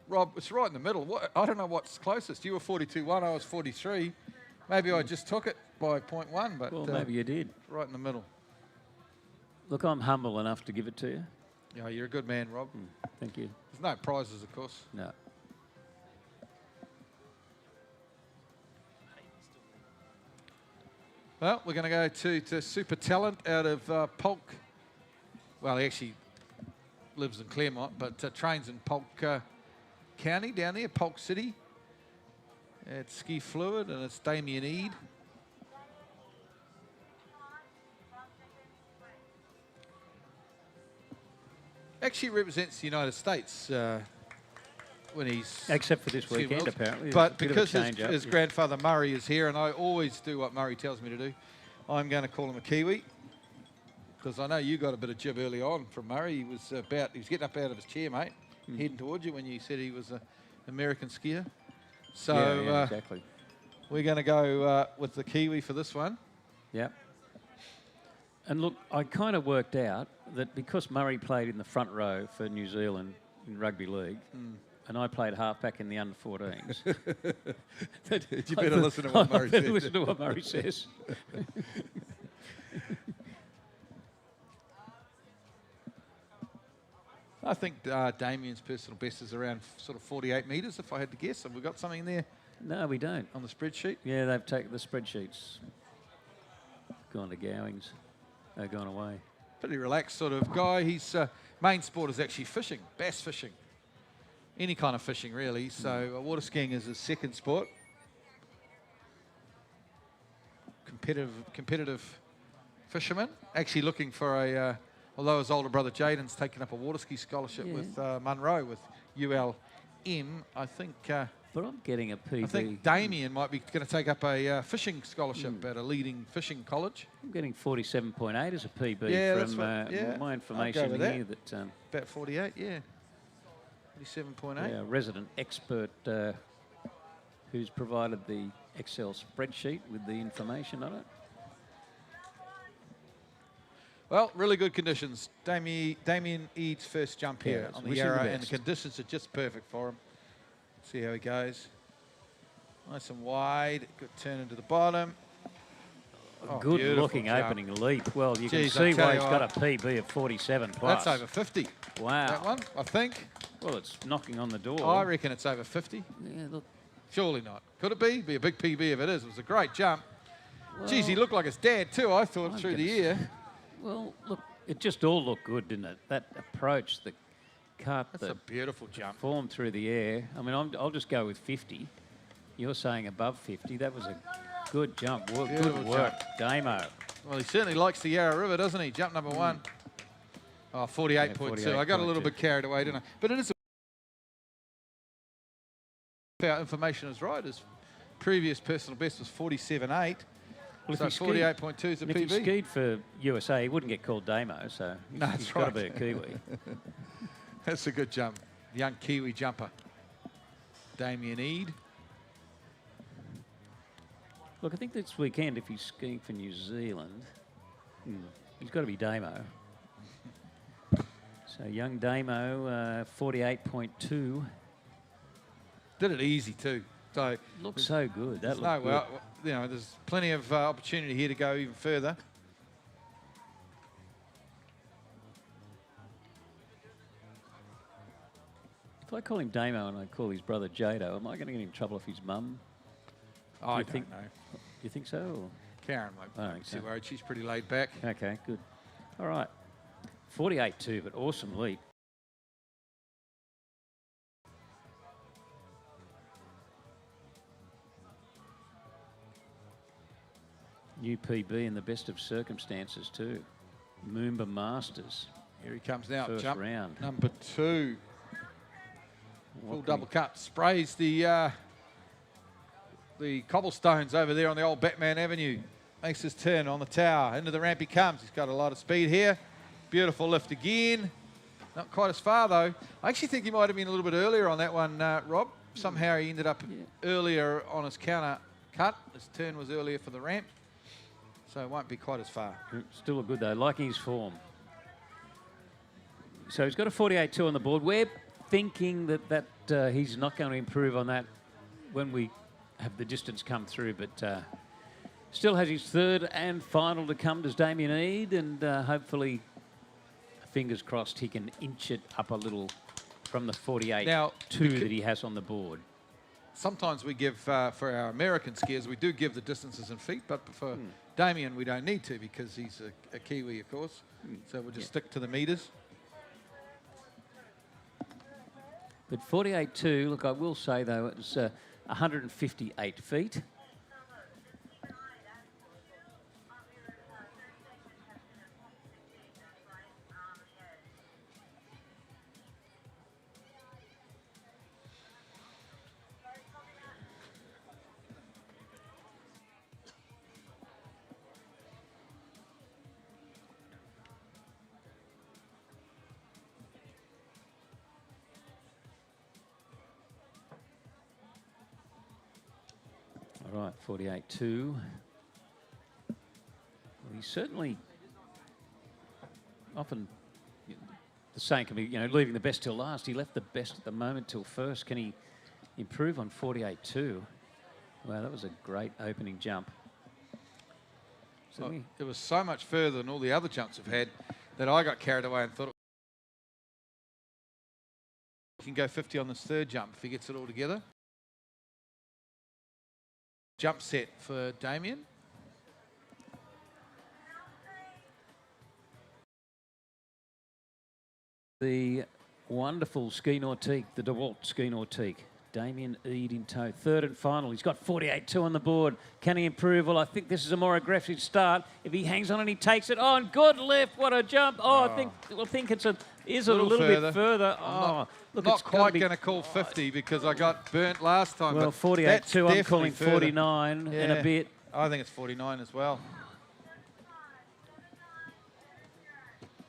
Rob, it's right in the middle. I don't know what's closest. You were 42.1, I was 43. Maybe I just took it by 0.1, but Well, maybe you did. right in the middle. Look, I'm humble enough to give it to you. Yeah, you're a good man, Rob. Thank you. There's no prizes, of course. No. Well, we're going to go to Super Talent out of Polk. Well, he actually lives in Claremont, but trains in Polk County down there, Polk City. It's Ski Fluid, and it's Damian Eid. Actually represents the United States when he's... Except for this Ski weekend, Worlds. apparently. But There's a bit of a because change up. his grandfather Murray is here, and I always do what Murray tells me to do, I'm going to call him a Kiwi. Because I know you got a bit of jib early on from Murray. He was getting up out of his chair, mate, heading towards you when you said he was an American skier. So yeah, exactly. we're going to go with the Kiwi for this one. Yeah. And look, I kind of worked out that because Murray played in the front row for New Zealand in rugby league, and I played halfback in the under-14s. You better listen to what Murray says. Listen to what Murray says. I think Damian's personal best is around sort of 48 metres, if I had to guess. Have we got something there No, we don't. on the spreadsheet? Yeah, they've taken the spreadsheets. Gone to Gowings. They've gone away. Pretty relaxed sort of guy. His main sport is actually fishing, bass fishing. Any kind of fishing, really. So water skiing is his second sport. Competitive fisherman. Actually looking for a, although his older brother Jaden's taken up a water ski scholarship with Munro, with ULM, I think... But I'm getting a PB. I think Damian might be going to take up a fishing scholarship at a leading fishing college. I'm getting 47.8 as a PB Yeah, from my information with here. That about 48, yeah. 47.8. yeah, resident expert who's provided the Excel spreadsheet with the information on it. Well, really good conditions. Damian Eid's first jump here Yeah, on the wish him the Yarra, and the best. conditions are just perfect for him. See how he goes. Nice and wide. Good turn into the bottom. Oh, Good beautiful looking jump. opening leap. Well, you Jeez, can I see tell why you he's what. got a PB of 47 plus. That's over 50. Wow. That one, I think. Well, it's knocking on the door. I reckon it's over 50. Yeah, look. Surely not. Could it be? Be a big PB if it is. It was a great jump. Well, Geez, he looked like his dad too, I thought, I'm through gonna the year. Well, look, it just all looked good, didn't it? That approach, the cut, That's a the beautiful jump. form through the air. I mean, I'll just go with 50. You're saying above 50. That was a good jump. Well, Beautiful good work, Damo. Well, he certainly likes the Yarra River, doesn't he? Jump number one. Oh, 48.2. I got a little 48.2. bit carried away, didn't I? But it is if our information is right. His previous personal best was 47.8. Well, if So he skied- 48.2 is a and if he PB. skied for USA, he wouldn't get called Damo, so No, he's that's got to right. be a Kiwi. That's a good jump. Young Kiwi jumper. Damian Eid. Look, I think this weekend, if he's skiing for New Zealand, he's got to be Damo. So young Damo, 48.2. Did it easy too. So Looks so good. That there's looked no, good. well, you know, there's plenty of opportunity here to go even further. If I call him Damo and I call his brother Jado, am I going to get in trouble if his mum? I you don't think- know. You think so? Or? Karen I won't don't be think too so. worried. She's pretty laid back. Okay, good. All right. 48.2, but awesome leap. New PB in the best of circumstances too. MOOMBA Masters, Here he comes now. first Jump round. number 2. What Full can double cut. Sprays the cobblestones over there on the old Batman Avenue. Makes his turn on the tower. Into the ramp he comes. He's got a lot of speed here. Beautiful lift again. Not quite as far though. I actually think he might have been a little bit earlier on that one, Rob. Somehow he ended up earlier on his counter cut. His turn was earlier for the ramp. So it won't be quite as far. Still look good though, liking his form. So he's got a 48.2 on the board. Where thinking that he's not going to improve on that when we have the distance come through, but still has his third and final to come, does Damian Eid, and hopefully, fingers crossed, he can inch it up a little from the 48 now, that he has on the board. Sometimes we give, for our American skiers, we do give the distances in feet, but for Damian, we don't need to because he's a Kiwi, of course. So we'll just stick to the meters. But 48.2, look, I will say, though, it's 158 feet. All right, 48.2. Well, he's certainly often, the saying can be, leaving the best till last. He left the best at the moment till first. Can he improve on 48.2? Wow, that was a great opening jump. So it was so much further than all the other jumps we've had that I got carried away and thought he can go 50 on this third jump if he gets it all together. Jump set for Damian. The wonderful ski nautique, the DeWalt ski nautique. Damian Eid in tow, third and final. He's got 48.2 on the board. Can he improve? Well, I think this is a more aggressive start. If he hangs on and he takes it, and good lift, what a jump. I think it's a little bit further. Look, not quite going to call 50 because I got burnt last time. Well, 48.2, I'm calling 49 in a bit. I think it's 49 as well.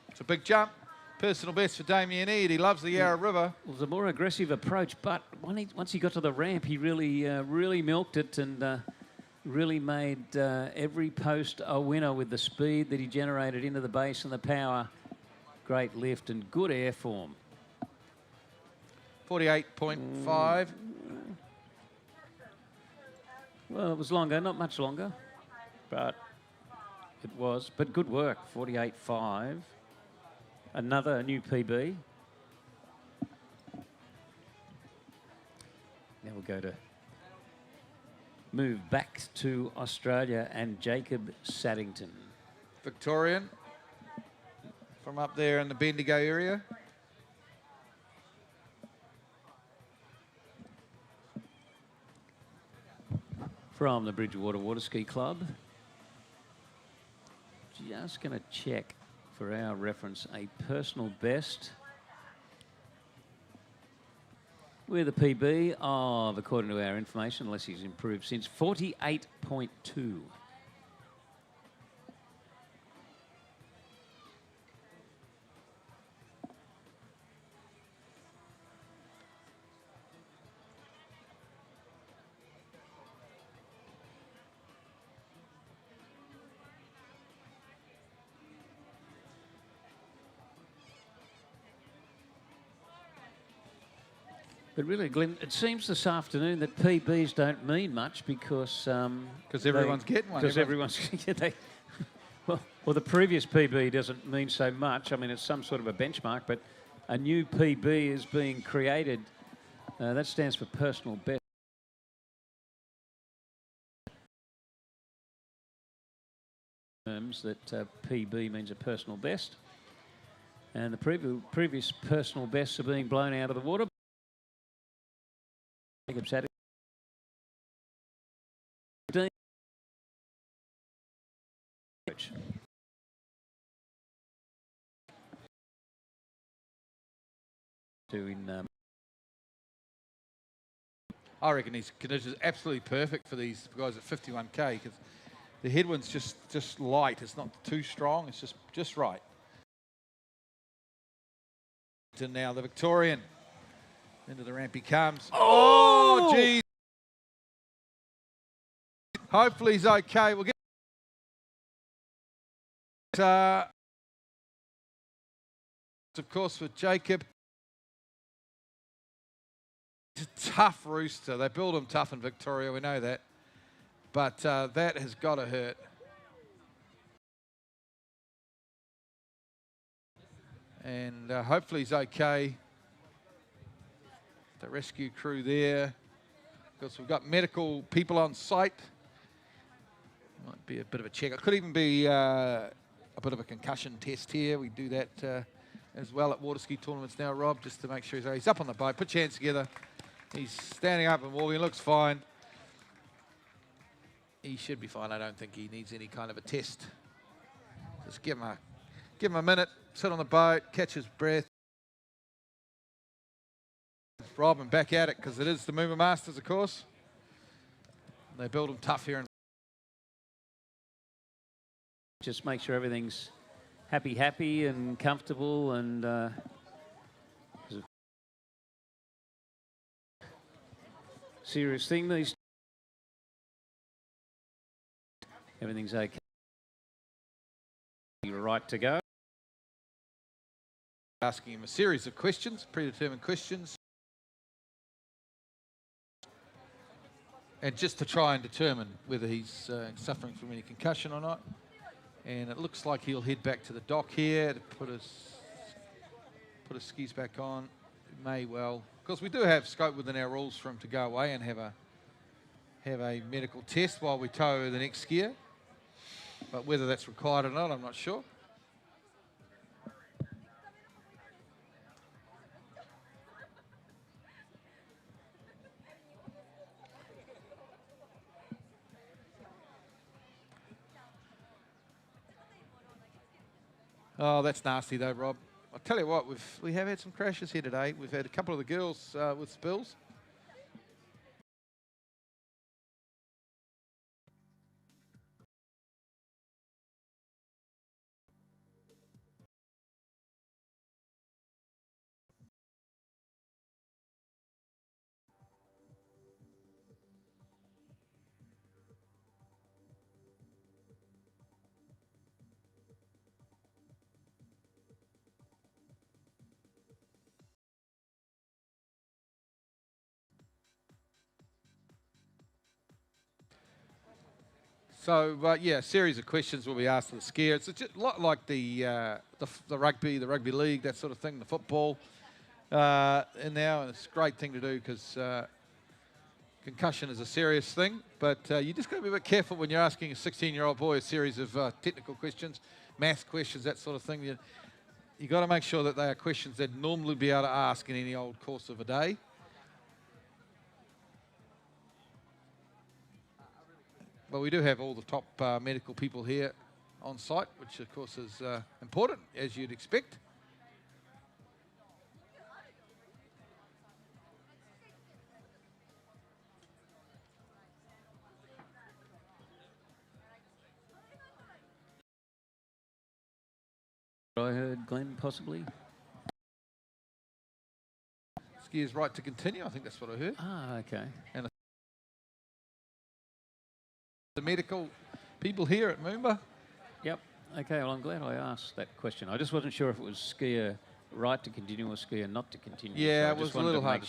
It's a big jump. Personal best for Damian Eid. He loves the Yarra River. It was a more aggressive approach, but once he got to the ramp, he really milked it and really made every post a winner with the speed that he generated into the base and the power. Great lift and good air form. 48.5. Well, it was longer, not much longer, but it was. But good work, 48.5. Another new PB. Now we'll go to move back to Australia and Jacob Saddington. Victorian from up there in the Bendigo area. From the Bridgewater Water Ski Club. Just going to check for our reference a personal best with a PB of, according to our information, unless he's improved since, 48.2. But really, Glenn, it seems this afternoon that PBs don't mean much because everyone's getting one. Because everyone's well, the previous PB doesn't mean so much. I mean, it's some sort of a benchmark, but a new PB is being created. That stands for personal best. Terms that PB means a personal best, and the previous personal bests are being blown out of the water. Jacob Saddington. I reckon his condition is absolutely perfect for these guys at 51k because the headwind's just light. It's not too strong. It's just right. And now the Victorian. Into the ramp he comes. Oh, geez. Hopefully he's okay. We'll get of course, for Jacob. Tough rooster. They build him tough in Victoria, we know that. But that has got to hurt. And hopefully he's okay. The rescue crew there. Because we've got medical people on site. Might be a bit of a check. It could even be a bit of a concussion test here. We do that as well at water ski tournaments now, Rob, just to make sure he's up on the boat. Put your hands together. He's standing up and walking. Looks fine. He should be fine. I don't think he needs any kind of a test. Just give him a minute. Sit on the boat. Catch his breath. Rob, and back at it, because it is the MOOMBA Masters, of course. They build them tough here. Just make sure everything's happy and comfortable, and serious thing. These everything's okay. You're right to go. Asking him a series of questions, predetermined questions, and just to try and determine whether he's suffering from any concussion or not. And it looks like he'll head back to the dock here to put his skis back on. It may well, because we do have scope within our rules for him to go away and have a medical test while we tow the next skier. But whether that's required or not, I'm not sure. Oh, that's nasty though, Rob. I'll tell you what, we have had some crashes here today. We've had a couple of the girls with spills. So, yeah, a series of questions will be asked of the skier. It's a lot like the rugby league, that sort of thing, the football. And now it's a great thing to do because concussion is a serious thing. But you just got to be a bit careful when you're asking a 16-year-old boy a series of technical questions, math questions, that sort of thing. You got to make sure that they are questions they'd normally be able to ask in any old course of a day. But we do have all the top medical people here on site, which of course is important, as you'd expect. I heard Glenn possibly. Skier's right to continue, I think that's what I heard. Ah, okay. And the medical people here at MOOMBA. Yep. Okay, well, I'm glad I asked that question. I just wasn't sure if it was skier right to continue or skier not to continue. Yeah, so it was a little hard.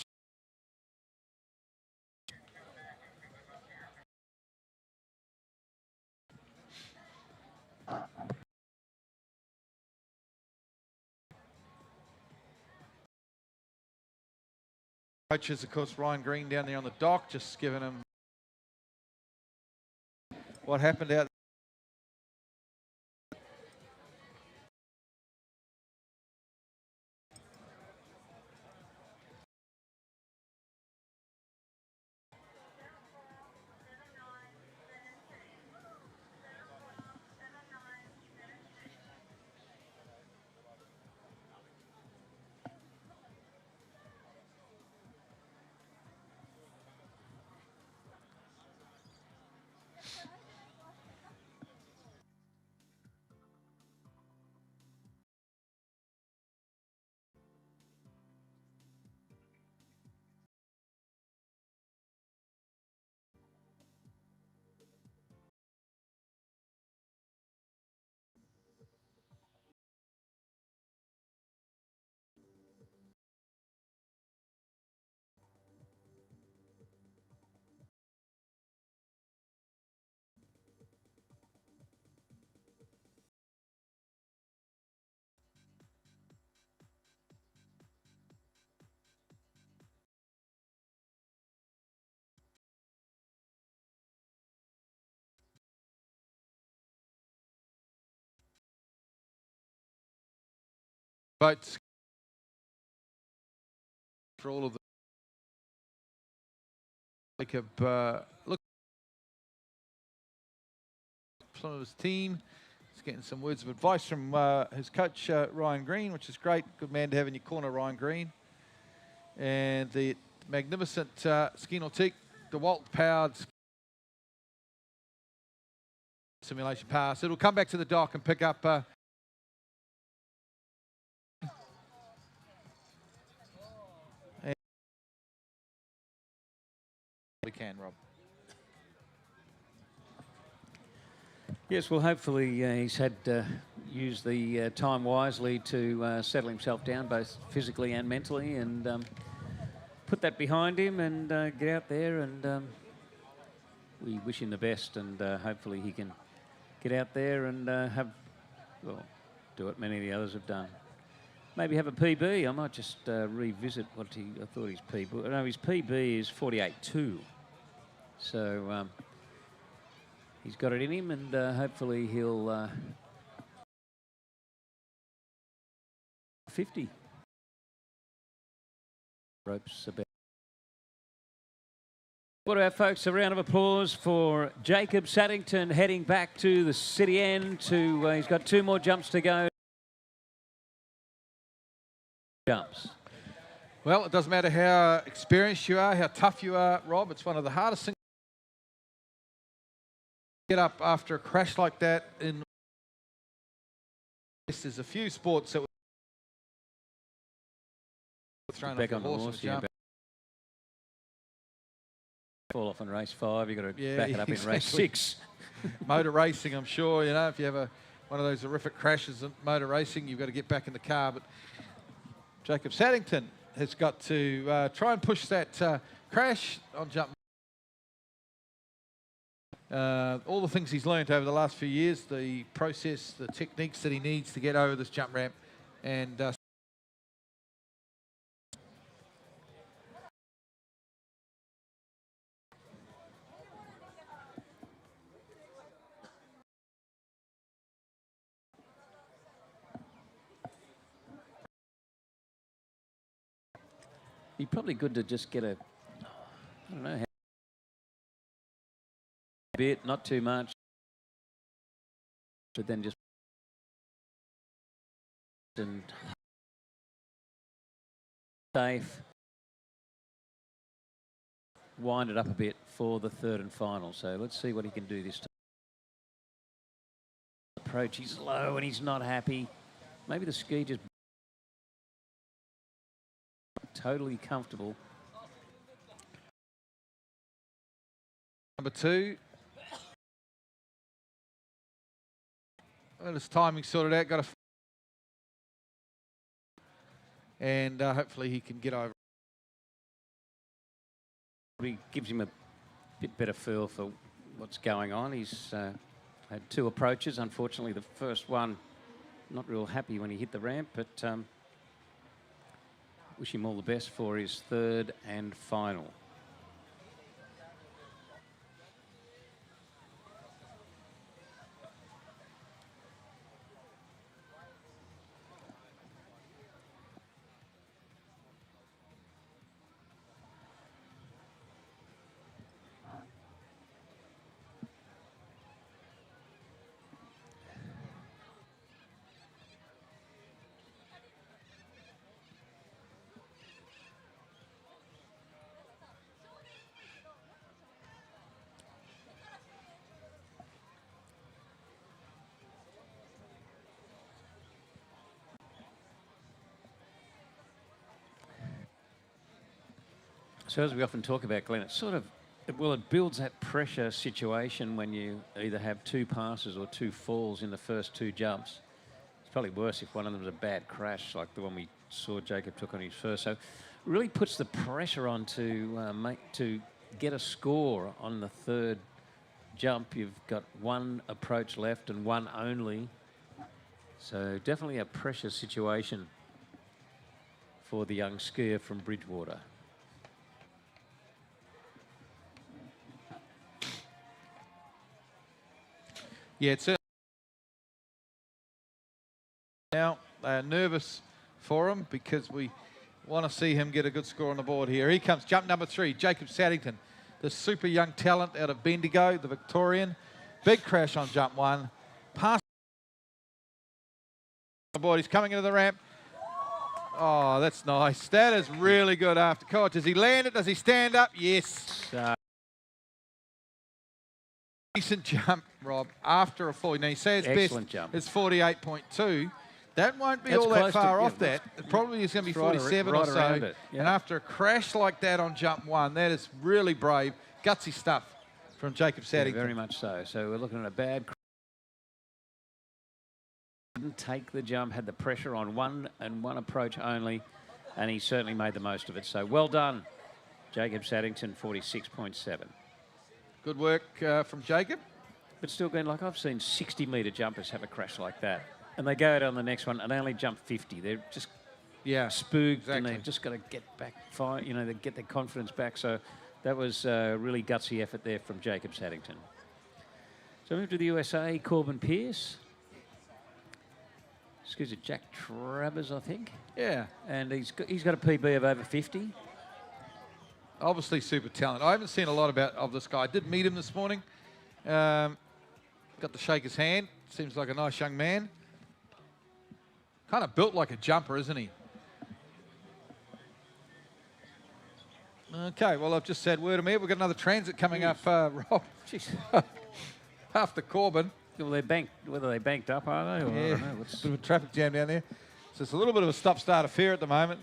Coaches, of course, Ryan Green down there on the dock, just giving him what happened out. boats for all of the Jacob look some of his team. He's getting some words of advice from his coach Ryan Green, which is great. Good man to have in your corner, Ryan Green. And the magnificent ski nautique, DeWalt powered simulation pass. It'll come back to the dock and pick up we can, Rob. Yes, well, hopefully he's had used the time wisely to settle himself down, both physically and mentally, and put that behind him and get out there. And we wish him the best, and hopefully he can get out there and do what many of the others have done. Maybe have a PB. I might just revisit what I thought his PB. No, his PB is 48.2. So he's got it in him, and hopefully he'll 50. Ropes about. What about, folks? A round of applause for Jacob Saddington heading back to the city end. He's got 2 more jumps to go. Jumps. Well, it doesn't matter how experienced you are, how tough you are, Rob. It's one of the hardest things to get up after a crash like that. There's a few sports that were thrown back off the horse and jump. Fall off in race 5, you've got to back it up in race 6. Motor racing, I'm sure, you know, if you have one of those horrific crashes in motor racing, you've got to get back in the car. But Jacob Saddington has got to try and push that crash on jump. All the things he's learned over the last few years, the process, the techniques that he needs to get over this jump ramp, and Be probably good to just get a, I don't know, a bit, not too much, but then just and safe, wind it up a bit for the 3rd and final. So let's see what he can do this time. Approach, he's low and he's not happy. Maybe the ski just totally comfortable. Number 2. Well, his timing sorted out, got a... And hopefully he can get over. He gives him a bit better feel for what's going on. He's had 2 approaches. Unfortunately, the first one, not real happy when he hit the ramp, but wish him all the best for his 3rd and final. So as we often talk about, Glenn, it's sort of, well, it builds that pressure situation when you either have 2 passes or 2 falls in the first 2 jumps. It's probably worse if one of them is a bad crash, like the one we saw Jacob took on his first. So it really puts the pressure on to get a score on the 3rd jump. You've got 1 approach left and 1 only. So definitely a pressure situation for the young skier from Bridgewater. Yeah, it's now they are nervous for him because we want to see him get a good score on the board here. Here comes jump number 3, Jacob Saddington, the super young talent out of Bendigo, the Victorian. Big crash on jump 1. Pass the board. He's coming into the ramp. Oh, that's nice. That is really good after catch. Does he land it? Does he stand up? Yes. Decent jump, Rob, after a fall. Now, you say his Excellent best jump. is 48.2. That won't be That's all that close to- far yeah, off that. It probably is going to be right 47 right or so. around it, yeah. And after a crash like that on jump 1, that is really brave, gutsy stuff from Jacob Yeah, Saddington. very much so. So we're looking at a bad. Didn't take the jump, had the pressure on one approach only, and he certainly made the most of it. So well done, Jacob Saddington, 46.7. Good work from Jacob. But still, going like I've seen 60-metre jumpers have a crash like that, and they go out on the next one and they only jump 50. They're just spooked, exactly. and they've just got to get back, you know, they get their confidence back. So that was a really gutsy effort there from Jacob Saddington. So move to the USA, Corbin Pierce. Excuse me, Jack Travers, I think. Yeah. And he's got a PB of over 50. Obviously super talent. I haven't seen a lot of this guy. I did meet him this morning. Got to shake his hand. Seems like a nice young man. Kind of built like a jumper, isn't he? Okay, well, I've just said word of me. We've got another transit coming up, Rob. Jeez. After Corbin. Well, whether they banked up, are they? Or Yeah, I don't know. a bit of a traffic jam down there. So it's a little bit of a stop-start affair at the moment.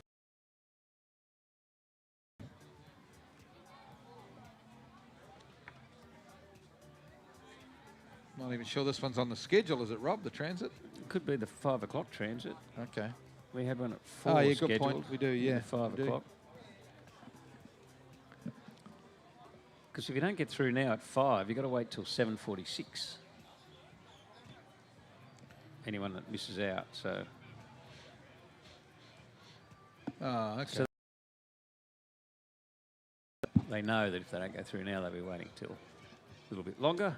Not even sure this one's on the schedule, is it, Rob, the transit? It could be the 5 o'clock transit. Okay. We had one at 4 Oh, yeah, scheduled. good point. We do, yeah. 5 we do. o'clock. Because if you don't get through now at 5, you've got to wait till 7:46. Anyone that misses out, so... Oh, okay. So they know that if they don't go through now, they'll be waiting till a little bit longer.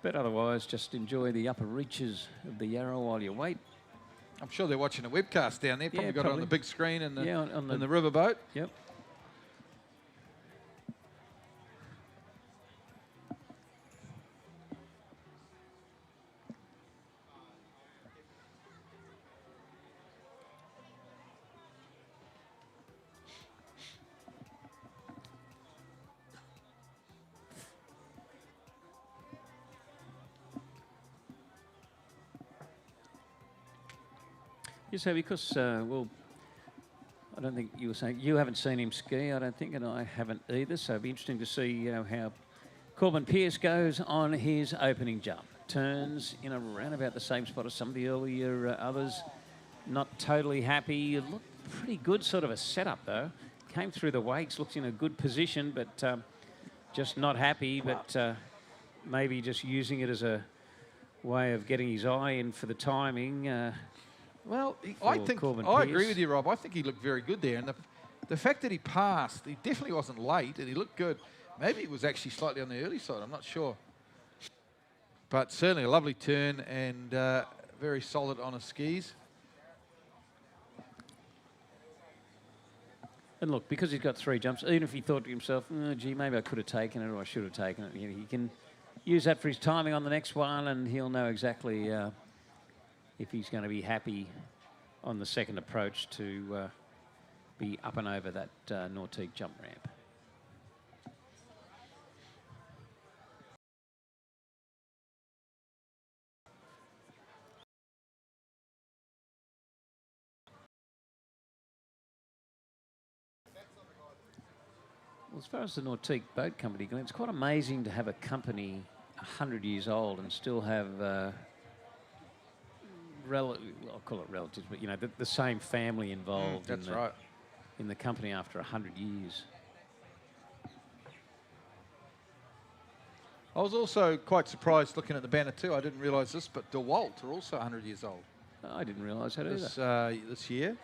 But otherwise, just enjoy the upper reaches of the Yarra while you wait. I'm sure they're watching a webcast down there. Probably Yeah, got it on probably. the big screen in the, Yeah, on in the riverboat. Yep. Yes, so because, well, I don't think you were saying, you haven't seen him ski, I don't think, and I haven't either, so it'll be interesting to see how Corbin Pierce goes on his opening jump. Turns in around about the same spot as some of the earlier others. Not totally happy. Looked pretty good, sort of a setup, though. Came through the wakes, looked in a good position, but just not happy, but maybe just using it as a way of getting his eye in for the timing. Well, I agree with you, Rob. I think he looked very good there. And the fact that he passed, he definitely wasn't late and he looked good. Maybe he was actually slightly on the early side. I'm not sure. But certainly a lovely turn and very solid on his skis. And look, because he's got 3 jumps, even if he thought to himself, oh, gee, maybe I could have taken it or I should have taken it, you know, he can use that for his timing on the next one and he'll know exactly if he's going to be happy on the second approach to be up and over that Nautique jump ramp. Well, as far as the Nautique Boat Company, Glenn, it's quite amazing to have a company 100 years old and still have well, I'll call it relatives, but you know, the same family involved in the company after 100 years. I was also quite surprised looking at the banner too. I didn't realise this, but DeWalt are also 100 years old. I didn't realise that either. This year.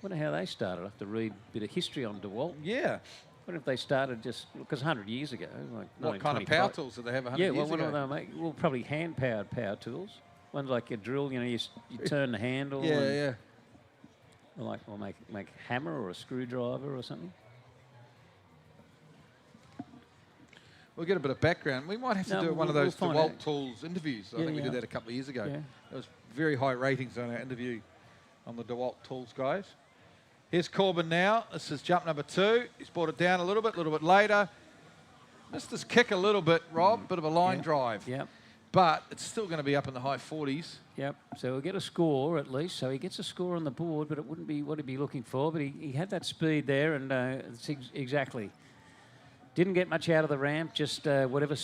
Wonder how they started. I have to read a bit of history on DeWalt. Yeah. What if they started just, because 100 years ago, like What kind of 1925 power tools did they have 100 Yeah, well, years what ago? do they make? Well, probably hand-powered power tools. One like a drill, you turn the handle. Yeah, and yeah. or make a hammer or a screwdriver or something. We'll get a bit of background. We might have to do one of those we'll DeWalt find out. Tools interviews. I Yeah, think we did yeah. that a couple of years ago. Yeah. There was very high ratings on our interview on the DeWalt Tools guys. Here's Corbin now. This is jump number 2. He's brought it down a little bit later. Missed his kick a little bit, Rob. Bit of a line drive. Yep. But it's still going to be up in the high 40s. Yep. So we'll get a score at least. So he gets a score on the board, but it wouldn't be what he'd be looking for. But he had that speed there, and exactly. Didn't get much out of the ramp. Just whatever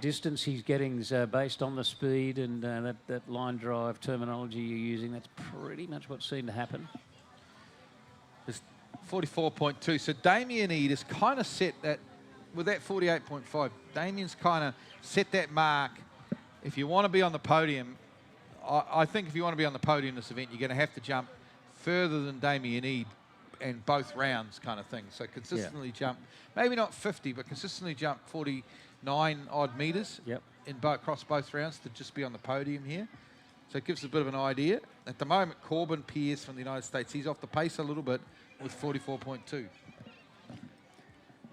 distance he's getting is based on the speed and that line drive terminology you're using. That's pretty much what seemed to happen. It's 44.2. So Damian Eid has kind of set that, with that 48.5, Damian's kind of set that mark. If you want to be on the podium, I think if you want to be on the podium in this event, you're going to have to jump further than Damian Eid in both rounds kind of thing. So consistently jump, maybe not 50, but consistently jump 49 odd meters across both rounds to just be on the podium here. So it gives us a bit of an idea. At the moment, Corbin Pierce from the United States, he's off the pace a little bit with 44.2.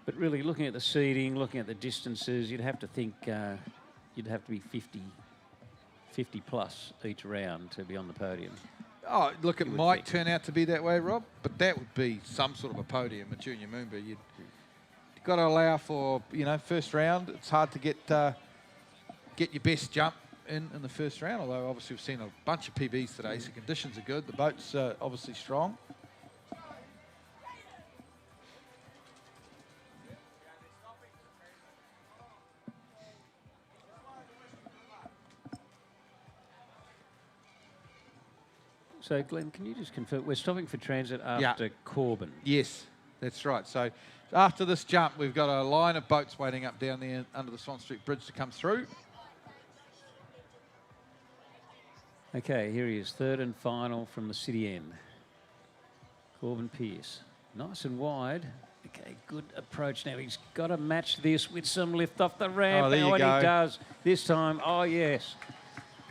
But really, looking at the seeding, looking at the distances, you'd have to think you'd have to be 50 plus each round to be on the podium. Oh, look, it might turn out to be that way, Rob, but that would be some sort of a podium at Junior MOOMBA. You've got to allow for, first round. It's hard to get your best jump in the first round, although obviously we've seen a bunch of PBs today, so conditions are good. The boat's obviously strong. So, Glenn, can you just confirm, we're stopping for transit after Corbin? Yes, that's right. So after this jump, we've got a line of boats waiting up down there under the Swan Street Bridge to come through. Okay, here he is, third and final from the city end. Corbin Pierce, nice and wide. Okay, good approach now. He's got to match this with some lift off the ramp. Oh, there you and go. He does this time. Oh, yes.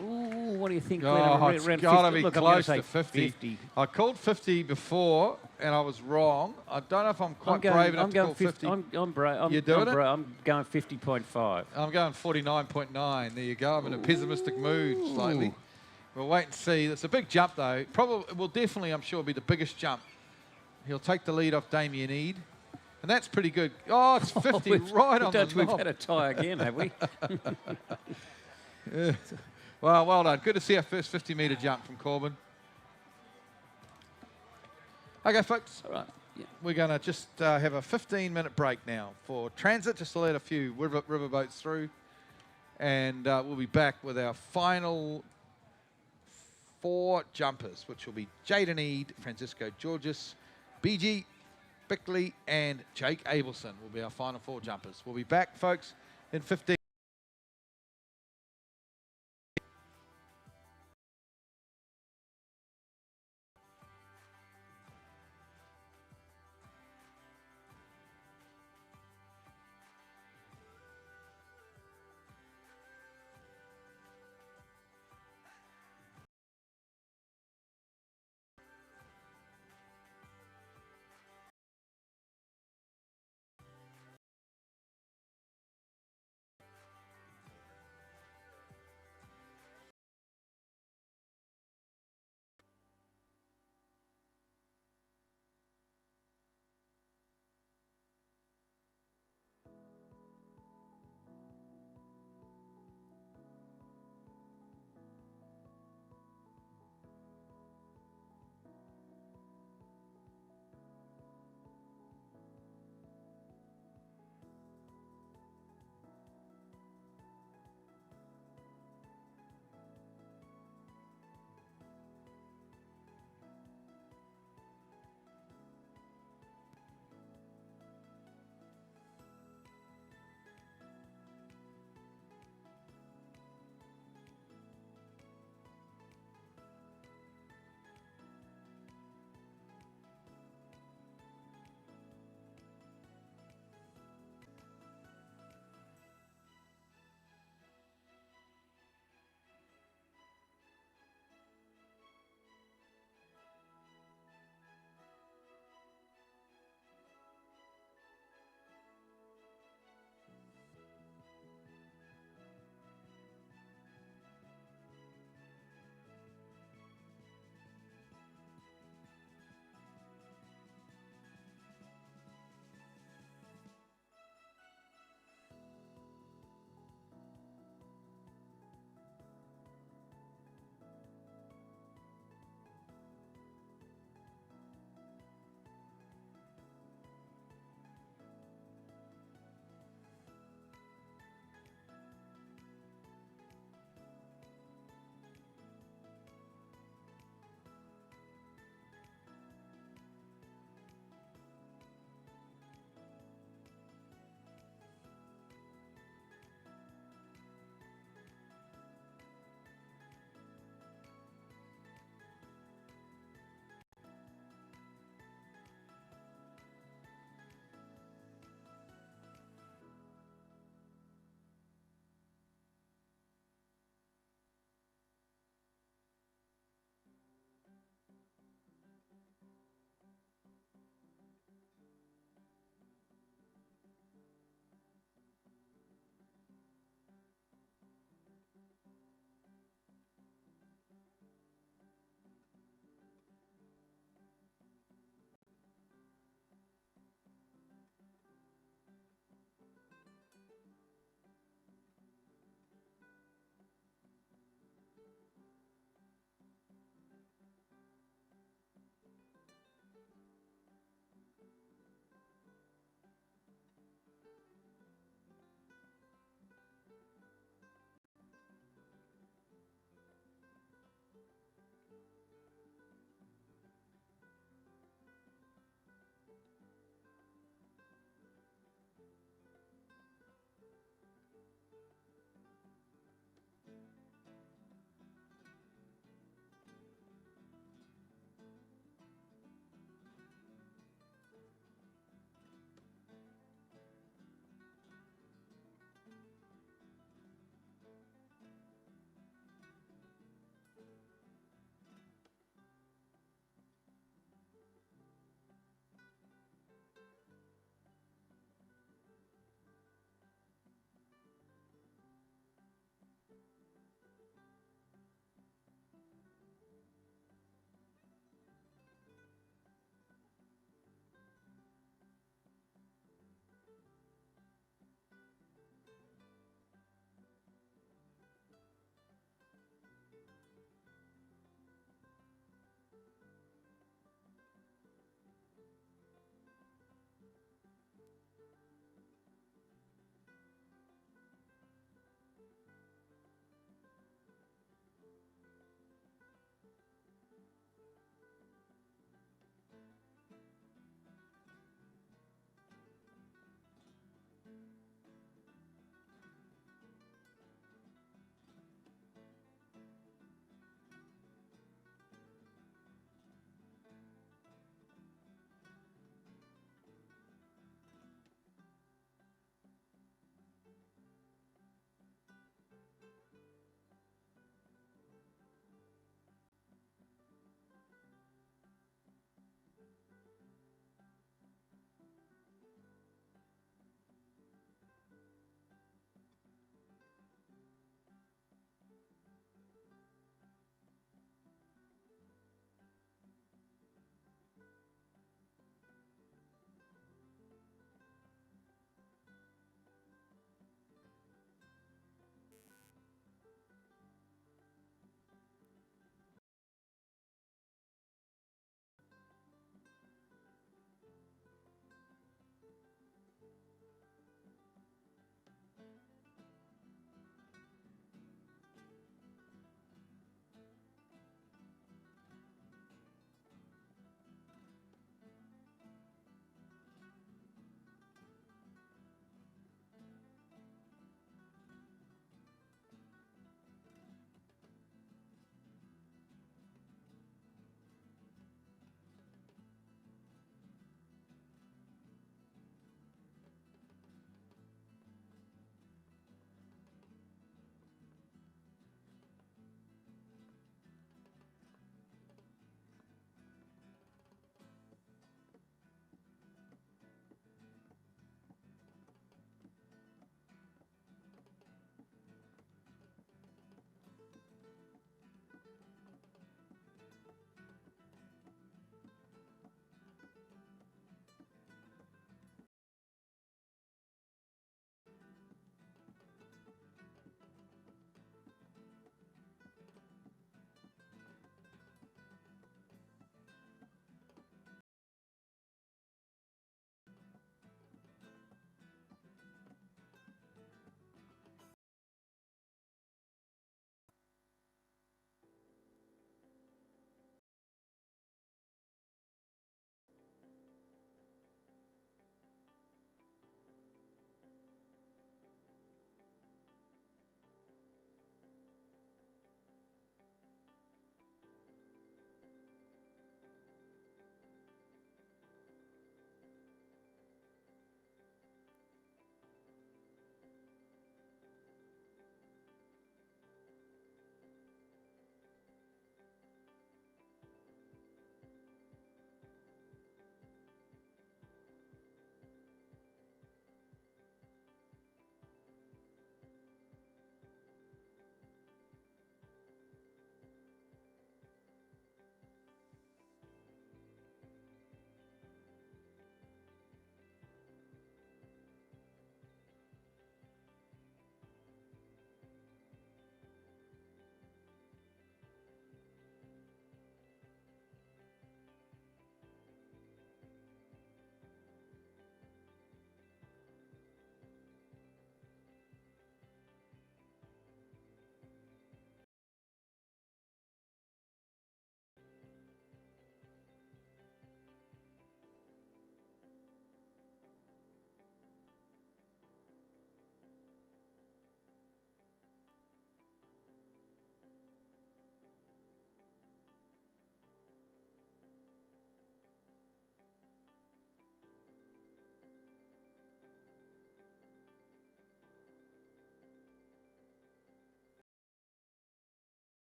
Ooh, what do you think? Oh, it's got to be Look, close to 50. 50. I called 50 before, and I was wrong. I don't know if I'm quite brave enough to call 50. I'm brave. You're doing it? I'm going 50.5. I'm going 49.9. There you go. I'm in a pessimistic mood slightly. We'll wait and see. It's a big jump, though. Probably will definitely, I'm sure, be the biggest jump. He'll take the lead off Damian Eid. And that's pretty good. Oh, it's 50 right on the knob. We've had a tie again, have we? Yeah. Well done. Good to see our first 50-metre jump from Corbin. Okay, folks. All right. Yeah. We're going to just have a 15-minute break now for transit, just to let a few river boats through. And we'll be back with our final 4 jumpers, which will be Jaden Eid, Francisco Georges, BG, Bickley, and Jake Abelson will be our final 4 jumpers. We'll be back, folks, in 15.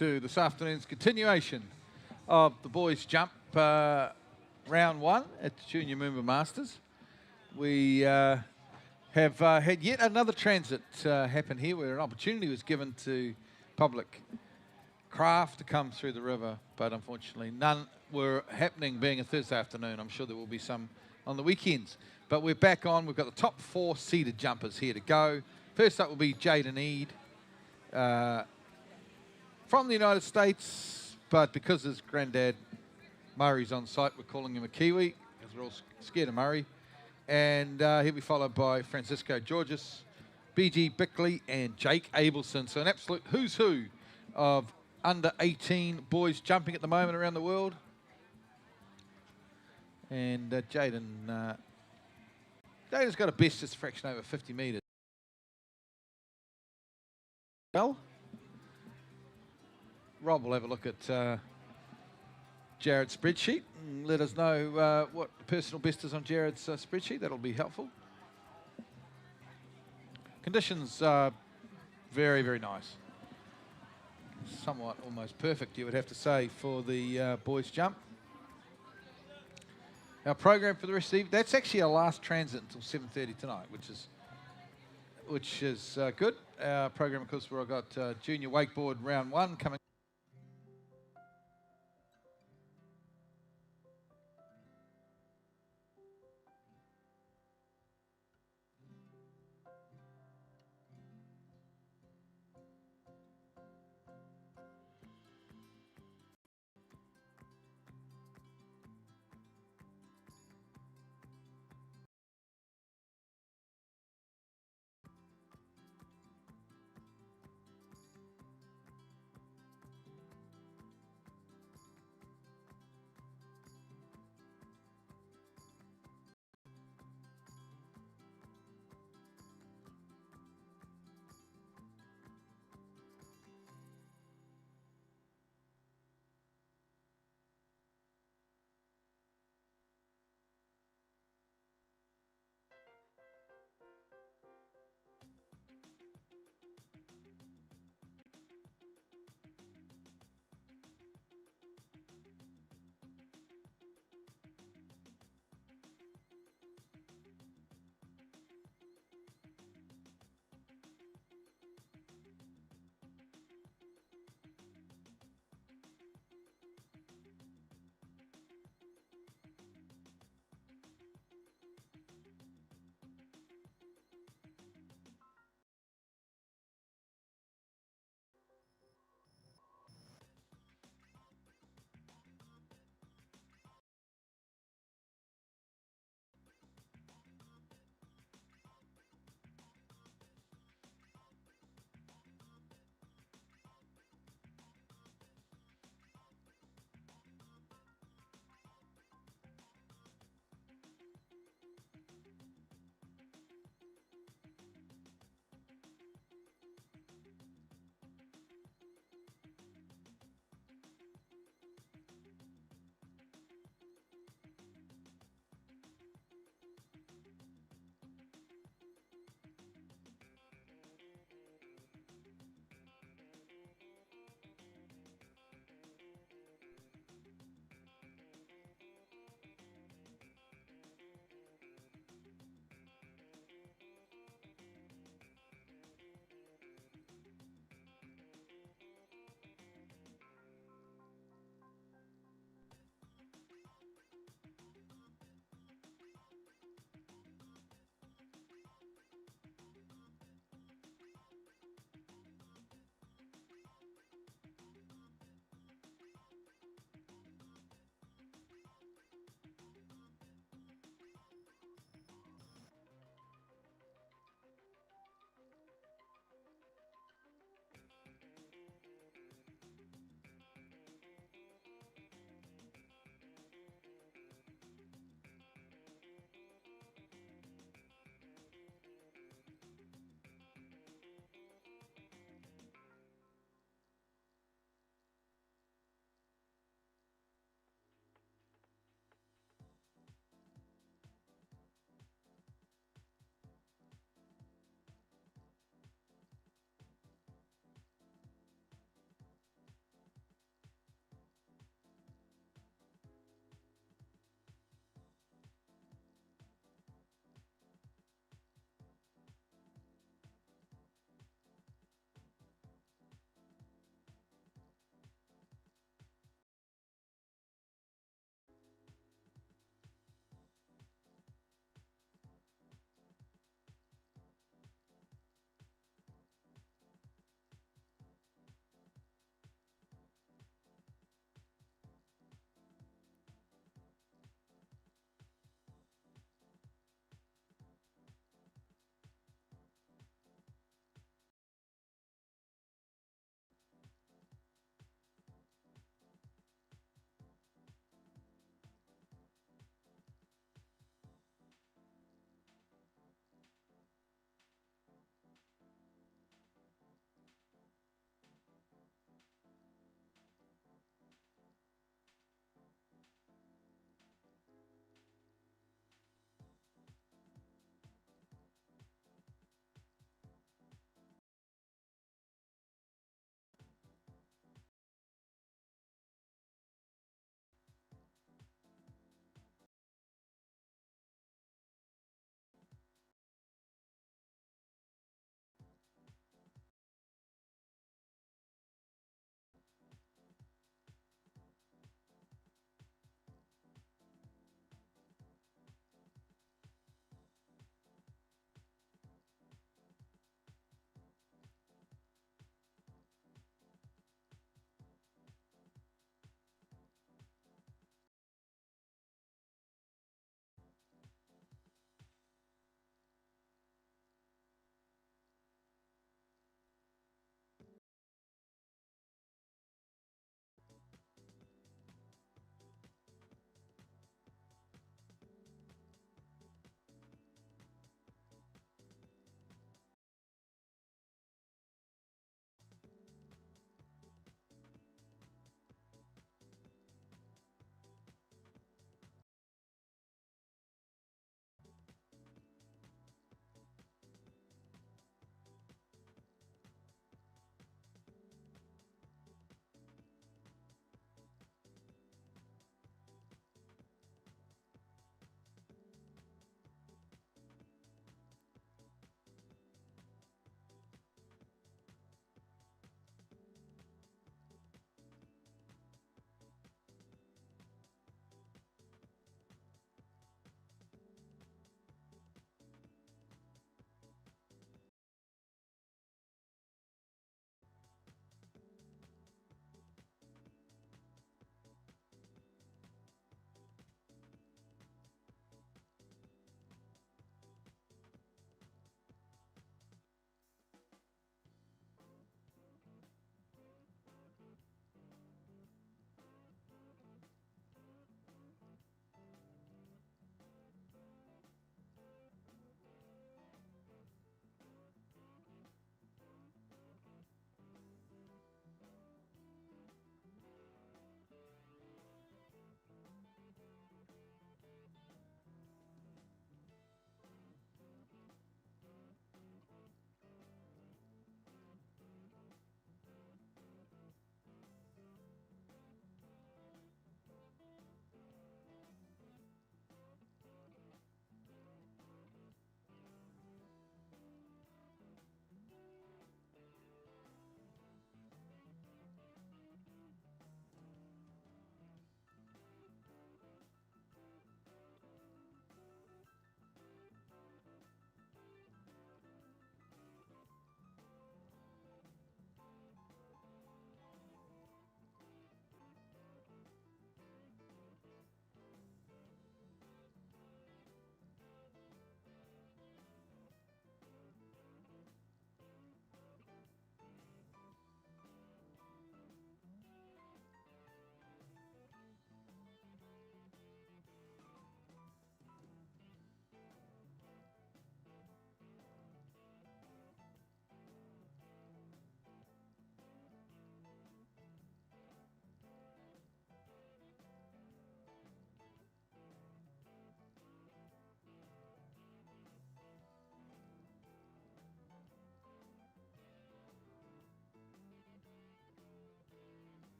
to this afternoon's continuation of the boys' jump round 1 at the Junior MOOMBA Masters. We have had yet another transit happen here where an opportunity was given to public craft to come through the river, but unfortunately none were happening being a Thursday afternoon. I'm sure there will be some on the weekends. But we're back on. We've got the top 4 seeded jumpers here to go. First up will be Jaden Eid from the United States, but because his granddad Murray's on site, we're calling him a Kiwi, because we're all scared of Murray. And he'll be followed by Francisco Georges, BG Bickley, and Jake Abelson. So an absolute who's who of under 18 boys jumping at the moment around the world. And Jaden's got a best just a fraction over 50 metres. Well, Rob will have a look at Jared's spreadsheet and let us know what the personal best is on Jared's spreadsheet. That'll be helpful. Conditions are very, very nice. Somewhat almost perfect, you would have to say, for the boys' jump. Our program for the rest of the evening, that's actually our last transit until 7:30 tonight, which is good. Our program, of course, where I've got junior wakeboard round 1 coming.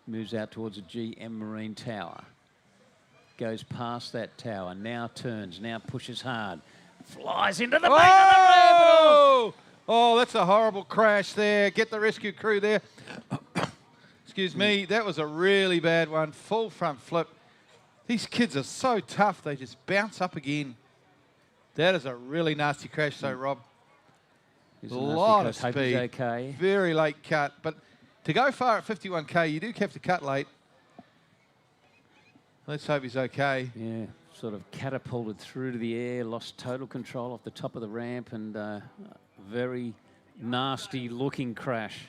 Moves out towards a GM Marine tower. Goes past that tower, now turns, now pushes hard. Flies into the bank of the ramp. Oh, that's a horrible crash there. Get the rescue crew there. Excuse me, that was a really bad one. Full front flip. These kids are so tough, they just bounce up again. That is a really nasty crash though, Rob. A lot of speed. Okay. Very late cut, but to go far at 51k, you do have to cut late. Let's hope he's okay. Yeah, sort of catapulted through to the air, lost total control off the top of the ramp, and very nasty looking crash.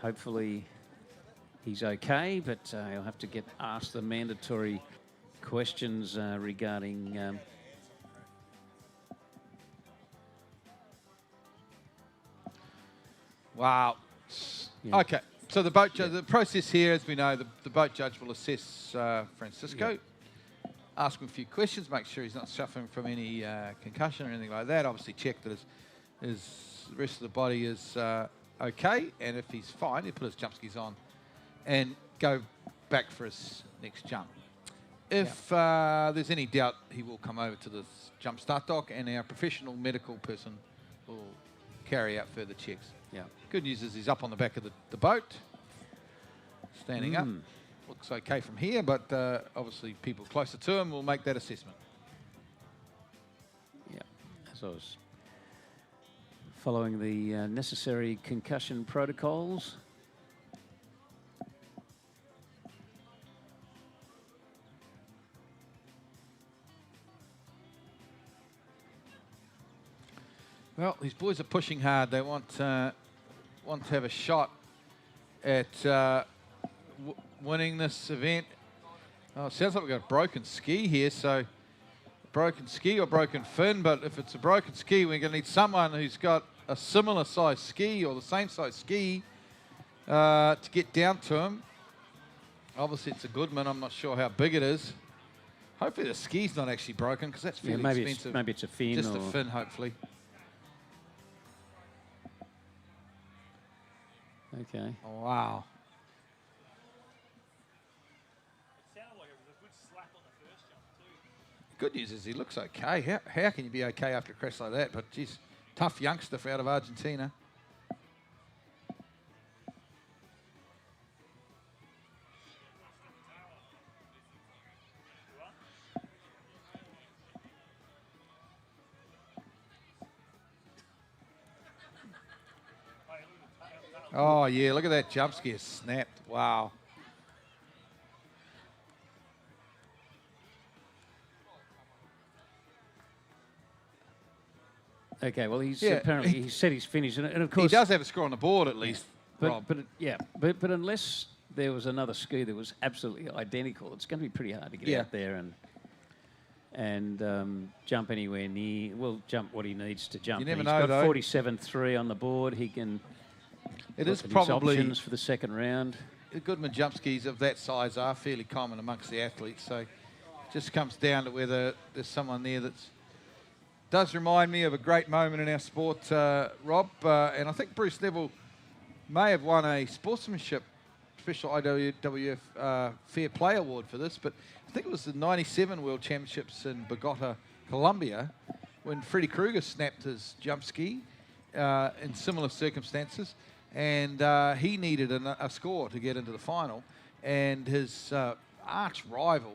Hopefully he's okay, but he'll have to get asked the mandatory questions regarding Wow. Yeah. Okay, so the boat the process here, as we know, the boat judge will assess Francisco, ask him a few questions, make sure he's not suffering from any concussion or anything like that. Obviously check that the rest of the body is okay, and if he's fine, he'll put his jump skis on and go back for his next jump. If there's any doubt, he will come over to the jump start dock, and our professional medical person will carry out further checks. Yeah. Good news is he's up on the back of the boat, standing up. Looks okay from here, but obviously people closer to him will make that assessment. Yeah, as I was following the necessary concussion protocols. Well, these boys are pushing hard. They want to have a shot at winning this event. Oh, it sounds like we've got a broken ski here, so broken ski or broken fin, but if it's a broken ski, we're going to need someone who's got a similar size ski or the same size ski to get down to him. Obviously, it's a Goodman. I'm not sure how big it is. Hopefully, the ski's not actually broken, because that's fairly expensive. Maybe it's a fin. Just a fin, hopefully. Okay. Oh, wow. It sounded like it was a good slap on the first jump too. Good news is he looks okay. How can you be okay after a crash like that? But, geez, tough youngster out of Argentina. Oh, yeah, look at that jump ski snapped. Wow. Okay, well, he's apparently he said he's finished, and of course he does have a score on the board at least. But unless there was another ski that was absolutely identical, it's going to be pretty hard to get out there and jump anywhere near. Well, jump what he needs to jump. You never He's know, got though. 47.3 on the board. He can. It look is at his probably options for the second round. The Goodman jump skis of that size are fairly common amongst the athletes, so it just comes down to whether there's someone there that's does remind me of a great moment in our sport, Rob, and I think Bruce Neville may have won a sportsmanship special IWWF Fair Play Award for this, but I think it was the 97 World Championships in Bogota, Colombia, when Freddie Krueger snapped his jump ski in similar circumstances, and he needed a score to get into the final, and his arch rival,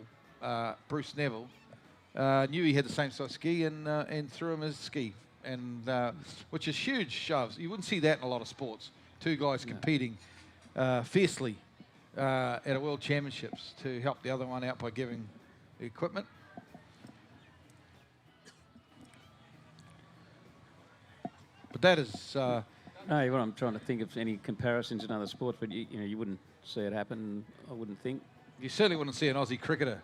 Bruce Neville, knew he had the same size ski and threw him his ski, and which is huge shoves. You wouldn't see that in a lot of sports. Two guys competing fiercely at a World Championships to help the other one out by giving the equipment. But that is... no, well, I'm trying to think of any comparisons in other sports, but you wouldn't see it happen, I wouldn't think. You certainly wouldn't see an Aussie cricketer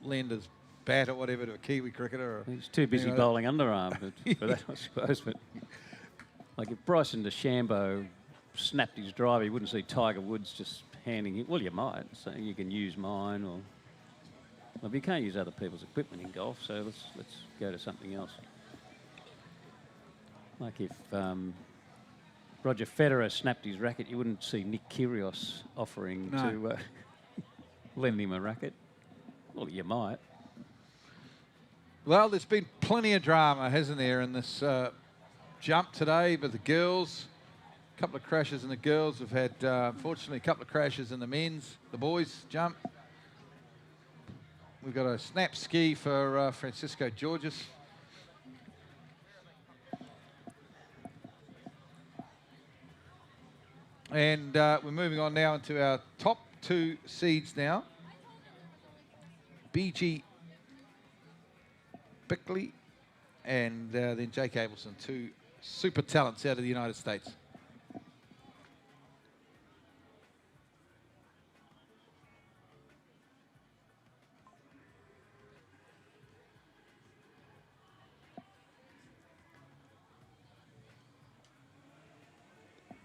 lend his bat or whatever to a Kiwi cricketer. Or he's too busy bowling underarm for that, I suppose. But like if Bryson DeChambeau snapped his drive, he wouldn't see Tiger Woods just handing it. Well, you might, so you can use mine, or well, you can't use other people's equipment in golf. So let's go to something else. Like if Roger Federer snapped his racket, you wouldn't see Nick Kyrgios offering to lend him a racket. Well, you might. Well, there's been plenty of drama, hasn't there, in this jump today with the girls. A couple of crashes in the girls. We've had, unfortunately, a couple of crashes in the boys jump. We've got a snap ski for Francisco Georges. And we're moving on now into our top 2 seeds now. BG Bickley and then Jake Abelson, 2 super talents out of the United States.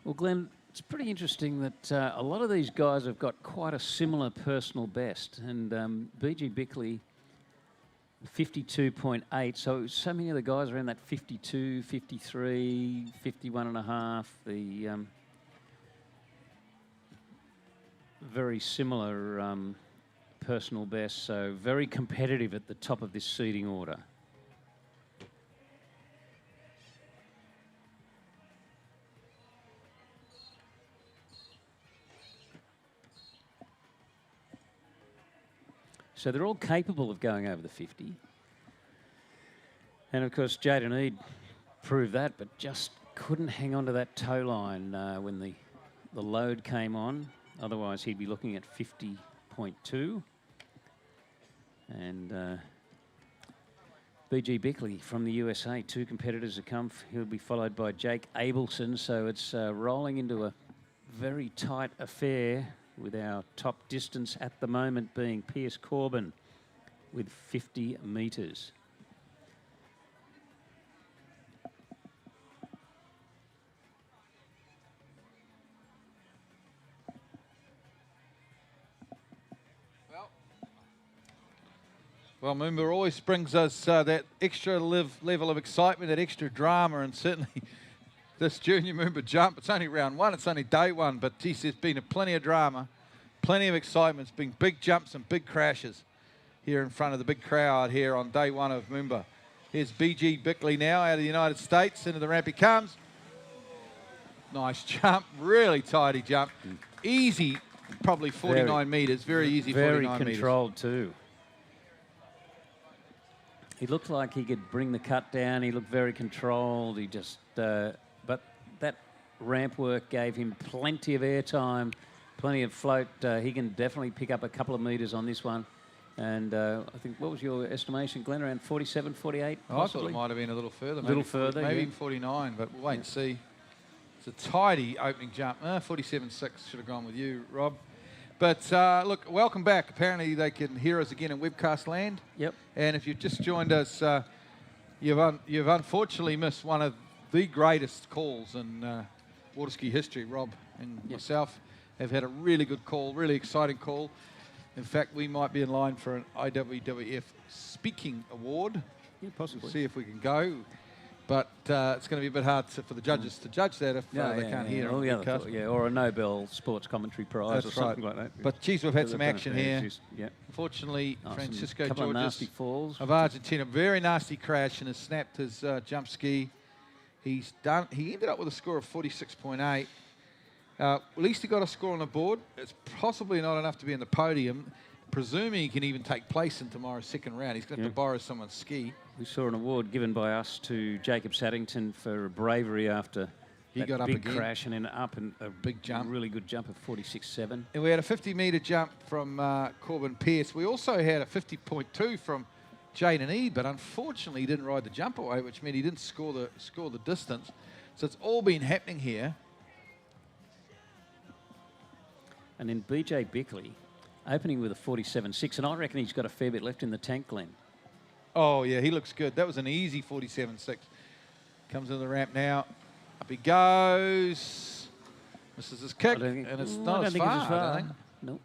Well, Glenn, it's pretty interesting that a lot of these guys have got quite a similar personal best. And BG Bickley, 52.8. So many of the guys around that 52, 53, 51 and a half. The very similar personal best. So very competitive at the top of this seeding order. So they're all capable of going over the 50. And of course, Jaden Eid proved that, but just couldn't hang on to that toe line when the load came on. Otherwise, he'd be looking at 50.2. And BG Bickley from the USA, 2 competitors have come. He'll be followed by Jake Abelson. So it's rolling into a very tight affair, with our top distance at the moment being Pierce Corbin with 50 metres. Well, MOOMBA always brings us that extra level of excitement, that extra drama, and certainly this junior MOOMBA jump, it's only round 1, it's only day 1, but geez, there's been plenty of drama, plenty of excitement. It's been big jumps and big crashes here in front of the big crowd here on day 1 of MOOMBA. Here's BG Bickley now out of the United States. Into the ramp he comes. Nice jump, really tidy jump. Easy, probably 49 metres, very easy 49 metres. Very controlled too. He looked like he could bring the cut down. He looked very controlled. He just... but that ramp work gave him plenty of airtime, plenty of float. He can definitely pick up a couple of metres on this one. And I think, what was your estimation, Glenn? Around 47, 48? Oh, I thought it might have been a little further. A little further, maybe yeah. even 49, but we'll wait and see. It's a tidy opening jump. 47.6 should have gone with you, Rob. But look, welcome back. Apparently they can hear us again in webcast land. Yep. And if you've just joined us, you've unfortunately missed one of the greatest calls in water ski history. Rob and myself have had a really good call, really exciting call. In fact, we might be in line for an IWWF Speaking Award. Yeah, possibly. We'll see if we can go. But it's going to be a bit hard for the judges to judge that if they can't hear all on the the other podcast. thought, or a Nobel Sports Commentary Prize. That's or something like that. But geez, we've had some action here. Yeah. Unfortunately, Francisco couple of Georges nasty falls of Argentina, very nasty crash and has snapped his jump ski. He ended up with a score of 46.8. At least he got a score on the board. It's possibly not enough to be in the podium. Presuming he can even take place in tomorrow's second round. He's going to have to borrow someone's ski. We saw an award given by us to Jacob Saddington for bravery after he got up big again. crash and then up and a big jump, really good jump of 46.7. And we had a 50-metre jump from Corbin Pierce. We also had a 50.2 from Jaden Eid, but unfortunately he didn't ride the jump away, which meant he didn't score the distance. So it's all been happening here. And then BJ Bickley opening with a 47.6, and I reckon he's got a fair bit left in the tank, Glenn. Oh, yeah, he looks good. That was an easy 47.6. Comes into the ramp now. Up he goes. Misses his kick, and it's not as far, I don't think. Nope.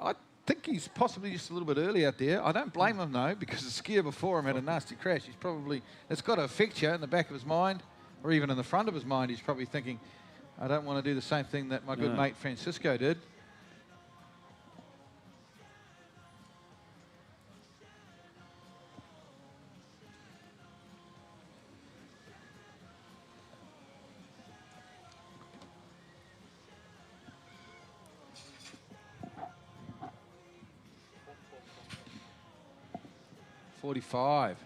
I think he's possibly just a little bit early out there. I don't blame him, though, because the skier before him had a nasty crash. It's got to affect you in the back of his mind. or even in the front of his mind, he's probably thinking, I don't want to do the same thing that my good mate Francisco did. .45.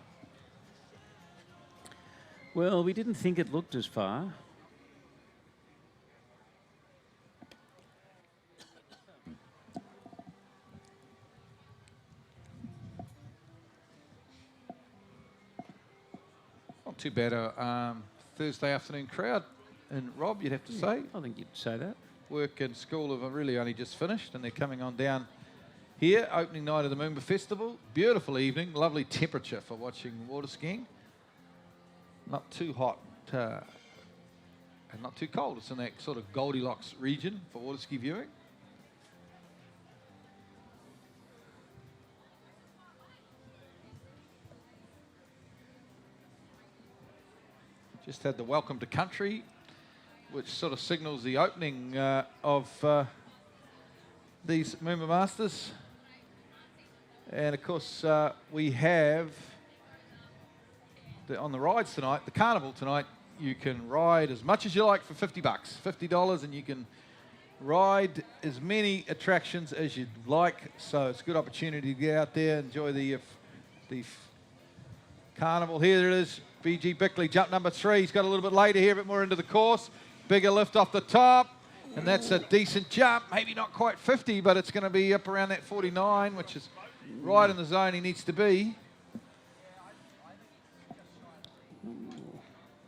Well, we didn't think it looked as far. Not too bad a Thursday afternoon crowd. And Rob, you'd have to say. I think you'd say that. Work and school have really only just finished, and they're coming on down here, opening night of the MOOMBA Festival. Beautiful evening, lovely temperature for watching water skiing. Not too hot and not too cold. It's in that sort of Goldilocks region for water ski viewing. Just had the welcome to country, which sort of signals the opening of these MOOMBA Masters. And of course, we have on the rides tonight, the carnival tonight, you can ride as much as you like for $50, $50, and you can ride as many attractions as you'd like. So it's a good opportunity to get out there, enjoy the carnival. Here it is, BG Bickley, jump number 3. He's got a little bit later here, a bit more into the course. Bigger lift off the top, and that's a decent jump. Maybe not quite 50, but it's going to be up around that 49, which is right in the zone he needs to be.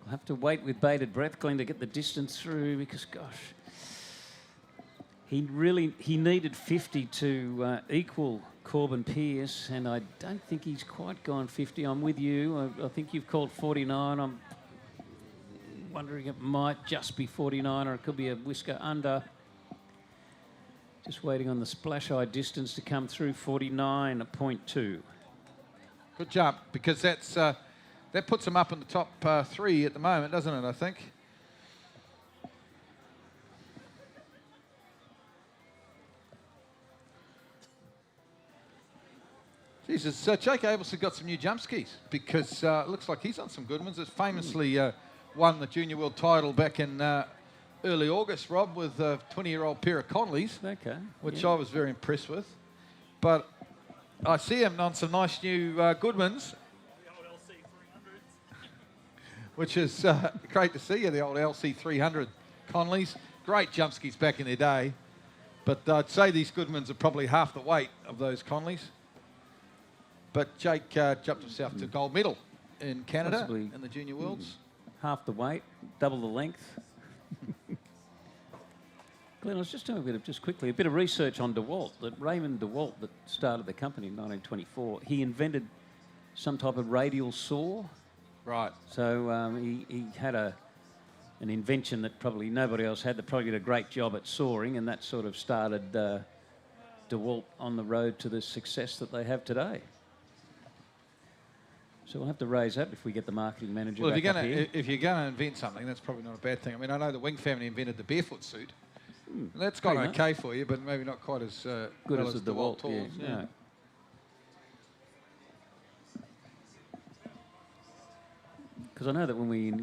I'll have to wait with bated breath, Glenn, to get the distance through because, gosh, he needed 50 to equal Corbin Pierce, and I don't think he's quite gone 50. I'm with you. I think you've called 49. I'm wondering it might just be 49 or it could be a whisker under. Just waiting on the splash eye distance to come through, 49.2. Good jump, because that's that puts him up in the top 3 at the moment, doesn't it, I think? Jesus, Jake Abelson got some new jump skis because it looks like he's on some good ones. It's famously won the Junior World title back in early August, Rob, with a 20-year-old pair of Conleys, which I was very impressed with. But I see him on some nice new Goodmans, which is great to see you, the old LC 300 Conleys. Great jump skis back in their day. But I'd say these Goodmans are probably half the weight of those Conleys. But Jake jumped himself to gold medal in Canada Possibly in the Junior Worlds. Half the weight, double the length. Glenn, I was just doing a bit of research on DeWalt. That Raymond DeWalt, that started the company in 1924, he invented some type of radial saw. Right. So he had an invention that probably nobody else had, that probably did a great job at sawing, and that sort of started DeWalt on the road to the success that they have today. So we'll have to raise that if we get the marketing manager back up here. If you're going to invent something, that's probably not a bad thing. I mean, I know the Wing family invented the barefoot suit. That's gone okay for you, but maybe not quite as good well as the DeWalt tools. Yeah. No. Because I know that when we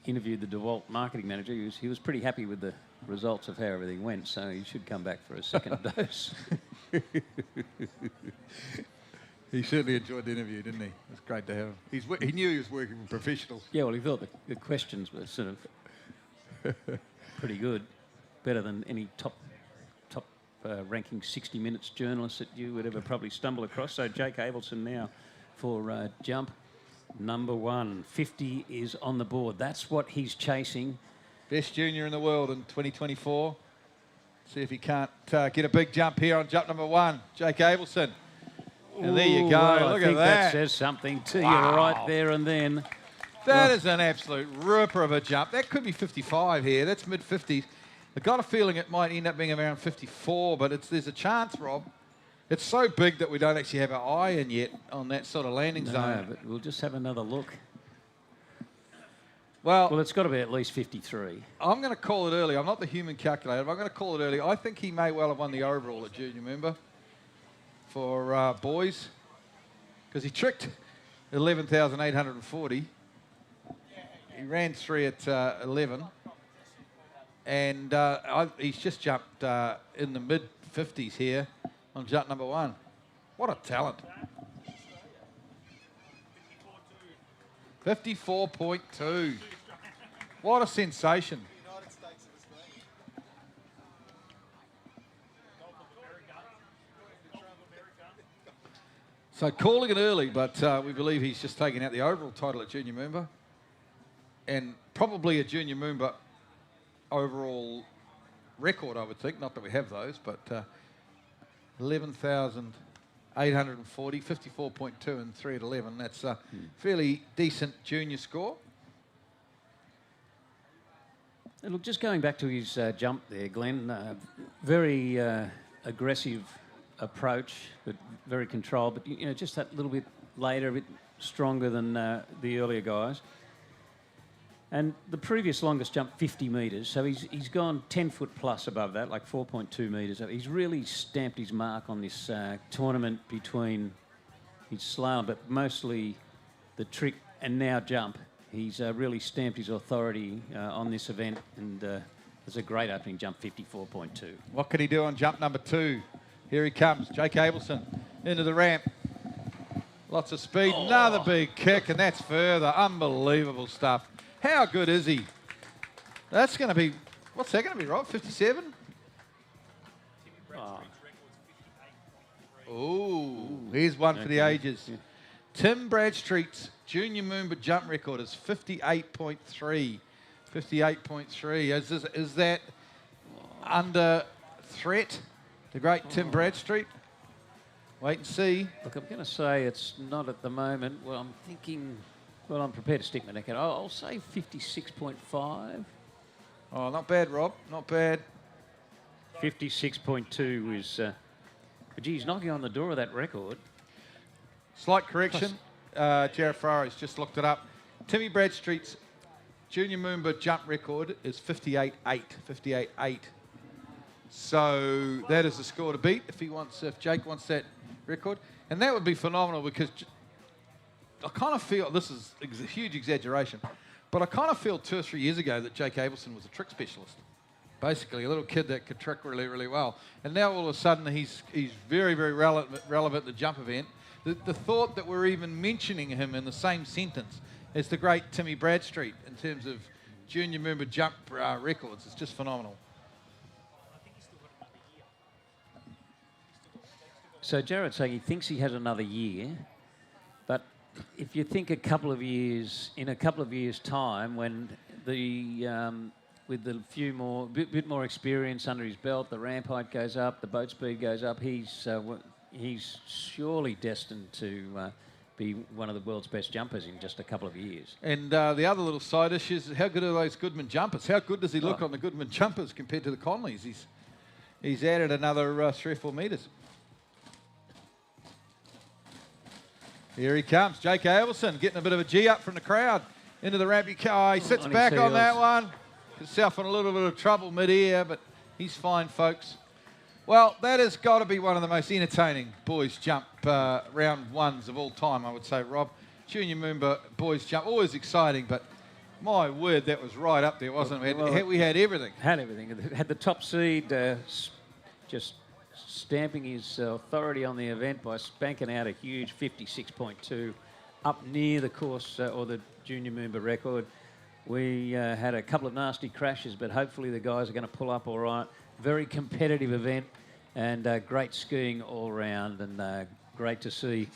interviewed the DeWalt marketing manager, he was pretty happy with the results of how everything went, so he should come back for a second dose. He certainly enjoyed the interview, didn't he? It was great to have him. He knew he was working with professionals. Yeah, well, he thought the questions were sort of pretty good, better than any top ranking 60 Minutes journalist that you would ever probably stumble across. So Jake Abelson now for jump number 1. 50 is on the board. That's what he's chasing. Best junior in the world in 2024. See if he can't get a big jump here on jump number 1. Jake Abelson. And there you go. Well, Look I think at that. That says something to you right there and then. That is an absolute ripper of a jump. That could be 55 here. That's mid-50s. I've got a feeling it might end up being around 54, but there's a chance, Rob. It's so big that we don't actually have our eye in yet on that sort of landing zone. But we'll just have another look. Well, it's got to be at least 53. I'm going to call it early. I'm not the human calculator, but I'm going to call it early. I think he may well have won the overall at junior member for boys, because he tricked 11,840. He ran 3 at 11, and he's just jumped in the mid-50s here on jump number 1. What a talent. 54.2. What a sensation. So calling it early, but we believe he's just taken out the overall title at junior member, and probably a junior member overall record, I would think. Not that we have those, but 11,840, 54.2 and 3 at 11. That's a fairly decent junior score. And look, just going back to his jump there, Glenn, very aggressive approach, but very controlled. But, you know, just that little bit later, a bit stronger than the earlier guys. And the previous longest jump, 50 metres, so he's gone 10 foot plus above that, like 4.2 metres. He's really stamped his mark on this tournament between his slalom, but mostly the trick and now jump. He's really stamped his authority on this event, and it's a great opening jump, 54.2. What can he do on jump number 2? Here he comes, Jake Abelson into the ramp. Lots of speed, another big kick, and that's further. Unbelievable stuff. How good is he? That's going to be, what's that going to be, Rob? 57? Oh, here's one for the ages. Yeah. Tim Bradstreet's junior Moomba jump record is 58.3. 58.3. Is that under threat? The great Tim Bradstreet? Wait and see. Look, I'm going to say it's not at the moment. Well, I'm thinking... Well, I'm prepared to stick my neck out. I'll say 56.5. Oh, not bad, Rob. Not bad. 56.2 is... but geez, knocking on the door of that record. Slight correction. Jared Farrar's just looked it up. Timmy Bradstreet's junior Moomba jump record is 58.8. 58.8. So that is the score to beat if Jake wants that record. And that would be phenomenal, because I kind of feel, this is a huge exaggeration, but I kind of feel 2 or 3 years ago that Jake Abelson was a trick specialist. Basically, a little kid that could trick really, really well. And now all of a sudden he's very, very relevant at the jump event. The thought that we're even mentioning him in the same sentence as the great Timmy Bradstreet in terms of junior member jump records is just phenomenal. So Jared's saying he thinks he has another year, but if you think in a couple of years' time, when with the bit more experience under his belt, the ramp height goes up, the boat speed goes up, he's surely destined to be one of the world's best jumpers in just a couple of years. And the other little side issue is, how good are those Goodman jumpers? How good does he look on the Goodman jumpers compared to the Conleys? He's added another 3 or 4 metres. Here he comes, Jake Abelson, getting a bit of a G up from the crowd. Into the ramp, he sits back on that one. Gets himself in a little bit of trouble mid-air, but he's fine, folks. Well, that has got to be one of the most entertaining boys jump round ones of all time, I would say, Rob. Junior Moomba boys jump, always exciting, but my word, that was right up there, wasn't it? We had everything. Had everything. Had the top seed just stamping his authority on the event by spanking out a huge 56.2 up near the course or the junior Moomba record. We had a couple of nasty crashes, but hopefully the guys are going to pull up all right. Very competitive event, and great skiing all round, and great to see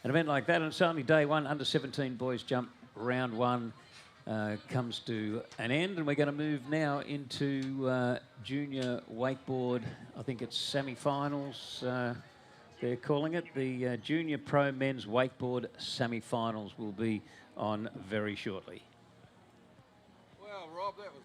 an event like that. And it's only day one, under 17 boys jump round one comes to an end, and we're going to move now into junior wakeboard. I think it's semi-finals, they're calling it. The junior pro men's wakeboard semi-finals will be on very shortly. Well, Rob, that was...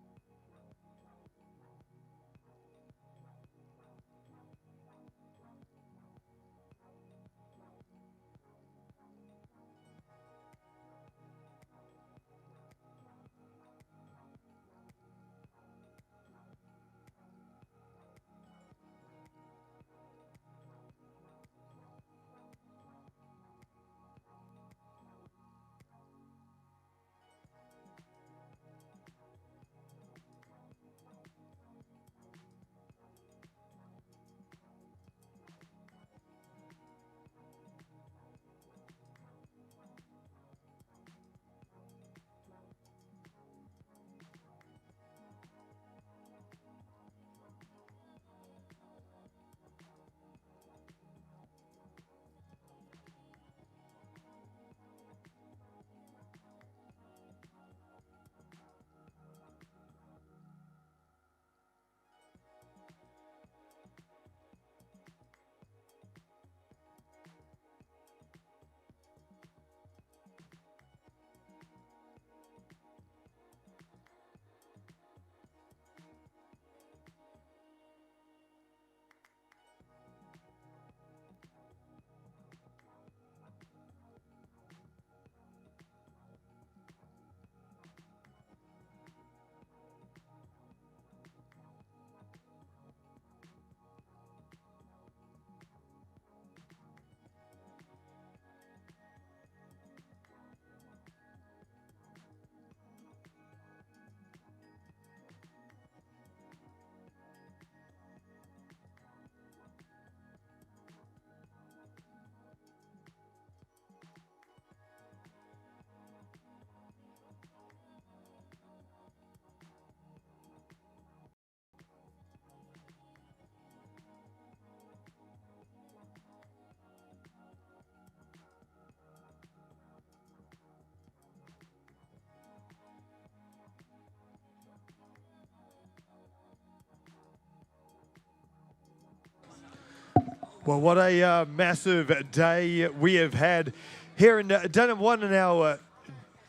Well, what a massive day we have had here in Dunham 1 in our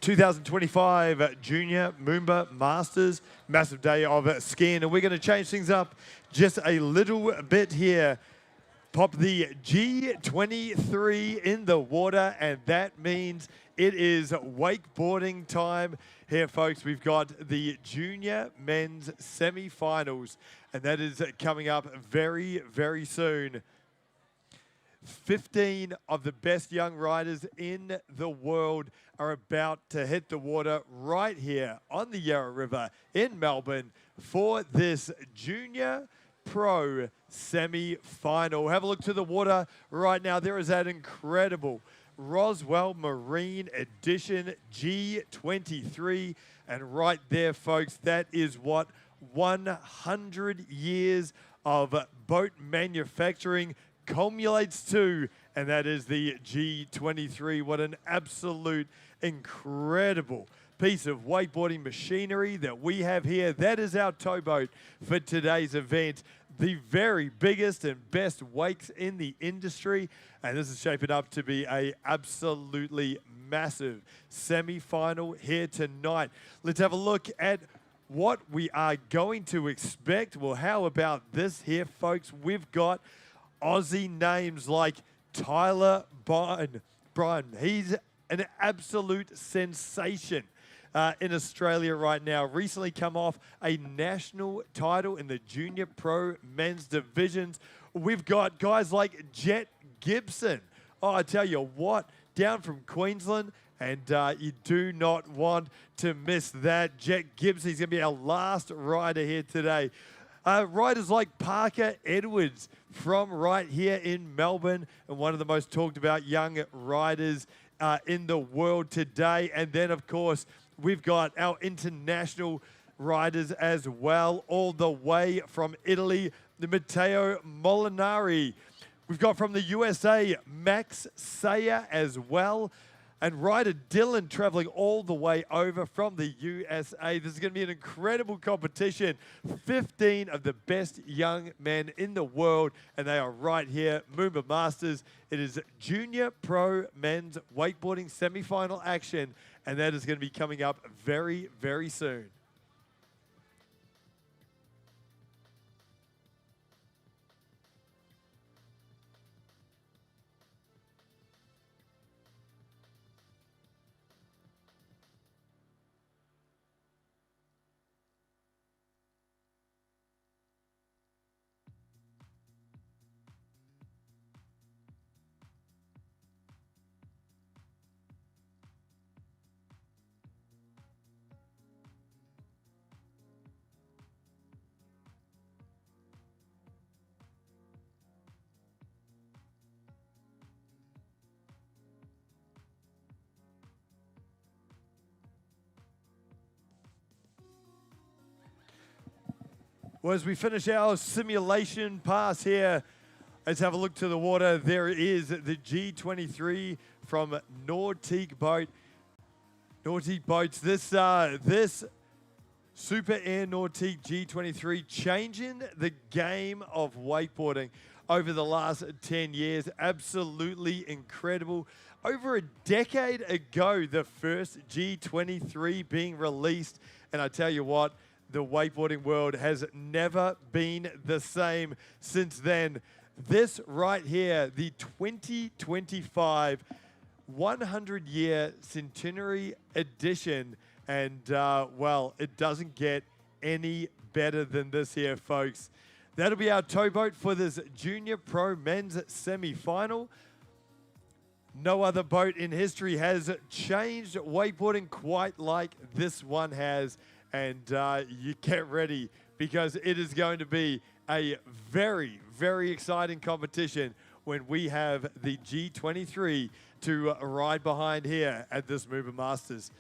2025 Junior MOOMBA Masters. Massive day of skiing, and we're going to change things up just a little bit here. Pop the G23 in the water, and that means it is wakeboarding time here, folks. We've got the junior men's semi-finals, and that is coming up very, very soon. 15 of the best young riders in the world are about to hit the water right here on the Yarra River in Melbourne for this Junior Pro semi-final. Have a look to the water right now. There is that incredible Roswell Marine Edition G23. And right there, folks, that is what 100 years of boat manufacturing culminates to, and that is the G23. What an absolute incredible piece of wakeboarding machinery that we have here. That is our towboat for today's event. The very biggest and best wakes in the industry, and this is shaping up to be a absolutely massive semi-final here tonight. Let's have a look at what we are going to expect. Well, how about this here, folks? We've got Aussie names like Tyler Bryan. He's an absolute sensation in Australia right now. Recently come off a national title in the Junior Pro men's divisions. We've got guys like Jet Gibson. Oh, I tell you what, down from Queensland, and you do not want to miss that. Jet Gibson, he's going to be our last rider here today. Riders like Parker Edwards from right here in Melbourne, and one of the most talked about young riders in the world today. And then, of course, we've got our international riders as well, all the way from Italy, the Matteo Molinari. We've got from the USA, Max Sayer as well. And rider Dylan traveling all the way over from the USA. This is going to be an incredible competition. 15 of the best young men in the world, and they are right here, MOOMBA Masters. It is Junior Pro Men's Wakeboarding semi-final action, and that is going to be coming up very, very soon. Well, as we finish our simulation pass here, let's have a look to the water. There is the G23 from Nautique Boat. Nautique Boats, this Super Air Nautique G23 changing the game of wakeboarding over the last 10 years. Absolutely incredible. Over a decade ago, the first G23 being released, and I tell you what, the wakeboarding world has never been the same since then. This right here, the 2025 100-year centenary edition, and well, it doesn't get any better than this here, folks. That'll be our towboat for this Junior Pro Men's semi-final. No other boat in history has changed wakeboarding quite like this one has. And you get ready, because it is going to be a very, very exciting competition when we have the G23 to ride behind here at this MOOMBA Masters.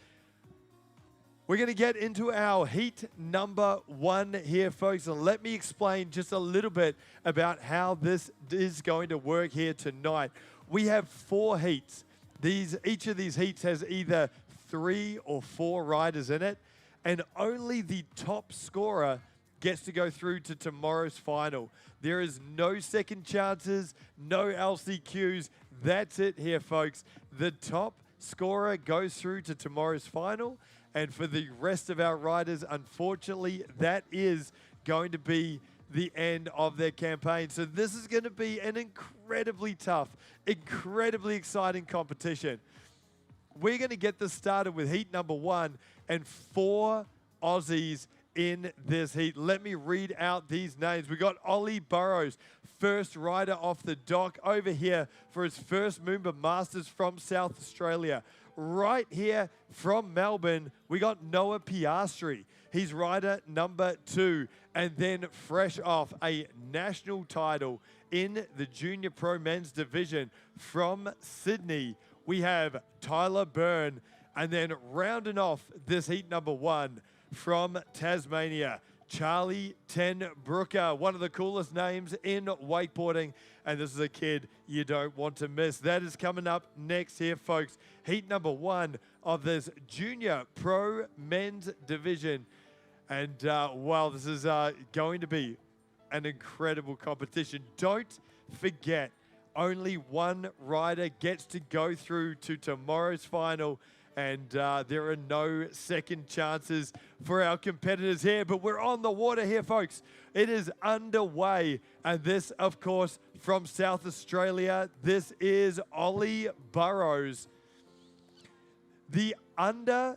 We're going to get into our heat number 1 here, folks. And let me explain just a little bit about how this is going to work here tonight. We have 4 heats. Each of these heats has either 3 or 4 riders in it. And only the top scorer gets to go through to tomorrow's final. There is no second chances, no LCQs. That's it here, folks. The top scorer goes through to tomorrow's final. And for the rest of our riders, unfortunately, that is going to be the end of their campaign. So this is going to be an incredibly tough, incredibly exciting competition. We're going to get this started with heat number 1 and 4 Aussies in this heat. Let me read out these names. We got Ollie Burrows, first rider off the dock over here for his first MOOMBA Masters from South Australia. Right here from Melbourne, we got Noah Piastri. He's rider number 2. And then fresh off a national title in the Junior Pro Men's Division from Sydney, we have Tyler Byrne. And then rounding off this heat number 1 from Tasmania, Charlie Ten Brooker, one of the coolest names in wakeboarding. And this is a kid you don't want to miss. That is coming up next here, folks. Heat number 1 of this Junior Pro Men's Division. And, well, this is going to be an incredible competition. Don't forget, only one rider gets to go through to tomorrow's final. And there are no second chances for our competitors here. But we're on the water here, folks. It is underway. And this, of course, from South Australia, this is Ollie Burrows, the under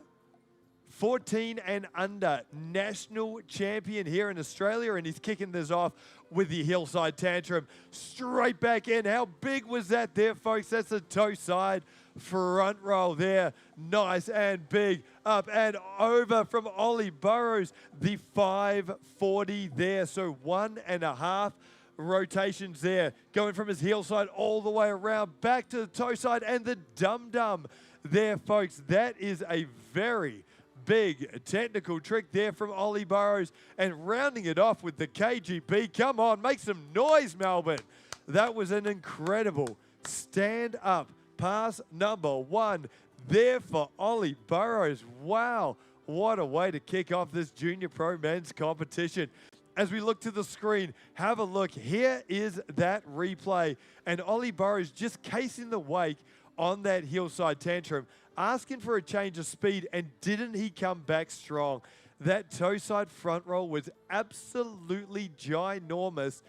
14 and under national champion here in Australia, and he's kicking this off with the hillside tantrum. Straight back in. How big was that there, folks? That's a toe side front roll there. Nice and big. Up and over from Ollie Burrows. The 540 there. So 1.5 rotations there. Going from his heel side all the way around. Back to the toe side and the dum-dum there, folks. That is a very big technical trick there from Ollie Burrows, and rounding it off with the KGB. Come on, make some noise, Melbourne. That was an incredible stand-up pass number 1 there for Ollie Burrows. Wow, what a way to kick off this Junior Pro Men's competition. As we look to the screen, have a look. Here is that replay, and Ollie Burrows just casing the wake on that hillside tantrum, asking for a change of speed, and didn't he come back strong? That toe side front roll was absolutely ginormous.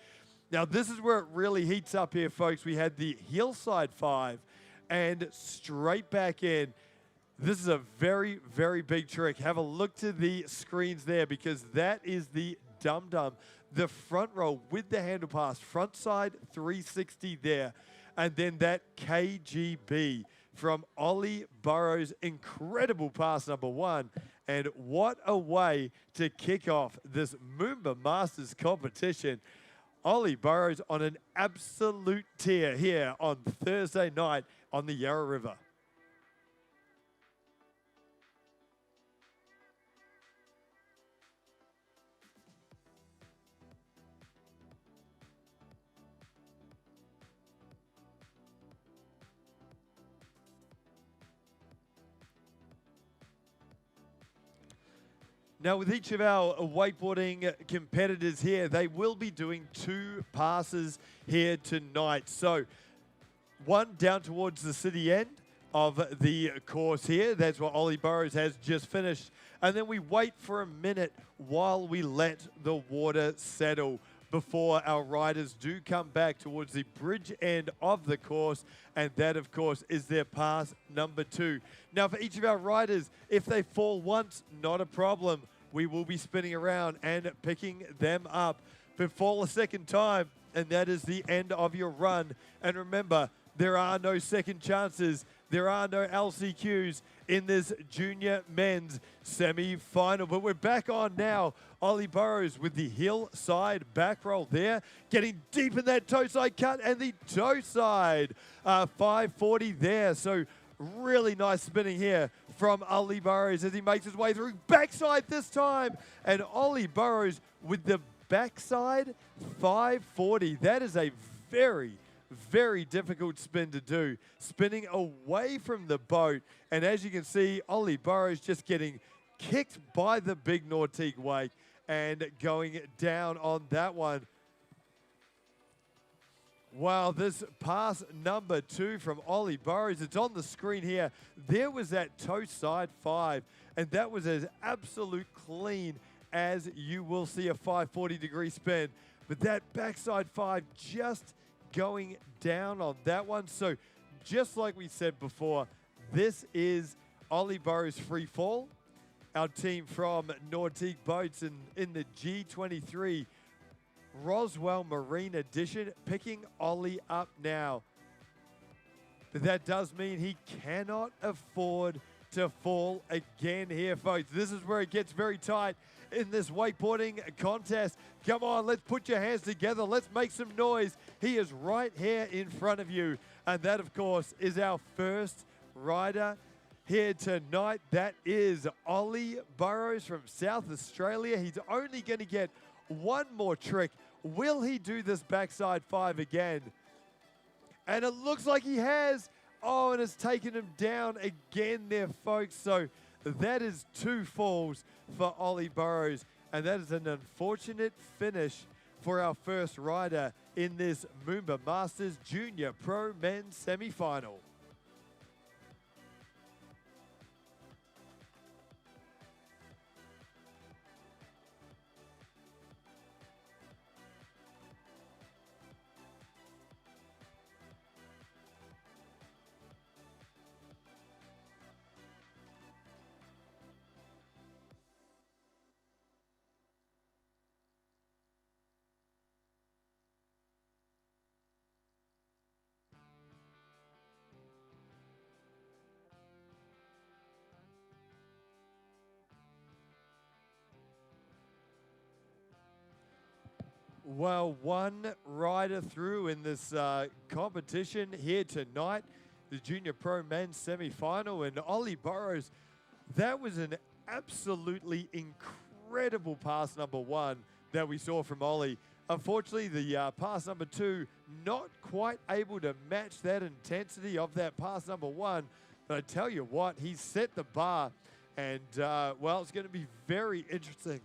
Now, this is where it really heats up here, folks. We had the hillside 5 and straight back in. This is a very, very big trick. Have a look to the screens there, because that is the dum-dum, the front roll with the handle pass, front side 360 there. And then that KGB from Ollie Burrows. Incredible pass number 1. And what a way to kick off this MOOMBA Masters competition. Ollie Burrows on an absolute tear here on Thursday night on the Yarra River. Now, with each of our wakeboarding competitors here, they will be doing 2 passes here tonight. So, one down towards the city end of the course here. That's what Ollie Burrows has just finished. And then we wait for a minute while we let the water settle before our riders do come back towards the bridge end of the course. And that, of course, is their pass number 2. Now, for each of our riders, if they fall once, not a problem. We will be spinning around and picking them up. But fall a second time, and that is the end of your run. And remember, there are no second chances. There are no LCQs in this junior men's semi-final. But we're back on now. Ollie Burrows with the hillside back roll there. Getting deep in that toe side cut, and the toe side 540 there. So really nice spinning here from Ollie Burrows as he makes his way through. Backside this time. And Ollie Burrows with the backside 540. That is a very, very difficult spin to do. Spinning away from the boat. And as you can see, Ollie Burrows just getting kicked by the big Nautique wake. and going down on that one. Wow, this pass number 2 from Ollie Burrows, it's on the screen here. There was that toe side 5, and that was as absolute clean as you will see a 540-degree spin. But that backside 5 just going down on that one. So just like we said before, this is Ollie Burrows' free fall. Our team from Nautique Boats in the G23 Roswell Marine Edition picking Ollie up now. But that does mean he cannot afford to fall again here, folks. This is where it gets very tight in this wakeboarding contest. Come on, let's put your hands together. Let's make some noise. He is right here in front of you. And that, of course, is our first rider here tonight. That is Ollie Burrows from South Australia. He's only going to get one more trick. Will he do this backside 5 again? And it looks like he has. Oh, and it's taken him down again there, folks. So that is 2 falls for Ollie Burrows. And that is an unfortunate finish for our first rider in this MOOMBA Masters Junior Pro Men's Semi-Final. Well, one rider through in this competition here tonight, the Junior Pro Men's Semi-Final, and Ollie Burrows. That was an absolutely incredible pass number 1 that we saw from Ollie. Unfortunately, the pass number 2 not quite able to match that intensity of that pass number 1. But I tell you what, he set the bar, and well, it's going to be very interesting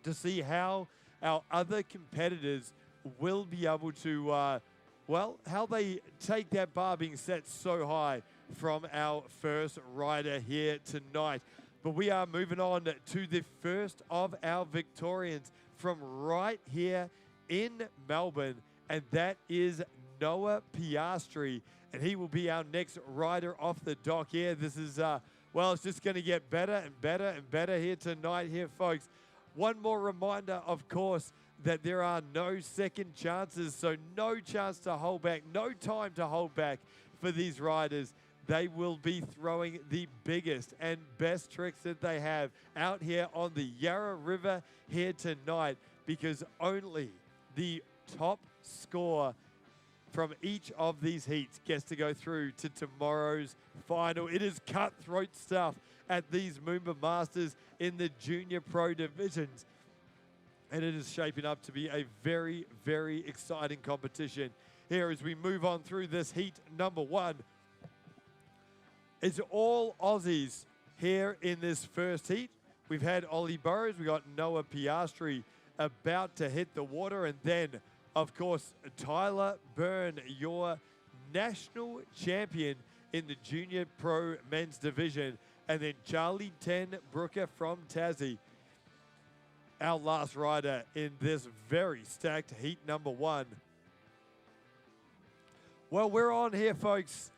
to see how our other competitors will be able to, well, how they take that bar being set so high from our first rider here tonight. But we are moving on to the first of our Victorians from right here in Melbourne, and that is Noah Piastri, and he will be our next rider off the dock here. This is, well, it's just going to get better and better and better here tonight here, folks. One more reminder, of course, that there are no second chances, so no chance to hold back, no time to hold back for these riders. They will be throwing the biggest and best tricks that they have out here on the Yarra River here tonight, because only the top score from each of these heats gets to go through to tomorrow's final. It is cutthroat stuff at these MOOMBA Masters in the Junior Pro divisions. And it is shaping up to be a very, very exciting competition here as we move on through this heat number 1. It's all Aussies here in this first heat. We've had Ollie Burrows, we got Noah Piastri about to hit the water, and then, of course, Tyler Byrne, your national champion in the Junior Pro Men's Division, and then Charlie Ten Brooker from Tassie, our last rider in this very stacked heat number 1. Well, we're on here, folks.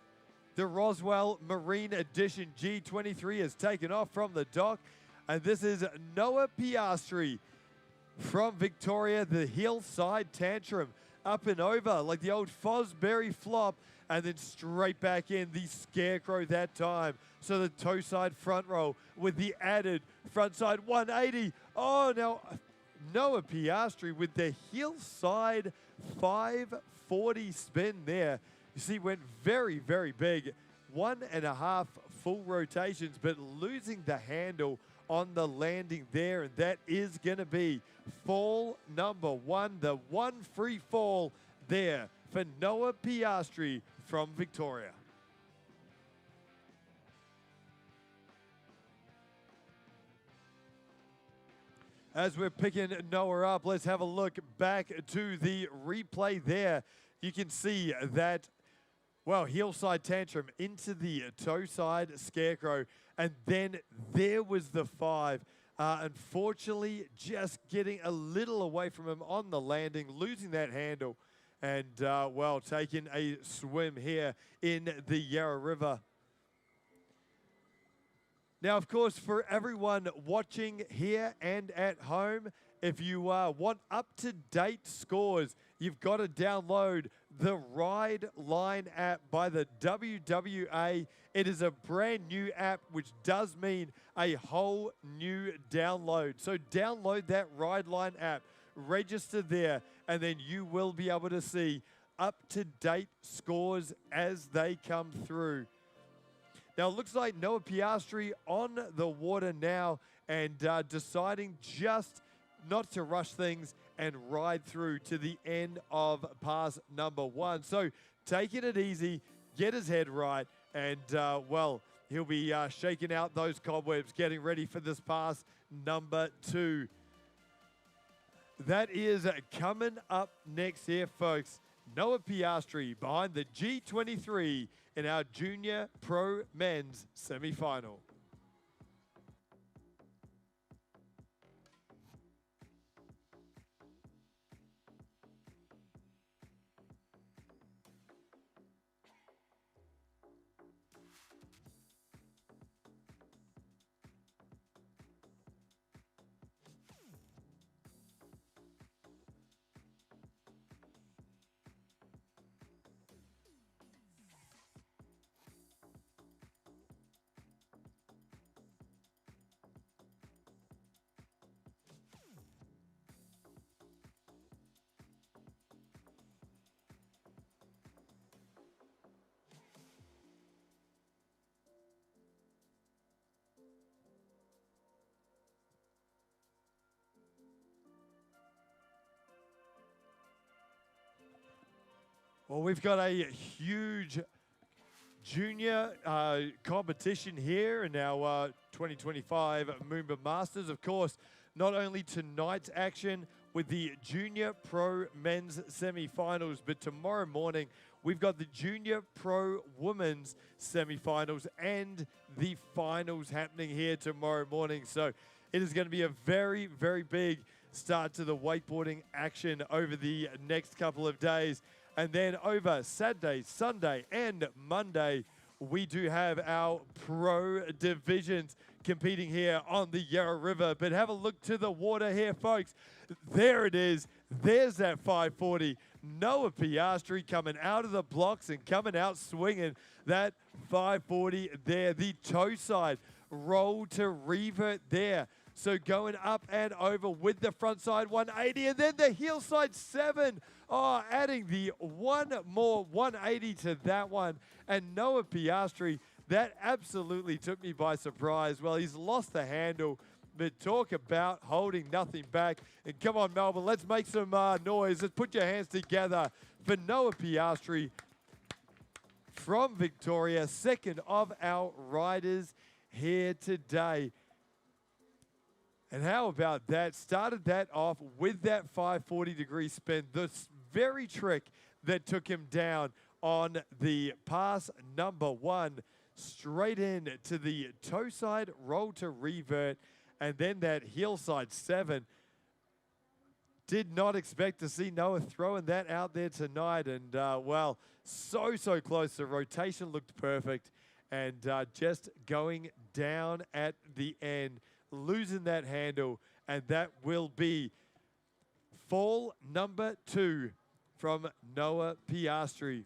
The Roswell Marine Edition G23 has taken off from the dock, and this is Noah Piastri from Victoria, the hillside tantrum, up and over like the old Fosbury flop, and then straight back in the scarecrow that time. So the toe side front roll with the added front side 180. Oh, now Noah Piastri with the hillside 540 spin there. You see, went very, very big. 1.5 full rotations, but losing the handle on the landing there. And that is going to be fall number 1, the one free fall there for Noah Piastri from Victoria. As we're picking Noah up, let's have a look back to the replay there. You can see that, well, heel side tantrum into the toe side scarecrow, and then there was the 5. Unfortunately, just getting a little away from him on the landing, losing that handle, and, well, taking a swim here in the Yarra River. Now, of course, for everyone watching here and at home, if you want up-to-date scores, you've got to download the Ride Line app by the WWA. It is a brand new app, which does mean a whole new download. So download that Ride Line app, register there, and then you will be able to see up-to-date scores as they come through. Now, it looks like Noah Piastri on the water now and deciding just not to rush things and ride through to the end of pass number 1. So taking it easy, get his head right, and, well, he'll be shaking out those cobwebs, getting ready for this pass number 2. That is coming up next here, folks. Noah Piastri behind the G23 in our Junior Pro Men's semi-final. Well, we've got a huge junior competition here in our 2025 MOOMBA Masters. Of course, not only tonight's action with the Junior Pro Men's semi-finals, but tomorrow morning we've got the Junior Pro Women's semi-finals and the finals happening here tomorrow morning. So it is going to be a very, very big start to the wakeboarding action over the next couple of days. And then over Saturday, Sunday, and Monday, we do have our pro divisions competing here on the Yarra River. But have a look to the water here, folks. There it is. There's that 540. Noah Piastri coming out of the blocks and coming out swinging that 540 there. The toe side roll to revert there. So going up and over with the front side 180, and then the heel side 7. Oh, adding the one more 180 to that one. And Noah Piastri, that absolutely took me by surprise. Well, he's lost the handle, but talk about holding nothing back. And come on, Melbourne, let's make some noise. Let's put your hands together for Noah Piastri from Victoria, second of our riders here today. And how about that? Started that off with that 540-degree spin. The very trick that took him down on the pass number 1. Straight in to the toe side, roll to revert, and then that heel side 7. Did not expect to see Noah throwing that out there tonight. And, well, so close. The rotation looked perfect. And just going down at the end, losing that handle, and that will be fall number 2 from Noah Piastri.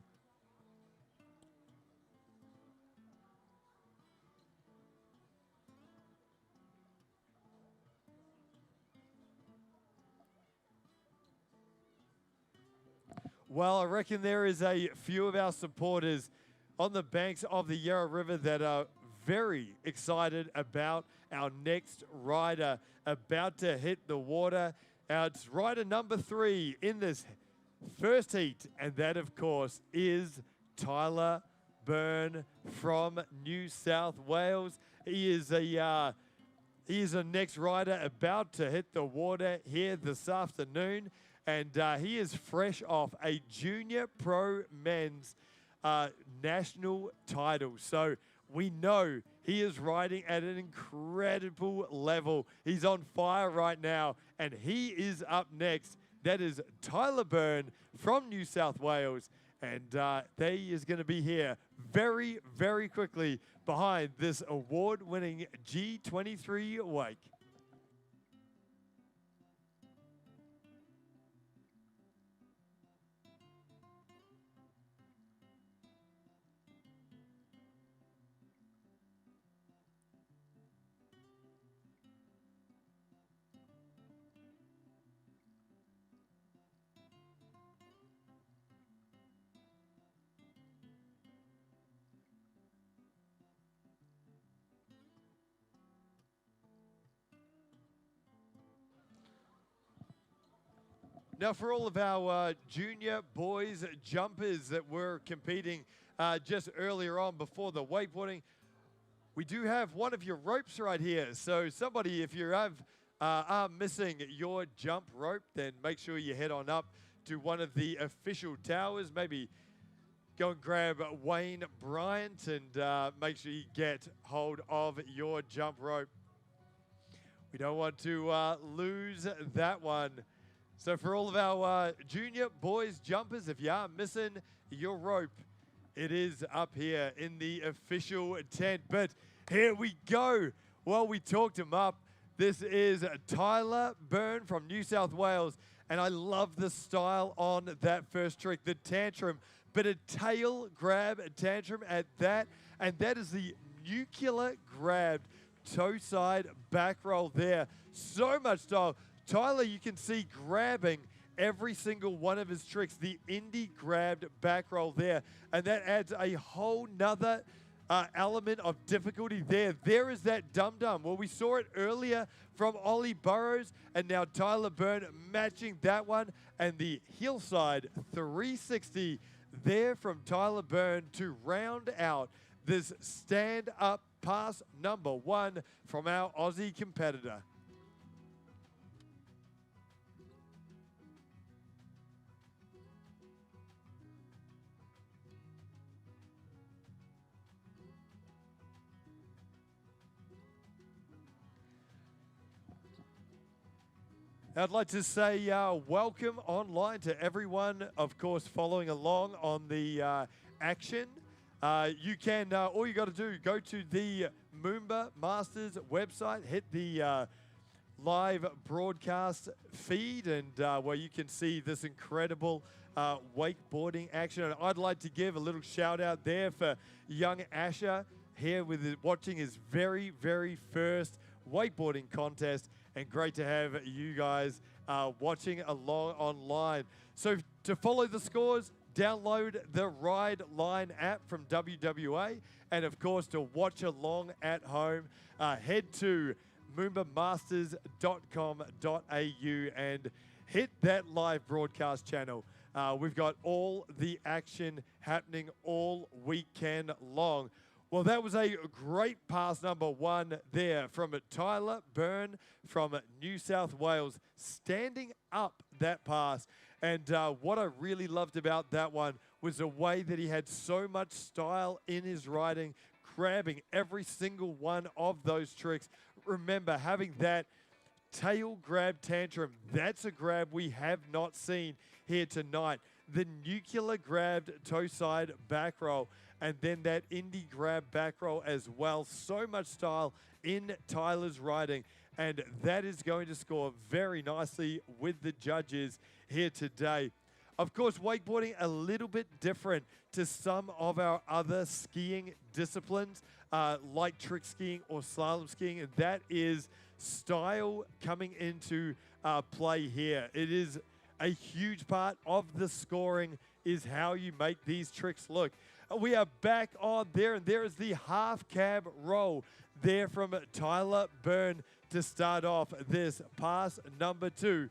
Well, I reckon there is a few of our supporters on the banks of the Yarra River that are very excited about our next rider about to hit the water. It's rider number 3 in this first heat, and that, of course, is Tyler Byrne from New South Wales. He is a He is the next rider about to hit the water here this afternoon. And he is fresh off a junior pro men's national title. So we know he is riding at an incredible level. He's on fire right now, and he is up next. That is Tyler Byrne from New South Wales, and he is going to be here very, very quickly behind this award-winning G23 wake. Now, for all of our junior boys jumpers that were competing just earlier on before the wakeboarding, we do have one of your ropes right here. So somebody, if you are missing your jump rope, then make sure you head on up to one of the official towers. Maybe go and grab Wayne Bryant and make sure you get hold of your jump rope. We don't want to lose that one. So for all of our junior boys jumpers, if you are missing your rope, it is up here in the official tent. But here we go. Well, we talked him up. This is Tyler Byrne from New South Wales. And I love the style on that first trick, the tantrum, but a tail grab tantrum at that. And that is the nuclear grabbed toe side back roll there. So much style. Tyler, you can see grabbing every single one of his tricks, the indie grabbed back roll there. And that adds a whole nother element of difficulty there. There is that dum-dum. Well, we saw it earlier from Ollie Burrows, and now Tyler Byrne matching that one. And the hillside 360 there from Tyler Byrne to round out this stand-up pass number one from our Aussie competitor. I'd like to say welcome online to everyone, of course, following along on the action. You can, all you got to do, go to the MOOMBA Masters website, hit the live broadcast feed, and where you can see this incredible wakeboarding action. And I'd like to give a little shout out there for young Asher here with watching his very, very first wakeboarding contest. And great to have you guys watching along online. So to follow the scores, download the Ride Line app from WWA. And of course, to watch along at home, head to moombamasters.com.au and hit that live broadcast channel. We've got all the action happening all weekend long. Well, that was a great pass number one there from Tyler Byrne from New South Wales, standing up that pass. And what I really loved about that one was the way that he had so much style in his riding, grabbing every single one of those tricks. Remember, having that tail grab tantrum, that's a grab we have not seen here tonight. The nuclear grabbed toe side back roll, and then that indie grab back roll as well. So much style in Tyler's riding, and that is going to score very nicely with the judges here today. Of course, wakeboarding a little bit different to some of our other skiing disciplines, like trick skiing or slalom skiing, and that is style coming into play here. It is a huge part of the scoring is how you make these tricks look. We are back on there, and there is the half cab roll there from Tyler Byrne to start off this pass number two.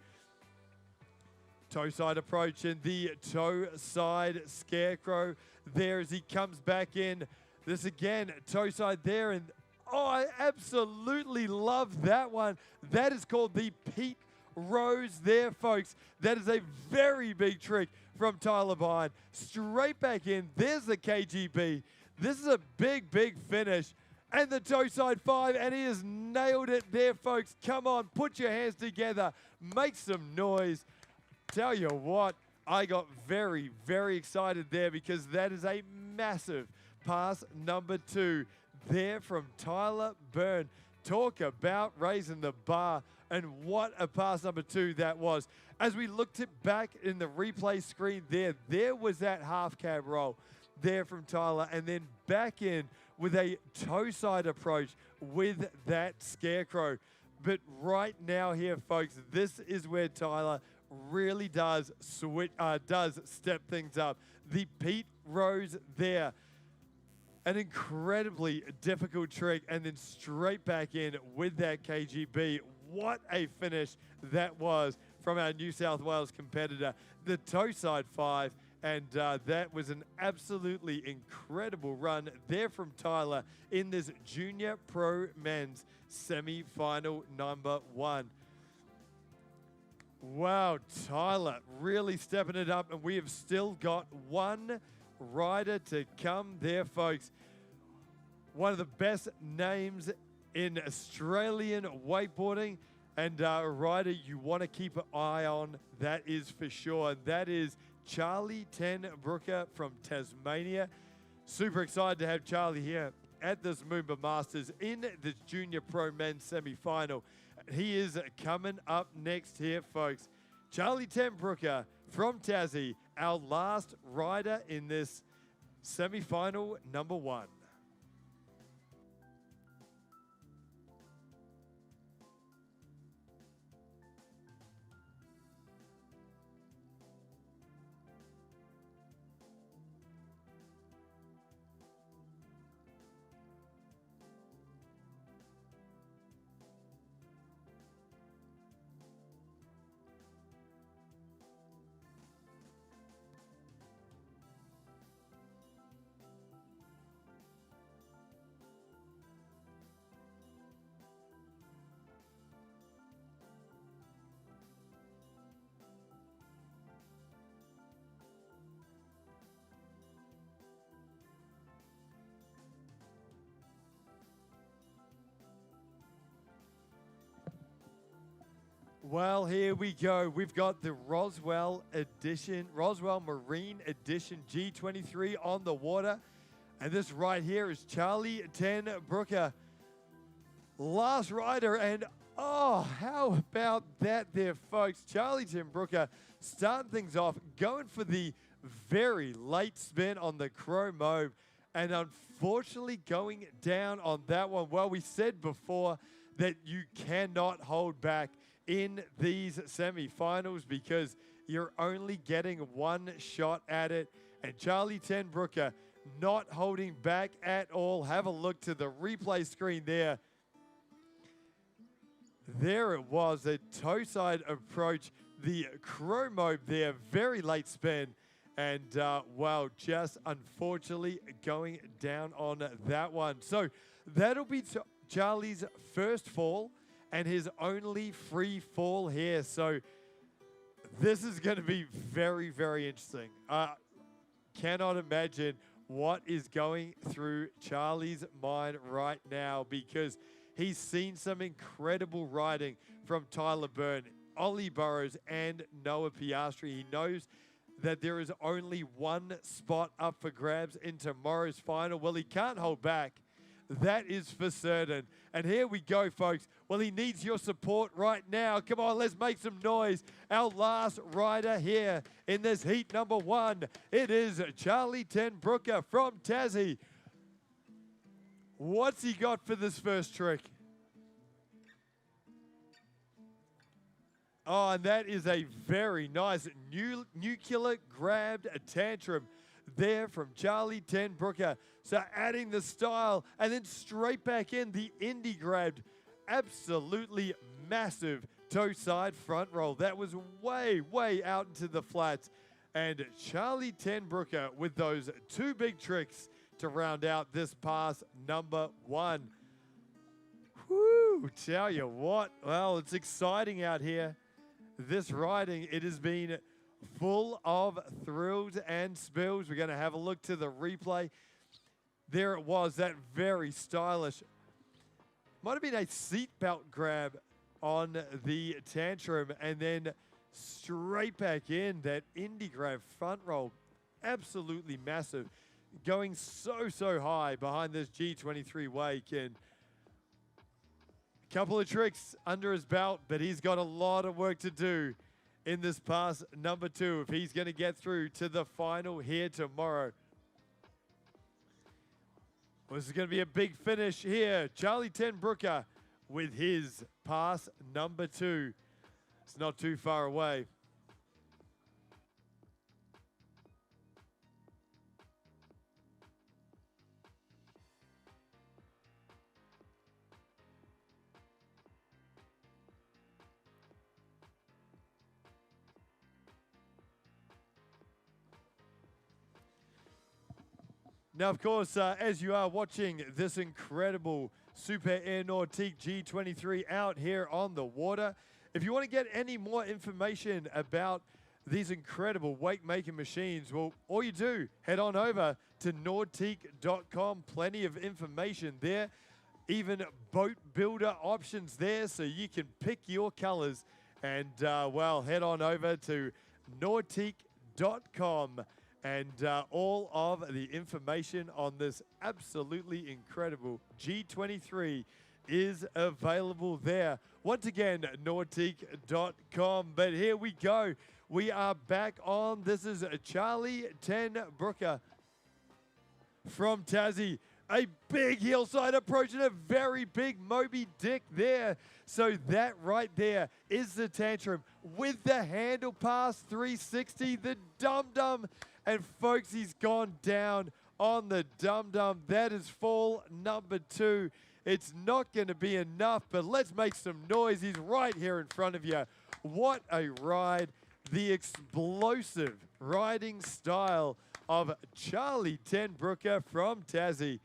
Toe side approach and the toe side scarecrow there as he comes back in. This again, toe side there, and Oh, I absolutely love that one. That is called the Pete Rose there, folks. That is a very big trick from Tyler Byrne. Straight back in. There's the KGB. This is a big, big finish. And the toe side 5, and he has nailed it there, folks. Come on, put your hands together. Make some noise. Tell you what, I got very, very excited there because that is a massive pass number 2 there from Tyler Byrne. Talk about raising the bar, and what a pass number 2 that was. As we looked it back in the replay screen there was that half cab roll there from Tyler, and then back in with a toe side approach with that scarecrow. But right now here, folks, this is where Tyler really does step things up. The Pete Rose there. An incredibly difficult trick, and then straight back in with that KGB. What a finish that was from our New South Wales competitor. The toe side 5, and that was an absolutely incredible run there from Tyler in this Junior Pro Men's semi-final number 1. Wow, Tyler really stepping it up, and we have still got one rider to come there, folks. One of the best names in Australian wakeboarding, and a rider you want to keep an eye on, that is for sure. And that is Charlie Ten Brooker from Tasmania. Super excited to have Charlie here at this MOOMBA Masters in this Junior Pro Men's semi-final. He is coming up next here, folks. Charlie Ten Brooker from Tassie, our last rider in this semi-final number 1. Well, here we go. We've got the Roswell edition, Roswell Marine Edition G23 on the water. And this right here is Charlie Ten Brooker. Last rider, and oh, how about that there, folks? Charlie Ten Brooker starting things off, going for the very late spin on the Crow Mobe, and unfortunately going down on that one. Well, we said before that you cannot hold back in these semi-finals because you're only getting one shot at it. And Charlie Ten Brooker not holding back at all. Have a look to the replay screen there. There it was, a toe side approach. The Crow Mobe there, very late spin. And, well, just unfortunately going down on that one. So that'll be Charlie's first fall and his only free fall here. So this is going to be very, very interesting. Cannot imagine what is going through Charlie's mind right now, because he's seen some incredible riding from Tyler Byrne, Ollie Burrows, and Noah Piastri. He knows that there is only one spot up for grabs in tomorrow's final. Well, he can't hold back. That is for certain. And here we go, folks. Well, he needs your support right now. Come on, let's make some noise. Our last rider here in this heat number 1. It is Charlie Ten Brooker from Tassie. What's he got for this first trick? Oh, and that is a very nice nuclear grabbed tantrum there from Charlie Ten Brooker. So adding the style and then straight back in the indie grabbed. Absolutely massive toe side front roll. That was way, way out into the flats. And Charlie Ten Brooker with those two big tricks to round out this pass number 1. Woo! Tell you what, well, it's exciting out here. This riding, it has been full of thrills and spills. We're going to have a look to the replay. There it was, that very stylish, might have been a seatbelt grab on the tantrum, and then straight back in, that indie grab front roll, absolutely massive, going so high behind this G23 wake, and a couple of tricks under his belt, but he's got a lot of work to do in this pass number 2 if he's going to get through to the final here tomorrow. Well, this is going to be a big finish here. Charlie Tenbrooker with his pass number 2. It's not too far away. Now, of course, as you are watching this incredible Super Air Nautique G23 out here on the water, if you want to get any more information about these incredible wake-making machines, well, all you do, head on over to nautique.com. Plenty of information there, even boat builder options there, so you can pick your colors. And, well, head on over to nautique.com. And all of the information on this absolutely incredible G23 is available there. Once again, nautique.com. But here we go. We are back on. This is Charlie Tenbrooker from Tassie. A big hillside approach and a very big Moby Dick there. So that right there is the tantrum with the handle pass 360, the dum-dum. And folks, he's gone down on the dum-dum. That is fall number 2. It's not going to be enough, but let's make some noise. He's right here in front of you. What a ride. The explosive riding style of Charlie Tenbrooker from Tassie.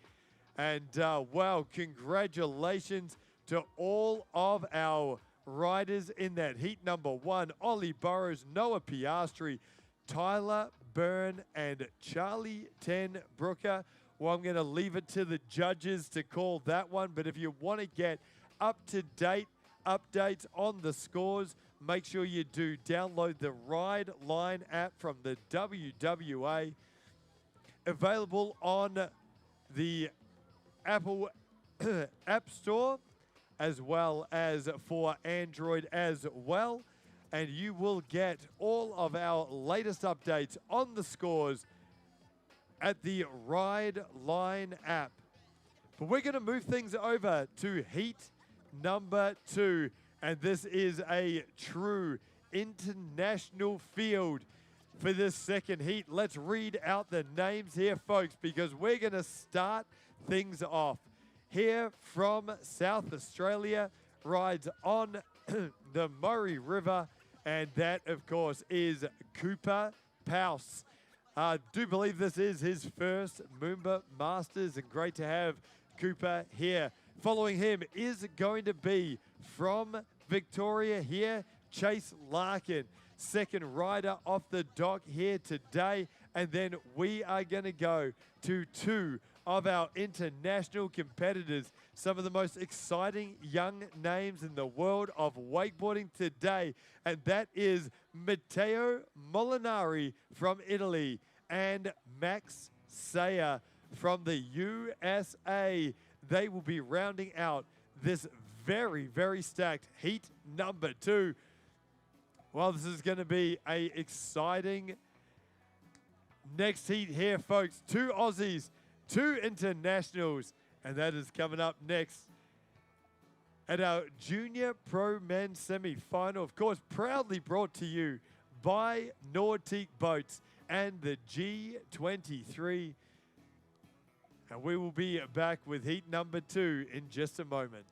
And, wow, congratulations to all of our riders in that heat number 1. Ollie Burrows, Noah Piastri, Tyler Byrne, and Charlie Tenbrooker. Well, I'm going to leave it to the judges to call that one, but if you want to get up-to-date updates on the scores, make sure you do download the Ride Line app from the WWA, available on the Apple App Store, as well as for Android as well. And you will get all of our latest updates on the scores at the Ride Line app. But we're going to move things over to heat number 2. And this is a true international field for this second heat. Let's read out the names here, folks, because we're going to start things off. Here from South Australia, rides on the Murray River. And that, of course, is Cooper Pouse. I do believe this is his first MOOMBA Masters, and great to have Cooper here. Following him is going to be from Victoria here, Chase Larkin, second rider off the dock here today. And then we are going to go to 2 of our international competitors, some of the most exciting young names in the world of wakeboarding today, and that is Matteo Molinari from Italy and Max Sayer from the USA. They will be rounding out this very stacked heat number 2. Well, this is going to be an exciting next heat here, folks. 2 Aussies, 2 internationals, and that is coming up next at our Junior Pro Men's semi-final. Of course, proudly brought to you by Nautique Boats and the G23. And we will be back with heat number 2 in just a moment.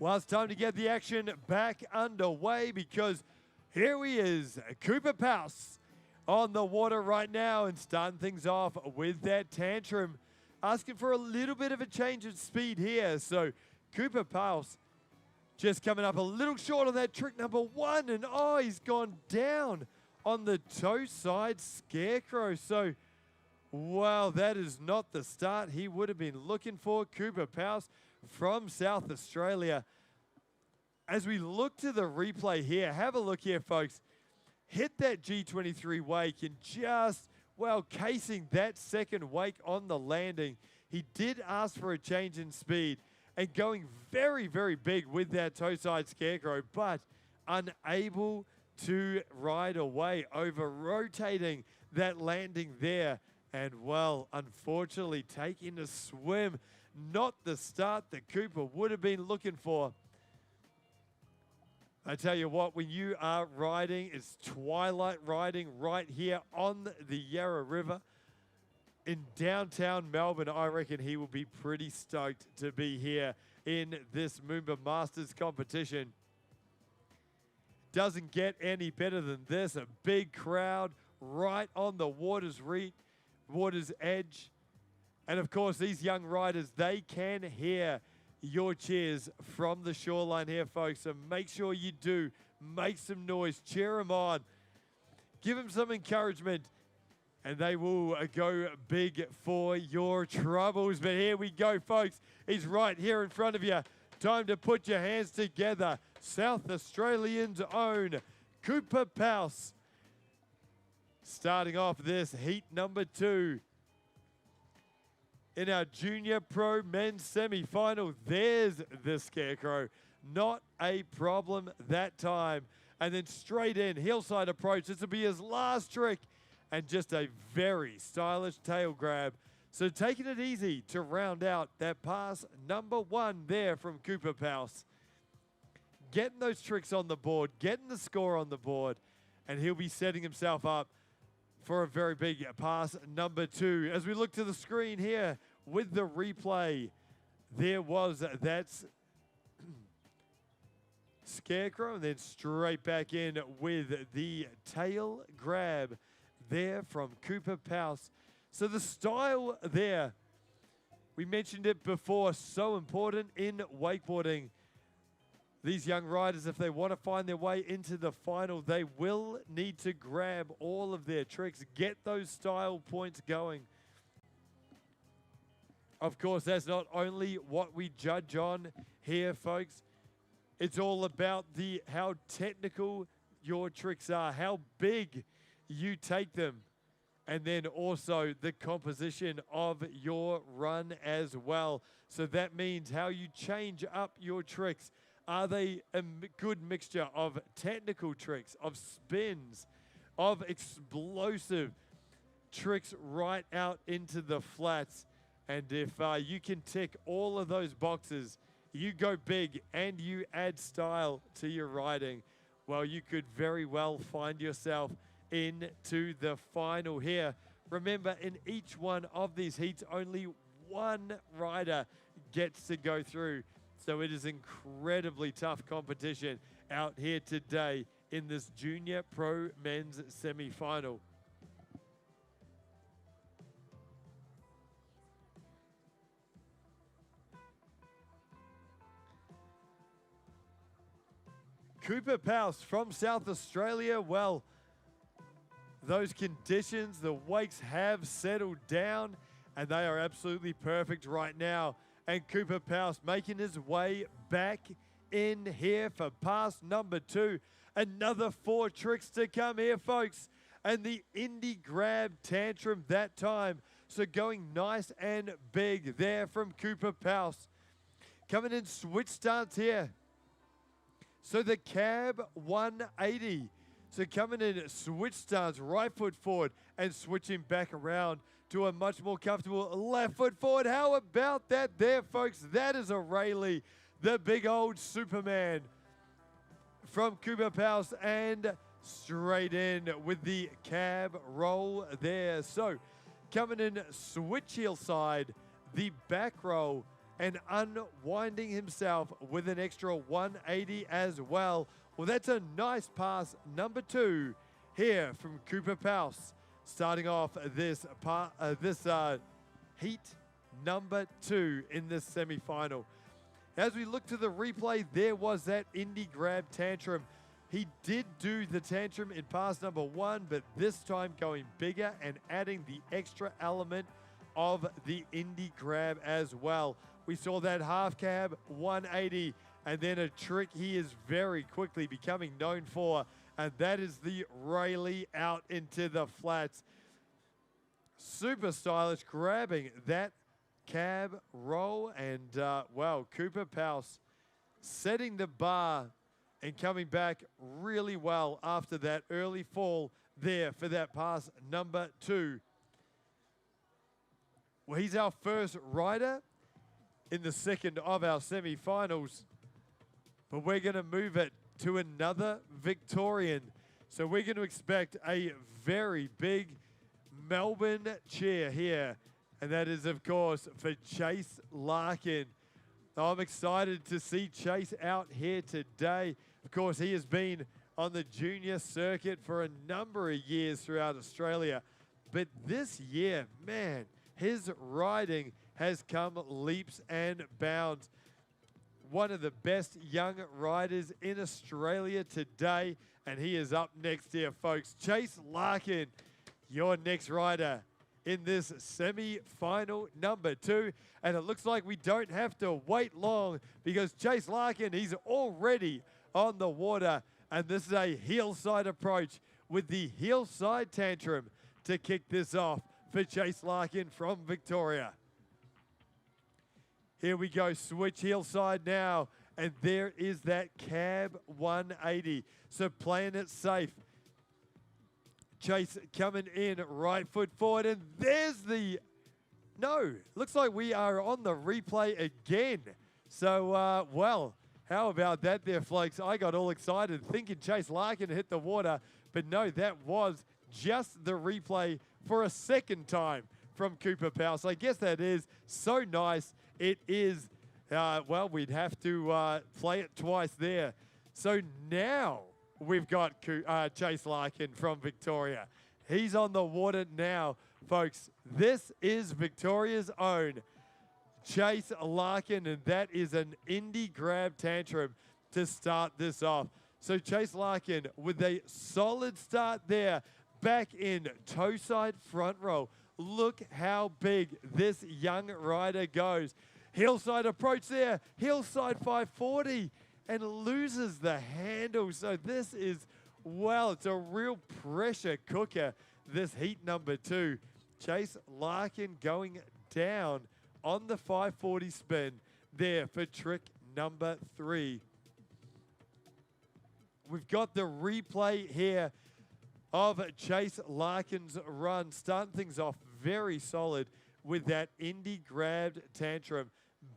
Well, it's time to get the action back underway because here he is, Cooper Pouse on the water right now and starting things off with that tantrum, asking for a little bit of a change of speed here. So Cooper Pouse just coming up a little short on that trick number 1, and oh, he's gone down on the toe side scarecrow. So, wow, that is not the start he would have been looking for. Cooper Pouse from South Australia. As we look to the replay here, have a look here, folks. Hit that G23 wake and just, well, casing that second wake on the landing. He did ask for a change in speed and going very, very big with that toe side scarecrow, but unable to ride away, over rotating that landing there. And, well, unfortunately, taking a swim, not the start that Cooper would have been looking for. I tell you what, when you are riding, it's twilight riding right here on the Yarra River in downtown Melbourne. I reckon he will be pretty stoked to be here in this MOOMBA Masters competition. Doesn't get any better than this. A big crowd right on the water's edge. And of course, these young riders, they can hear your cheers from the shoreline here, folks. So make sure you do make some noise, cheer them on, give them some encouragement, and they will go big for your troubles. But here we go, folks. He's right here in front of you. Time to put your hands together. South Australians' own Cooper Pouse starting off this heat number 2. In our Junior Pro Men's semi-final, there's the scarecrow. Not a problem that time. And then straight in, hillside approach. This will be his last trick. And just a very stylish tail grab. So taking it easy to round out that pass number 1 there from Cooper Pouse. Getting those tricks on the board, getting the score on the board, and he'll be setting himself up for a very big pass number 2. As we look to the screen here with the replay, there was that scarecrow, and then straight back in with the tail grab there from Cooper Pouse. So the style there, we mentioned it before, so important in wakeboarding. These young riders, if they want to find their way into the final, they will need to grab all of their tricks, get those style points going. Of course, that's not only what we judge on here, folks. It's all about how technical your tricks are, how big you take them, and then also the composition of your run as well. So that means how you change up your tricks. Are they a good mixture of technical tricks, of spins, of explosive tricks right out into the flats? And if you can tick all of those boxes, you go big and you add style to your riding, well, you could very well find yourself into the final here. Remember, in each one of these heats, only one rider gets to go through. So it is incredibly tough competition out here today in this Junior Pro Men's semi-final. Cooper Pouse from South Australia, well, those conditions, the wakes have settled down, and they are absolutely perfect right now. And Cooper Pouse making his way back in here for pass number 2. Another 4 tricks to come here, folks. And the indie grab tantrum that time. So going nice and big there from Cooper Pouse. Coming in switch stance here. So the cab 180. So coming in switch stance, right foot forward and switching back around to a much more comfortable left foot forward. How about that there, folks? That is a Rayleigh, the big old Superman from Cooper Pouse, and straight in with the cab roll there. So coming in switch heel side, the back roll and unwinding himself with an extra 180 as well. Well, that's a nice pass, number 2 here from Cooper Pouse, starting off this heat number 2 in this semi-final. As we look to the replay, there was that indie grab tantrum. He did do the tantrum in pass number 1, but this time going bigger and adding the extra element of the indie grab as well. We saw that half cab 180 and then a trick he is very quickly becoming known for, and that is the Rayleigh out into the flats. Super stylish, grabbing that cab roll, and well, Cooper Pouse setting the bar and coming back really well after that early fall there for that pass number 2. Well, he's our first rider in the second of our semi-finals, but we're going to move it to another Victorian. So we're going to expect a very big Melbourne cheer here, and that is, of course, for Chase Larkin. I'm excited to see Chase out here today. Of course, he has been on the junior circuit for a number of years throughout Australia, but this year, man, his riding has come leaps and bounds. One of the best young riders in Australia today, and he is up next here, folks. Chase Larkin, your next rider in this semi-final number 2. And it looks like we don't have to wait long, because Chase Larkin, he's already on the water. And this is a heel-side approach with the heel-side tantrum to kick this off for Chase Larkin from Victoria. Here we go, switch heel side now, and there is that cab 180. So playing it safe. Chase coming in, right foot forward, and there's the, no, looks like we are on the replay again. So, well, how about that there, folks? I got all excited thinking Chase Larkin hit the water, but no, that was just the replay for a second time from Cooper Pouse. I guess that is so nice. It is, well, we'd have to play it twice there. So now we've got Chase Larkin from Victoria. He's on the water now, folks. This is Victoria's own Chase Larkin, and that is an indie grab tantrum to start this off. So Chase Larkin with a solid start there, back in toe side front row. Look how big this young rider goes. Hillside approach there, hillside 540, and loses the handle. So this is, well, it's a real pressure cooker, this heat number 2. Chase Larkin going down on the 540 spin there for trick number 3. We've got the replay here of Chase Larkin's run, starting things off very solid with that indie grabbed tantrum.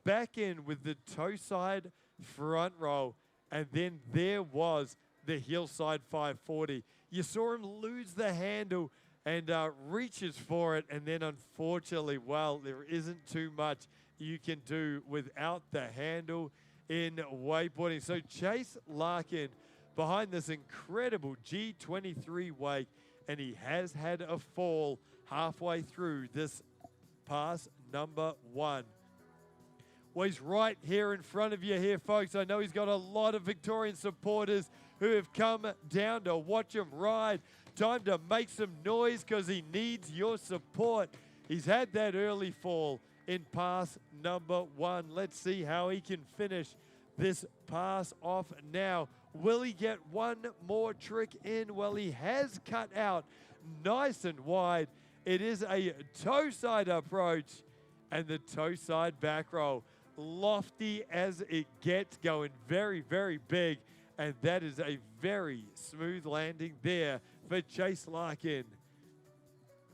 Back in with the toe side front roll, and then there was the hillside 540. You saw him lose the handle and reaches for it, and then unfortunately, well, there isn't too much you can do without the handle in wakeboarding. So Chase Larkin behind this incredible G23 wake, and he has had a fall halfway through this pass number 1. Well, he's right here in front of you here, folks. I know he's got a lot of Victorian supporters who have come down to watch him ride. Time to make some noise, because he needs your support. He's had that early fall in pass number 1. Let's see how he can finish this pass off now. Will he get one more trick in? Well, he has cut out nice and wide. It is a toe side approach and the toe side back roll. Lofty as it gets, going very, very big. And that is a very smooth landing there for Chase Larkin.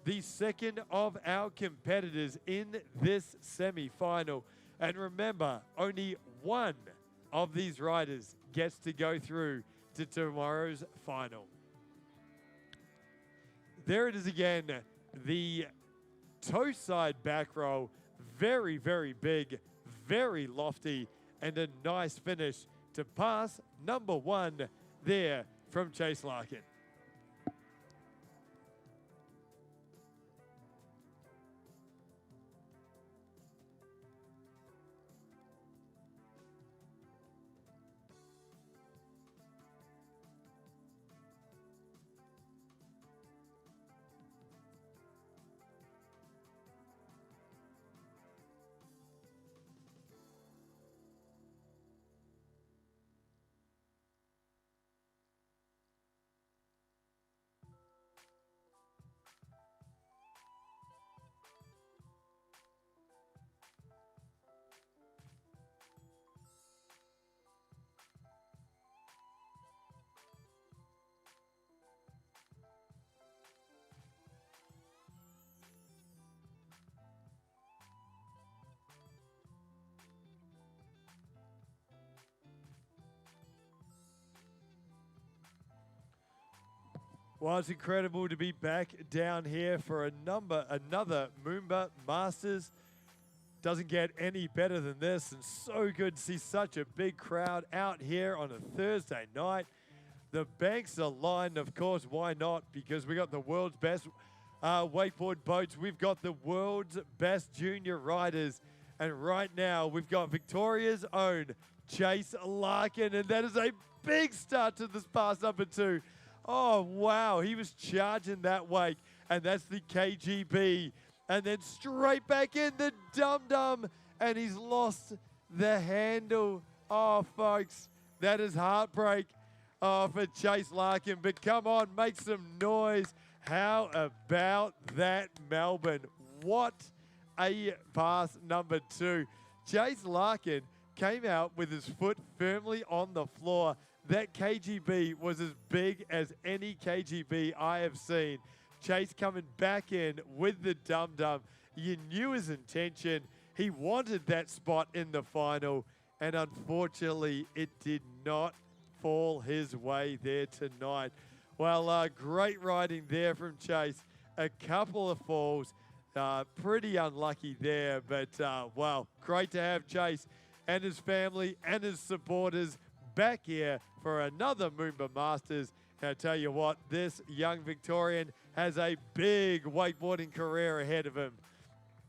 The second of our competitors in this semi-final. And remember, only one of these riders gets to go through to tomorrow's final. There it is again, the toe side back roll. Very, very big, very lofty, and a nice finish to pass number 1 there from Chase Larkin. Well, it's incredible to be back down here for another MOOMBA Masters. Doesn't get any better than this, and so good to see such a big crowd out here on a Thursday night. The banks are lined, of course, why not? Because we got the world's best wakeboard boats. We've got the world's best junior riders. And right now, we've got Victoria's own Chase Larkin, and that is a big start to this pass number 2. Oh, wow, he was charging that wake, and that's the KGB. And then straight back in the dum-dum, and he's lost the handle. Oh, folks, that is heartbreak for Chase Larkin. But come on, make some noise. How about that, Melbourne? What a pass number 2. Chase Larkin came out with his foot firmly on the floor. That KGB was as big as any KGB I have seen. Chase coming back in with the dum-dum. You knew his intention. He wanted that spot in the final, and unfortunately, it did not fall his way there tonight. Well, great riding there from Chase. A couple of falls. Pretty unlucky there, but, wow, great to have Chase and his family and his supporters back here for another MOOMBA Masters. And I tell you what, this young Victorian has a big wakeboarding career ahead of him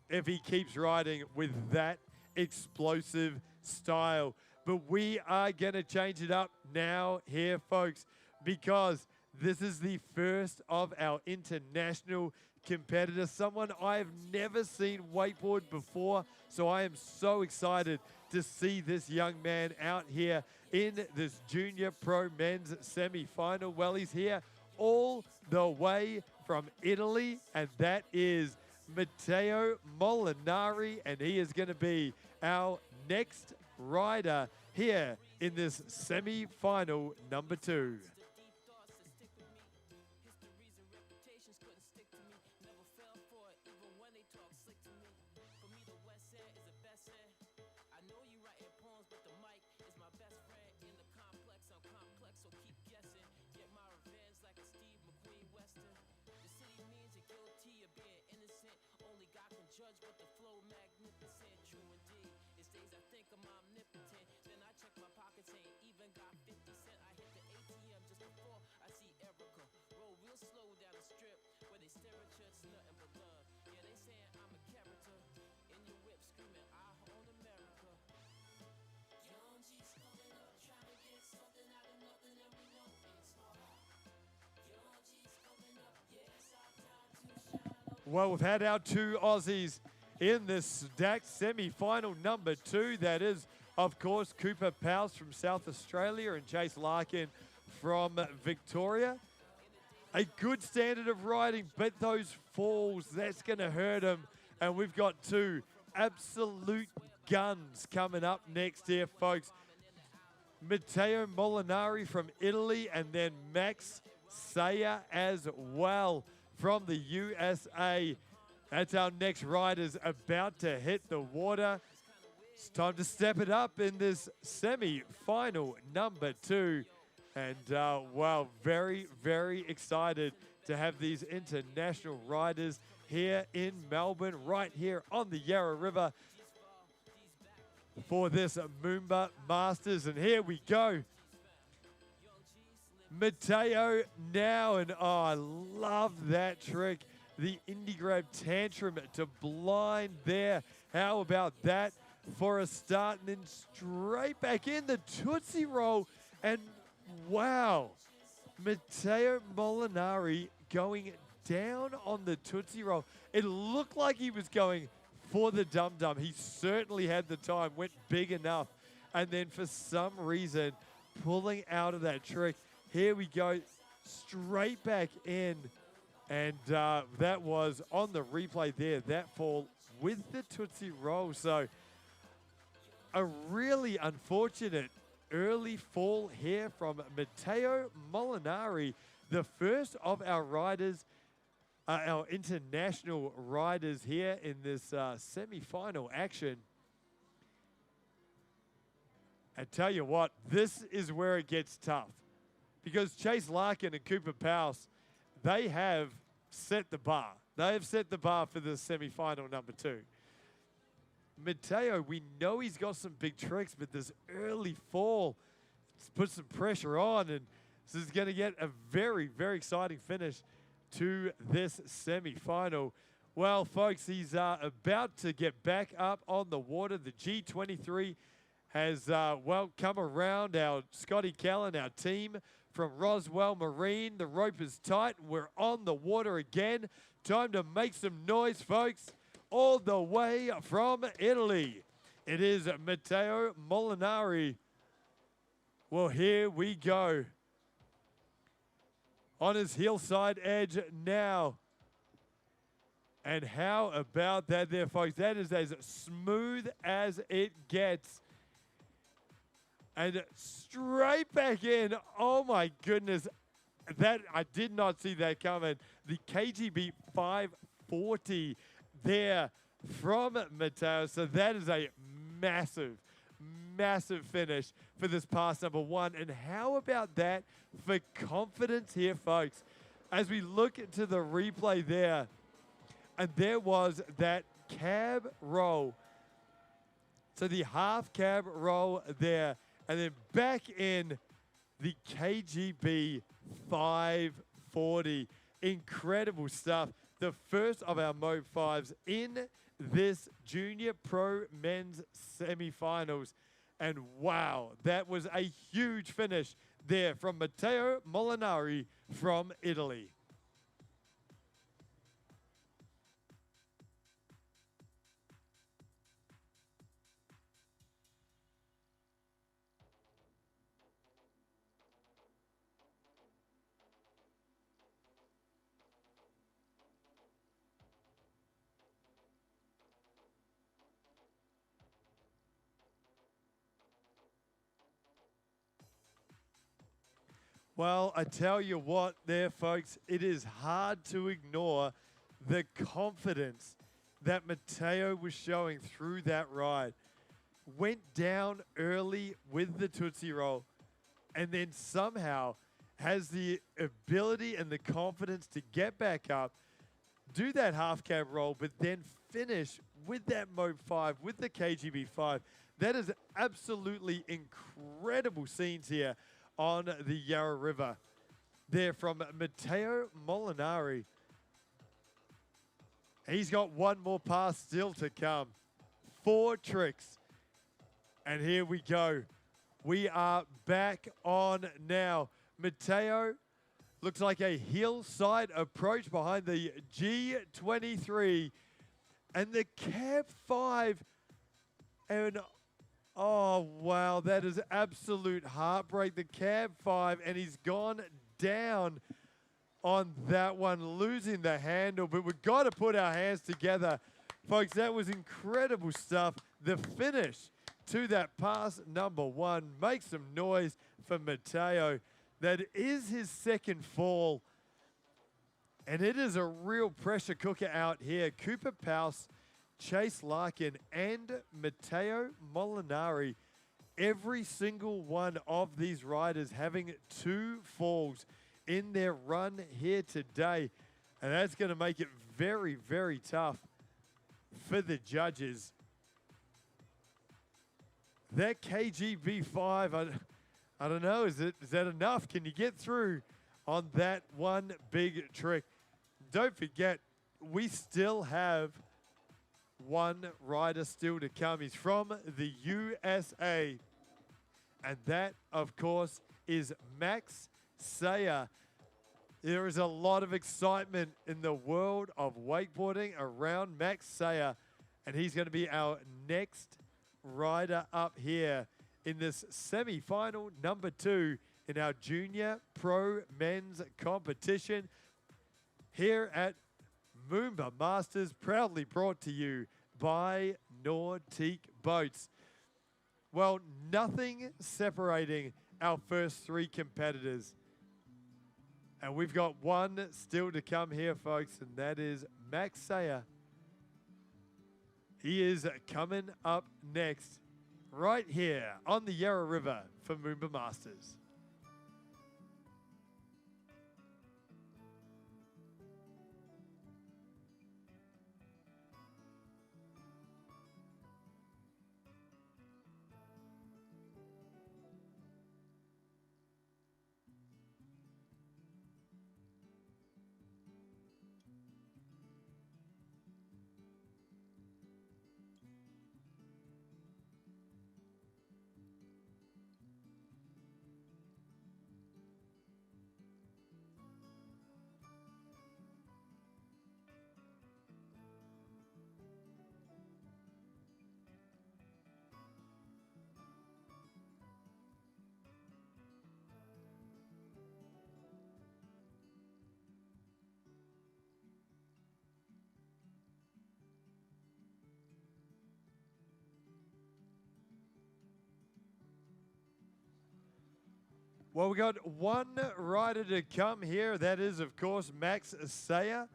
if he keeps riding with that explosive style. But we are going to change it up now here, folks, because this is the first of our international competitors, someone I have never seen wakeboard before. So I am so excited to see this young man out here in this Junior Pro Men's semi-final. Well, he's here all the way from Italy, and that is Matteo Molinari, and he is going to be our next rider here in this semi-final number 2. Well, we've had our 2 Aussies in this stacked semi-final number 2. That is, of course, Cooper Powles from South Australia and Chase Larkin from Victoria. A good standard of riding, but those falls, that's going to hurt him. And we've got 2 absolute guns coming up next here, folks. Matteo Molinari from Italy, and then Max Sayer as well from the USA. That's our next riders about to hit the water. It's time to step it up in this semi-final number 2. And wow, very, very excited to have these international riders here in Melbourne, right here on the Yarra River. for this MOOMBA Masters. And here we go. Mateo now, and oh, I love that trick. The indie grab tantrum to blind there. How about that for a start? And then straight back in the Tootsie Roll. And wow, Matteo Molinari going down on the Tootsie Roll. It looked like he was going for the dum-dum. He certainly had the time, went big enough. And then for some reason, pulling out of that trick. Here we go, straight back in. And that was on the replay there, that fall with the Tootsie Roll. So a really unfortunate early fall here from Matteo Molinari, the first of our riders, our international riders here in this semi-final action. I tell you what, this is where it gets tough, because Chase Larkin and Cooper Powell, they have set the bar. They have set the bar for the semi-final number 2. Matteo, we know he's got some big tricks, but this early fall puts some pressure on, and this is going to get a very, very exciting finish to this semi-final. Well, folks, he's about to get back up on the water. The G23 has, well, come around. Our Scotty Callan, our team from Roswell Marine. The rope is tight. We're on the water again. Time to make some noise, folks. All the way from Italy, it is Matteo Molinari. Well, here we go. On his hillside edge now. And how about that there, folks? That is as smooth as it gets. And straight back in. Oh, my goodness. That I did not see that coming. The KGB 540 there from Matteo. So that is a massive, massive finish for this pass number 1. And how about that for confidence here, folks? As we look into the replay there, and there was that cab roll. So the half cab roll there, and then back in the KGB 540. Incredible stuff. The first of our Mode 5s in this Junior Pro Men's semi-finals. And wow, that was a huge finish there from Matteo Molinari from Italy. Well, I tell you what there, folks, it is hard to ignore the confidence that Matteo was showing through that ride. Went down early with the Tootsie Roll, and then somehow has the ability and the confidence to get back up, do that half cab roll, but then finish with that Mode 5, with the KGB 5. That is absolutely incredible scenes here on the Yarra River. There from Matteo Molinari. He's got one more pass still to come. 4 tricks. And here we go. We are back on now. Matteo looks like a hillside approach behind the G23. And the cab 5. And oh, wow, that is absolute heartbreak. The cab 5, and he's gone down on that one, losing the handle. But we've got to put our hands together. Folks, that was incredible stuff. The finish to that pass number 1. Make some noise for Matteo. That is his second fall. And it is a real pressure cooker out here. Cooper Powell, Chase Larkin, and Matteo Molinari. Every single one of these riders having 2 falls in their run here today. And that's going to make it very, very tough for the judges. that KGB5, I don't know, is that enough? Can you get through on that one big trick? Don't forget, we still have one rider still to come. He's from the USA. And that, of course, is Max Sayer. There is a lot of excitement in the world of wakeboarding around Max Sayer. And he's going to be our next rider up here in this semi-final number 2 in our Junior Pro Men's competition here at MOOMBA Masters, proudly brought to you by Nautique Boats. Well, nothing separating our first 3 competitors. And we've got one still to come here, folks, and that is Max Sayer. He is coming up next, right here on the Yarra River for MOOMBA Masters. Well, we got one rider to come here. That is, of course, Max Sayer.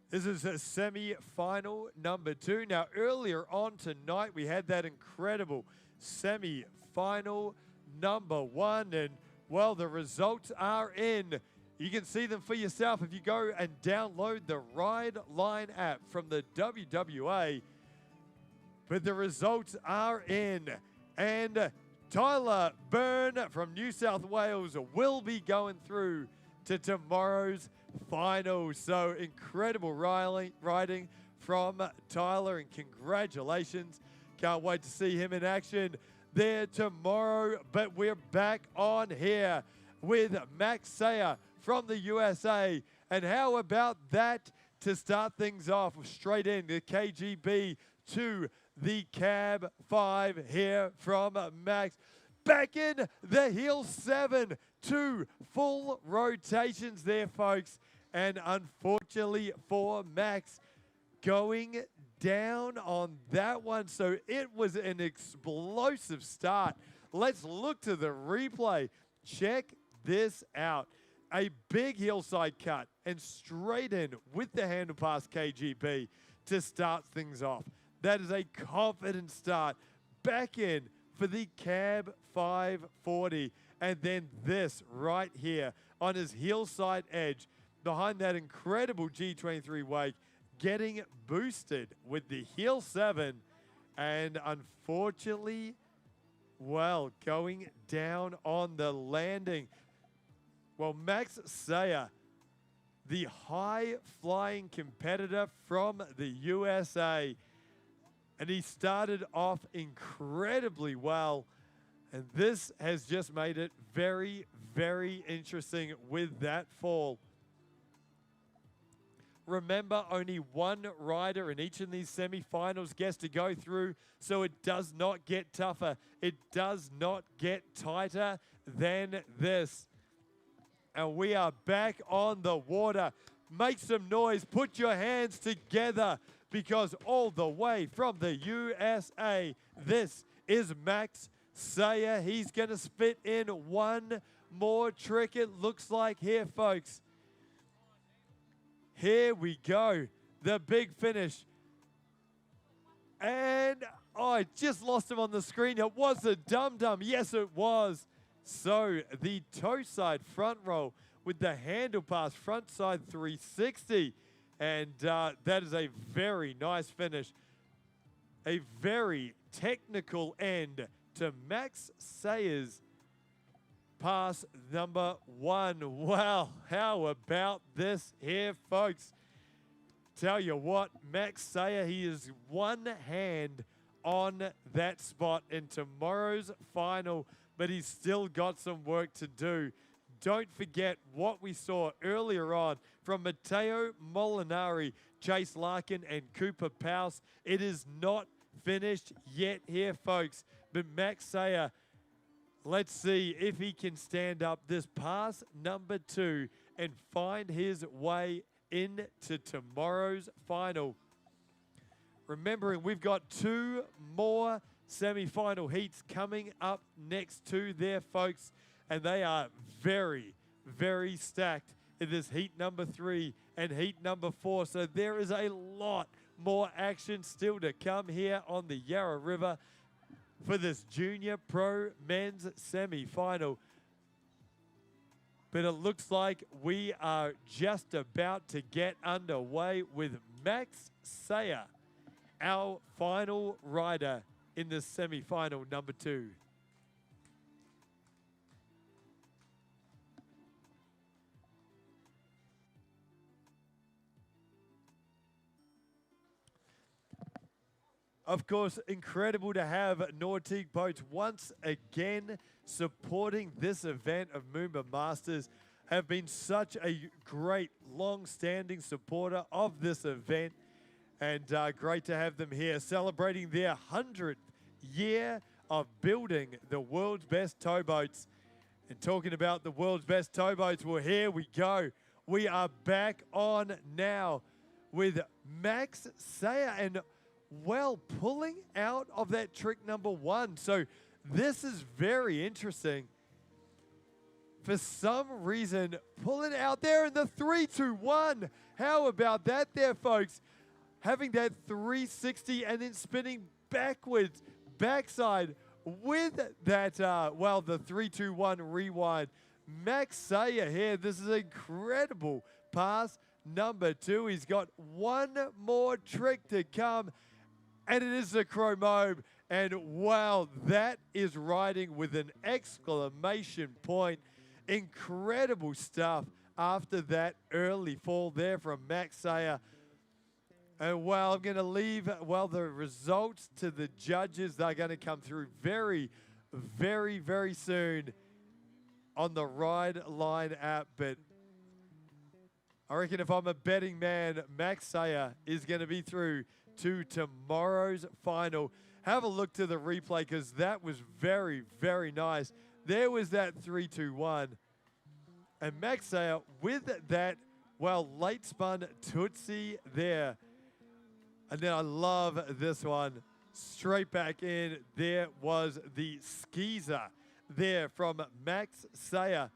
This is a semi-final number 2. Now, earlier on tonight, we had that incredible semi-final number 1. And, well, the results are in. You can see them for yourself if you go and download the Ride Line app from the WWA. But the results are in. And Tyler Byrne from New South Wales will be going through to tomorrow's final. So incredible riding from Tyler, and congratulations. Can't wait to see him in action there tomorrow. But we're back on here with Max Sayer from the USA. And how about that to start things off straight in the KGB to the cab 5 here from Max. Back in the heel 7, 2 full rotations there, folks. And unfortunately for Max, going down on that one. So it was an explosive start. Let's look to the replay. Check this out. A big hillside cut and straight in with the handle pass KGB to start things off. That is a confident start. Back in for the cab 540. And then this right here on his hillside edge behind that incredible G23 wake, getting boosted with the heel 7. And unfortunately, well, going down on the landing. Well, Max Sayer, the high-flying competitor from the USA, and he started off incredibly well. And this has just made it very, very interesting with that fall. Remember, only one rider in each of these semifinals gets to go through, so it does not get tougher. It does not get tighter than this. And we are back on the water. Make some noise. Put your hands together, because all the way from the USA, this is Max Sayer. He's going to spit in one more trick, it looks like here, folks. Here we go. The big finish. And I just lost him on the screen. It was a dum-dum. Yes, it was. So the toe side front roll with the handle pass front side 360. And that is a very nice finish. A very technical end to Max Sayers' pass number 1. Well, how about this here, folks? Tell you what, Max Sayer, he is one hand on that spot in tomorrow's final, but he's still got some work to do. Don't forget what we saw earlier on from Matteo Molinari, Chase Larkin, and Cooper Powell. It is not finished yet here, folks, but Max Sayer, let's see if he can stand up this pass number 2 and find his way into tomorrow's final. Remembering we've got 2 more semi-final heats coming up next to there, folks, and they are very, very stacked in this heat number 3 and heat number 4. So there is a lot more action still to come here on the Yarra River for this Junior Pro Men's semi-final. But it looks like we are just about to get underway with Max Sayer, our final rider in the semi-final number 2. Of course, incredible to have Nautique Boats once again supporting this event of MOOMBA Masters. Have been such a great, long-standing supporter of this event, and great to have them here celebrating their 100th year of building the world's best towboats. And talking about the world's best towboats, well, here we go. We are back on now with Max Sayer, and well, pulling out of that trick number 1. So this is very interesting. For some reason, pulling out there in the 3-2-1. How about that there, folks? Having that 360 and then spinning backwards, backside with that, well, the 3-2-1 rewind. Max Sayer here, this is incredible. Pass number 2. He's got one more trick to come, and it is the chrome. And wow, that is riding with an exclamation point. Incredible stuff after that early fall there from Max Sayer. And well, I'm going to leave, well, the results to the judges. They're going to come through very, very, very soon on the Ride Line app. But I reckon if I'm a betting man, Max Sayer is going to be through to tomorrow's final. Have a look to the replay, because that was very, very nice. There was that 3-2-1. And Max Sayer with that, well, late spun Tootsie there. And then I love this one. Straight back in. There was the skeezer there from Max Sayer.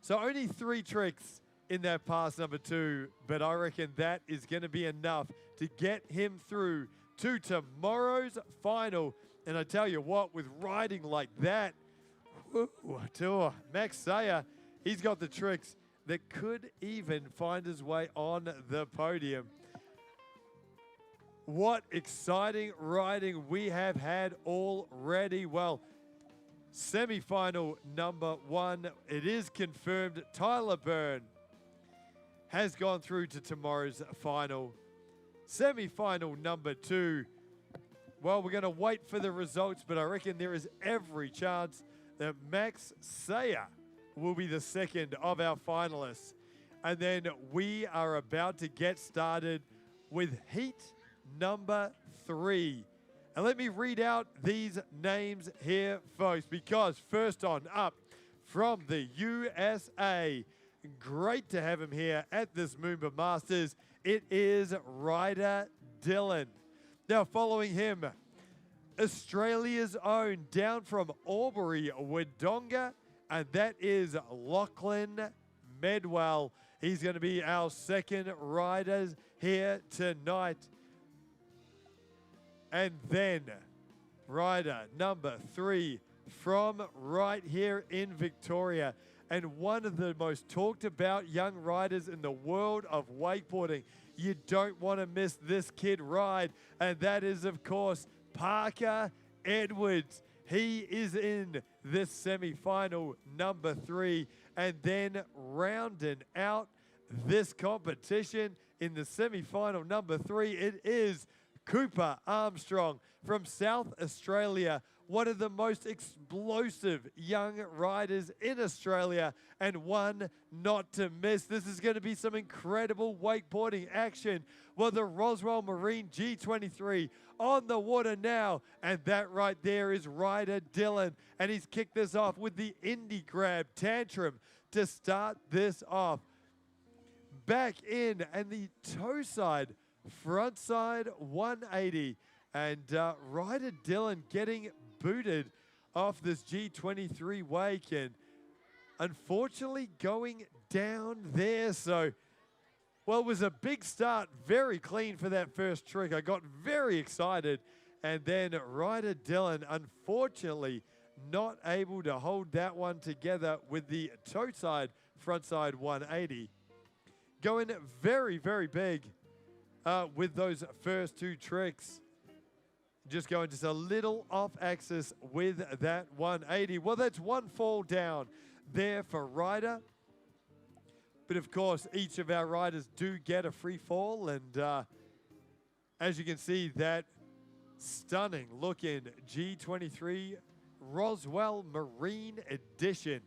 So only 3 tricks in that pass number 2, but I reckon that is going to be enough to get him through to tomorrow's final. And I tell you what, with riding like that, Max Sayer, he's got the tricks that could even find his way on the podium. What exciting riding we have had already. Well, semi-final number 1, it is confirmed Tyler Byrne has gone through to tomorrow's final. Semi-final number 2, well, we're going to wait for the results, but I reckon there is every chance that Max Sayer will be the second of our finalists. And then we are about to get started with heat number 3. And let me read out these names here, folks, because first on up from the USA, great to have him here at this MOOMBA Masters, it is Ryder Dillon. Now following him, Australia's own, down from Albury, Wodonga, and that is Lachlan Medwell. He's going to be our second rider here tonight. And then rider number 3 from right here in Victoria, and one of the most talked about young riders in the world of wakeboarding. You don't want to miss this kid ride, and that is, of course, Parker Edwards. He is in this semi-final number 3. And then rounding out this competition in the semi-final number 3, it is Cooper Armstrong from South Australia, one of the most explosive young riders in Australia, and one not to miss. This is going to be some incredible wakeboarding action. Well, the Roswell Marine G23 on the water now, and that right there is rider Dylan, and he's kicked this off with the Indy grab tantrum to start this off. Back in, and the toe side, front side 180, and rider Dylan getting booted off this G23 wake, and unfortunately going down there. So, well, it was a big start, very clean for that first trick. I got very excited, and then rider Dylan, unfortunately, not able to hold that one together with the toe side, front side 180. Going very, very big with those first 2 tricks. Just going just a little off axis with that 180. Well, that's one fall down there for rider. But of course, each of our riders do get a free fall. And as you can see, that stunning looking G23 Roswell Marine Edition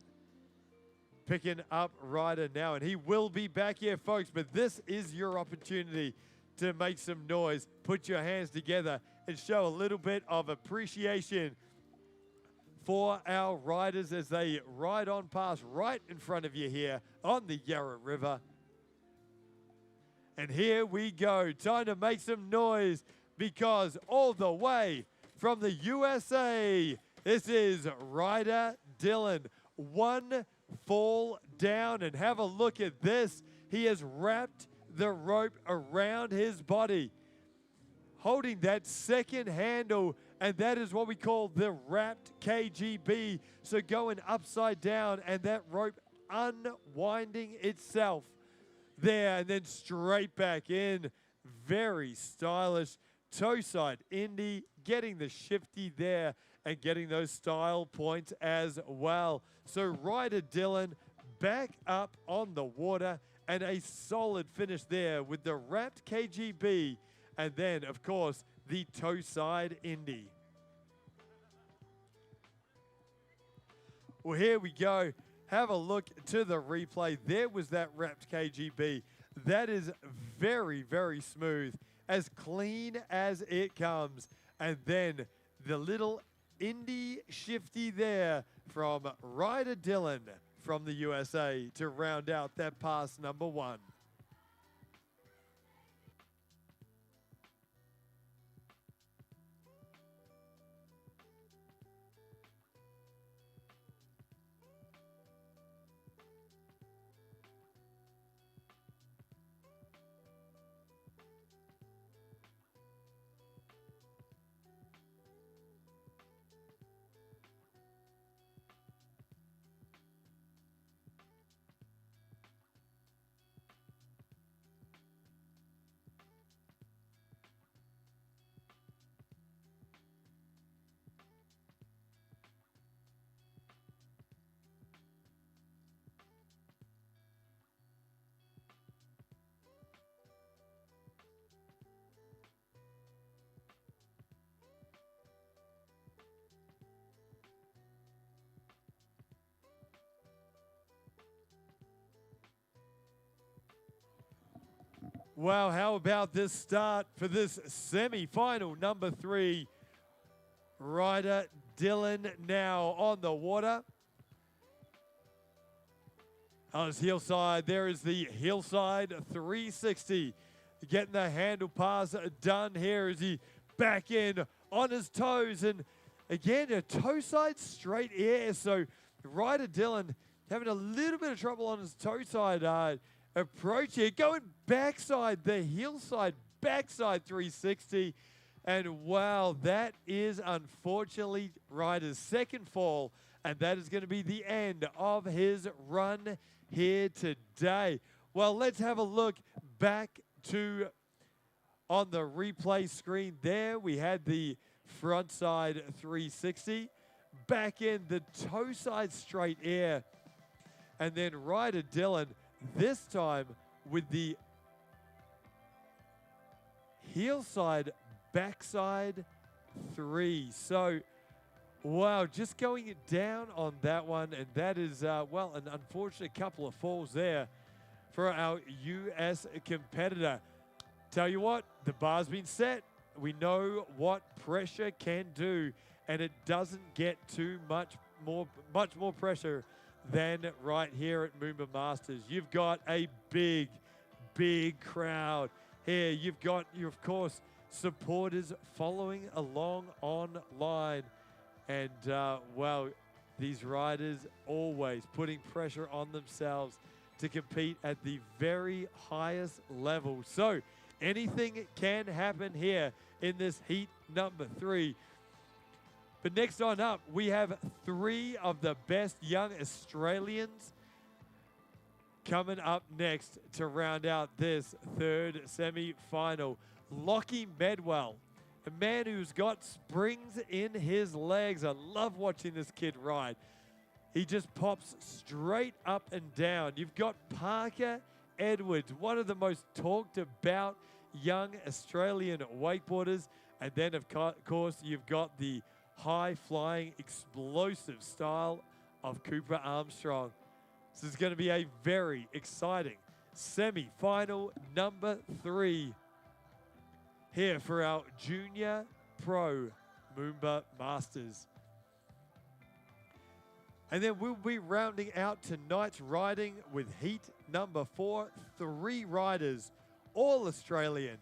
picking up rider now. And he will be back here, folks. But this is your opportunity to make some noise, put your hands together, and show a little bit of appreciation for our riders as they ride on past right in front of you here on the Yarra River. And here we go, time to make some noise, because all the way from the USA, this is rider Dylan. One fall down, and have a look at this. He has wrapped the rope around his body, holding that second handle, and that is what we call the wrapped KGB. So going upside down, and that rope unwinding itself there, and then straight back in. Very stylish. Toe side Indy, getting the shifty there and getting those style points as well. So rider Dylan back up on the water, and a solid finish there with the wrapped KGB, and then, of course, the toe side Indy. Well, here we go. Have a look to the replay. There was that wrapped KGB. That is very, very smooth, as clean as it comes. And then the little Indy shifty there from rider Dylan from the USA to round out that pass number 1. Wow, how about this start for this semi-final number 3? Rider Dylan now on the water. On his heel side, there is the hillside 360. Getting the handle pass done here as he back in on his toes. And again, a toe side straight air. So rider Dylan having a little bit of trouble on his toe side approach here. Going backside, the hillside, backside 360. And wow, that is unfortunately rider's second fall. And that is going to be the end of his run here today. Well, let's have a look back to on the replay screen there. We had the front side 360. back in the toe side straight air. And then rider Dylan, this time with the heel side, backside 3. So, wow, just going down on that one. And that is, well, an unfortunate couple of falls there for our US competitor. Tell you what, the bar's been set. We know what pressure can do, and it doesn't get too much more pressure than right here at MOOMBA Masters. You've got a big, big crowd here. You've got, of course, supporters following along online. And, well, these riders always putting pressure on themselves to compete at the very highest level. So anything can happen here in this heat number 3. But next on up, we have 3 of the best young Australians coming up next to round out this 3rd semi-final. Lockie Medwell, a man who's got springs in his legs. I love watching this kid ride. He just pops straight up and down. You've got Parker Edwards, one of the most talked about young Australian wakeboarders. And then, of course, you've got the high-flying, explosive style of Cooper Armstrong. This is going to be a very exciting semi-final number 3 here for our Junior Pro MOOMBA Masters. And then we'll be rounding out tonight's riding with heat number 4, 3 riders, all Australian.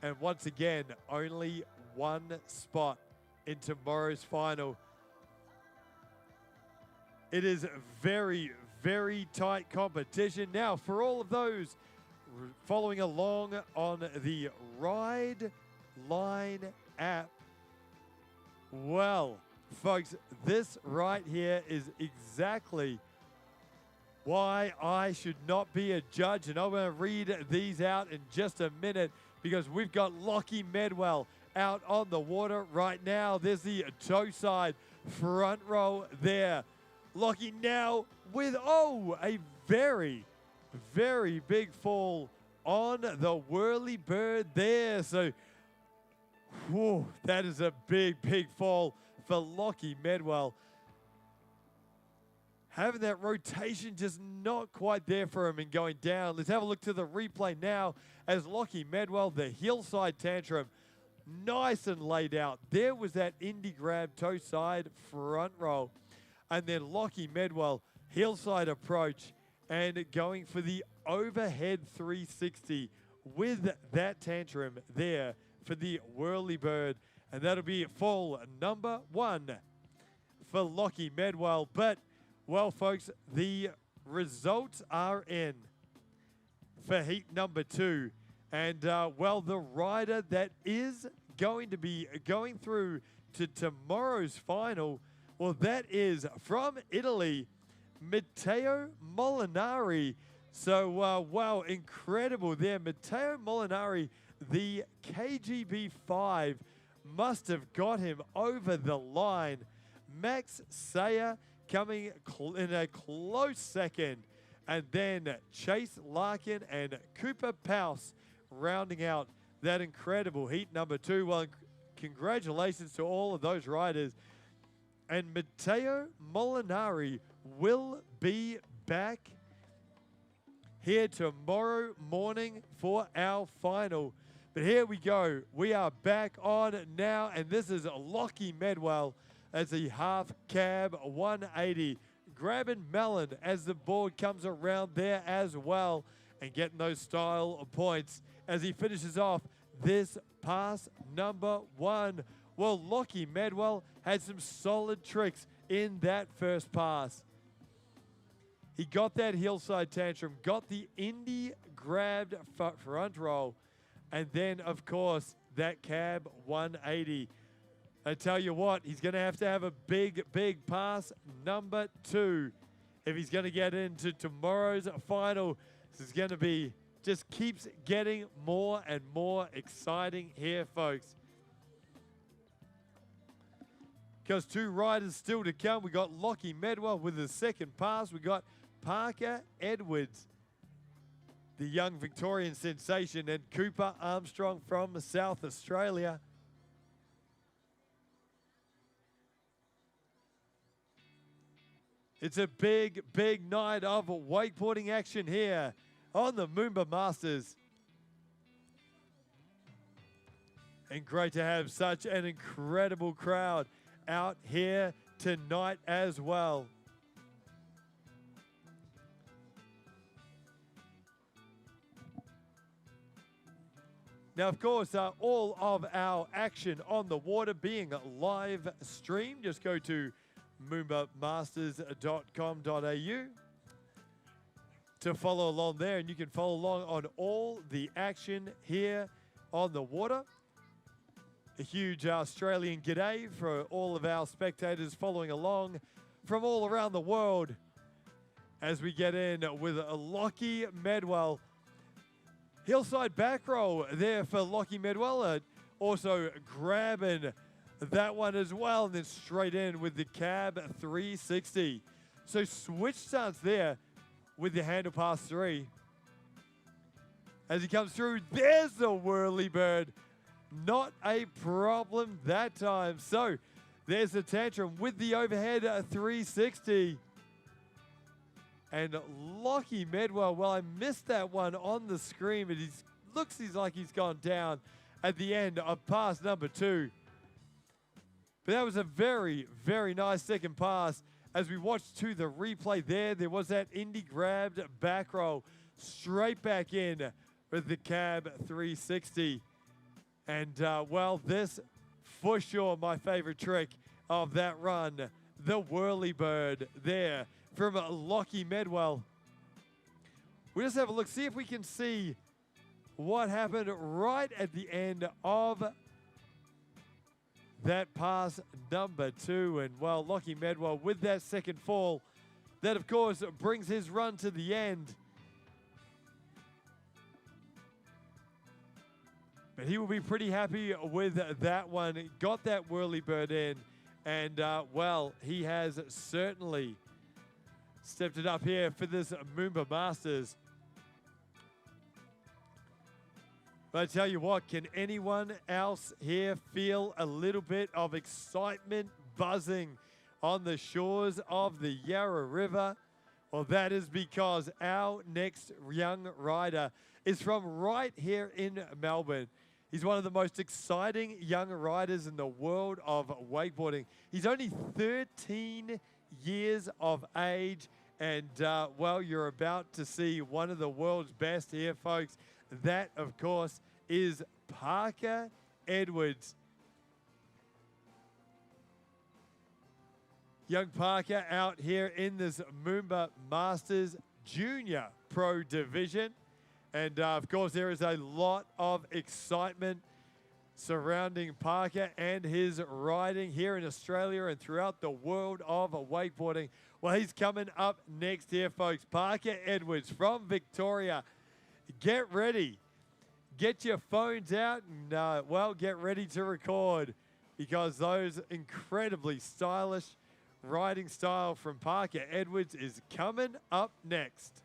And once again, only 1 spot in tomorrow's final. It is very, very tight competition. Now, for all of those following along on the Ride Line app, well, folks, this right here is exactly why I should not be a judge. And I'm going to read these out in just a minute because we've got Lockie Medwell out on the water right now. There's the toe side front row there. Lockie now with, oh, a very, very big fall on the whirly bird there. So, whew, that is a big, big fall for Lockie Medwell. Having that rotation just not quite there for him and going down. Let's have a look to the replay now as Lockie Medwell, the hillside tantrum, nice and laid out. There was that indie grab toe side front roll. And then Lockie Medwell, hillside approach and going for the overhead 360 with that tantrum there for the whirly bird. And that'll be fall number 1 for Lockie Medwell. But, well, folks, the results are in for heat number 2. And, well, the rider that is going to be going through to tomorrow's final, well, that is from Italy, Matteo Molinari. So, wow, incredible there. Matteo Molinari, the KGB 5, must have got him over the line. Max Sayer coming in a close second. And then Chase Larkin and Cooper Pouse rounding out that incredible heat number 2. Well, congratulations to all of those riders. And Matteo Molinari will be back here tomorrow morning for our final. But here we go. We are back on now, and this is Lockie Medwell as the half cab 180. Grabbing Mellon as the board comes around there as well and getting those style points as he finishes off this pass number 1. Well, Lockie Medwell had some solid tricks in that first pass. He got that hillside tantrum, got the indie grabbed front roll, and then, of course, that cab 180. I tell you what, he's going to have a big, big pass number 2 if he's going to get into tomorrow's final. This is going to be, just keeps getting more and more exciting here, folks. because 2 riders still to come. We got Lockie Medwell with the second pass. We got Parker Edwards, the young Victorian sensation, and Cooper Armstrong from South Australia. It's a big, big night of wakeboarding action here on the MOOMBA Masters. And great to have such an incredible crowd out here tonight as well. Now, of course, all of our action on the water being live streamed. Just go to moombamasters.com.au to follow along there, and you can follow along on all the action here on the water. A huge Australian g'day for all of our spectators following along from all around the world as we get in with Lockie Medwell. Hillside back row there for Lockie Medwell, also grabbing that one as well, and then straight in with the cab 360. So switch stance there with the handle pass 3. As he comes through, there's the whirly bird. Not a problem that time. So there's the tantrum with the overhead 360. And Lockie Medwell, well, I missed that one on the screen, but looks like he's gone down at the end of pass number 2. But that was a very, very nice second pass. As we watched to the replay there was that indie grabbed back roll straight back in with the cab 360. And, well, this for sure my favorite trick of that run, the whirly bird there from Lockie Medwell. We'll just have a look, see if we can see what happened right at the end of that pass number 2. And, well, Lockie Medwell with that second fall, that, of course, brings his run to the end. But he will be pretty happy with that one. Got that whirly bird in. And, well, he has certainly stepped it up here for this MOOMBA Masters. But I tell you what, can anyone else here feel a little bit of excitement buzzing on the shores of the Yarra River? Well, that is because our next young rider is from right here in Melbourne. He's one of the most exciting young riders in the world of wakeboarding. He's only 13 years of age, and, well, you're about to see one of the world's best here, folks. That, of course, is Parker Edwards. Young Parker out here in this MOOMBA Masters Junior Pro Division. And, of course, there is a lot of excitement surrounding Parker and his riding here in Australia and throughout the world of wakeboarding. Well, he's coming up next here, folks. Parker Edwards from Victoria. Get ready. Get your phones out and, well, get ready to record, because those incredibly stylish riding style from Parker Edwards is coming up next.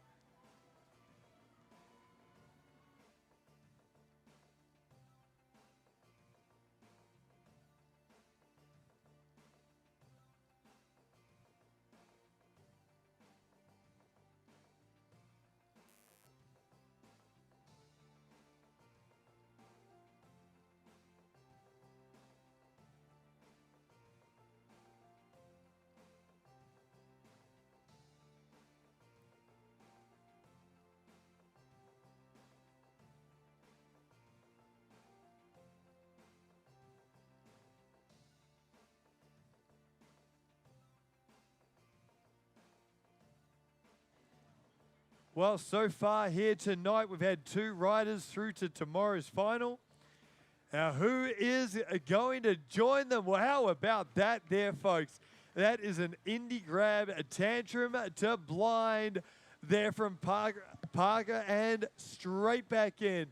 Well, so far here tonight, we've had 2 riders through to tomorrow's final. Now, who is going to join them? Well, how about that there, folks? That is an indie grab, a tantrum to blind there from Parker, and straight back in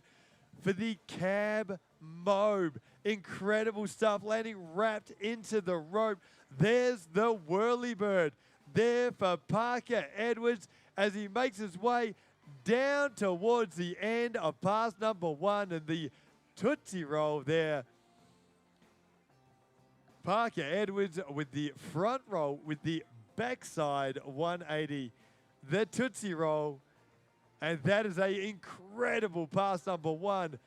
for the cab mobe. Incredible stuff, landing wrapped into the rope. There's the whirly bird there for Parker Edwards as he makes his way down towards the end of pass number 1 and the Tootsie Roll there. Parker Edwards with the front roll with the backside 180. The Tootsie Roll. And that is an incredible pass number 1.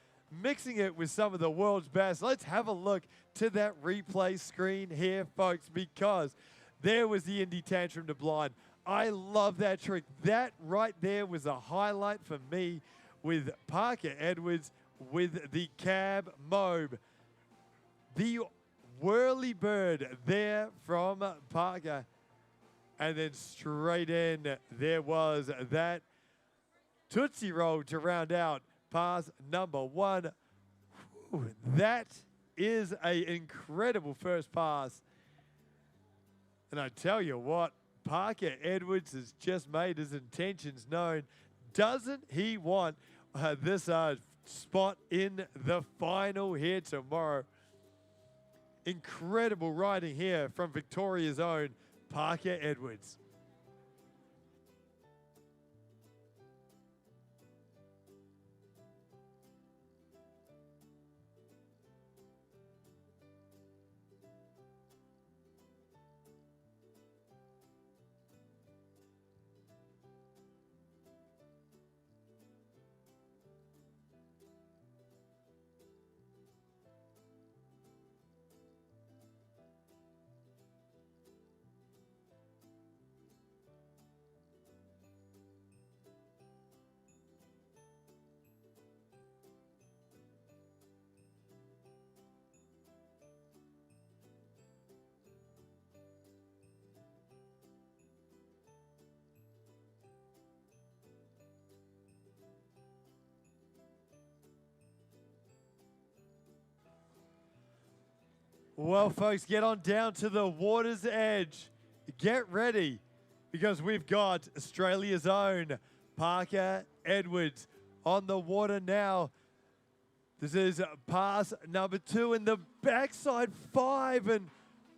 Mixing it with some of the world's best. Let's have a look to that replay screen here, folks, because there was the Indy Tantrum to blind. I love that trick. That right there was a highlight for me with Parker Edwards with the cab mobe. The whirly bird there from Parker. And then straight in, there was that Tootsie Roll to round out pass number 1. Whew, that is an incredible first pass. And I tell you what, Parker Edwards has just made his intentions known. Doesn't he want this spot in the final here tomorrow? Incredible riding here from Victoria's own Parker Edwards. Well, folks, get on down to the water's edge. Get ready, because we've got Australia's own Parker Edwards on the water now. This is pass number 2 in the backside 5. And,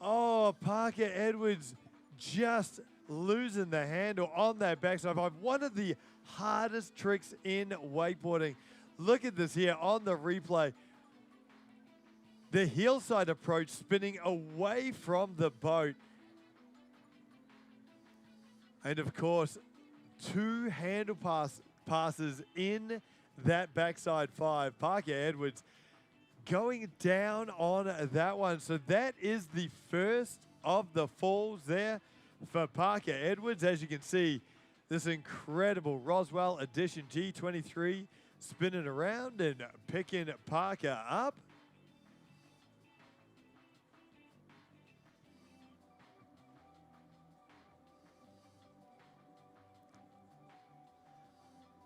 oh, Parker Edwards just losing the handle on that backside 5. One of the hardest tricks in wakeboarding. Look at this here on the replay. The hillside approach spinning away from the boat. And of course, 2 handle passes in that backside 5. Parker Edwards going down on that one. So that is the first of the falls there for Parker Edwards. As you can see, this incredible Roswell Edition G23 spinning around and picking Parker up.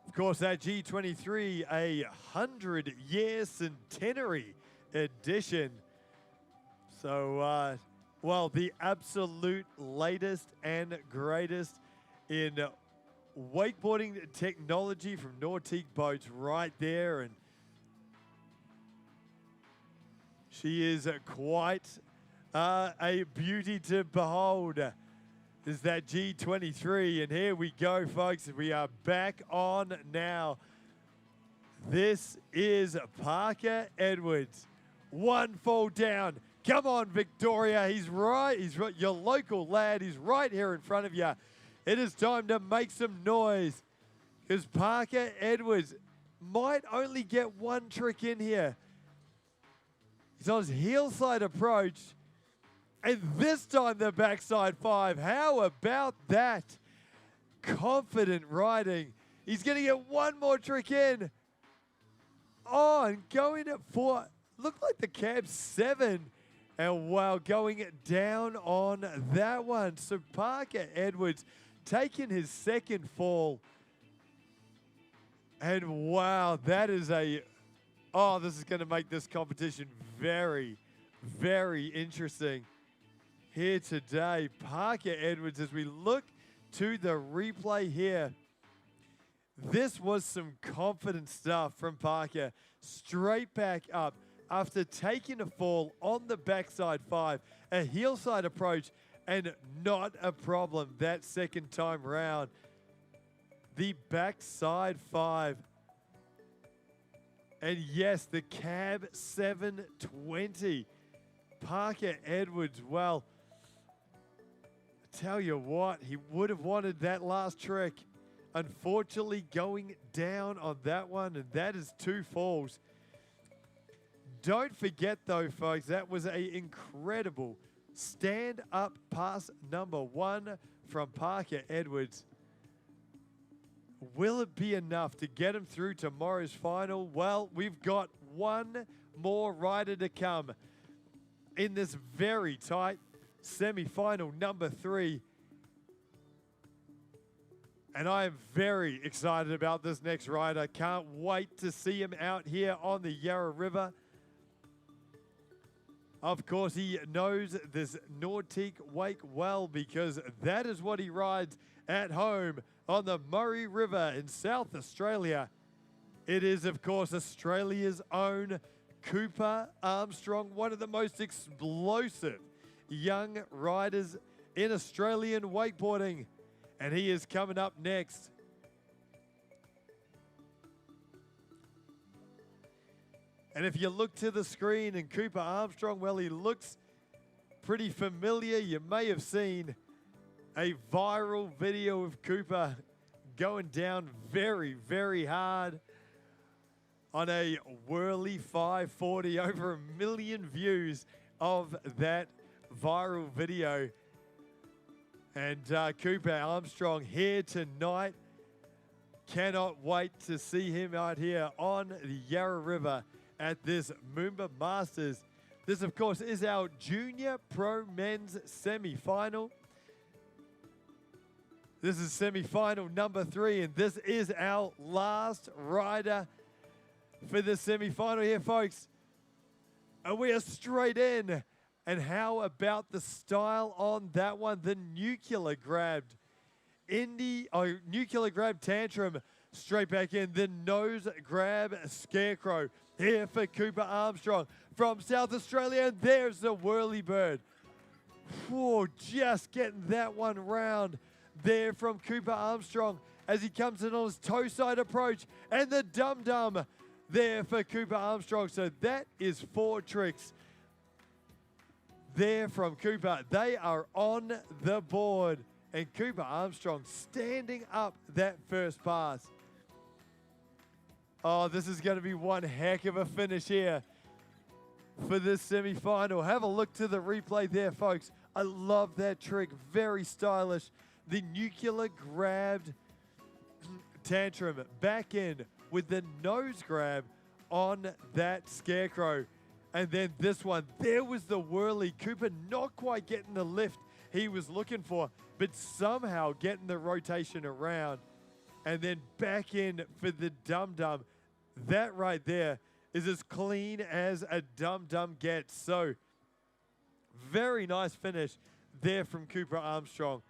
Of course, that G23, a 100-year centenary edition. So, well, the absolute latest and greatest in wakeboarding technology from Nautique Boats right there. And she is quite a beauty to behold. Is that G23, and here we go, folks. We are back on now. This is Parker Edwards. 1 fall down. Come on, Victoria. He's right. He's right. Your local lad. He's right here in front of you. It is time to make some noise, because Parker Edwards might only get 1 trick in here. He's on his hillside approach. And this time the backside 5. How about that? Confident riding. He's going to get 1 more trick in. Oh, and going at 4. Looked like the cab 7. And wow, going down on that one. So Parker Edwards taking his 2nd fall. And wow, that is a... Oh, this is going to make this competition very, very interesting here today. Parker Edwards, as we look to the replay here, this was some confident stuff from Parker. Straight back up, after taking a fall on the backside 5, a heel side approach, and not a problem that second time round. The backside 5. And yes, the cab 720. Parker Edwards, well, I tell you what, he would have wanted that last trick. Unfortunately, going down on that one, and that is 2 falls. Don't forget, though, folks, that was an incredible stand-up pass number 1 from Parker Edwards. Will it be enough to get him through tomorrow's final? Well, we've got one more rider to come in this very tight semi-final number 3. And I am very excited about this next rider. Can't wait to see him out here on the Yarra River. Of course, he knows this Nautique wake well because that is what he rides at home on the Murray River in South Australia. It is, of course, Australia's own Cooper Armstrong, one of the most explosive young riders in Australian wakeboarding. And he is coming up next. And if you look to the screen and Cooper Armstrong, well, he looks pretty familiar. You may have seen a viral video of Cooper going down very, very hard on a whirly 540. Over 1 million views of that viral video. And Cooper Armstrong here tonight. Cannot wait to see him out here on the Yarra River at this MOOMBA Masters. This, of course, is our Junior Pro Men's semi-final. This is semi-final number 3, and this is our last rider for the semi-final here, folks. And we are straight in. And how about the style on that one? The nuclear grabbed nuclear grab tantrum straight back in. The nose grab scarecrow here for Cooper Armstrong from South Australia. And there's the whirly bird. Whoa, just getting that one round there from Cooper Armstrong as he comes in on his toe side approach. And the dum-dum there for Cooper Armstrong. So that is 4 tricks there from Cooper. They are on the board. And Cooper Armstrong standing up that first pass. Oh, this is going to be one heck of a finish here for this semi-final. Have a look to the replay there, folks. I love that trick. Very stylish. The nuclear grabbed tantrum back in with the nose grab on that scarecrow. And then this one, there was the whirly. Cooper not quite getting the lift he was looking for, but somehow getting the rotation around. And then back in for the dum-dum. That right there is as clean as a dum-dum gets. So, very nice finish there from Cooper Armstrong.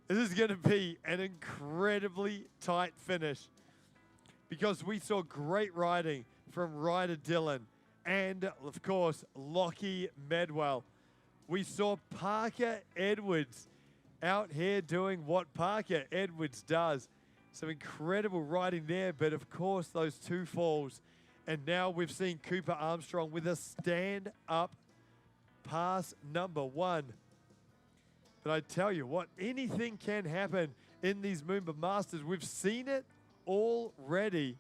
This is going to be an incredibly tight finish because we saw great riding from Ryder Dillon. And, of course, Lockie Medwell. We saw Parker Edwards out here doing what Parker Edwards does. Some incredible riding there, but, of course, those 2 falls. And now we've seen Cooper Armstrong with a stand-up pass number 1. But I tell you what, anything can happen in these MOOMBA Masters. We've seen it already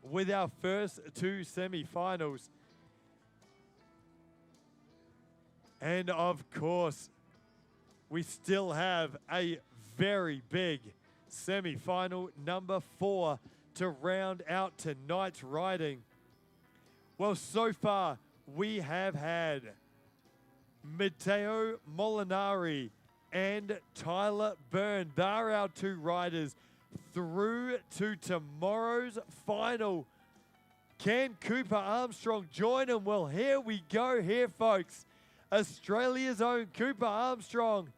with our first 2 semi-finals. And of course, we still have a very big semi-final number 4 to round out tonight's riding. Well, so far we have had Matteo Molinari and Tyler Byrne. They're our 2 riders through to tomorrow's final. Can Cooper Armstrong join him? Well, here we go here, folks. Australia's own Cooper Armstrong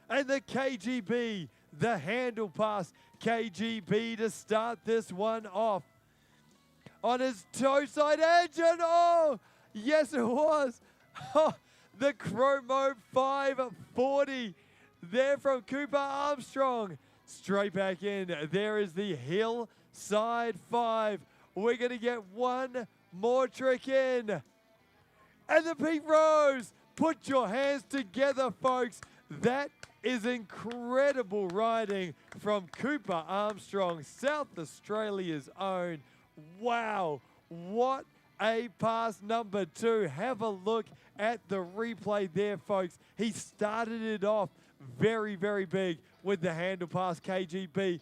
and the KGB, the handle pass KGB to start this one off. on his toe side edge, and oh, yes it was. The Chromo 540 there from Cooper Armstrong. Straight back in. There is the hillside 5. We're going to get one more trick in. And the Pete Rose. Put your hands together, folks. That is incredible riding from Cooper Armstrong, South Australia's own. Wow, what a pass number 2. Have a look at the replay there, folks. He started it off very, very big with the handle pass KGB.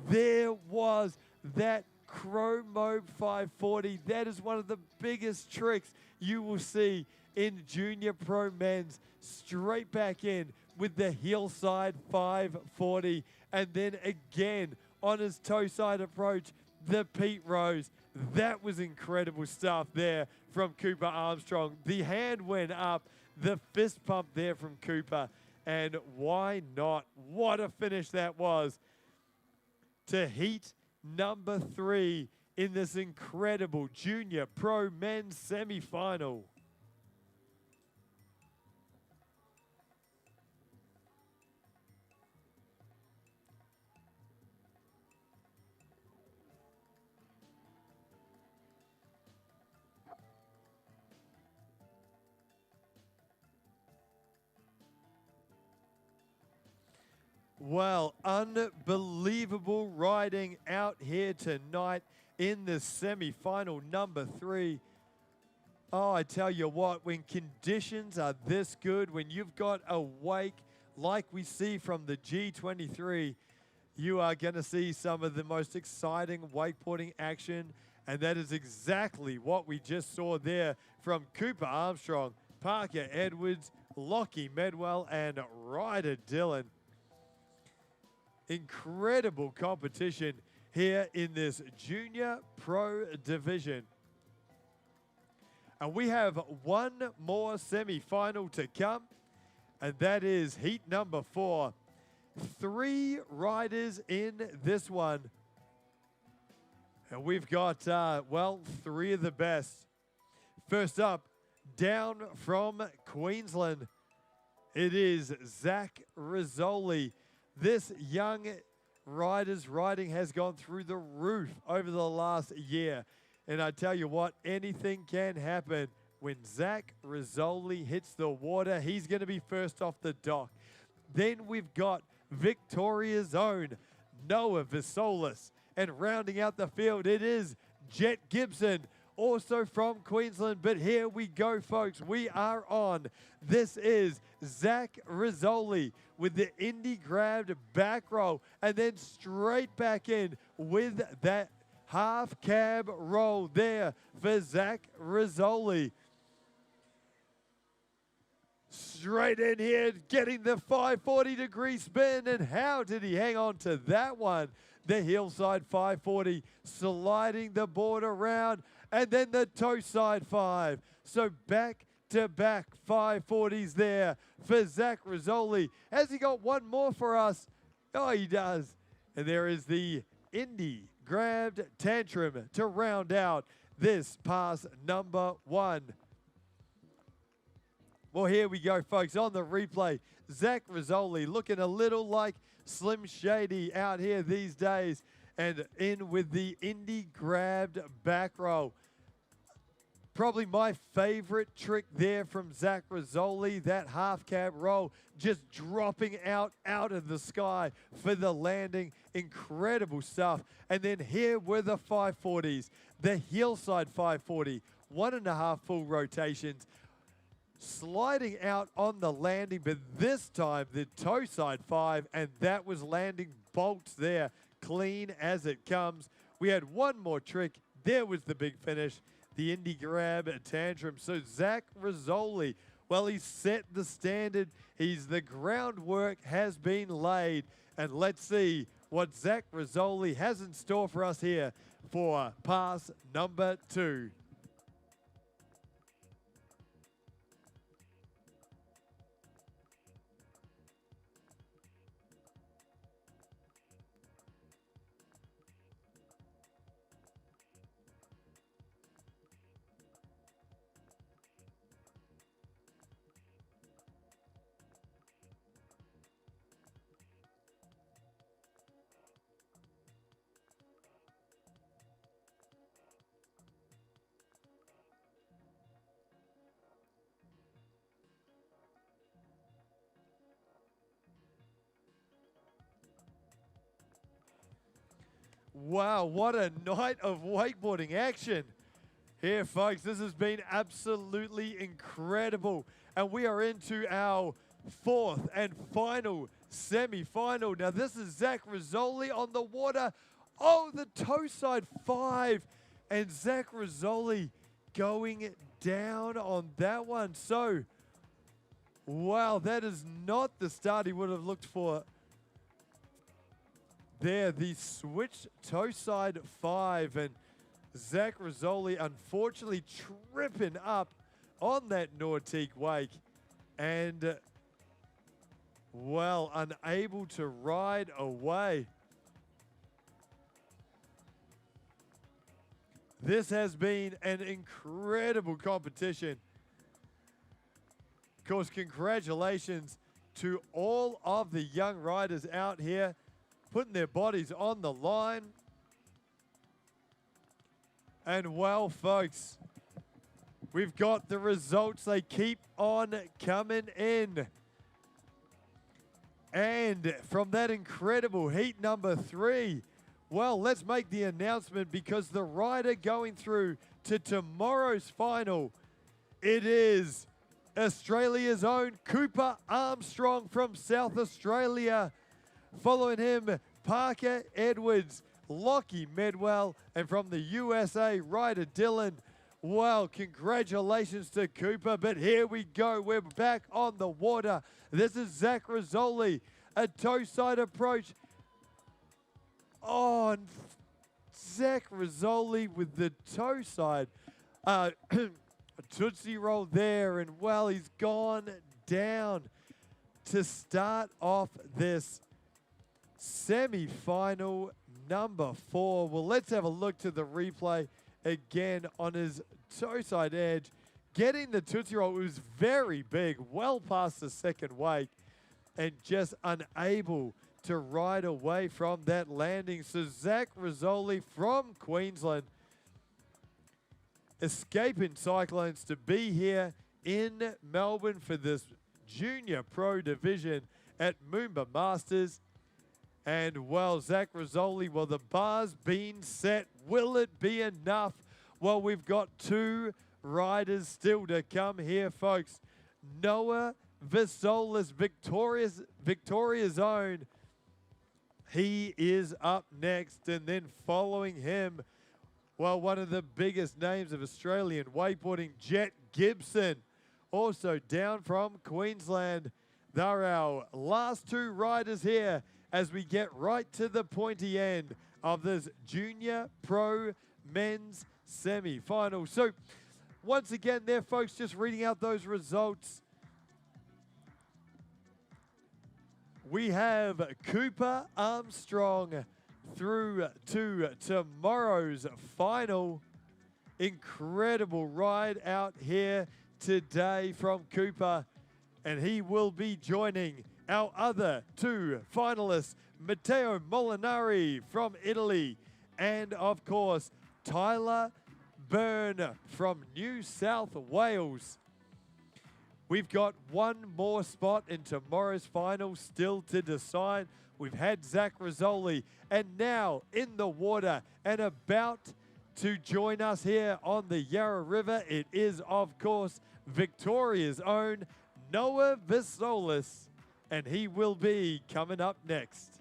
There was that Chromo 540. That is one of the biggest tricks you will see in Junior Pro Men's. Straight back in with the hillside 540. And then again on his toe side approach, the Pete Rose. That was incredible stuff there from Cooper Armstrong. The hand went up, the fist pump there from Cooper. And why not? What a finish that was to heat number 3 in this incredible Junior Pro Men's semi-final. Well, unbelievable riding out here tonight in the semi-final number 3. Oh, I tell you what, when conditions are this good, when you've got a wake like we see from the G23, you are going to see some of the most exciting wakeboarding action, and that is exactly what we just saw there from Cooper Armstrong, Parker Edwards, Lockie Medwell, and Ryder Dillon. Incredible competition here in this Junior Pro division. And we have one more semi-final to come, and that is heat number 4. 3 riders in this one. And we've got, well, 3 of the best. First up, down from Queensland, it is Zack Rizzoli. This young rider's riding has gone through the roof over the last year. And I tell you what, anything can happen when Zack Rizzoli hits the water. He's going to be first off the dock. Then we've got Victoria's own Noah Visolis. And rounding out the field, it is Jet Gibson, also from Queensland. But here we go, folks. We are on. This is Zack Rizzoli with the Indy grabbed back roll, and then straight back in with that half cab roll there for Zack Rizzoli. Straight in here, getting the 540-degree spin, and how did he hang on to that one? The hillside 540, sliding the board around, and then the toe side 5. So back-to-back 540s there for Zack Rizzoli. Has he got one more for us? Oh, he does. And there is the Indy grabbed tantrum to round out this pass number 1. Well, here we go, folks, on the replay. Zack Rizzoli looking a little like Slim Shady out here these days. And in with the Indy grabbed back roll. Probably my favorite trick there from Zack Rizzoli, that half cab roll, just dropping out of the sky for the landing. Incredible stuff. And then here were the 540s, the hillside 540, 1.5 full rotations, sliding out on the landing, but this time the toe side 5, and that was landing bolts there, clean as it comes. We had one more trick. There was the big finish. The Indy grab tantrum. So Zack Rizzoli, well, he's set the standard. The groundwork has been laid. And let's see what Zack Rizzoli has in store for us here for pass number 2. Wow, what a night of wakeboarding action here, folks. This has been absolutely incredible. And we are into our fourth and final semi-final. Now, this is Zack Rizzoli on the water. Oh, the toe side 5. And Zack Rizzoli going down on that one. So, wow, that is not the start he would have looked for. There, the switch toe side 5, and Zack Rizzoli unfortunately tripping up on that Nautique wake and, well, unable to ride away. This has been an incredible competition. Of course, congratulations to all of the young riders out here putting their bodies on the line. And well, folks, we've got the results. They keep on coming in. And from that incredible heat number 3, well, let's make the announcement, because the rider going through to tomorrow's final, it is Australia's own Cooper Armstrong from South Australia. Following him, Parker Edwards, Lockie Medwell, and from the USA, Ryder Dillon. Well, congratulations to Cooper, but here we go. We're back on the water. This is Zack Rizzoli, a toe side approach. Oh, and Zack Rizzoli with the toe side. A Tootsie Roll there, and well, he's gone down to start off this semi-final number 4. Well, let's have a look to the replay again on his toe side edge. Getting the Tootsie Roll, it was very big, well past the second wake, and just unable to ride away from that landing. So Zack Rizzoli from Queensland, escaping Cyclones to be here in Melbourne for this Junior Pro Division at MOOMBA Masters. And, well, Zack Rizzoli, well, the bar's been set. Will it be enough? Well, we've got 2 riders still to come here, folks. Noah Visolis, Victoria's own. He is up next, and then following him, well, one of the biggest names of Australian wakeboarding, Jet Gibson, also down from Queensland. They're our last 2 riders here as we get right to the pointy end of this Junior Pro Men's semi-final. So, once again there, folks, just reading out those results. We have Cooper Armstrong through to tomorrow's final. Incredible ride out here today from Cooper, and he will be joining our other 2 finalists, Matteo Molinari from Italy, and of course, Tyler Byrne from New South Wales. We've got 1 more spot in tomorrow's final still to decide. We've had Zack Rizzoli, and now in the water and about to join us here on the Yarra River, it is, of course, Victoria's own Noah Visolis, and he will be coming up next.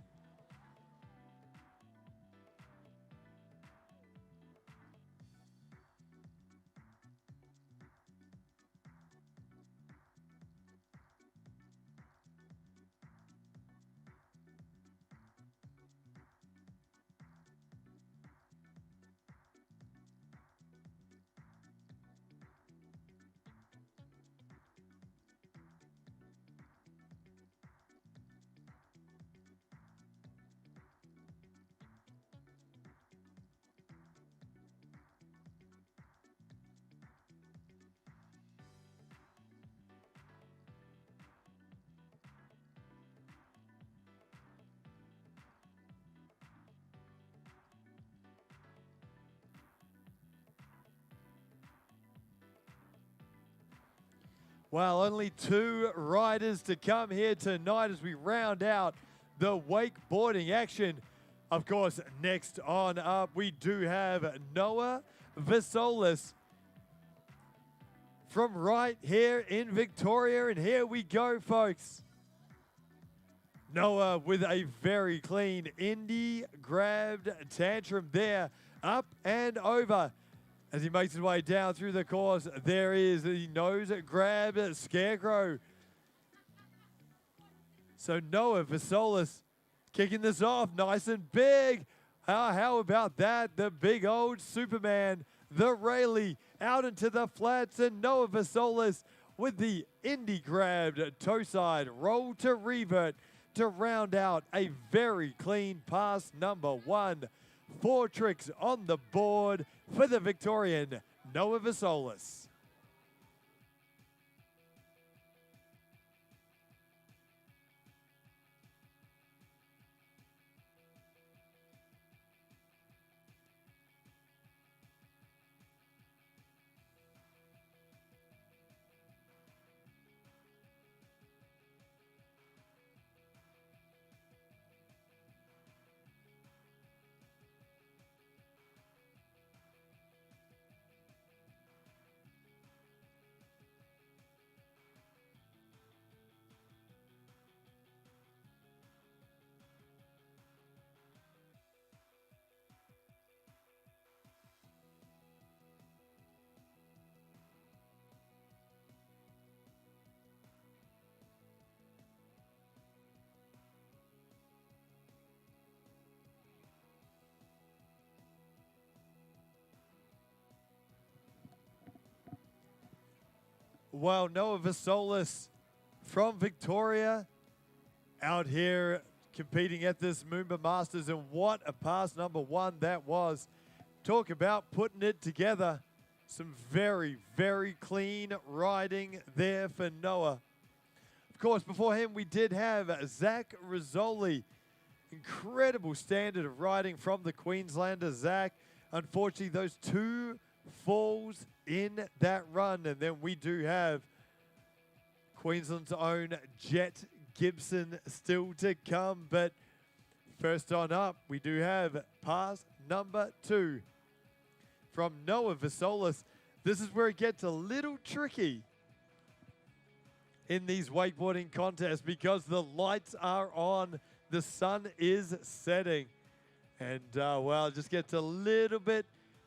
Well, only 2 riders to come here tonight as we round out the wakeboarding action. Of course, next on up, we do have Noah Visolis from right here in Victoria. And here we go, folks. Noah with a very clean indie grabbed tantrum there, up and over. As he makes his way down through the course, there is the nose grab scarecrow. So Noah Visolis kicking this off nice and big. How about that? The big old Superman, the Rayleigh, out into the flats, and Noah Visolis with the indie grabbed toe side roll to revert to round out a very clean pass number 1. 4 tricks on the board for the Victorian Noah Visolis. Well, Noah Visolis from Victoria out here competing at this MOOMBA Masters, and what a pass number 1 that was. Talk about putting it together. Some very, very clean riding there for Noah. Of course, before him, we did have Zack Rizzoli. Incredible standard of riding from the Queenslander, Zack. Unfortunately, those 2 falls in that run. And then we do have Queensland's own Jet Gibson still to come. But first on up, we do have pass number 2 from Noah Visolis. This is where it gets a little tricky in these wakeboarding contests because the lights are on, the sun is setting. And, well, it just gets a little bit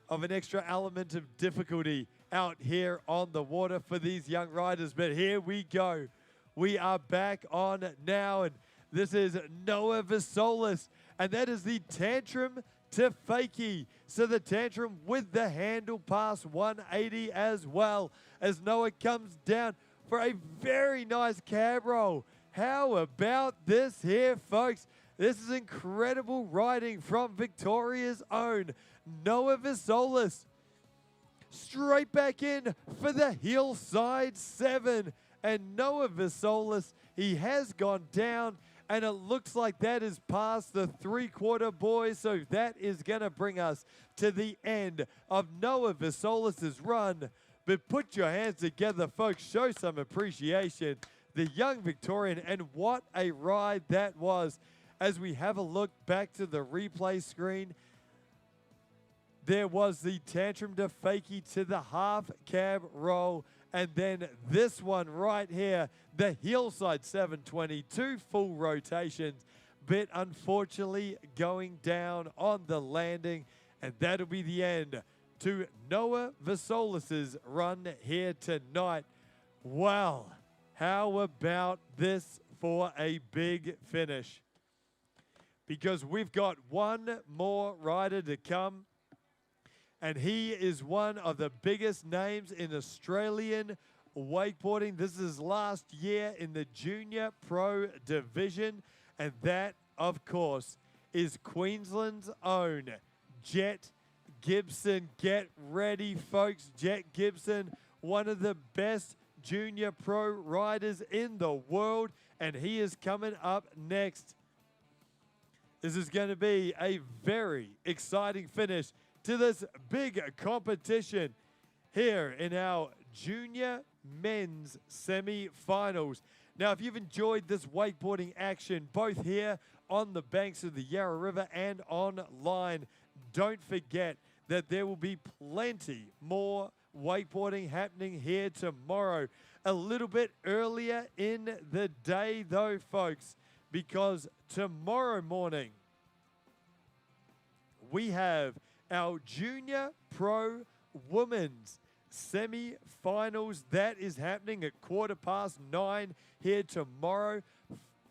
of an extra element of difficulty out here on the water for these young riders. But here we go. We are back on now, and this is Noah Visolis, and that is the tantrum to fakie. So the tantrum with the handle pass 180 as well, as Noah comes down for a very nice cab roll. How about this here, folks? This is incredible riding from Victoria's own Noah Visolis. Straight back in for the hillside 7. And Noah Visolis, he has gone down, and it looks like that is past the 3/4 boys. So that is going to bring us to the end of Noah Visolis' run. But put your hands together, folks. Show some appreciation. The young Victorian, and what a ride that was. As we have a look back to the replay screen, there was the tantrum to fakie to the half cab roll. And then this one right here, the hillside 722 full rotations, but unfortunately going down on the landing. And that'll be the end to Noah Visolis' run here tonight. Well, how about this for a big finish? Because we've got one more rider to come, and he is one of the biggest names in Australian wakeboarding. This is last year in the Junior Pro Division, and that, of course, is Queensland's own Jet Gibson. Get ready, folks. Jet Gibson, one of the best Junior Pro riders in the world, and he is coming up next. This is going to be a very exciting finish to this big competition here in our junior men's semi-finals. Now, if you've enjoyed this wakeboarding action, both here on the banks of the Yarra River and online, don't forget that there will be plenty more wakeboarding happening here tomorrow. A little bit earlier in the day, though, folks, because tomorrow morning we have our Junior Pro Women's semi-finals. That is happening at 9:15 here tomorrow.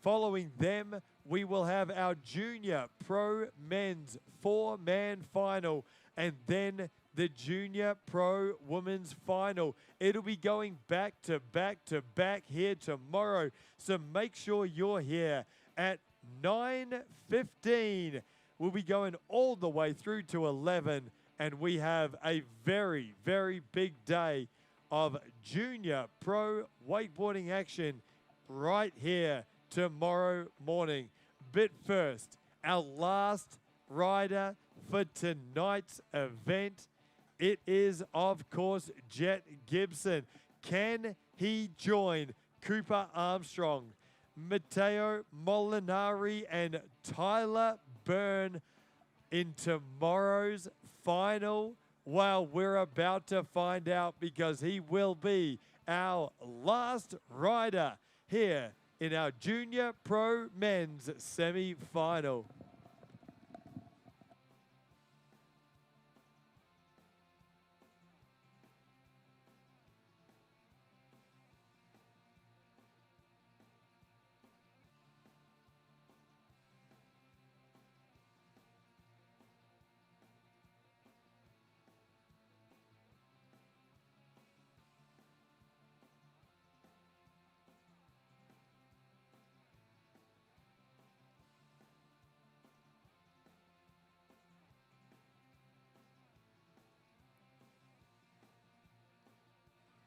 Following them, we will have our Junior Pro Men's 4-man final, and then the Junior Pro Women's final. It'll be going back to back to back here tomorrow, so make sure you're here at 9:15. We'll be going all the way through to 11, and we have a very, very big day of Junior Pro wakeboarding action right here tomorrow morning. But first, our last rider for tonight's event, it is, of course, Jet Gibson. Can he join Cooper Armstrong, Matteo Molinari, and Tyler Byrne in tomorrow's final? Well, we're about to find out, because he will be our last rider here in our Junior Pro Men's semi-final.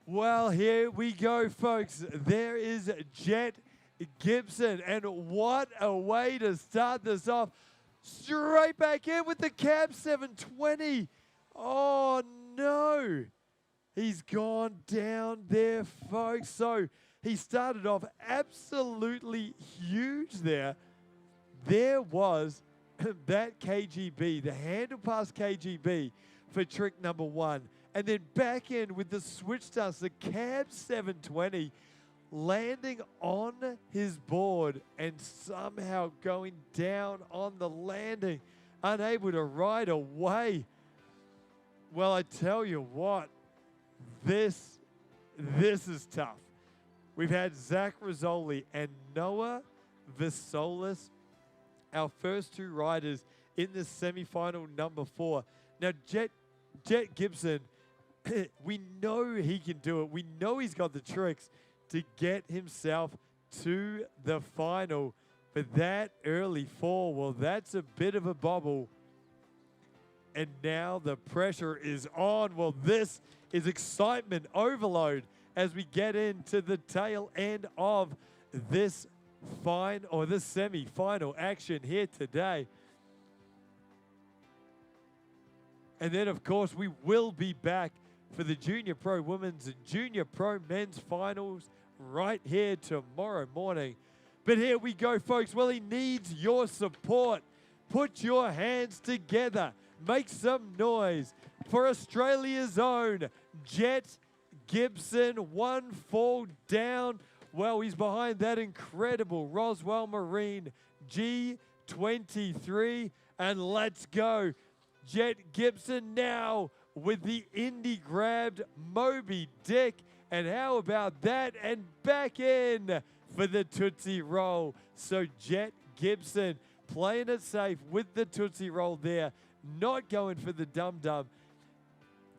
Well, here we go, folks. There is Jet Gibson, and what a way to start this off. Straight back in with the cab 720. Oh, no. He's gone down there, folks. So he started off absolutely huge there. There was that KGB, the handle pass KGB for trick number 1. And then back in with the switch starts, the cab 720, landing on his board and somehow going down on the landing, unable to ride away. Well, I tell you what, this is tough. We've had Zack Rizzoli and Noah Visolis, our first two riders in the semi-final number 4. Now, Jet Gibson, we know he can do it. We know he's got the tricks to get himself to the final. But that early fall, well, that's a bit of a bobble. And now the pressure is on. Well, this is excitement overload as we get into the tail end of this semi-final action here today. And then, of course, we will be back for the Junior Pro Women's and Junior Pro Men's finals right here tomorrow morning. But here we go, folks. Well, he needs your support. Put your hands together. Make some noise for Australia's own Jet Gibson. One fall down. Well, he's behind that incredible Roswell Marine G23. And let's go. Jet Gibson now with the Indy grabbed Moby Dick. And how about that? And back in for the Tootsie Roll. So Jet Gibson playing it safe with the Tootsie Roll there. Not going for the dum-dum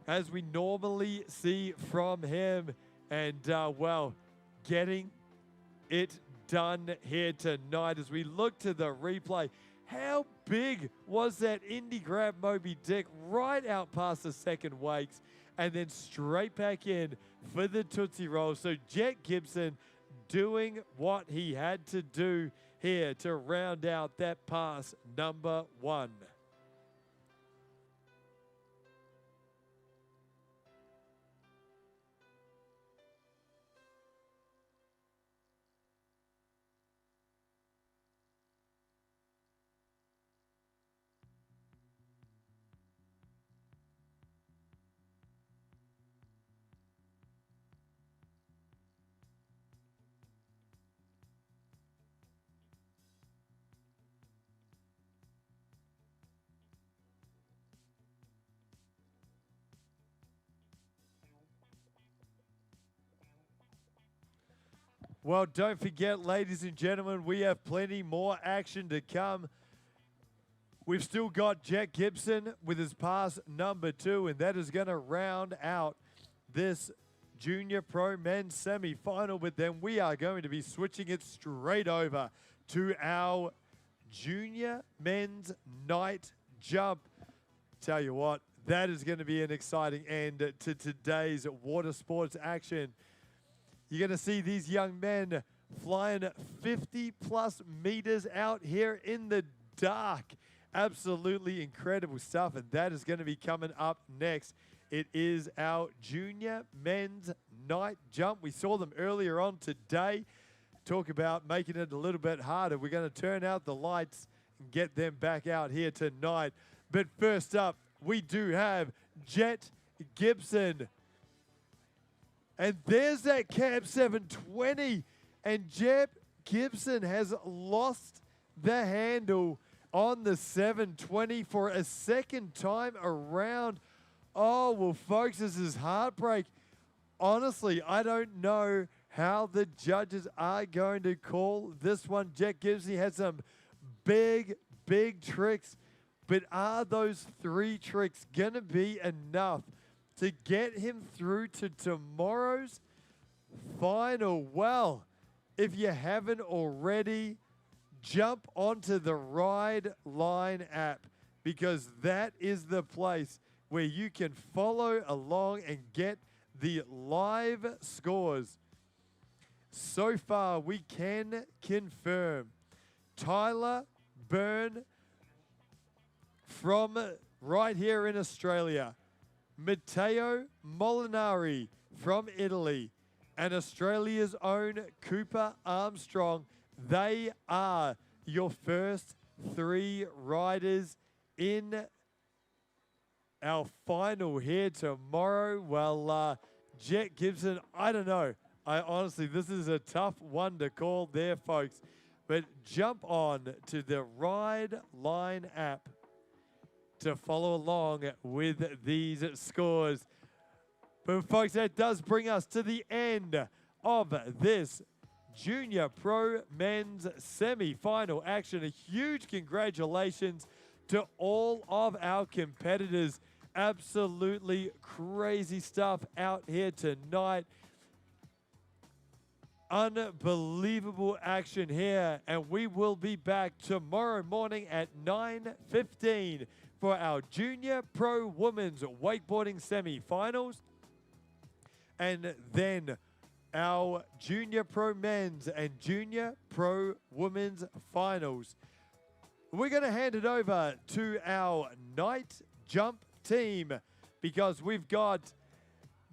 as we normally see from him. And, well, getting it done here tonight as we look to the replay. How big was that Indy grab Moby Dick right out past the second wakes and then straight back in for the Tootsie Roll. So Jet Gibson doing what he had to do here to round out that pass number 1. Well, don't forget, ladies and gentlemen, we have plenty more action to come. We've still got Jack Gibson with his pass number 2, and that is going to round out this Junior Pro Men's semi-final. But then we are going to be switching it straight over to our Junior Men's Night Jump. Tell you what, that is going to be an exciting end to today's water sports action. You're going to see these young men flying 50-plus meters out here in the dark. Absolutely incredible stuff, and that is going to be coming up next. It is our Junior Men's Night Jump. We saw them earlier on today. Talk about making it a little bit harder. We're going to turn out the lights and get them back out here tonight. But first up, we do have Jet Gibson. And there's that Cab 720. And Jet Gibson has lost the handle on the 720 for a second time around. Oh, well, folks, this is heartbreak. Honestly, I don't know how the judges are going to call this one. Jet Gibson had some big tricks, but are those 3 tricks going to be enough to get him through to tomorrow's final? Well, if you haven't already, jump onto the Ride Line app, because that is the place where you can follow along and get the live scores. So far, we can confirm Tyler Byrne from right here in Australia, Matteo Molinari from Italy, and Australia's own Cooper Armstrong. They are your first 3 riders in our final here tomorrow. Well, Jet Gibson, I don't know. Honestly, this is a tough one to call there, folks. But jump on to the Ride Line app to follow along with these scores. But folks, that does bring us to the end of this Junior Pro Men's semi-final action. A huge congratulations to all of our competitors. Absolutely crazy stuff out here tonight. Unbelievable action here, and we will be back tomorrow morning at 9:15 for our Junior Pro Women's Wakeboarding semi-finals, and then our Junior Pro Men's and Junior Pro Women's finals. We're going to hand it over to our night jump team, because we've got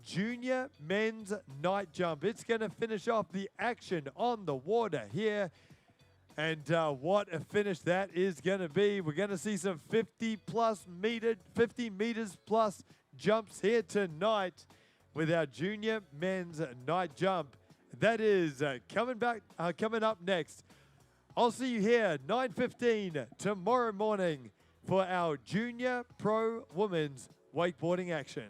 Junior Men's Night Jump. It's going to finish off the action on the water here. And what a finish that is going to be. We're going to see some 50 meters plus jumps here tonight with our Junior Men's Night Jump. That is coming up next. I'll see you here 9:15 tomorrow morning for our Junior Pro Women's Wakeboarding action.